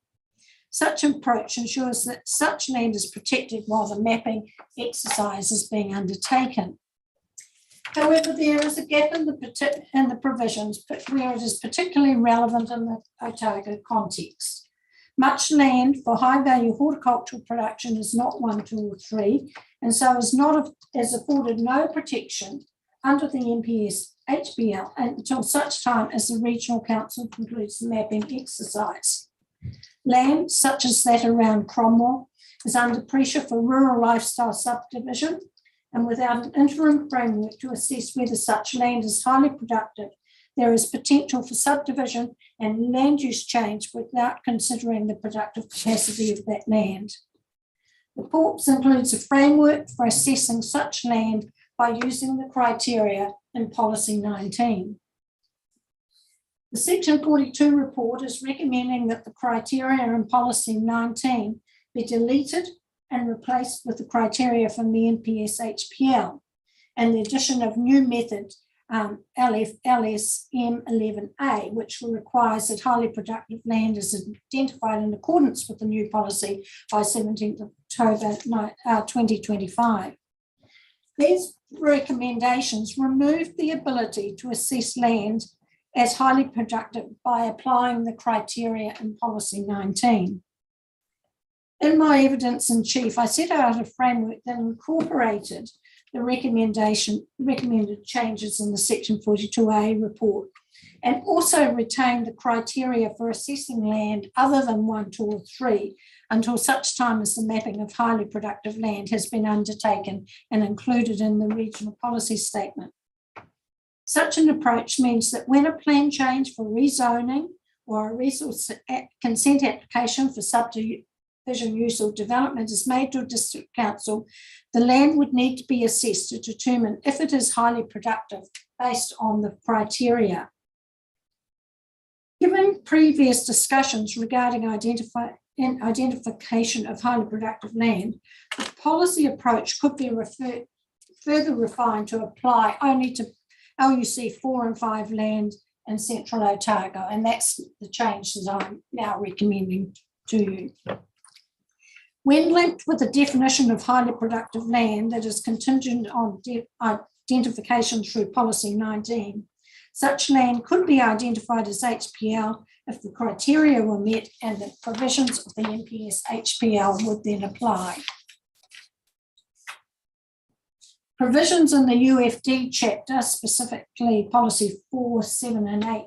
Such approach ensures that such land is protected while the mapping exercise is being undertaken. However, there is a gap in the provisions, but where it is particularly relevant in the Otago context. Much land for high-value horticultural production is not 1, 2, or 3, and so is afforded no protection under the NPS HPL until such time as the Regional Council concludes the mapping exercise. Land such as that around Cromwell is under pressure for rural lifestyle subdivision, and without an interim framework to assess whether such land is highly productive, there is potential for subdivision and land use change without considering the productive capacity of that land. The pORPS includes a framework for assessing such land by using the criteria in Policy 19. The Section 42 report is recommending that the criteria in Policy 19 be deleted and replaced with the criteria from the NPS HPL and the addition of new method LSM 11A, which requires that highly productive land is identified in accordance with the new policy by 17th of October 2025. These recommendations remove the ability to assess land as highly productive by applying the criteria in Policy 19. In my evidence in chief, I set out a framework that incorporated the recommended changes in the Section 42A report and also retained the criteria for assessing land other than 1, 2, or 3 until such time as the mapping of highly productive land has been undertaken and included in the regional policy statement. Such an approach means that when a plan change for rezoning or a resource consent application for subdivision use or development is made to a district council, the land would need to be assessed to determine if it is highly productive based on the criteria. Given previous discussions regarding identification of highly productive land, the policy approach could be further refined to apply only to LUC 4 and 5 land in Central Otago, and that's the change that I'm now recommending to you. When linked with the definition of highly productive land that is contingent on identification through Policy 19, such land could be identified as HPL if the criteria were met and the provisions of the NPS HPL would then apply. Provisions in the UFD chapter, specifically Policy 4, 7 and 8,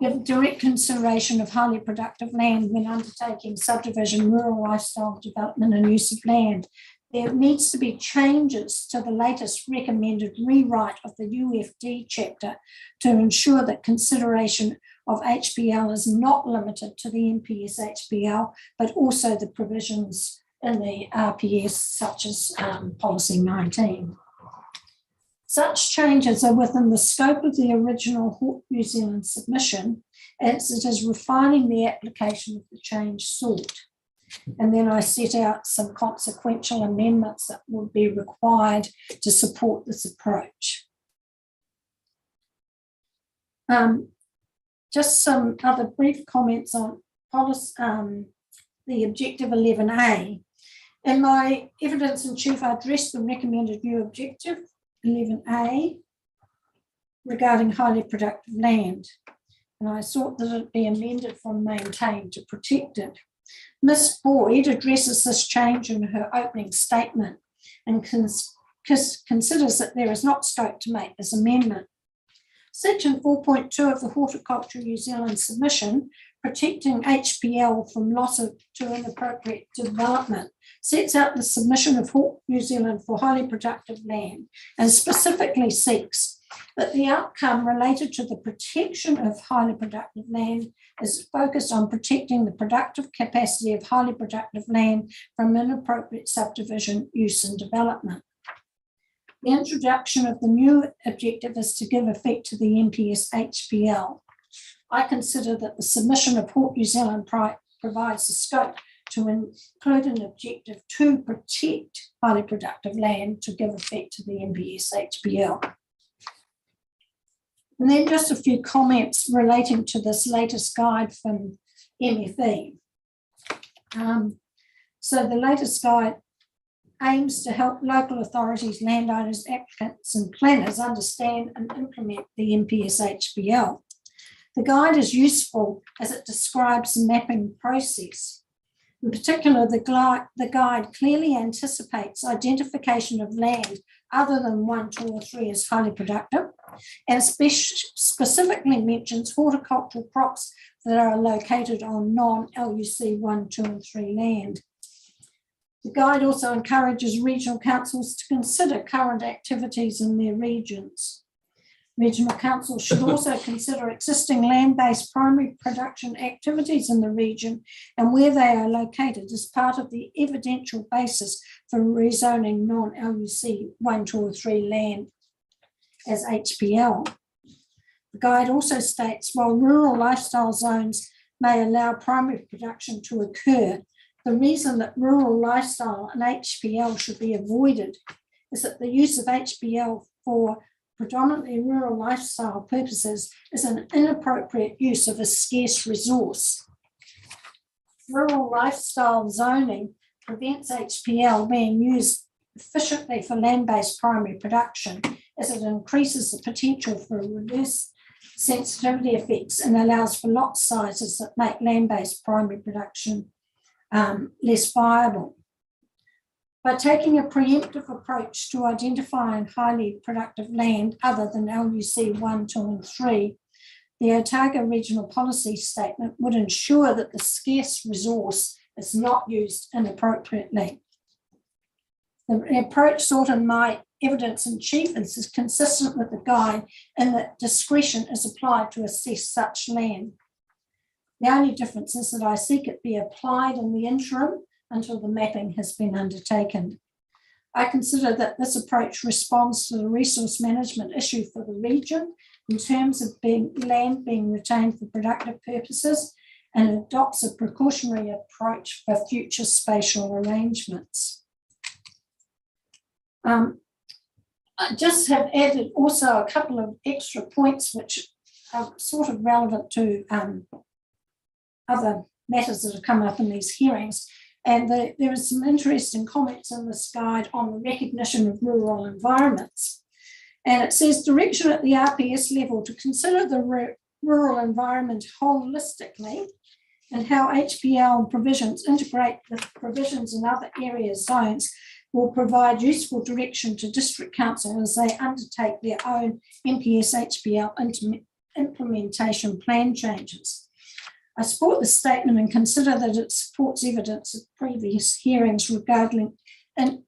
give direct consideration of highly productive land when undertaking subdivision, rural lifestyle development and use of land. There needs to be changes to the latest recommended rewrite of the UFD chapter to ensure that consideration of HPL is not limited to the NPS HPL, but also the provisions in the RPS, such as Policy 19. Such changes are within the scope of the original Hawke New Zealand submission, as it is refining the application of the change sought. And then I set out some consequential amendments that would be required to support this approach. Just some other brief comments on policy, the Objective 11A. In my evidence in chief, I addressed the recommended new Objective 11A regarding highly productive land, and I sought that it be amended from maintained to protected. Ms. Boyd addresses this change in her opening statement and considers that there is not scope to make this amendment. Section 4.2 of the Horticulture New Zealand submission, protecting HPL from loss to inappropriate development, sets out the submission of Hawke New Zealand for highly productive land and specifically seeks that the outcome related to the protection of highly productive land is focused on protecting the productive capacity of highly productive land from inappropriate subdivision, use and development. The introduction of the new objective is to give effect to the NPS HPL. I consider that the submission of Hawke New Zealand provides the scope to include an objective to protect highly productive land to give effect to the NPS HPL. And then just a few comments relating to this latest guide from MFE. So the latest guide aims to help local authorities, landowners, applicants and planners understand and implement the MPS HPL. The guide is useful as it describes the mapping process. In particular, the guide clearly anticipates identification of land other than 1, 2 or 3 as highly productive, and specifically mentions horticultural crops that are located on non-LUC 1, 2 and 3 land. The guide also encourages regional councils to consider current activities in their regions. Regional councils should also consider existing land-based primary production activities in the region and where they are located as part of the evidential basis for rezoning non-LUC 1, 2 or 3 land as HPL. The guide also states, while rural lifestyle zones may allow primary production to occur, the reason that rural lifestyle and HPL should be avoided is that the use of HPL for predominantly rural lifestyle purposes is an inappropriate use of a scarce resource. Rural lifestyle zoning prevents HPL being used efficiently for land-based primary production, as it increases the potential for reverse sensitivity effects and allows for lot sizes that make land-based primary production less viable. By taking a preemptive approach to identifying highly productive land other than LUC 1, 2 and 3, the Otago Regional Policy Statement would ensure that the scarce resource is not used inappropriately. The approach sought in my evidence in chief is consistent with the guide in that discretion is applied to assess such land. The only difference is that I seek it be applied in the interim until the mapping has been undertaken. I consider that this approach responds to the resource management issue for the region in terms of land being retained for productive purposes and adopts a precautionary approach for future spatial arrangements. I just have added also a couple of extra points which are sort of relevant to other matters that have come up in these hearings. And there are some interesting comments in this guide on the recognition of rural environments. And it says direction at the RPS level to consider the rural environment holistically and how HPL provisions integrate with provisions in other area zones will provide useful direction to district council as they undertake their own MPS HPL implementation plan changes. I support the statement and consider that it supports evidence of previous hearings regarding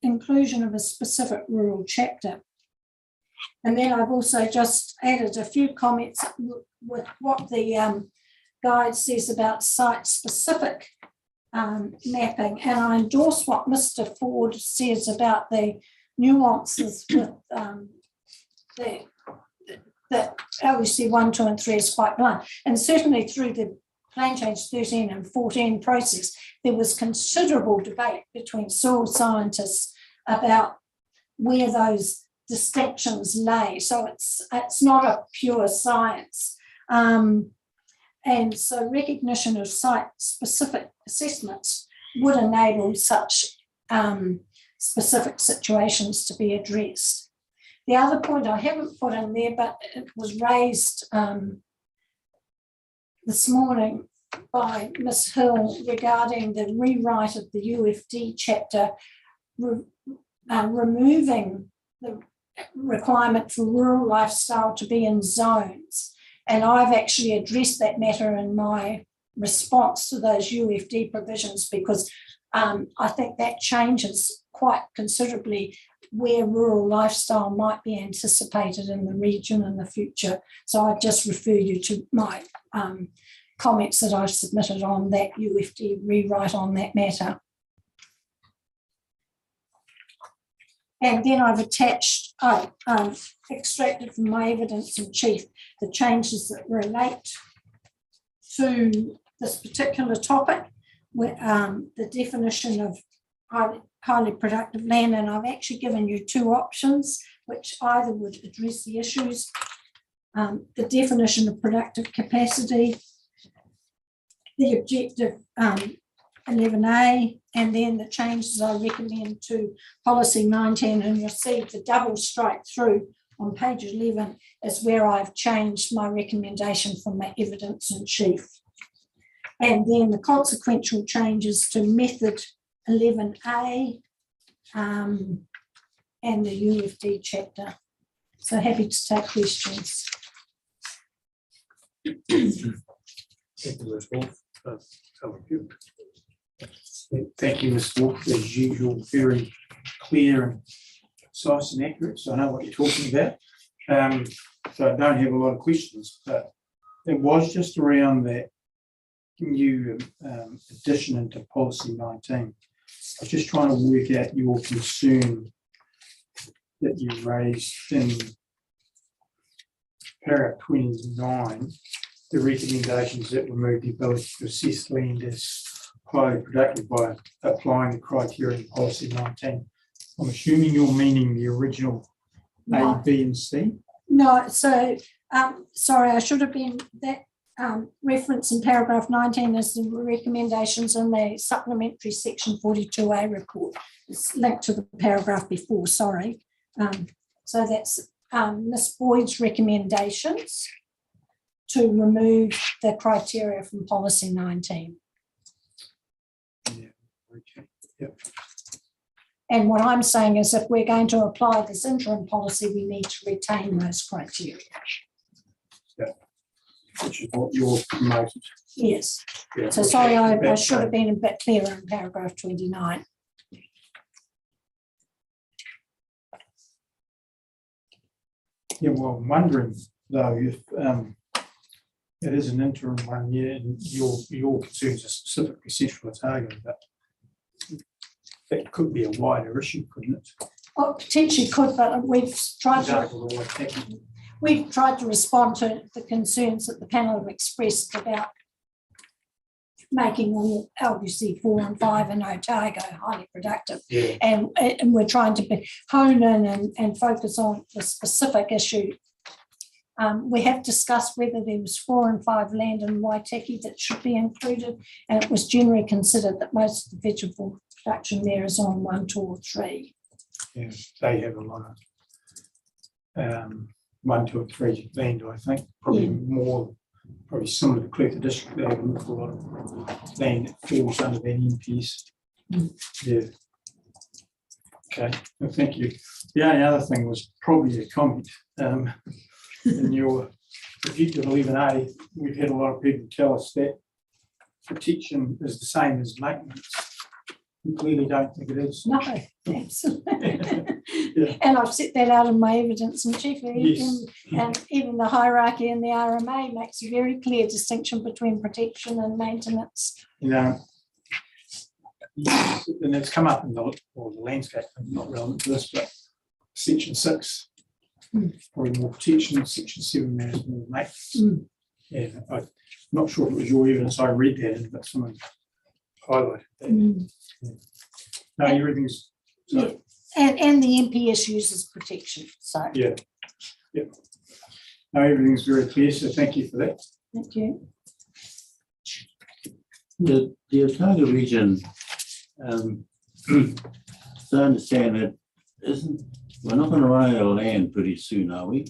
inclusion of a specific rural chapter. And then I've also just added a few comments with what the guide says about site-specific mapping, and I endorse what Mr. Ford says about the nuances with that LUC 1, 2 and 3 is quite blunt, and certainly through the Plan Change 13 and 14 process, there was considerable debate between soil scientists about where those distinctions lay. So it's not a pure science. And so recognition of site-specific assessments would enable such specific situations to be addressed. The other point I haven't put in there, but it was raised this morning by Ms. Hill regarding the rewrite of the UFD chapter, removing the requirement for rural lifestyle to be in zones. And I've actually addressed that matter in my response to those UFD provisions because I think that changes quite considerably where rural lifestyle might be anticipated in the region in the future. So I just refer you to my comments that I've submitted on that UFD rewrite on that matter. And then I've attached, extracted from my evidence in chief the changes that relate to this particular topic, with the definition of highly productive land, and I've actually given you two options which either would address the issues. the definition of productive capacity, the objective 11A, and then the changes I recommend to policy 19, and you'll see the double strike through on page 11 is where I've changed my recommendation from my evidence in chief. And then the consequential changes to method 11A and the UFD chapter. So happy to take questions. Thank you, Ms. Wolf. Thank you, Ms. Wolf, as usual, very clear and concise and accurate, so I know what you're talking about. So I don't have a lot of questions, but it was just around that new addition into policy 19. I was just trying to work out your concern that you raised in paragraph 29, the recommendations that remove the ability to assess land as highly productive by applying the criteria in policy 19. I'm assuming you're meaning the original A, B, and C? No, so sorry, I should have been that reference in paragraph 19 is the recommendations in the supplementary section 42A report. It's linked to the paragraph before, sorry. So that's Ms. Boyd's recommendations to remove the criteria from policy 19. Yeah, okay. Yep. And what I'm saying is if we're going to apply this interim policy, we need to retain those criteria. Yeah. Which is what you're promoted. Yes. Yeah, So sorry, I should have been a bit clearer in paragraph 29. Yeah, well, I'm wondering though if it is an interim one year and your concerns are specifically Central Otago, but that could be a wider issue, couldn't it? Well, potentially could, but we've tried to respond to the concerns that the panel have expressed about making all LUC 4 and 5 in Otago highly productive. Yeah. And we're trying to hone in and focus on the specific issue. We have discussed whether there was 4 and 5 land in Waitaki that should be included, and it was generally considered that most of the vegetable production there is on 1, 2 or 3. Yeah, they have a lot of 1, 2 and 3 land, I think, probably more, probably similar to Clear District. They have an awful lot of land that falls under that NPS. Yeah. Okay, well, thank you. The only other thing was probably a comment. In your objective 11A, we've had a lot of people tell us that protection is the same as maintenance. We clearly don't think it is. No, absolutely. Yeah. And I've set that out in my evidence in chief. Yes. And even the hierarchy in the RMA makes a very clear distinction between protection and maintenance. You know, and it's come up in the landscape, not relevant to this, but section 6. Probably more protection, section 7 matters more maintenance. Yeah, I'm not sure if it was your evidence I read that in, but someone highlighted that. Yeah. No, everything's Yeah. And the NPS uses protection. So yeah. No, everything's very clear, so thank you for that. thank you. The Otago region, so I understand it isn't, we're not going to run out of land pretty soon, are we?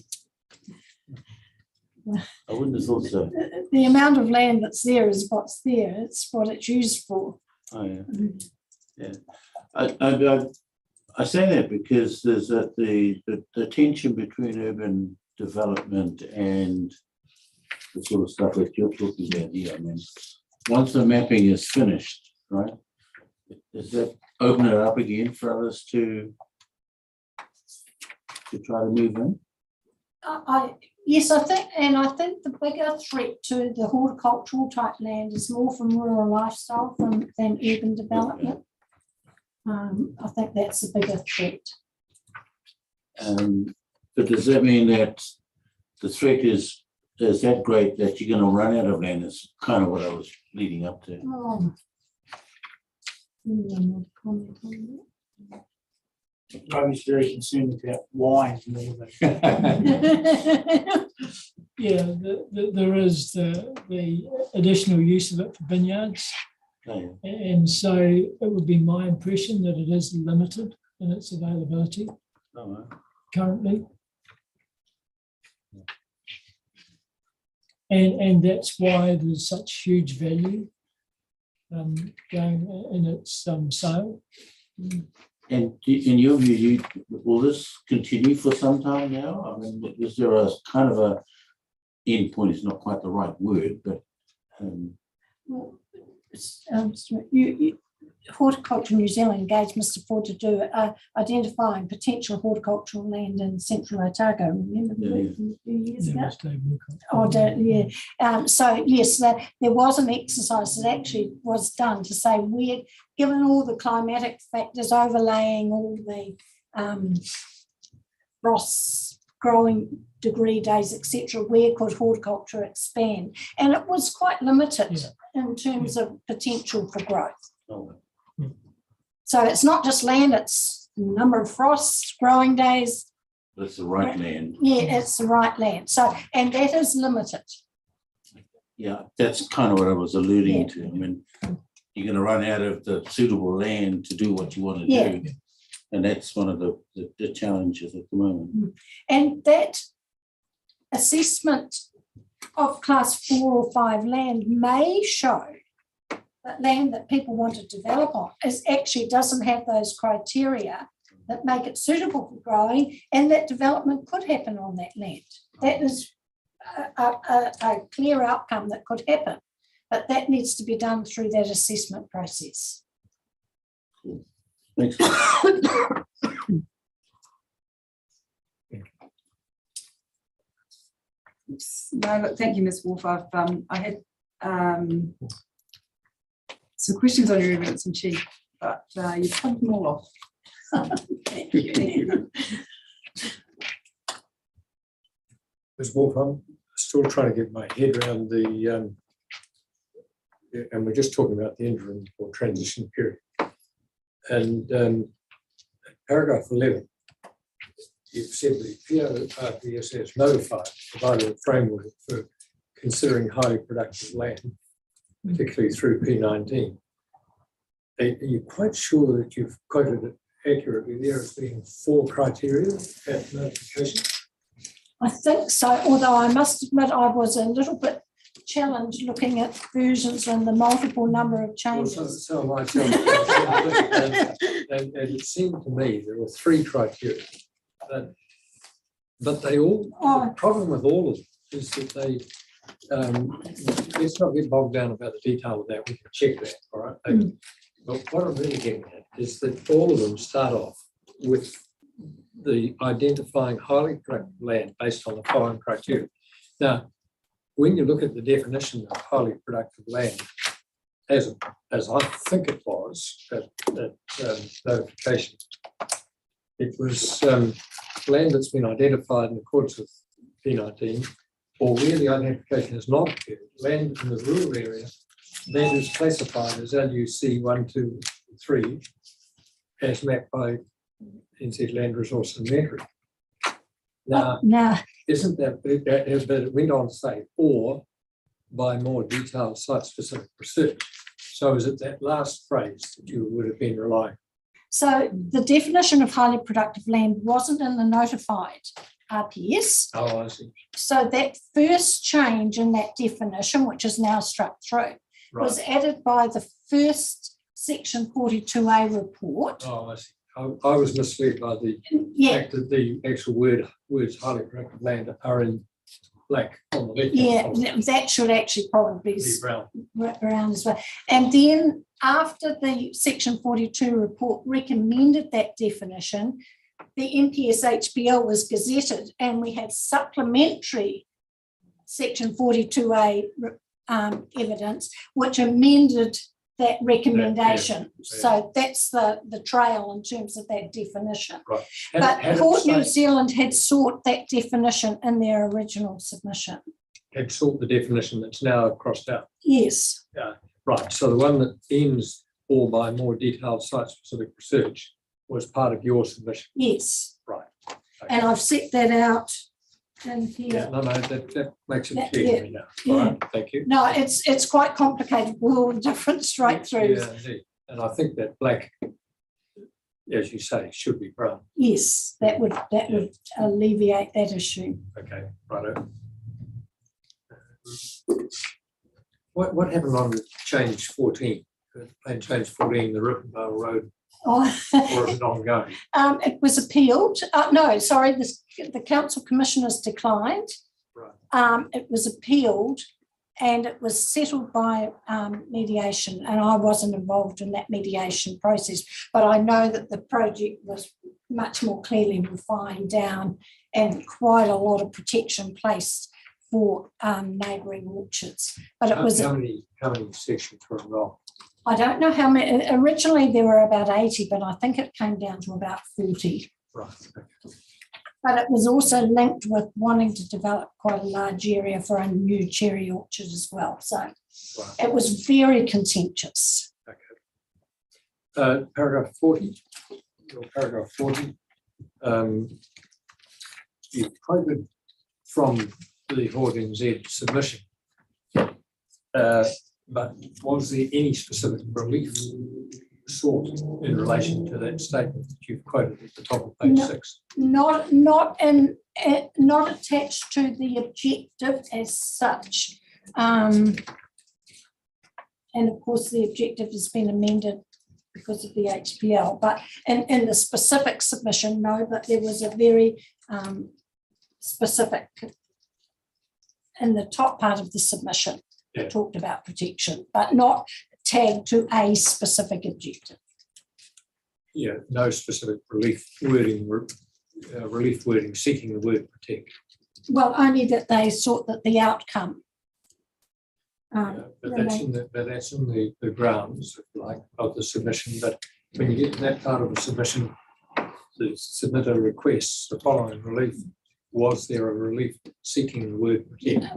I wouldn't have thought so. The amount of land that's there is what's there. It's what it's used for. Oh, yeah. Yeah. I say that because there's the tension between urban development and the sort of stuff that you're talking about here. I mean, once the mapping is finished, right, does that open it up again for others to try to move in? Yes, I think the bigger threat to the horticultural type land is more from rural lifestyle than urban development. I think that's the bigger threat. But does that mean that the threat is that great that you're going to run out of land? Is kind of what I was leading up to. I was very concerned about wine more than Yeah, there is the additional use of it for vineyards. Oh, And so it would be my impression that it is limited in its availability right. currently. And that's why there's such huge value going in its sale. And in your view, will this continue for some time now? I mean, is there a kind of a end point? Is not quite the right word, but Well, Horticulture New Zealand engaged Mr. Ford to do identifying potential horticultural land in central Otago. Remember a few years ago? So yes, there was an exercise that actually was done to say, we're given all the climatic factors overlaying all the frosts, growing degree days, etc., where could horticulture expand? And it was quite limited in terms of potential for growth. oh, So it's not just land, it's number of frosts, growing days. that's the right land. Yeah, it's the right land. So, and that is limited. Yeah, that's kind of what I was alluding to. I mean, you're going to run out of the suitable land to do what you want to do. And that's one of the challenges at the moment. And that assessment of class 4 or 5 land may show that land that people want to develop on actually doesn't have those criteria that make it suitable for growing, and that development could happen on that land. That is a clear outcome that could happen, but that needs to be done through that assessment process. Cool. Thanks. No, look, thank you, Ms. Wolf. I had some questions on your evidence in chief, but you've covered them all off. Thank you. Ms. Wolf, I'm still trying to get my head around the, and we're just talking about the interim or transition period. And paragraph 11, you've said the PORPS has notified, provided a framework for considering highly productive land, particularly through P19. Are you quite sure that you've quoted it accurately there as being 4 criteria at notification? I think so, although I must admit I was a little bit challenged looking at versions and the multiple number of changes. So myself, and it seemed to me there were 3 criteria, but they all, the problem with all of them is that they, let's not get bogged down about the detail of that, we can check that, all right? But what I'm really getting at is that all of them start off with the identifying highly productive land based on the following criteria. Now, when you look at the definition of highly productive land, as I think it was at notification, it was land that's been identified in accordance with P19, or where the identification has not occurred, land in the rural area that is classified as LUC 1, 2, 3, as mapped by NZ Land Resource Inventory. Now, isn't that, but it went on to say, or by more detailed site-specific research. So is it that last phrase that you would have been relying on? So the definition of highly productive land wasn't in the notified RPS. Oh, I see. So that first change in that definition, which is now struck through, was added by the first section 42A report. Oh, I see. I was misled by the fact that the actual words highly productive land are in black on the left. Yeah, that should actually probably be brown as well. And then after the section 42 report recommended that definition, the NPS HPL was gazetted and we had supplementary section 42A evidence, which amended that recommendation. So that's the trail in terms of that definition. Right. But Port New Zealand had sought that definition in their original submission. Had sought the definition that's now crossed out. Yes. Yeah. Right. So the one that ends or by more detailed site-specific research was part of your submission. Yes. Right. Okay. And I've set that out in here. Yeah, no, that makes it Yeah, clear. Yeah. yeah. All right, thank you. No, it's quite complicated with all the different straight throughs. Yeah, indeed. And I think that black, as you say, should be brown. Yes, that would alleviate that issue. Okay, righto. What happened on change 14? Plan change 14, the Rippenvale Road, Oh. or is it ongoing? It was appealed. No, sorry, the council commissioners declined. Right. It was appealed and it was settled by mediation, and I wasn't involved in that mediation process, but I know that the project was much more clearly refined down and quite a lot of protection placed for neighbouring orchards. But it was how many sections were involved? I don't know how many. Originally there were about 80, but I think it came down to about 40. Right. But it was also linked with wanting to develop quite a large area for a new cherry orchard as well. So it was very contentious. Okay. Paragraph 40. Or paragraph 40. You quoted from the Horde NZ submission. But was there any specific relief sought in relation to that statement that you've quoted at the top of page 6? Not attached to the objective as such. And of course, the objective has been amended because of the HPL. But in the specific submission, no, but there was a very specific in the top part of the submission. Yeah. Talked about protection, but not tagged to a specific objective. Yeah, no specific relief wording, seeking the word protect. Well, only that they sought that the outcome. But that's in the grounds, if you like, of the submission. But when you get to that part of the submission, the submitter requests the following relief. Was there a relief seeking the word protect?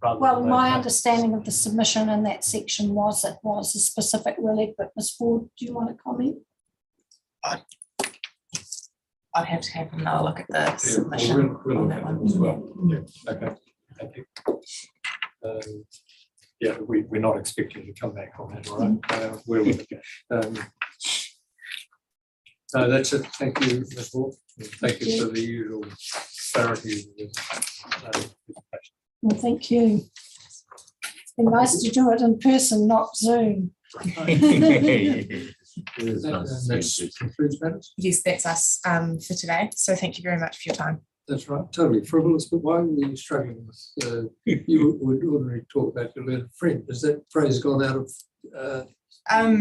Well, my understanding of the submission in that section was it was a specific relief, but Ms. Ford, do you want to comment? I'd have to have another look at the submission on that one. As well. Yeah. Okay, thank you. Yeah, we're not expecting to come back on that, all right? We're with it. No, that's it. Thank you, Ms. Ford. Thank you for the usual clarity. Well, thank you. It's been nice to do it in person, not Zoom. Yes, that's us for today. So thank you very much for your time. That's right, totally frivolous, but why were you struggling with, you would ordinarily talk about your learned friend. Has that phrase gone out of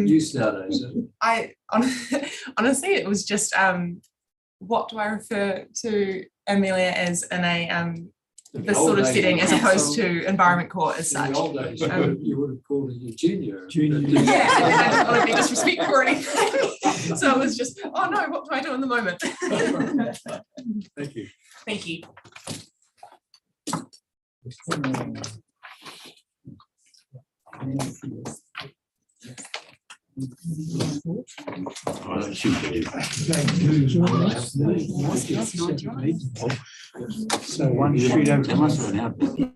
use nowadays? I honestly, it was just, what do I refer to Amelia as in a this sort of setting as opposed to environment court as such. In the old days, you would have called her your junior. Yeah, I don't want to be disrespectful or anything. So it was just, oh no, what do I do in the moment? Thank you. Thank you. So one street over.